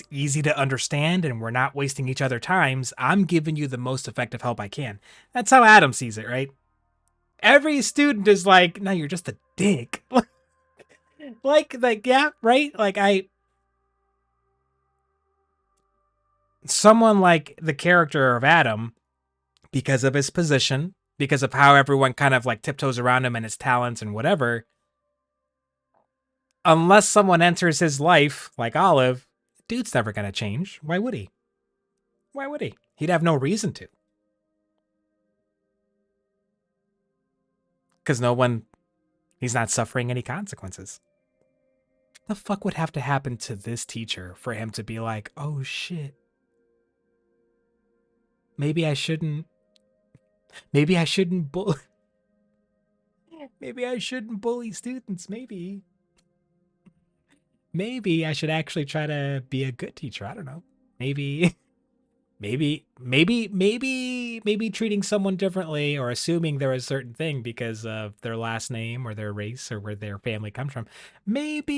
easy to understand, and we're not wasting each other's times. I'm giving you the most effective help I can. That's how Adam sees it, right? Every student is like, no, you're just a dick. like, yeah, right? Like someone like the character of Adam, because of his position, because of how everyone kind of like tiptoes around him and his talents and whatever, unless someone enters his life, like Olive, dude's never going to change. Why would he? Why would he? He'd have no reason to. Because he's not suffering any consequences. What the fuck would have to happen to this teacher for him to be like, oh shit, maybe I shouldn't Maybe I shouldn't bully students. Maybe I should actually try to be a good teacher. I don't know. Maybe treating someone differently or assuming they're a certain thing because of their last name or their race or where their family comes from. Maybe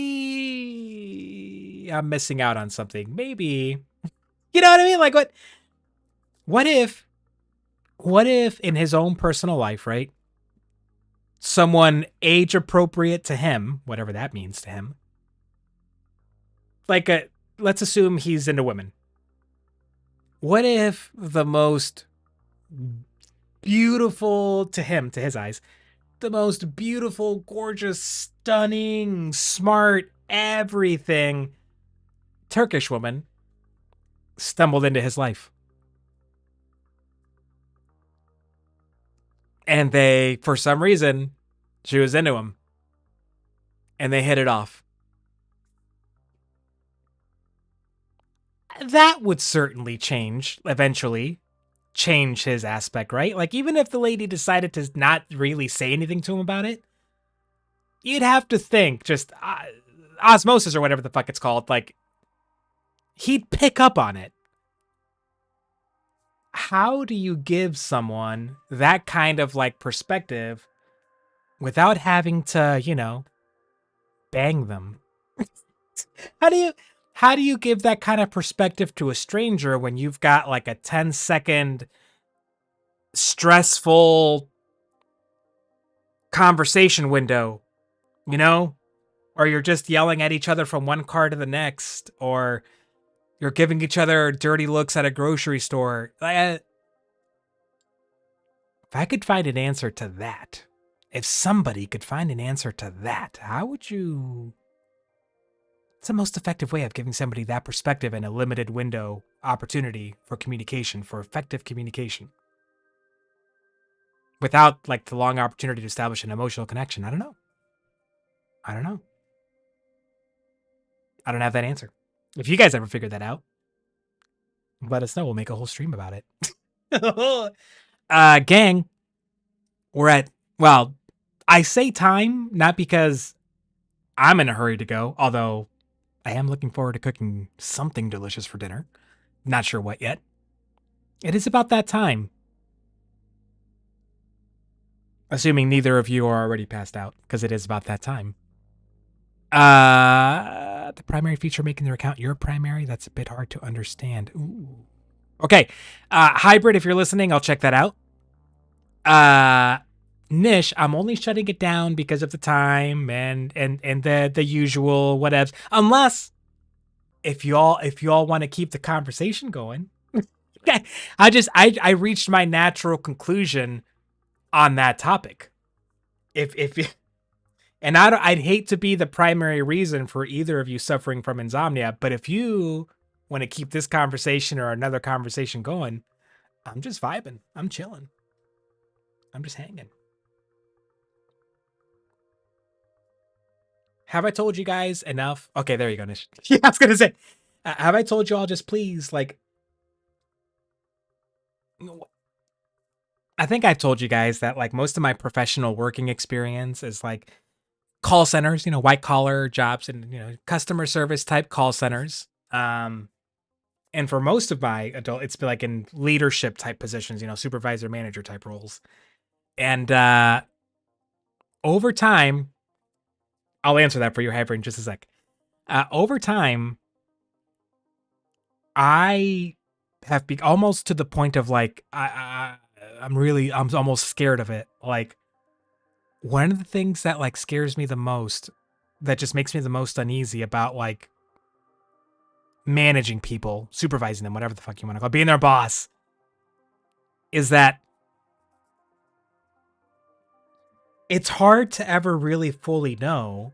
I'm missing out on something. Maybe, you know what I mean? Like what if in his own personal life, right? Someone age appropriate to him, whatever that means to him. Like let's assume he's into women. What if the most beautiful to him, to his eyes, the most beautiful, gorgeous, stunning, smart, everything Turkish woman stumbled into his life? And they, for some reason, she was into him. And they hit it off. That would certainly eventually change his aspect, right? Like, even if the lady decided to not really say anything to him about it, you'd have to think, just osmosis or whatever the fuck it's called, like, he'd pick up on it. How do you give someone that kind of, like, perspective without having to, you know, bang them? How do you give that kind of perspective to a stranger when you've got like a 10-second stressful conversation window, you know? Or you're just yelling at each other from one car to the next, or you're giving each other dirty looks at a grocery store. If I could find an answer to that, if somebody could find an answer to that, how would you... It's the most effective way of giving somebody that perspective and a limited window opportunity for communication, for effective communication. Without like the long opportunity to establish an emotional connection. I don't know. I don't have that answer. If you guys ever figured that out, let us know. We'll make a whole stream about it. Gang, we're at, well, I say time, not because I'm in a hurry to go, although I am looking forward to cooking something delicious for dinner. Not sure what yet. It is about that time. Assuming neither of you are already passed out, because it is about that time. The primary feature making their account your primary, that's a bit hard to understand. Ooh. Okay. Hybrid, if you're listening, I'll check that out. Nish, I'm only shutting it down because of the time and the usual whatevs. Unless if y'all want to keep the conversation going. I reached my natural conclusion on that topic. If and I'd hate to be the primary reason for either of you suffering from insomnia, but if you want to keep this conversation or another conversation going, I'm just vibing. I'm chilling. I'm just hanging. Have I told you guys enough? Okay, there you go, Nish. Yeah, I was gonna say, have I told you all just please, like, I think I've told you guys that like most of my professional working experience is like call centers, white collar jobs and, customer service type call centers. And for most of my adult, it's been like in leadership type positions, supervisor, manager type roles. And over time, I'll answer that for you, Hyper, in just a sec. Over time, I have almost to the point of like, I'm almost scared of it. Like, one of the things that like scares me the most, that just makes me the most uneasy about like managing people, supervising them, whatever the fuck you want to call it, being their boss, is that it's hard to ever really fully know,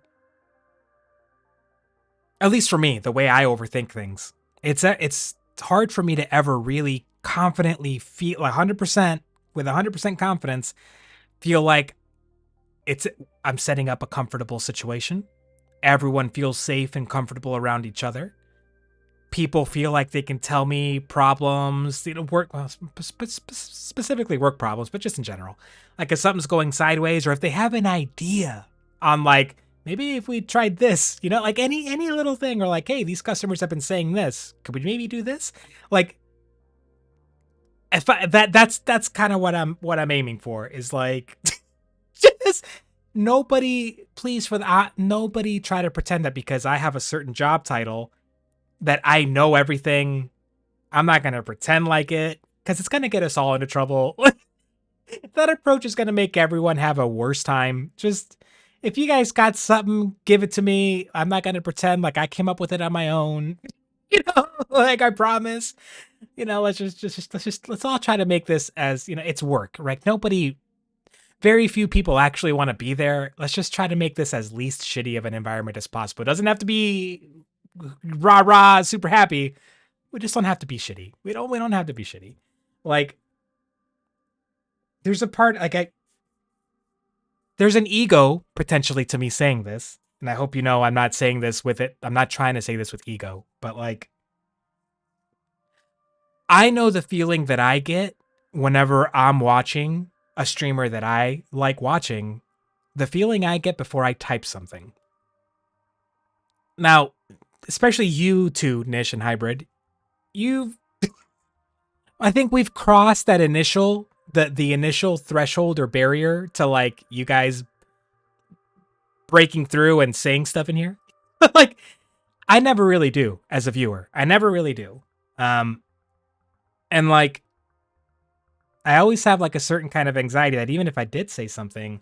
at least for me, the way I overthink things. It's hard for me to ever really confidently feel like 100% with 100% confidence, feel like I'm setting up a comfortable situation. Everyone feels safe and comfortable around each other. People feel like they can tell me problems, specifically work problems, but just in general. Like if something's going sideways or if they have an idea on like, maybe if we tried this, like any little thing, or like, hey, these customers have been saying this. Could we maybe do this? Like that's kind of what I'm aiming for, is like just nobody, please, nobody try to pretend that because I have a certain job title that I know everything. I'm not going to pretend like it, because it's going to get us all into trouble. That approach is going to make everyone have a worse time. Just, if you guys got something, give it to me. I'm not going to pretend like I came up with it on my own. Like I promise. Let's all try to make this as, it's work, right? Very few people actually want to be there. Let's just try to make this as least shitty of an environment as possible. It doesn't have to be rah, super happy. We just don't have to be shitty. We don't have to be shitty. Like, there's a part, like there's an ego potentially to me saying this. And I hope I'm not saying this with it. I'm not trying to say this with ego, but like, I know the feeling that I get whenever I'm watching a streamer that I like watching, the feeling I get before I type something. Now, especially you two, Nish and Hybrid, I think we've crossed that the initial threshold or barrier to like you guys breaking through and saying stuff in here. Like, I never really do as a viewer. I never really do. And like, I always have like a certain kind of anxiety that even if I did say something,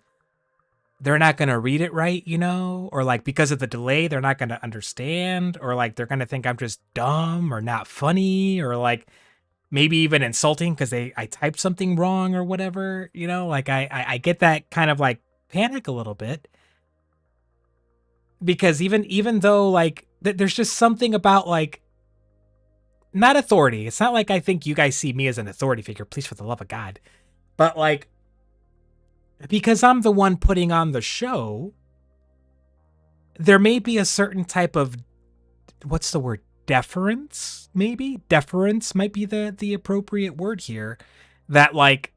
they're not going to read it right, or like because of the delay, they're not going to understand, or like they're going to think I'm just dumb or not funny, or like maybe even insulting because I typed something wrong or whatever, like I get that kind of like panic a little bit, because even though like there's just something about like, not authority. It's not like I think you guys see me as an authority figure, please, for the love of God, but like, because I'm the one putting on the show, there may be a certain type of, what's the word? Deference, maybe? Deference might be the appropriate word here. That like,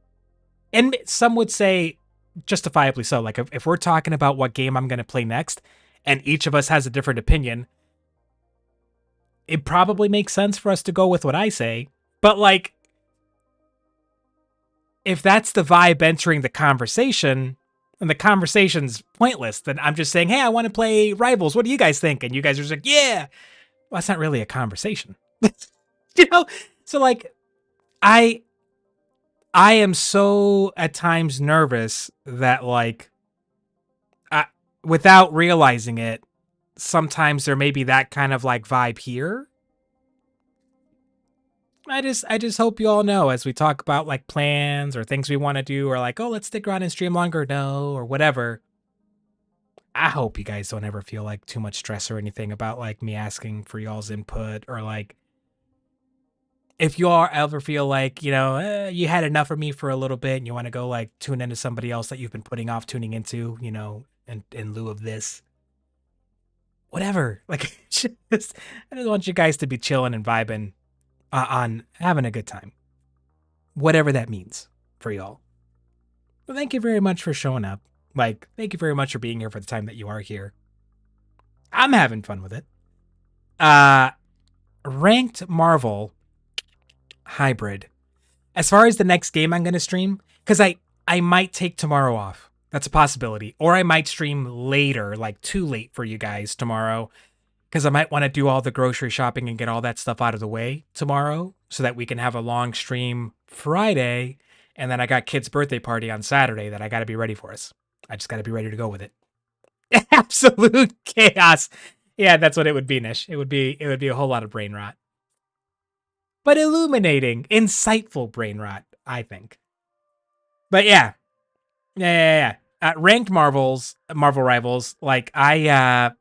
and some would say justifiably so. Like if we're talking about what game I'm going to play next and each of us has a different opinion, it probably makes sense for us to go with what I say. But like, if that's the vibe entering the conversation and the conversation's pointless, then I'm just saying, hey, I want to play Rivals. What do you guys think? And you guys are just like, yeah. Well, that's not really a conversation. So like, I I am so at times nervous that like without realizing it, sometimes there may be that kind of like vibe here. I just hope you all know as we talk about like plans or things we want to do or like, oh, let's stick around and stream longer, no, or whatever. I hope you guys don't ever feel like too much stress or anything about like me asking for y'all's input or like if you all ever feel like, you know, you had enough of me for a little bit and you want to go like tune into somebody else that you've been putting off tuning into, you know, in lieu of this. Whatever. Like, I just want you guys to be chilling and vibing on having a good time. Whatever that means for y'all. But thank you very much for showing up. Like, thank you very much for being here for the time that you are here. I'm having fun with it. Ranked Marvel Hybrid. As far as the next game I'm going to stream, because I might take tomorrow off. That's a possibility. Or I might stream later, like too late for you guys tomorrow, because I might want to do all the grocery shopping and get all that stuff out of the way tomorrow so that we can have a long stream Friday. And then I got kid's birthday party on Saturday that I got to be ready for us. I just got to be ready to go with it. Absolute chaos. Yeah, that's what it would be, Nish. It would be a whole lot of brain rot. But illuminating, insightful brain rot, I think. But yeah. Ranked Marvel Rivals, like I'm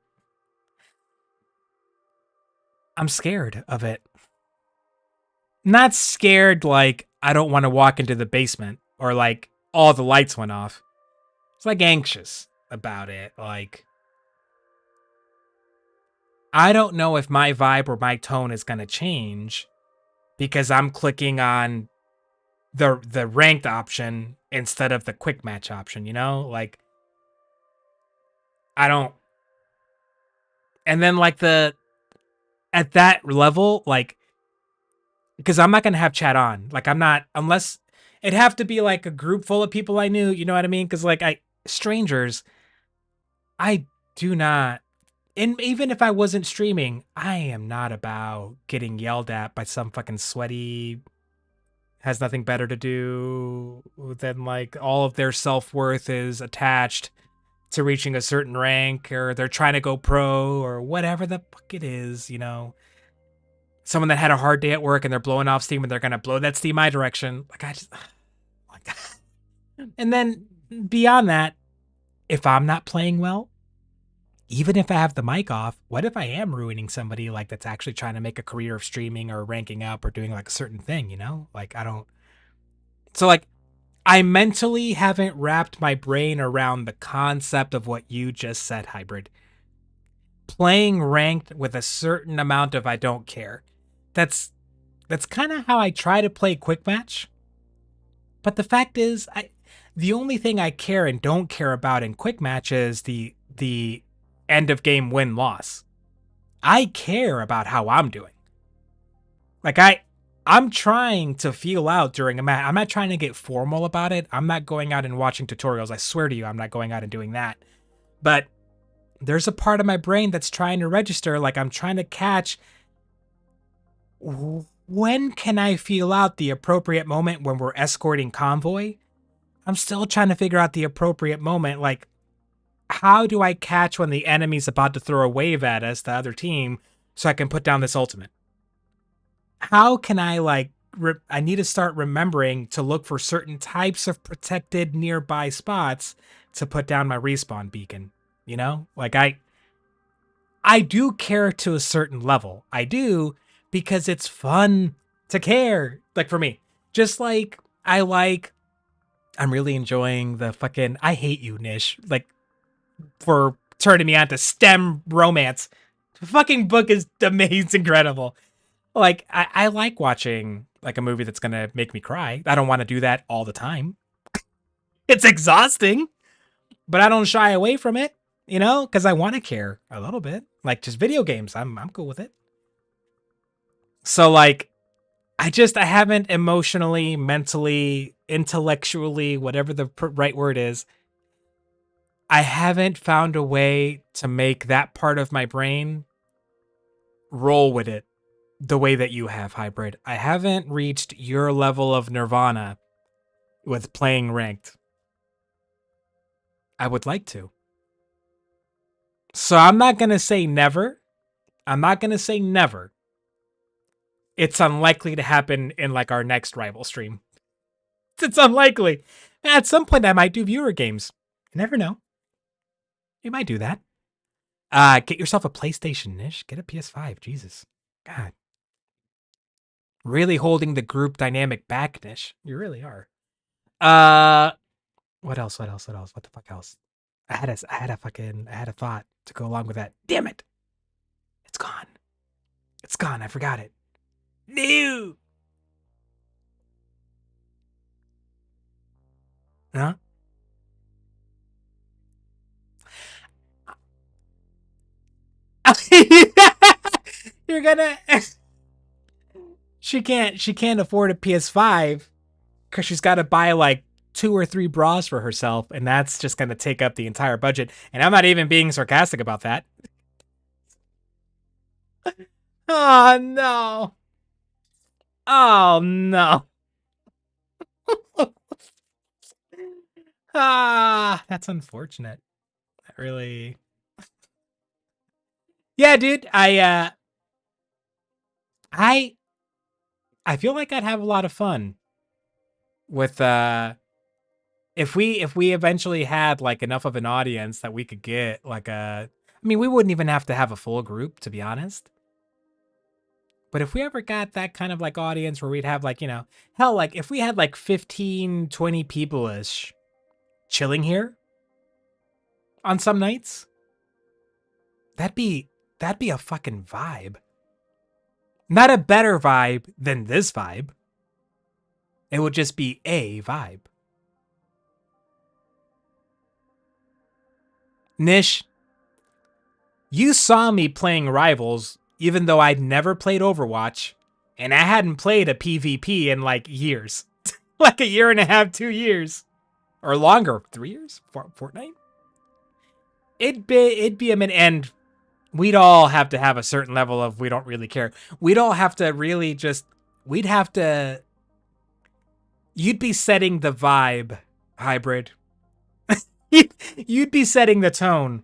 scared of it. Not scared like I don't want to walk into the basement or like all the lights went off. It's like anxious about it. Like I don't know if my vibe or my tone is going to change because I'm clicking on the ranked option instead of the quick match option, you know? Like I don't. And then like at that level, like because I'm not going to have chat on. Like I'm not, unless it'd have to be like a group full of people I knew, you know what I mean? Because like strangers, I do not. And even if I wasn't streaming, I am not about getting yelled at by some fucking sweaty, has nothing better to do than like all of their self-worth is attached to reaching a certain rank, or they're trying to go pro or whatever the fuck it is, you know. Someone that had a hard day at work and they're blowing off steam and they're going to blow that steam my direction. Like I just, like, and then beyond that, if I'm not playing well, even if I have the mic off, what if I am ruining somebody like that's actually trying to make a career of streaming or ranking up or doing like a certain thing, you know? Like I don't. So like I mentally haven't wrapped my brain around the concept of what you just said, Hybrid. Playing ranked with a certain amount of I don't care. That's kind of how I try to play quick match. But the fact is, the only thing I care and don't care about in quick match is the end of game win loss. I care about how I'm doing. Like I'm trying to feel out during a match. I'm not trying to get formal about it. I'm not going out and watching tutorials. I swear to you, I'm not going out and doing that. But there's a part of my brain that's trying to register, like I'm trying to catch when can I feel out the appropriate moment when we're escorting convoy? I'm still trying to figure out the appropriate moment. Like, how do I catch when the enemy's about to throw a wave at us, the other team, so I can put down this ultimate? How can I, like, I need to start remembering to look for certain types of protected nearby spots to put down my respawn beacon, you know? Like, I do care to a certain level. I do, because it's fun to care. Like for me, just like I'm really enjoying the fucking, I hate you, Nish, like for turning me on to STEM romance. The fucking book is amazing, incredible. Like I like watching like a movie that's going to make me cry. I don't want to do that all the time. It's exhausting, but I don't shy away from it, you know, because I want to care a little bit. Like just video games, I'm cool with it. So like, I haven't emotionally, mentally, intellectually, whatever the right word is, I haven't found a way to make that part of my brain roll with it the way that you have, Hybrid. I haven't reached your level of nirvana with playing ranked. I would like to. So I'm not going to say never. I'm not going to say never. It's unlikely to happen in like our next rival stream. It's unlikely. At some point I might do viewer games. You never know. You might do that. Get yourself a PlayStation, Nish. Get a PS5. Jesus. God. Really holding the group dynamic back, Nish. You really are. What else? What the fuck else? I had a thought to go along with that. Damn it. It's gone. It's gone. I forgot it. No. Huh? You're gonna She can't afford a PS5 because she's got to buy like 2 or 3 bras for herself, and that's just gonna take up the entire budget. And I'm not even being sarcastic about that. Oh no. Oh no. That's unfortunate. That really. Yeah, dude. I feel like I'd have a lot of fun with if we eventually had like enough of an audience that we could get like I mean, we wouldn't even have to have a full group, to be honest. But if we ever got that kind of like audience where we'd have like, you know, hell, like if we had like 15, 20 people-ish chilling here on some nights, that'd be a fucking vibe. Not a better vibe than this vibe. It would just be a vibe. Nish, you saw me playing Rivals even though I'd never played Overwatch, and I hadn't played a PvP in like years. Like a year and a half, 2 years. Or longer. 3 years? Fortnite? It'd be a minute, and we'd all have to have a certain level of we don't really care. We'd all have to really just, you'd be setting the vibe, Hybrid. You'd be setting the tone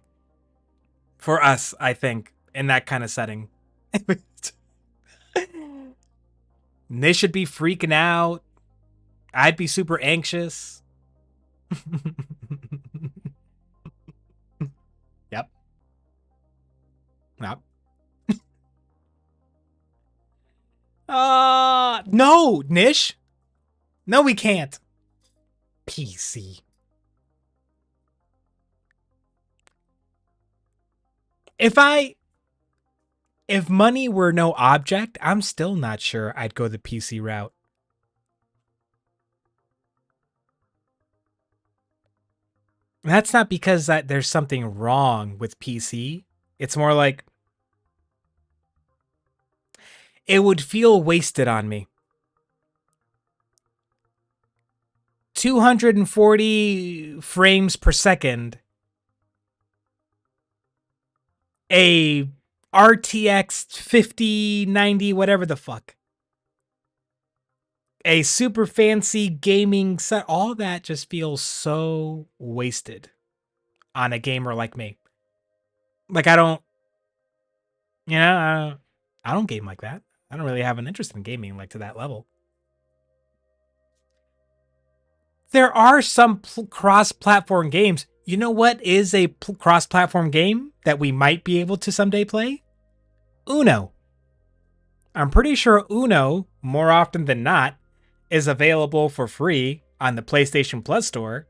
for us, I think, in that kind of setting. They should be freaking out. I'd be super anxious. Yep. Yep. No, Nish. No, we can't. PC. If money were no object, I'm still not sure I'd go the PC route. That's not because there's something wrong with PC. It's more like it would feel wasted on me. 240 frames per second. A RTX 5090, whatever the fuck. A super fancy gaming set. All that just feels so wasted on a gamer like me. Like I don't game like that. I don't really have an interest in gaming like to that level. There are some cross-platform games. You know what is a cross-platform game that we might be able to someday play? Uno. I'm pretty sure Uno, more often than not, is available for free on the PlayStation Plus store.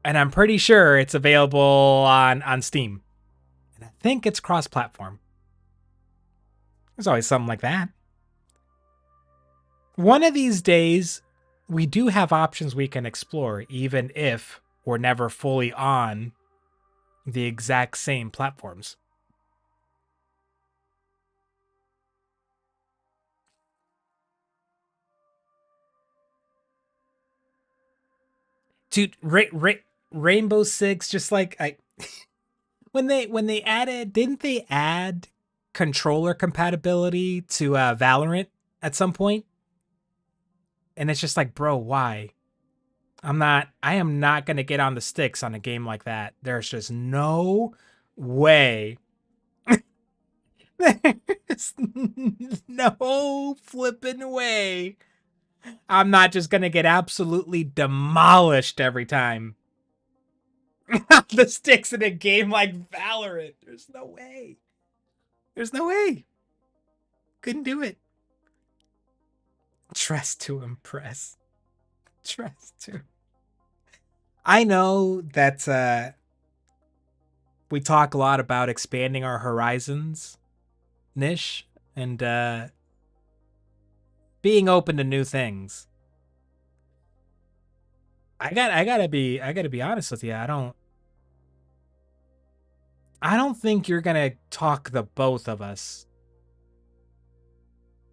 And I'm pretty sure it's available on Steam. And I think it's cross-platform. There's always something like that. One of these days, we do have options we can explore, even if we're never fully on the exact same platforms. Dude, Rainbow Six, just like when they added, didn't they add controller compatibility to Valorant at some point. And it's just like, bro, why? I am not going to get on the sticks on a game like that. There's just no way. There's no flipping way. I'm not just going to get absolutely demolished every time. The sticks in a game like Valorant. There's no way. There's no way. Couldn't do it. Dress to impress. Dress to. I know that we talk a lot about expanding our horizons, Nish, and being open to new things. I gotta be honest with you. I don't think you're gonna talk the both of us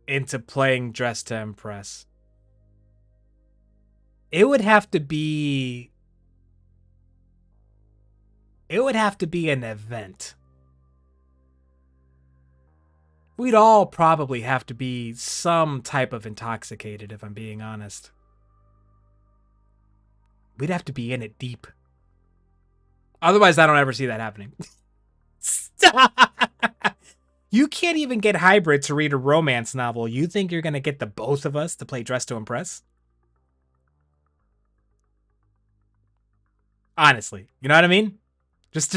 into playing Dress to Impress. It would have to be an event. We'd all probably have to be some type of intoxicated, if I'm being honest. We'd have to be in it deep. Otherwise, I don't ever see that happening. Stop! You can't even get Hybrid to read a romance novel. You think you're going to get the both of us to play Dress to Impress? Honestly, you know what I mean? Just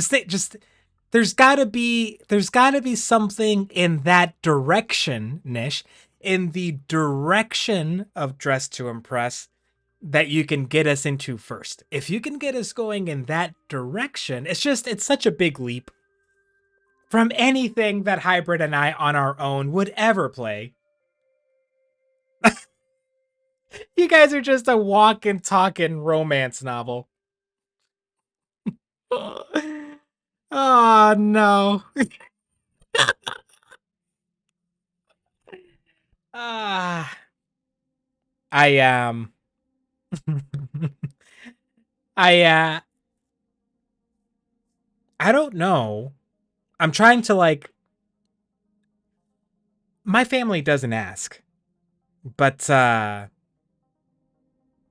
there's got to be something in that direction, Nish, in the direction of Dress to Impress that you can get us into first. If you can get us going in that direction, it's such a big leap from anything that Hybrid and I on our own would ever play. You guys are just a walking, talking romance novel. Oh, no. I I don't know. I'm trying to my family doesn't ask. But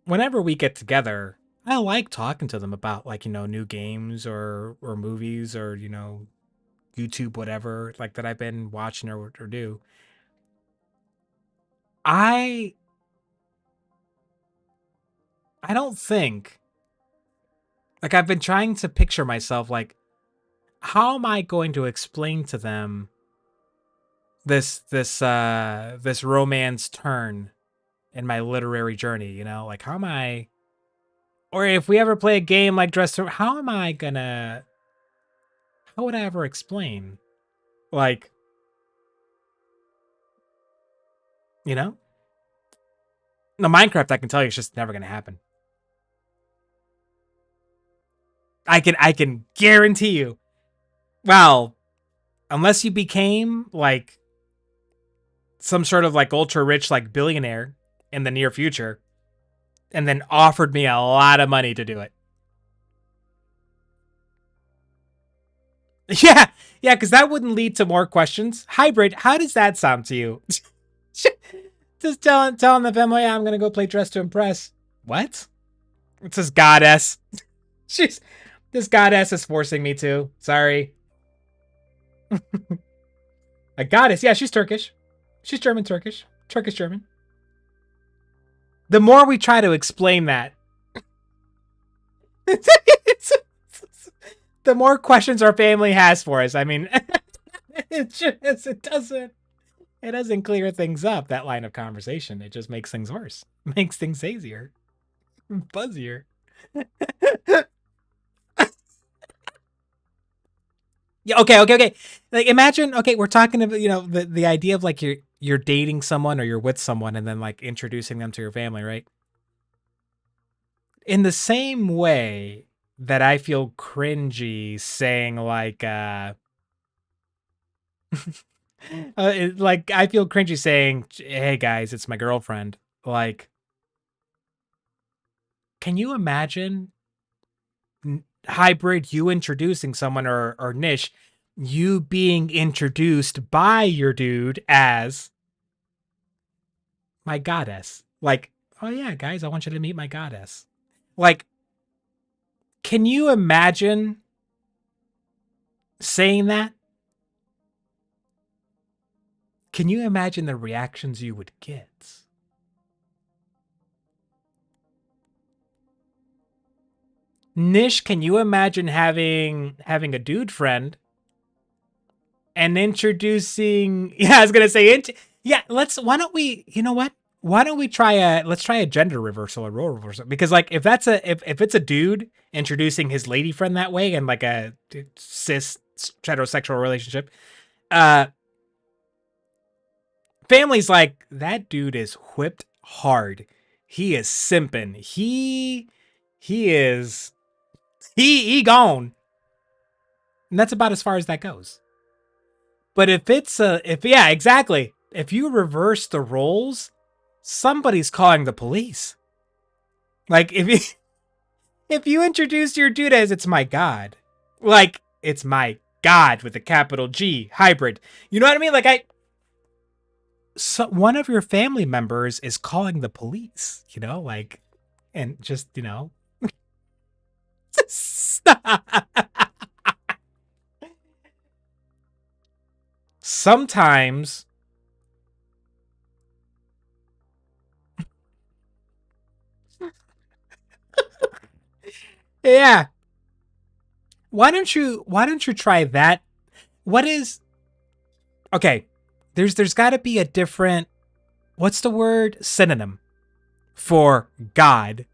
whenever we get together, I like talking to them about new games or movies or YouTube, whatever, that I've been watching or do. I don't think I've been trying to picture myself how am I going to explain to them this romance turn in my literary journey, how am I, or if we ever play a game like Dress to, how would I ever explain? No, Minecraft, I can tell you, it's just never going to happen. I can guarantee you. Well, unless you became some sort of ultra rich billionaire in the near future and then offered me a lot of money to do it. Yeah, because that wouldn't lead to more questions. Hybrid, how does that sound to you? Just telling the family, I'm going to go play Dress to Impress. What? It's this goddess. This goddess is forcing me to. Sorry. A goddess. Yeah, she's Turkish. She's German-Turkish. Turkish-German. The more we try to explain that, the more questions our family has for us. I mean, it doesn't clear things up, that line of conversation. It just makes things worse. Makes things hazier. Fuzzier. Yeah, okay. Imagine, we're talking about, the idea of you're dating someone or you're with someone and then introducing them to your family, right? In the same way that I feel cringy saying I feel cringy saying, "Hey guys, it's my girlfriend." Can you imagine Hybrid, you introducing someone, or Nish, you being introduced by your dude as my goddess. Like, oh yeah, guys, I want you to meet my goddess. Like, can you imagine saying that? Can you imagine the reactions you would get? Nish, can you imagine having a dude friend and introducing? Yeah, I was gonna say yeah. Why don't we? You know what? Why don't we let's try a gender reversal, a role reversal? Because like if it's a dude introducing his lady friend that way and like a cis heterosexual relationship, family's like, that dude is whipped hard. He is simping. He gone. And that's about as far as that goes. But yeah, exactly. If you reverse the roles, somebody's calling the police. Like if you introduce your dude as it's my god, like it's my god with a capital G hybrid. You know what I mean? Like so one of your family members is calling the police, you know, like, and just, you know, sometimes yeah. Why don't you try that? What is okay, there's got to be a different, what's the word, synonym for God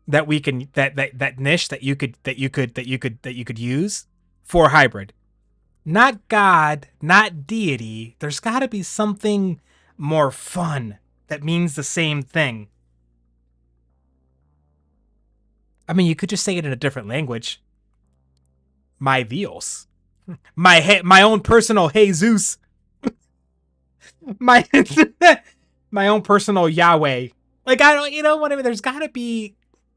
that we can that niche that you could use for hybrid. Not God, not deity. There's got to be something more fun that means the same thing. I mean, you could just say it in a different language. My Dios. My own personal Jesus. my my own personal Yahweh. Like, I don't, you know what I mean? There's got to be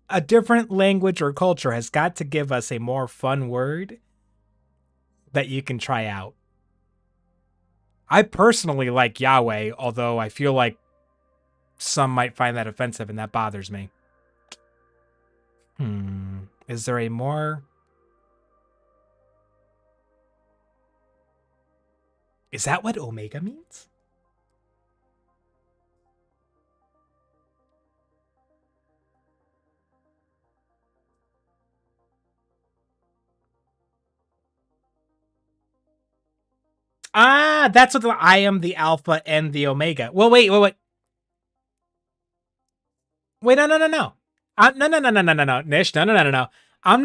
a different language or culture has got to give us a more fun word that you can try out. I personally like Yahweh, although I feel like some might find that offensive and that bothers me. Is there a more... Is that what Omega means? Ah, that's what I am the Alpha and the Omega. Well, wait. Wait, no. No, Nish, no. I'm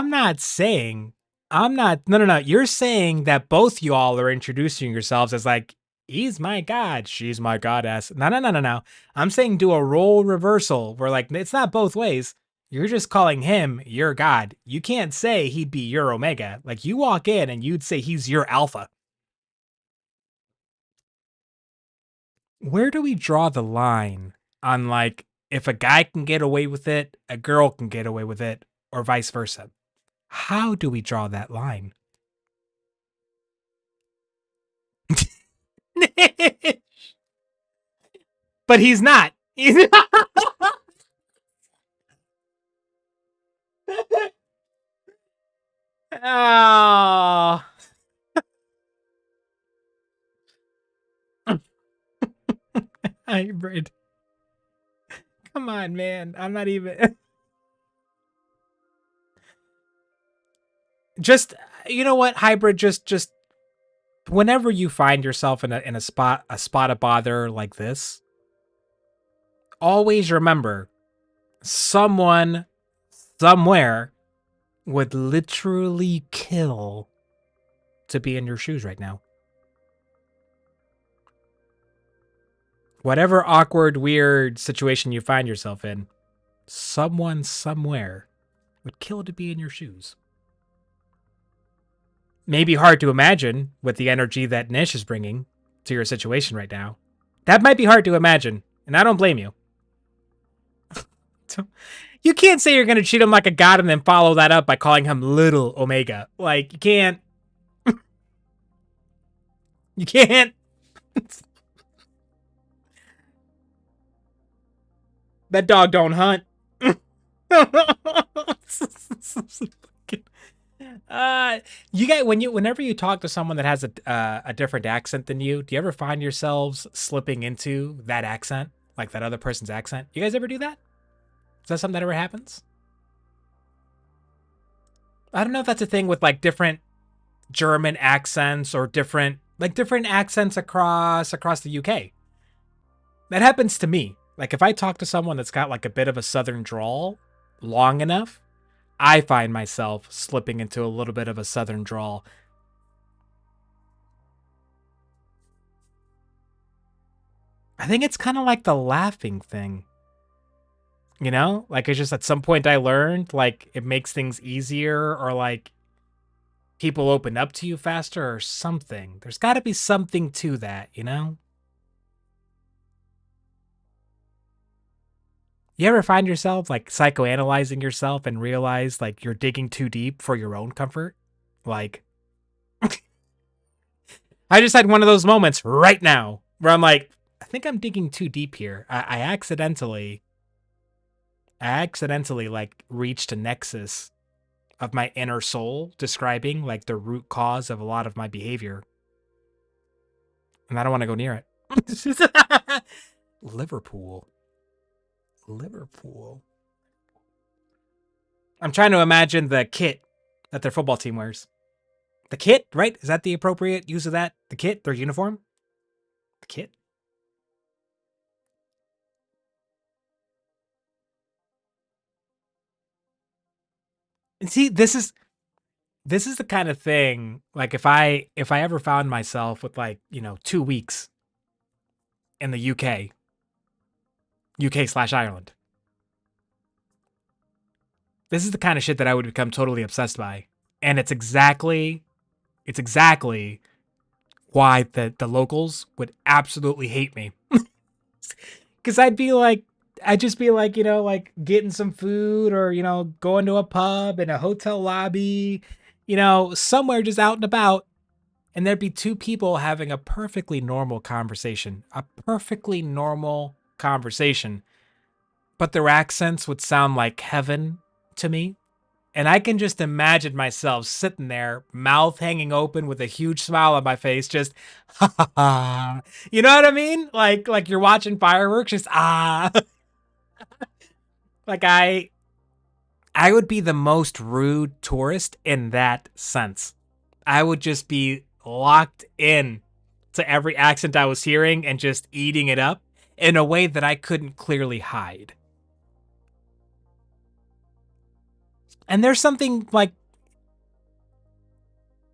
not saying, no. You're saying that both y'all are introducing yourselves as like, he's my god, she's my goddess. No. I'm saying do a role reversal where like, it's not both ways. You're just calling him your god. You can't say he'd be your Omega. Like, you walk in and you'd say he's your Alpha. Where do we draw the line on like, if a guy can get away with it, a girl can get away with it, or vice versa? How do we draw that line? But he's not. Oh. Hybrid. Come on, man. I'm not even... Just, you know what, Hybrid, just whenever you find yourself in a spot of bother like this, always remember, someone somewhere would literally kill to be in your shoes right now. Whatever awkward, weird situation you find yourself in, someone somewhere would kill to be in your shoes. Maybe hard to imagine with the energy that Nish is bringing to your situation right now. That might be hard to imagine, and I don't blame you. You can't say you're going to treat him like a god and then follow that up by calling him Little Omega. Like, you can't. You can't. That dog don't hunt. You guys, whenever you talk to someone that has a different accent than you, do you ever find yourselves slipping into that accent, like that other person's accent? You guys ever do that? Is that something that ever happens? I don't know if that's a thing with like different German accents or different accents across the UK. That happens to me. Like if I talk to someone that's got like a bit of a southern drawl long enough, I find myself slipping into a little bit of a southern drawl. I think it's kind of like the laughing thing. You know? Like it's just at some point I learned like it makes things easier, or like people open up to you faster or something. There's got to be something to that, you know? You ever find yourself like psychoanalyzing yourself and realize like you're digging too deep for your own comfort? Like, I just had one of those moments right now where I'm like, I think I'm digging too deep here. I accidentally like reached a nexus of my inner soul describing like the root cause of a lot of my behavior. And I don't want to go near it. Liverpool. I'm trying to imagine the kit that their football team wears. The kit, right? Is that the appropriate use of that? The kit? Their uniform? The kit? And see, this is the kind of thing, like if I ever found myself with like, 2 weeks in the UK/Ireland. This is the kind of shit that I would become totally obsessed by. And it's exactly why the locals would absolutely hate me. Cause I'd just be like, like getting some food or, going to a pub in a hotel lobby, somewhere just out and about. And there'd be two people having a perfectly normal conversation, but their accents would sound like heaven to me. And I can just imagine myself sitting there, mouth hanging open with a huge smile on my face, just, ha ha ha. You know what I mean? Like you're watching fireworks, just, ah. Like I would be the most rude tourist in that sense. I would just be locked in to every accent I was hearing and just eating it up in a way that I couldn't clearly hide. And there's something like,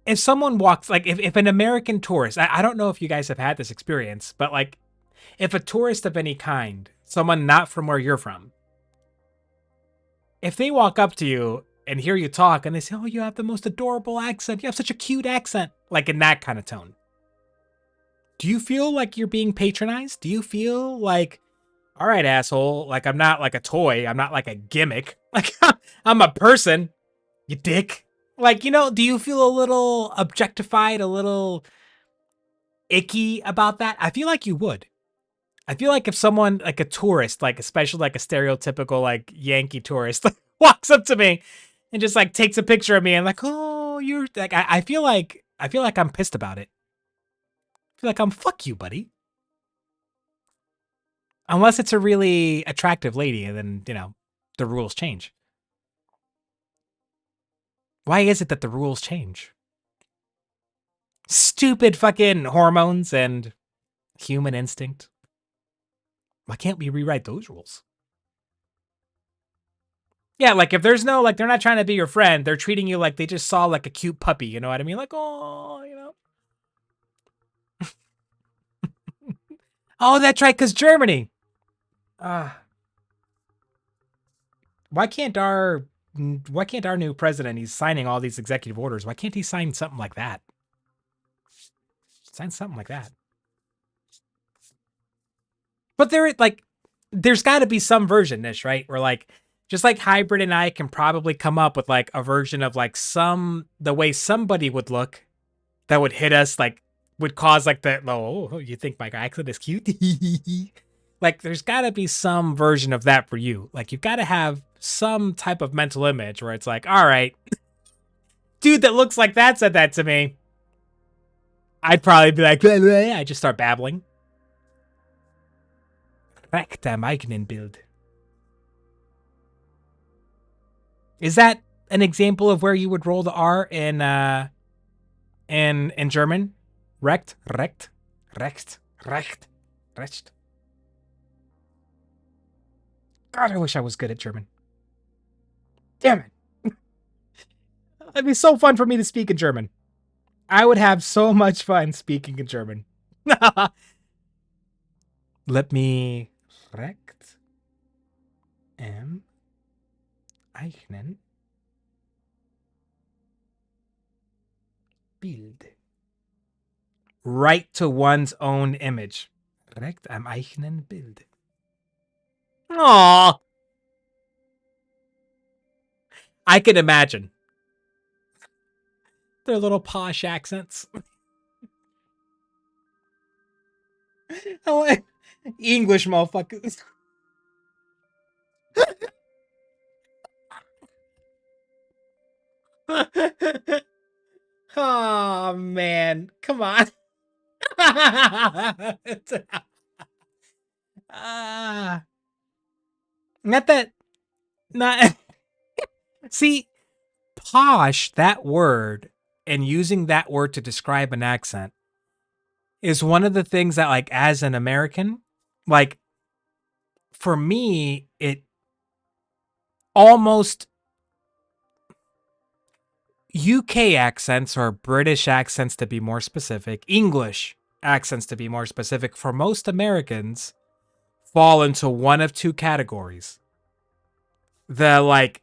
if someone walks, like if an American tourist, I don't know if you guys have had this experience, but like if a tourist of any kind, someone not from where you're from, if they walk up to you and hear you talk and they say, oh, you have the most adorable accent, you have such a cute accent, like in that kind of tone, do you feel like you're being patronized? Do you feel like, all right, asshole, like I'm not like a toy, I'm not like a gimmick, like I'm a person, you dick? Like, do you feel a little objectified, a little icky about that? I feel like you would. I feel like if someone, like a tourist, like especially like a stereotypical like Yankee tourist, walks up to me and just like takes a picture of me and like, oh, you're like, I feel like I'm pissed about it. I feel like I'm, fuck you, buddy. Unless it's a really attractive lady, and then, the rules change. Why is it that the rules change? Stupid fucking hormones and human instinct. Why can't we rewrite those rules? Yeah, like if there's no, like they're not trying to be your friend, they're treating you like they just saw like a cute puppy, you know what I mean? Like, oh, Oh, that's right, because Germany. Why can't our new president, he's signing all these executive orders, why can't he sign something like that? Sign something like that. But there's got to be some version, Nish, right? Where like, just like Hybrid and I can probably come up with like a version of like the way somebody would look that would hit us, like would cause like the, oh, you think my accent is cute? Like, there's got to be some version of that for you. Like, you've got to have some type of mental image where it's like, all right, dude that looks like that said that to me. I'd probably be like, blah, blah, blah. I just start babbling. Recht am eigenen Bild. Is that an example of where you would roll the R in German? Recht, recht, recht, recht, recht. God, I wish I was good at German. Damn it. It'd be so fun for me to speak in German. I would have so much fun speaking in German. Let me recht am eigenen Bild. Right to one's own image. Recht am eigenen Bild. Aww. I can imagine their little posh accents. English motherfuckers. Oh man, come on. Not that, not see, posh, that word, and using that word to describe an accent is one of the things that, like, as an American, like, for me, it almost UK accents or British accents, to be more specific, English accents, to be more specific, for most Americans fall into one of two categories. The, like,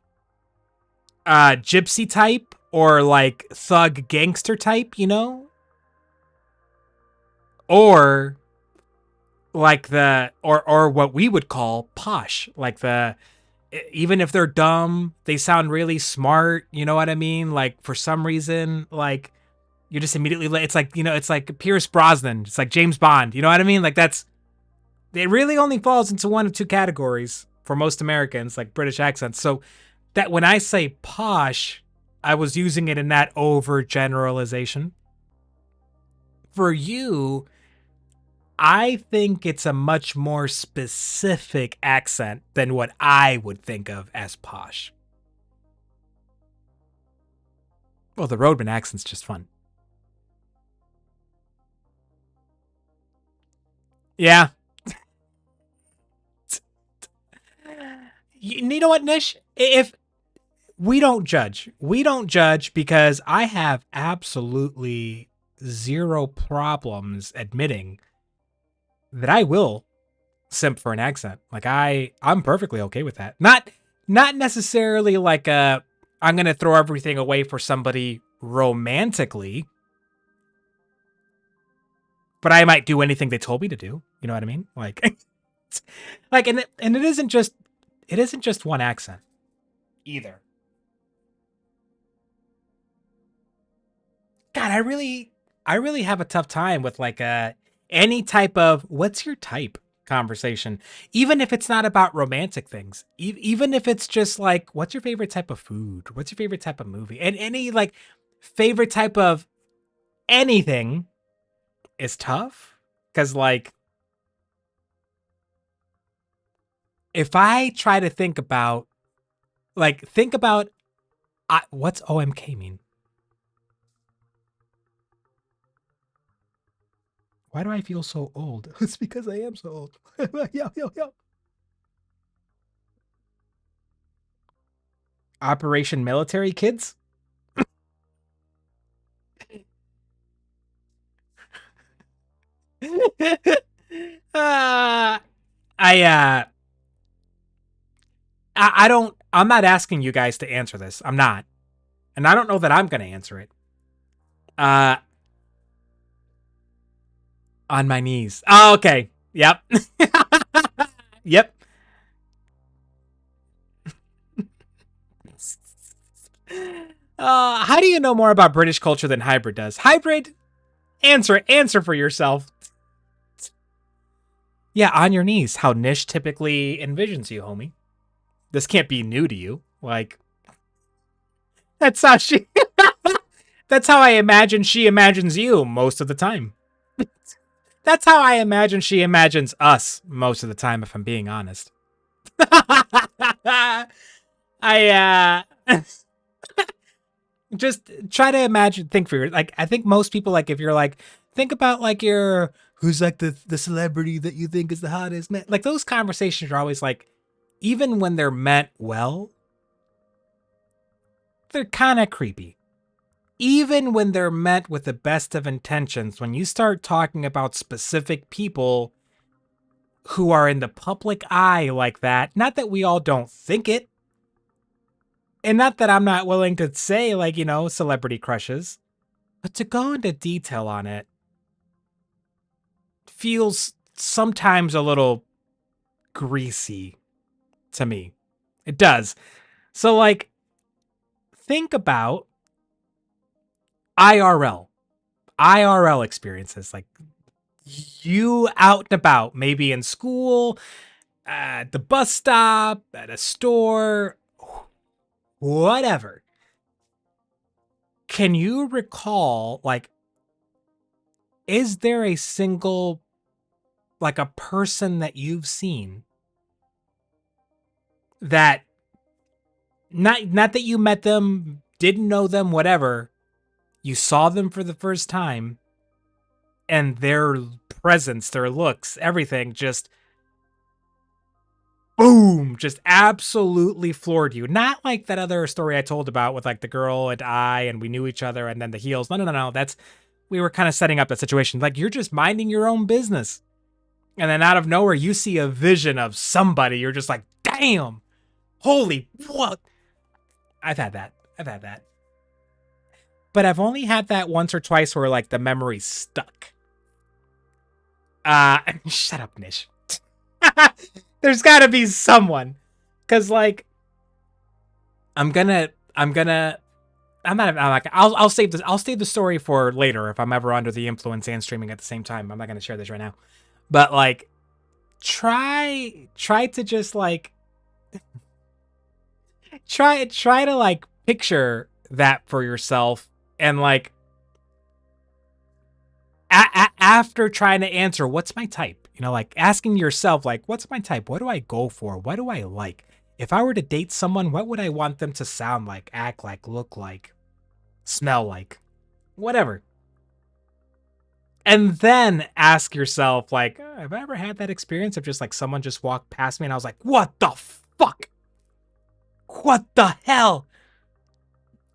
gypsy type or, like, thug gangster type, you know? Or, like, or what we would call posh. Like, even if they're dumb, they sound really smart, you know what I mean? Like, for some reason, like, you just immediately, it's like, you know, it's like Pierce Brosnan. It's like James Bond, you know what I mean? Like, it really only falls into one of two categories for most Americans, like British accents. So that when I say posh, I was using it in that overgeneralization. For you, I think it's a much more specific accent than what I would think of as posh. Well, the Roadman accent's just fun. Yeah. You know what, Nish? If we don't judge because I have absolutely zero problems admitting that I will simp for an accent. Like, I'm perfectly okay with that. Not necessarily like I'm gonna throw everything away for somebody romantically, but I might do anything they told me to do. You know what I mean? Like, like, and it isn't just one accent either. God, I really have a tough time with, like, any type of "what's your type" conversation, even if it's not about romantic things. Even if it's just like, "What's your favorite type of food? What's your favorite type of movie?" And any, like, favorite type of anything is tough because, like, if I try to think about, what's OMK mean? Why do I feel so old? It's because I am so old. Yo. Operation Military Kids? I'm not asking you guys to answer this. I'm not. And I don't know that I'm going to answer it. On my knees. Oh, okay. Yep. Yep. How do you know more about British culture than Hybrid does? Hybrid, answer for yourself. Yeah, on your knees. How Nish typically envisions you, homie. This can't be new to you. Like, that's how she... That's how I imagine she imagines you most of the time. That's how I imagine she imagines us most of the time, if I'm being honest. I just try to imagine, think for your, like, I think most people, like, if you're like, think about like your, who's like the celebrity that you think is the hottest man, like those conversations are always like, even when they're meant well, they're kind of creepy. Even when they're meant with the best of intentions, when you start talking about specific people who are in the public eye like that, not that we all don't think it, and not that I'm not willing to say, like, you know, celebrity crushes, but to go into detail on it feels sometimes a little greasy to me. It does. So, like, think about IRL experiences, like you out and about, maybe in school, at the bus stop, at a store, whatever. Can you recall, like, is there a single, like, a person that you've seen that not that you met them, didn't know them, whatever, you saw them for the first time, and their presence, their looks, everything just boom, just absolutely floored you. Not like that other story I told about with like the girl and I, and we knew each other, and then the heels. No. That's, we were kind of setting up that situation. Like, you're just minding your own business, and then out of nowhere, you see a vision of somebody. You're just like, damn, holy what? I've had that. But I've only had that once or twice where like the memory stuck. Shut up, Nish. There's got to be someone, because like I'm not. I'll save this. I'll save the story for later if I'm ever under the influence and streaming at the same time. I'm not gonna share this right now, but like, try to just like try to like picture that for yourself, and like after trying to answer what's my type, you know, like asking yourself like, what's my type? What do I go for? What do I like? If I were to date someone, what would I want them to sound like, act like, look like, smell like, whatever? And then ask yourself like, have I ever had that experience of just like someone just walked past me and I was like, what the fuck? What the hell?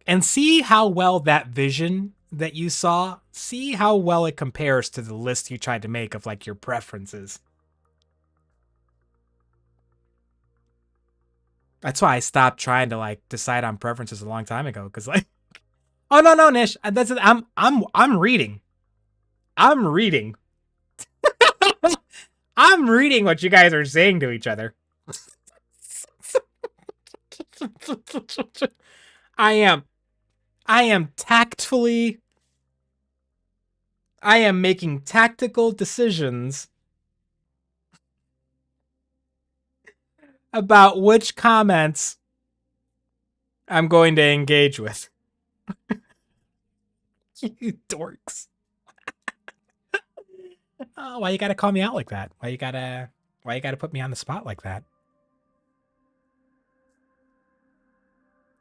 And see how well that vision that you saw, see how well it compares to the list you tried to make of like your preferences. That's why I stopped trying to like decide on preferences a long time ago, because like, oh no, Nish, that's it. I'm reading. I'm reading what you guys are saying to each other. I am making tactical decisions about which comments I'm going to engage with. You dorks. Oh, why you gotta call me out like that? Why you gotta put me on the spot like that?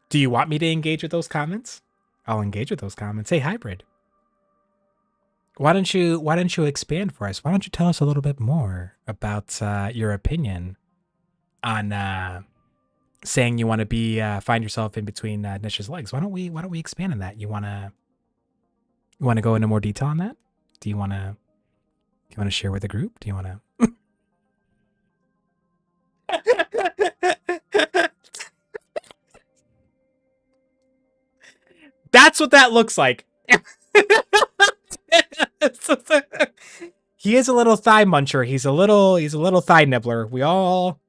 Do you want me to engage with those comments? I'll engage with those comments. Hey, hybrid. Why don't you expand for us? Why don't you tell us a little bit more about your opinion on saying you want to be find yourself in between Nish's legs? Why don't we expand on that? You wanna go into more detail on that? Do you wanna share with the group? Do you wanna? That's what that looks like. He is a little thigh muncher. He's a little thigh nibbler. We all.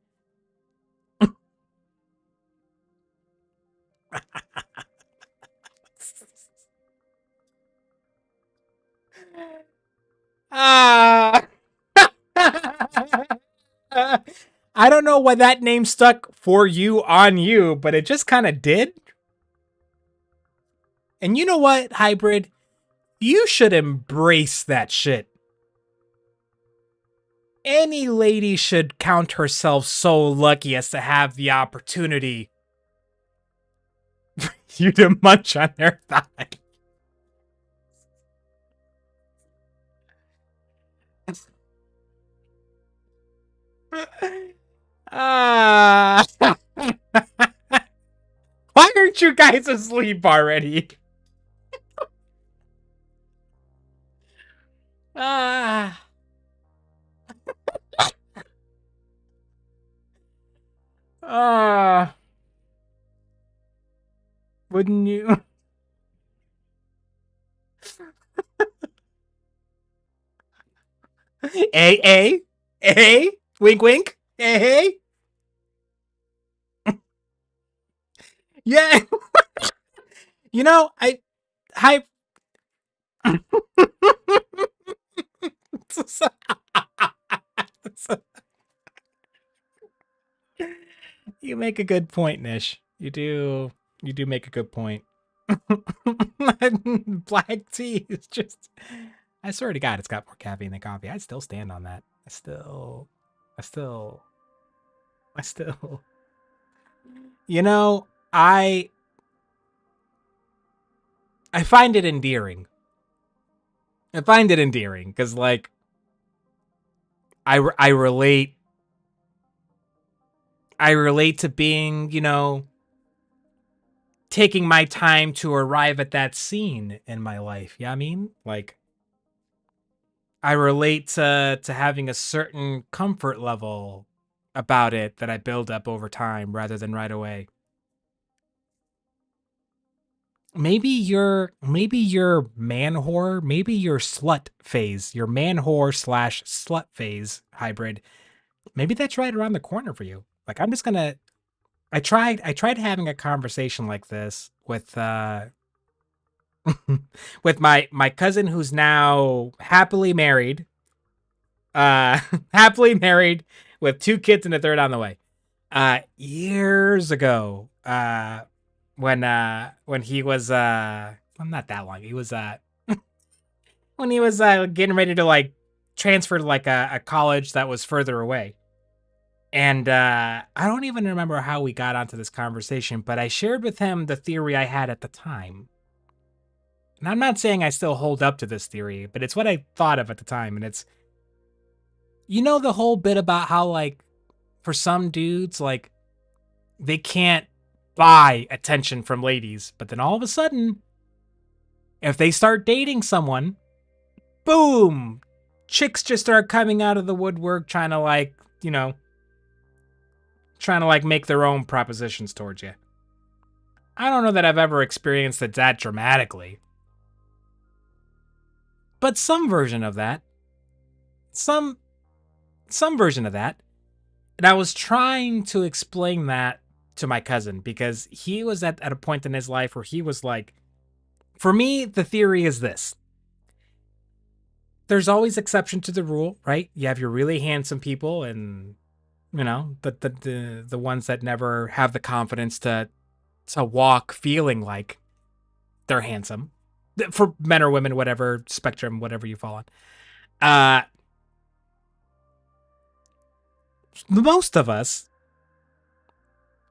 Ah. I don't know why that name stuck for you on you, but it just kind of did. And you know what, Hybrid? You should embrace that shit. Any lady should count herself so lucky as to have the opportunity for you to munch on their thigh. Why aren't you guys asleep already? Wouldn't you? Hey, wink, wink, hey. Yeah. You know, hi. You make a good point, Nish. You do make a good point. Black tea is just, I swear to God, it's got more caffeine than coffee. I'd still stand on that. I still, you know, I find it endearing. I find it endearing because, like, I relate to being, you know, taking my time to arrive at that scene in my life. Yeah, I mean, like, I relate to having a certain comfort level about it that I build up over time rather than right away. Maybe your man whore, maybe your slut phase, your man whore / slut phase hybrid. Maybe that's right around the corner for you. Like, I'm just gonna. I tried having a conversation like this with with my cousin who's now happily married. Happily married with 2 kids and a third on the way. Years ago, when he was well, not that long. He was when he was getting ready to, like, transfer to, like, a college that was further away. And I don't even remember how we got onto this conversation, but I shared with him the theory I had at the time. And I'm not saying I still hold up to this theory, but it's what I thought of at the time. And it's, you know, the whole bit about how, like, for some dudes, like, they can't buy attention from ladies, but then all of a sudden, if they start dating someone, boom, chicks just start coming out of the woodwork trying to, like, you know, make their own propositions towards you. I don't know that I've ever experienced it that dramatically, but some version of that. Some version of that. And I was trying to explain that to my cousin because he was at a point in his life where he was like, for me, the theory is this. There's always exception to the rule, right? You have your really handsome people and, you know, the ones that never have the confidence to walk feeling like they're handsome. For men or women, whatever spectrum, whatever you fall on. Most of us,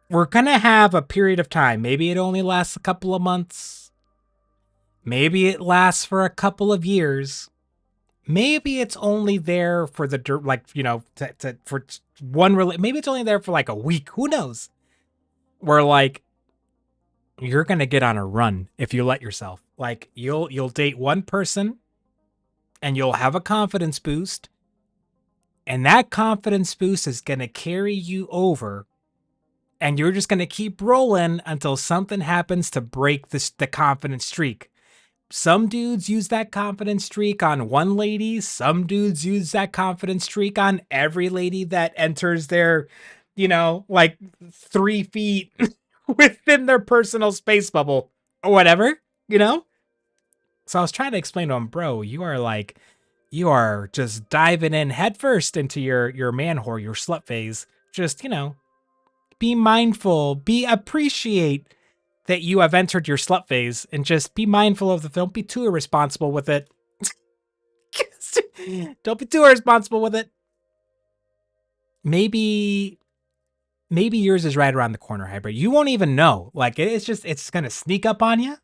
we're going to have a period of time. Maybe it only lasts a couple of months. Maybe it lasts for a couple of years. Maybe it's only there for the, like, you know, for one, maybe it's only there for like a week. Who knows? Where, like, you're going to get on a run if you let yourself. Like, you'll date one person and you'll have a confidence boost. And that confidence boost is going to carry you over. And you're just going to keep rolling until something happens to break the confidence streak. Some dudes use that confidence streak on one lady. Some dudes use that confidence streak on every lady that enters their, you know, like 3 feet within their personal space bubble or whatever, you know? So I was trying to explain to him, bro, you are just diving in headfirst into your man whore, your slut phase. just, be mindful, appreciate that you have entered your slut phase, and just be mindful of the film. Don't be too irresponsible with it. Don't be too irresponsible with it. Maybe yours is right around the corner, Hybrid. You won't even know. Like, it's going to sneak up on you.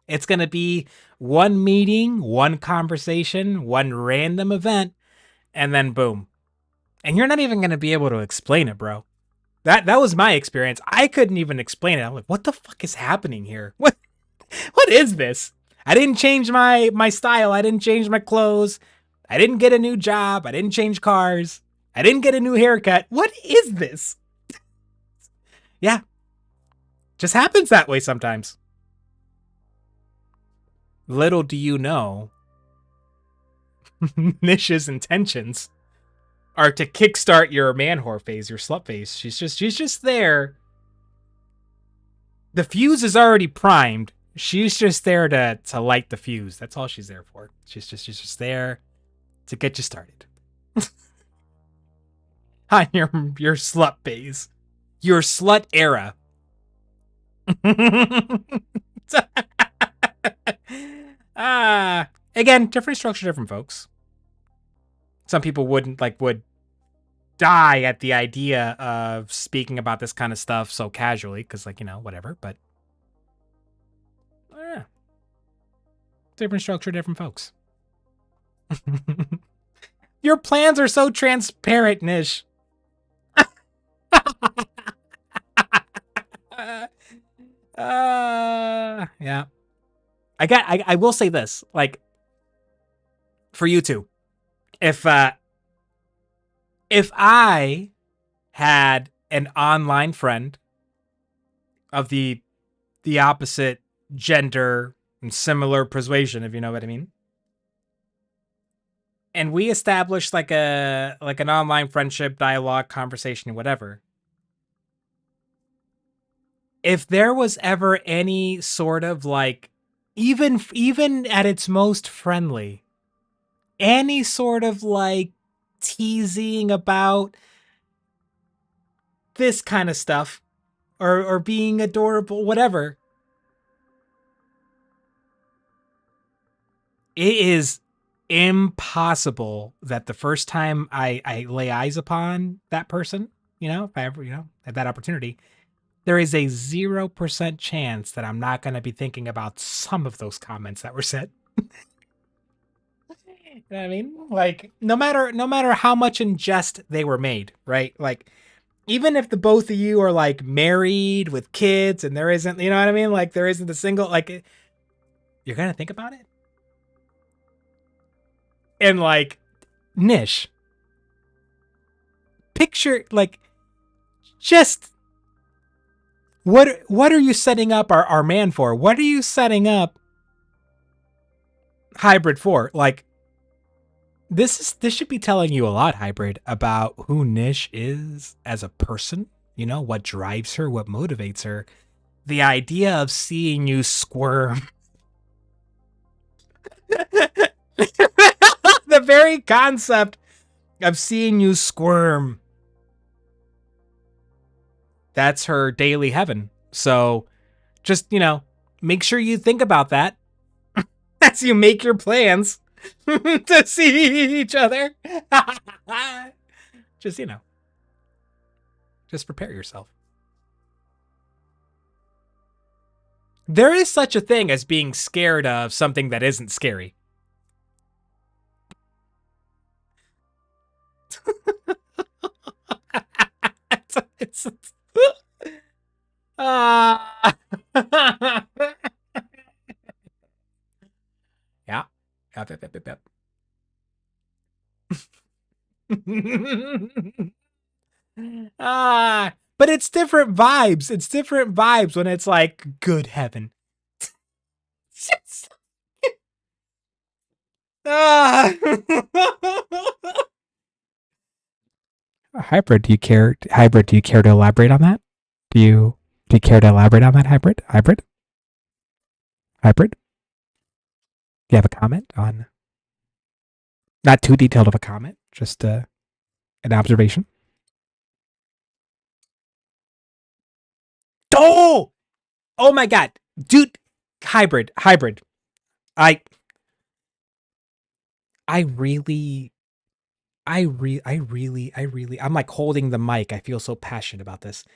It's going to be one meeting, one conversation, one random event, and then boom. And you're not even going to be able to explain it, bro. That was my experience. I couldn't even explain it. I'm like, what the fuck is happening here? What is this? I didn't change my style. I didn't change my clothes. I didn't get a new job. I didn't change cars. I didn't get a new haircut. What is this? Yeah. Just happens that way sometimes. Little do you know, Nish's intentions are to kickstart your man whore phase, your slut phase. She's just there. The fuse is already primed. She's just there to light the fuse. That's all she's there for. She's just there to get you started. On your slut phase. Your slut era. Again, different structure, different folks. Some people would die at the idea of speaking about this kind of stuff so casually, because whatever, but yeah. Different structure, different folks. Your plans are so transparent, Nish. Yeah. I will say this, like, for you two, if I had an online friend of the opposite gender and similar persuasion, if you know what I mean, and we established like an online friendship, dialogue, conversation, whatever, if there was ever any sort of like, even at its most friendly, any sort of like teasing about this kind of stuff or being adorable, whatever, it is impossible that the first time I lay eyes upon that person, if I ever, had that opportunity, there is a 0% chance that I'm not going to be thinking about some of those comments that were said. You know what I mean? Like, no matter how much in jest they were made, right? Like, even if the both of you are like married with kids and there isn't, you know what I mean? Like, there isn't a single, like, you're going to think about it? And like, Nish, picture, like, just what are you setting up our man for? What are you setting up Hybrid for? Like, this should be telling you a lot, Hybrid, about who Nish is as a person, what drives her, what motivates her. The idea of seeing you squirm. The very concept of seeing you squirm. That's her daily heaven. So just, make sure you think about that as you make your plans to see each other. Just, just prepare yourself. There is such a thing as being scared of something that isn't scary. Yeah. Yep. But it's different vibes. It's different vibes when it's like, good heaven. Hybrid, do you care to elaborate on that? Do you care to elaborate on that, Hybrid? Hybrid? Do you have a comment on? Not too detailed of a comment, just an observation. Oh, oh my God, dude, hybrid. I really, I'm like holding the mic. I feel so passionate about this.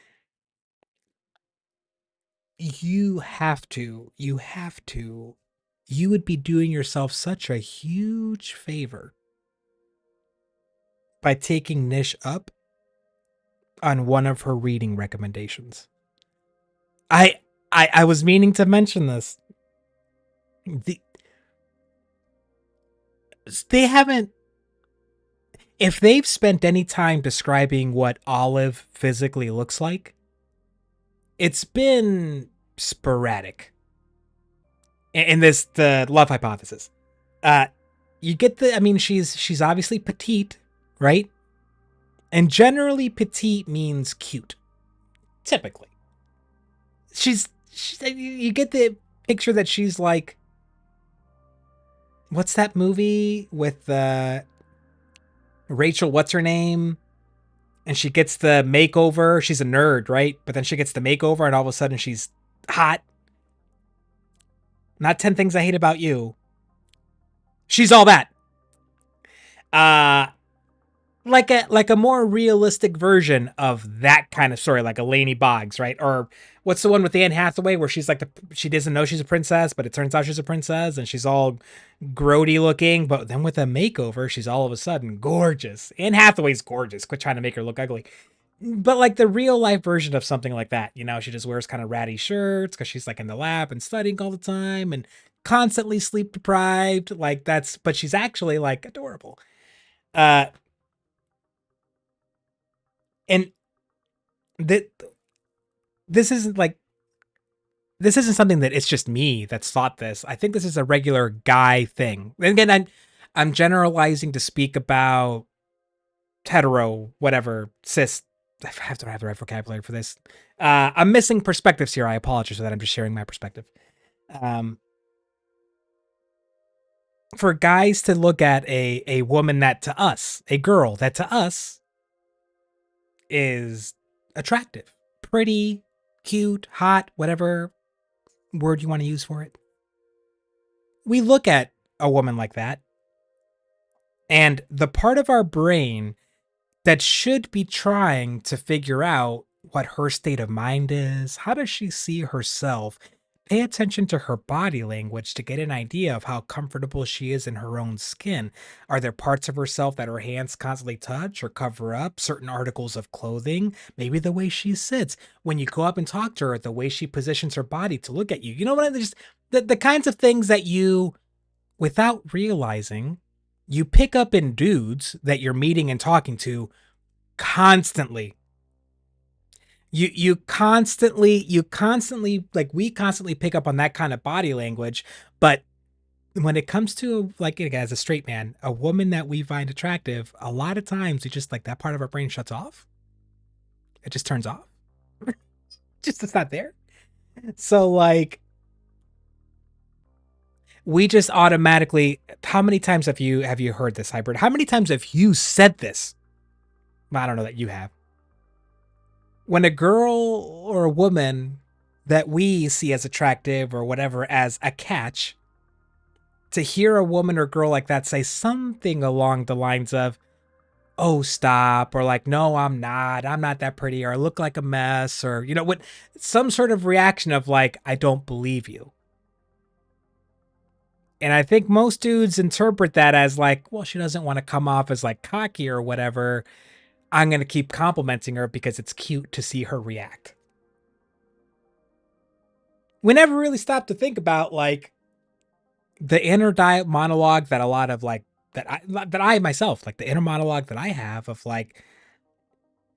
You have to, you would be doing yourself such a huge favor by taking Nish up on one of her reading recommendations. I was meaning to mention this. They haven't, if they've spent any time describing what Olive physically looks like, it's been sporadic. In this, the love hypothesis. You get the, I mean, she's obviously petite, right? And generally petite means cute. Typically. She's you get the picture that she's like, what's that movie with Rachel, what's her name? And she gets the makeover. She's a nerd, right? But then she gets the makeover and all of a sudden she's hot. Not 10 Things I Hate About You. She's all that. Like a more realistic version of that kind of story, like a Lainey Boggs, right? Or what's the one with Anne Hathaway where she's like she doesn't know she's a princess, but it turns out she's a princess and she's all grody looking, but then with a makeover, she's all of a sudden gorgeous. Anne Hathaway's gorgeous. Quit trying to make her look ugly. But like the real life version of something like that, you know, she just wears kind of ratty shirts because she's like in the lab and studying all the time and constantly sleep deprived. Like that's, but she's actually like adorable. And that this isn't like, this isn't something that it's just me that's thought this. I think this is a regular guy thing. And again, I'm generalizing to speak about hetero, whatever, cis. I have to have the right vocabulary for this. I'm missing perspectives here. I apologize for that. I'm just sharing my perspective. For guys to look at a woman that to us, a girl that to us is attractive, pretty, cute, hot, whatever word you want to use for it. We look at a woman like that, and the part of our brain that should be trying to figure out what her state of mind is, how does she see herself, pay attention to her body language to get an idea of how comfortable she is in her own skin. Are there parts of herself that her hands constantly touch or cover up? Certain articles of clothing? Maybe the way she sits. When you go up and talk to her, the way she positions her body to look at you. You know what? Just the kinds of things that you, without realizing, you pick up in dudes that you're meeting and talking to constantly. You constantly, like we constantly pick up on that kind of body language. But when it comes to like, as a straight man, a woman that we find attractive, a lot of times we just like that part of our brain shuts off. It just turns off. Just, it's not there. So like, we just automatically, how many times have you heard this, Hybrid? How many times have you said this? Well, I don't know that you have. When a girl or a woman that we see as attractive or whatever as a catch, to hear a woman or girl like that say something along the lines of, oh, stop, or like, no, I'm not that pretty, or I look like a mess, or, you know, what, some sort of reaction of like, I don't believe you. And I think most dudes interpret that as like, well, she doesn't want to come off as like cocky or whatever. I'm going to keep complimenting her because it's cute to see her react. We never really stopped to think about like the inner monologue that a lot of like, that I myself, like the inner monologue that I have of like,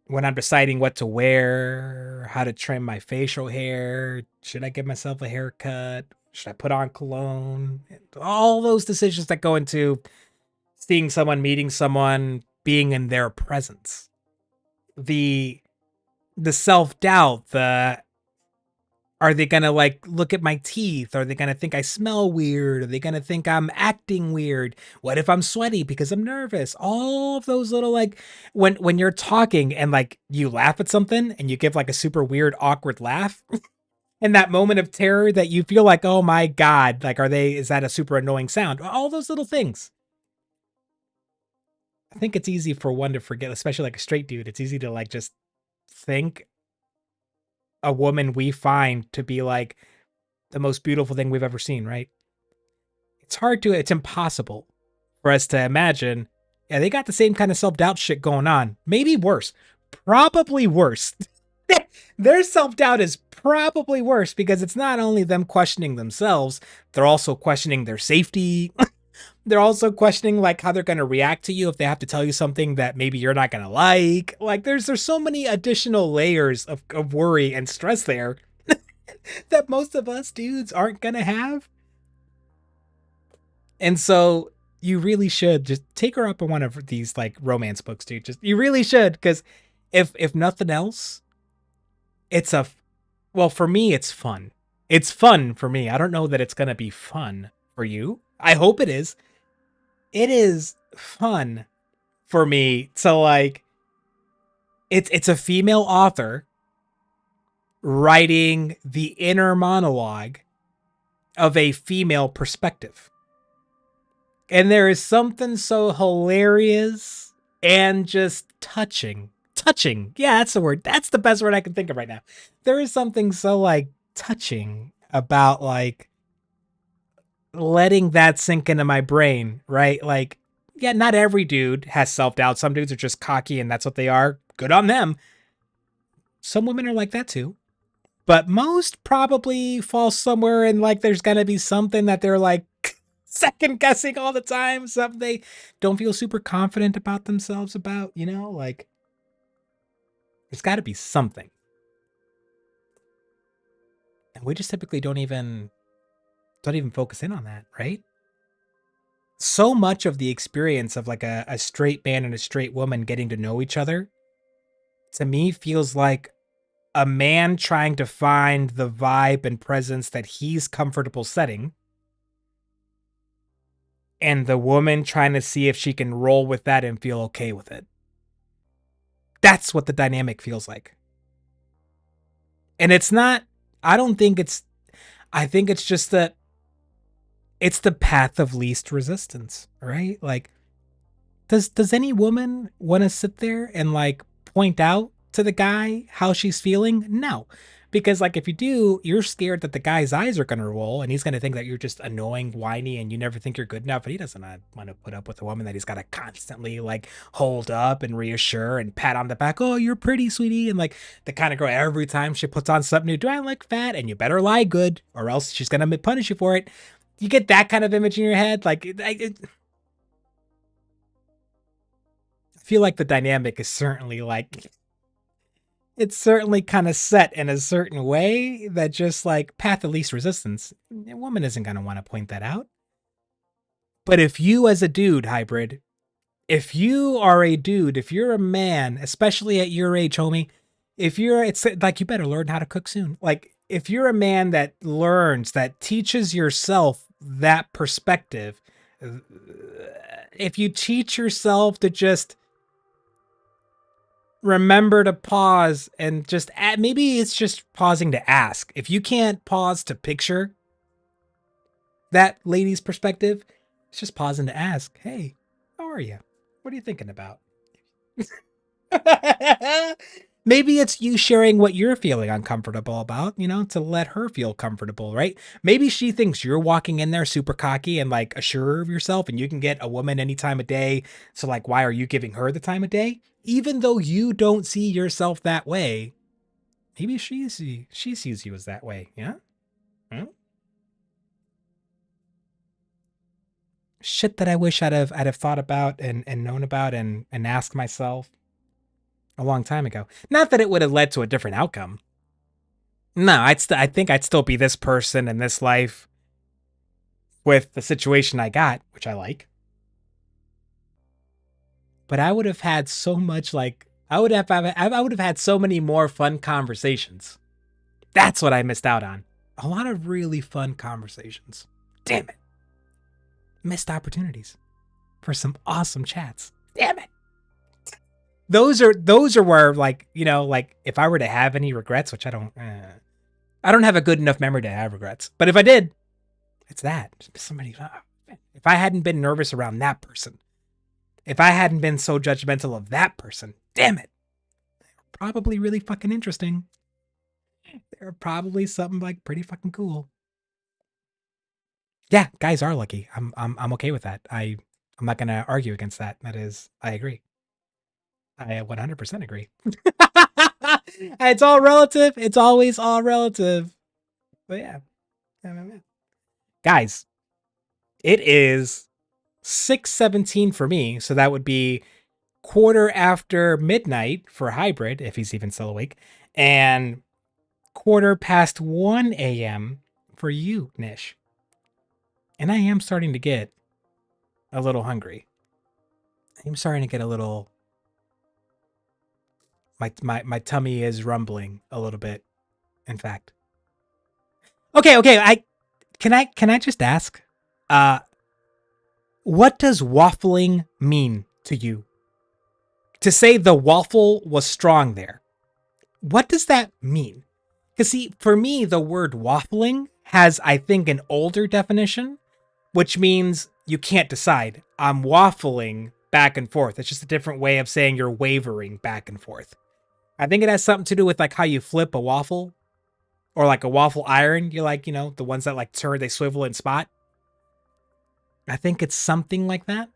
when I'm deciding what to wear, how to trim my facial hair, should I give myself a haircut? Should I put on cologne? All those decisions that go into seeing someone, meeting someone, being in their presence. The self-doubt, the Are they gonna like look at my teeth? Are they gonna think I smell weird? Are they gonna think I'm acting weird? What if I'm sweaty because I'm nervous? All of those little like when you're talking and like you laugh at something and you give like a super weird, awkward laugh, and that moment of terror that you feel like, oh my God, like is that a super annoying sound? All those little things. I think it's easy for one to forget, especially like a straight dude. It's easy to like just think a woman we find to be like the most beautiful thing we've ever seen, right? It's impossible for us to imagine. Yeah, they got the same kind of self-doubt shit going on. Maybe worse. Probably worse. Their self-doubt is probably worse because it's not only them questioning themselves, they're also questioning their safety. They're also questioning like how they're going to react to you if they have to tell you something that maybe you're not going to like. Like there's so many additional layers of worry and stress there that most of us dudes aren't going to have. And so you really should just take her up on one of these like romance books, dude. Just you really should, because if nothing else, well, for me, it's fun. It's fun for me. I don't know that it's gonna be fun for you. I hope it is. It is fun for me to like. It's a female author writing the inner monologue of a female perspective. And there is something so hilarious and just touching. Touching. Yeah, that's the word. That's the best word I can think of right now. There is something so like touching about like letting that sink into my brain, right? Like, yeah, not every dude has self-doubt. Some dudes are just cocky and that's what they are. Good on them. Some women are like that too. But most probably fall somewhere and like there's gonna be something that they're like second guessing all the time, something they don't feel super confident about themselves about, you know, like there's got to be something. And we just typically don't even focus in on that, right? So much of the experience of like a straight man and a straight woman getting to know each other to me feels like a man trying to find the vibe and presence that he's comfortable setting, and the woman trying to see if she can roll with that and feel okay with it. That's what the dynamic feels like. And it's not, I think it's just that it's the path of least resistance, right? Like, does any woman want to sit there and like point out to the guy how she's feeling? No. Because like if you do, you're scared that the guy's eyes are going to roll and he's going to think that you're just annoying, whiny, and you never think you're good enough. And he doesn't want to put up with a woman that he's got to constantly like hold up and reassure and pat on the back. Oh, you're pretty, sweetie. And like the kind of girl every time she puts on something new, do I look fat? And you better lie good or else she's going to punish you for it. You get that kind of image in your head. Like I feel like the dynamic is certainly like, it's certainly kind of set in a certain way that just like path of least resistance. A woman isn't going to want to point that out. But if you as a dude, hybrid, if you are a dude, if you're a man, especially at your age, homie, it's like you better learn how to cook soon. Like if you're a man that learns, that teaches yourself that perspective, if you teach yourself to just remember to pause and just maybe it's just pausing to ask. If you can't pause to picture that lady's perspective, it's just pausing to ask, hey, how are you? What are you thinking about? Maybe it's you sharing what you're feeling uncomfortable about, you know, to let her feel comfortable, right? Maybe she thinks you're walking in there super cocky and like assured of yourself and you can get a woman any time of day. So like, why are you giving her the time of day? Even though you don't see yourself that way, maybe she sees you as that way. Yeah. Hmm? Shit that I wish I'd have thought about and known about and asked myself a long time ago. Not that it would have led to a different outcome. No, I think I'd still be this person in this life with the situation I got, which I like. But I would have had so much like I would have had so many more fun conversations That's what I missed out on. A lot of really fun conversations. Damn it. Missed opportunities for some awesome chats. Damn it. Those are where, like, you know, like if I were to have any regrets, which I don't have a good enough memory to have regrets. But if I did, it's that. Somebody, if I hadn't been nervous around that person, if I hadn't been so judgmental of that person, damn it. Probably really fucking interesting. They're probably something like pretty fucking cool. Yeah, guys are lucky. I'm okay with that. I'm not gonna argue against that. That is, I agree. I 100% agree. It's all relative. It's always all relative. But yeah. Guys, it is 6:17 for me, so that would be quarter after midnight for Hybrid, if he's even still awake, and quarter past 1 a.m. for you, Nish. And I am starting to get a little hungry. I'm starting to get a little... My tummy is rumbling a little bit, in fact. Okay, can I just ask, what does waffling mean to you? To say the waffle was strong there, what does that mean? Because see, for me, the word waffling has, I think, an older definition, which means you can't decide. I'm waffling back and forth. It's just a different way of saying you're wavering back and forth. I think it has something to do with like how you flip a waffle, or like a waffle iron. You like, you know, the ones that like turn, they swivel and spot. I think it's something like that.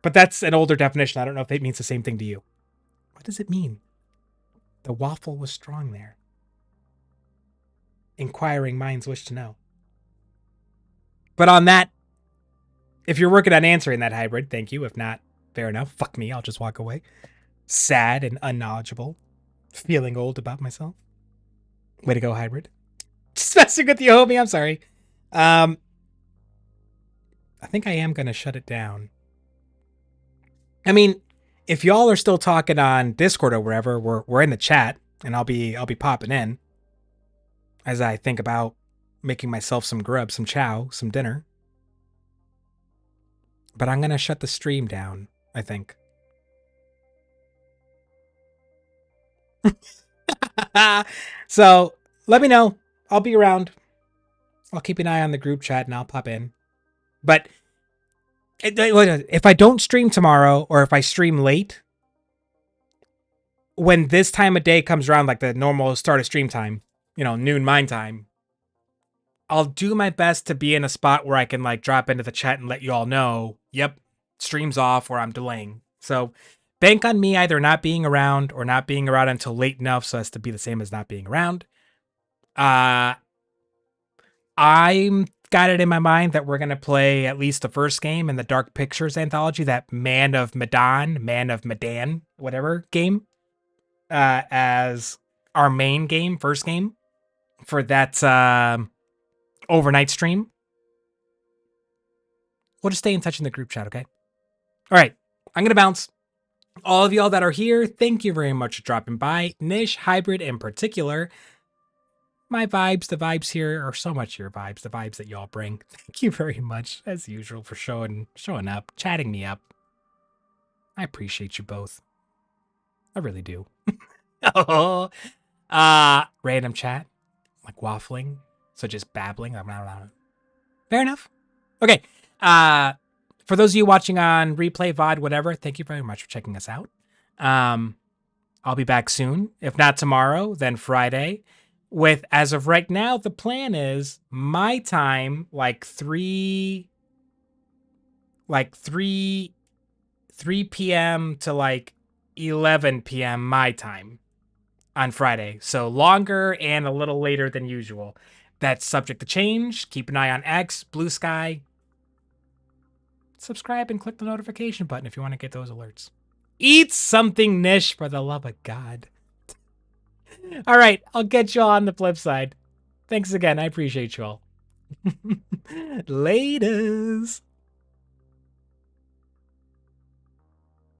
But that's an older definition. I don't know if it means the same thing to you. What does it mean? The waffle was strong there. Inquiring minds wish to know. But on that, if you're working on answering that, Hybrid, thank you. If not, fair enough. Fuck me, I'll just walk away. Sad and unknowledgeable. Feeling old about myself. Way to go, Hybrid. Just messing with you, homie. I'm sorry. I think I am going to shut it down. I mean, if y'all are still talking on Discord or wherever, we're in the chat, and I'll be popping in as I think about making myself some grub, some chow, some dinner. But I'm going to shut the stream down, I think. So let me know. I'll be around. I'll keep an eye on the group chat and I'll pop in. But if I don't stream tomorrow, or if I stream late, when this time of day comes around, like the normal start of stream time, you know, noon mine time, I'll do my best to be in a spot where I can like drop into the chat and let you all know, yep, stream's off, or I'm delaying. So bank on me either not being around or not being around until late enough so as to be the same as not being around. I'm got it in my mind that we're going to play at least the first game in the Dark Pictures anthology, that Man of Medan, whatever game, as our main game, first game, for that overnight stream. We'll just stay in touch in the group chat, okay? All right, I'm going to bounce. All of y'all that are here, thank you very much for dropping by. Nish, Hybrid in particular. My vibes, the vibes here are so much your vibes, the vibes that y'all bring. Thank you very much, as usual, for showing up, chatting me up. I appreciate you both. I really do. Oh, random chat, like waffling, so just babbling. Fair enough. Okay. For those of you watching on replay, VOD, whatever, thank you very much for checking us out. I'll be back soon. If not tomorrow, then Friday. With, as of right now, the plan is my time, like 3 p.m. to like 11 p.m. my time on Friday. So longer and a little later than usual. That's subject to change. Keep an eye on X, Blue Sky. Subscribe and click the notification button if you want to get those alerts. Eat something, Nish, for the love of God. All right, I'll get you all on the flip side. Thanks again. I appreciate you all. Laters.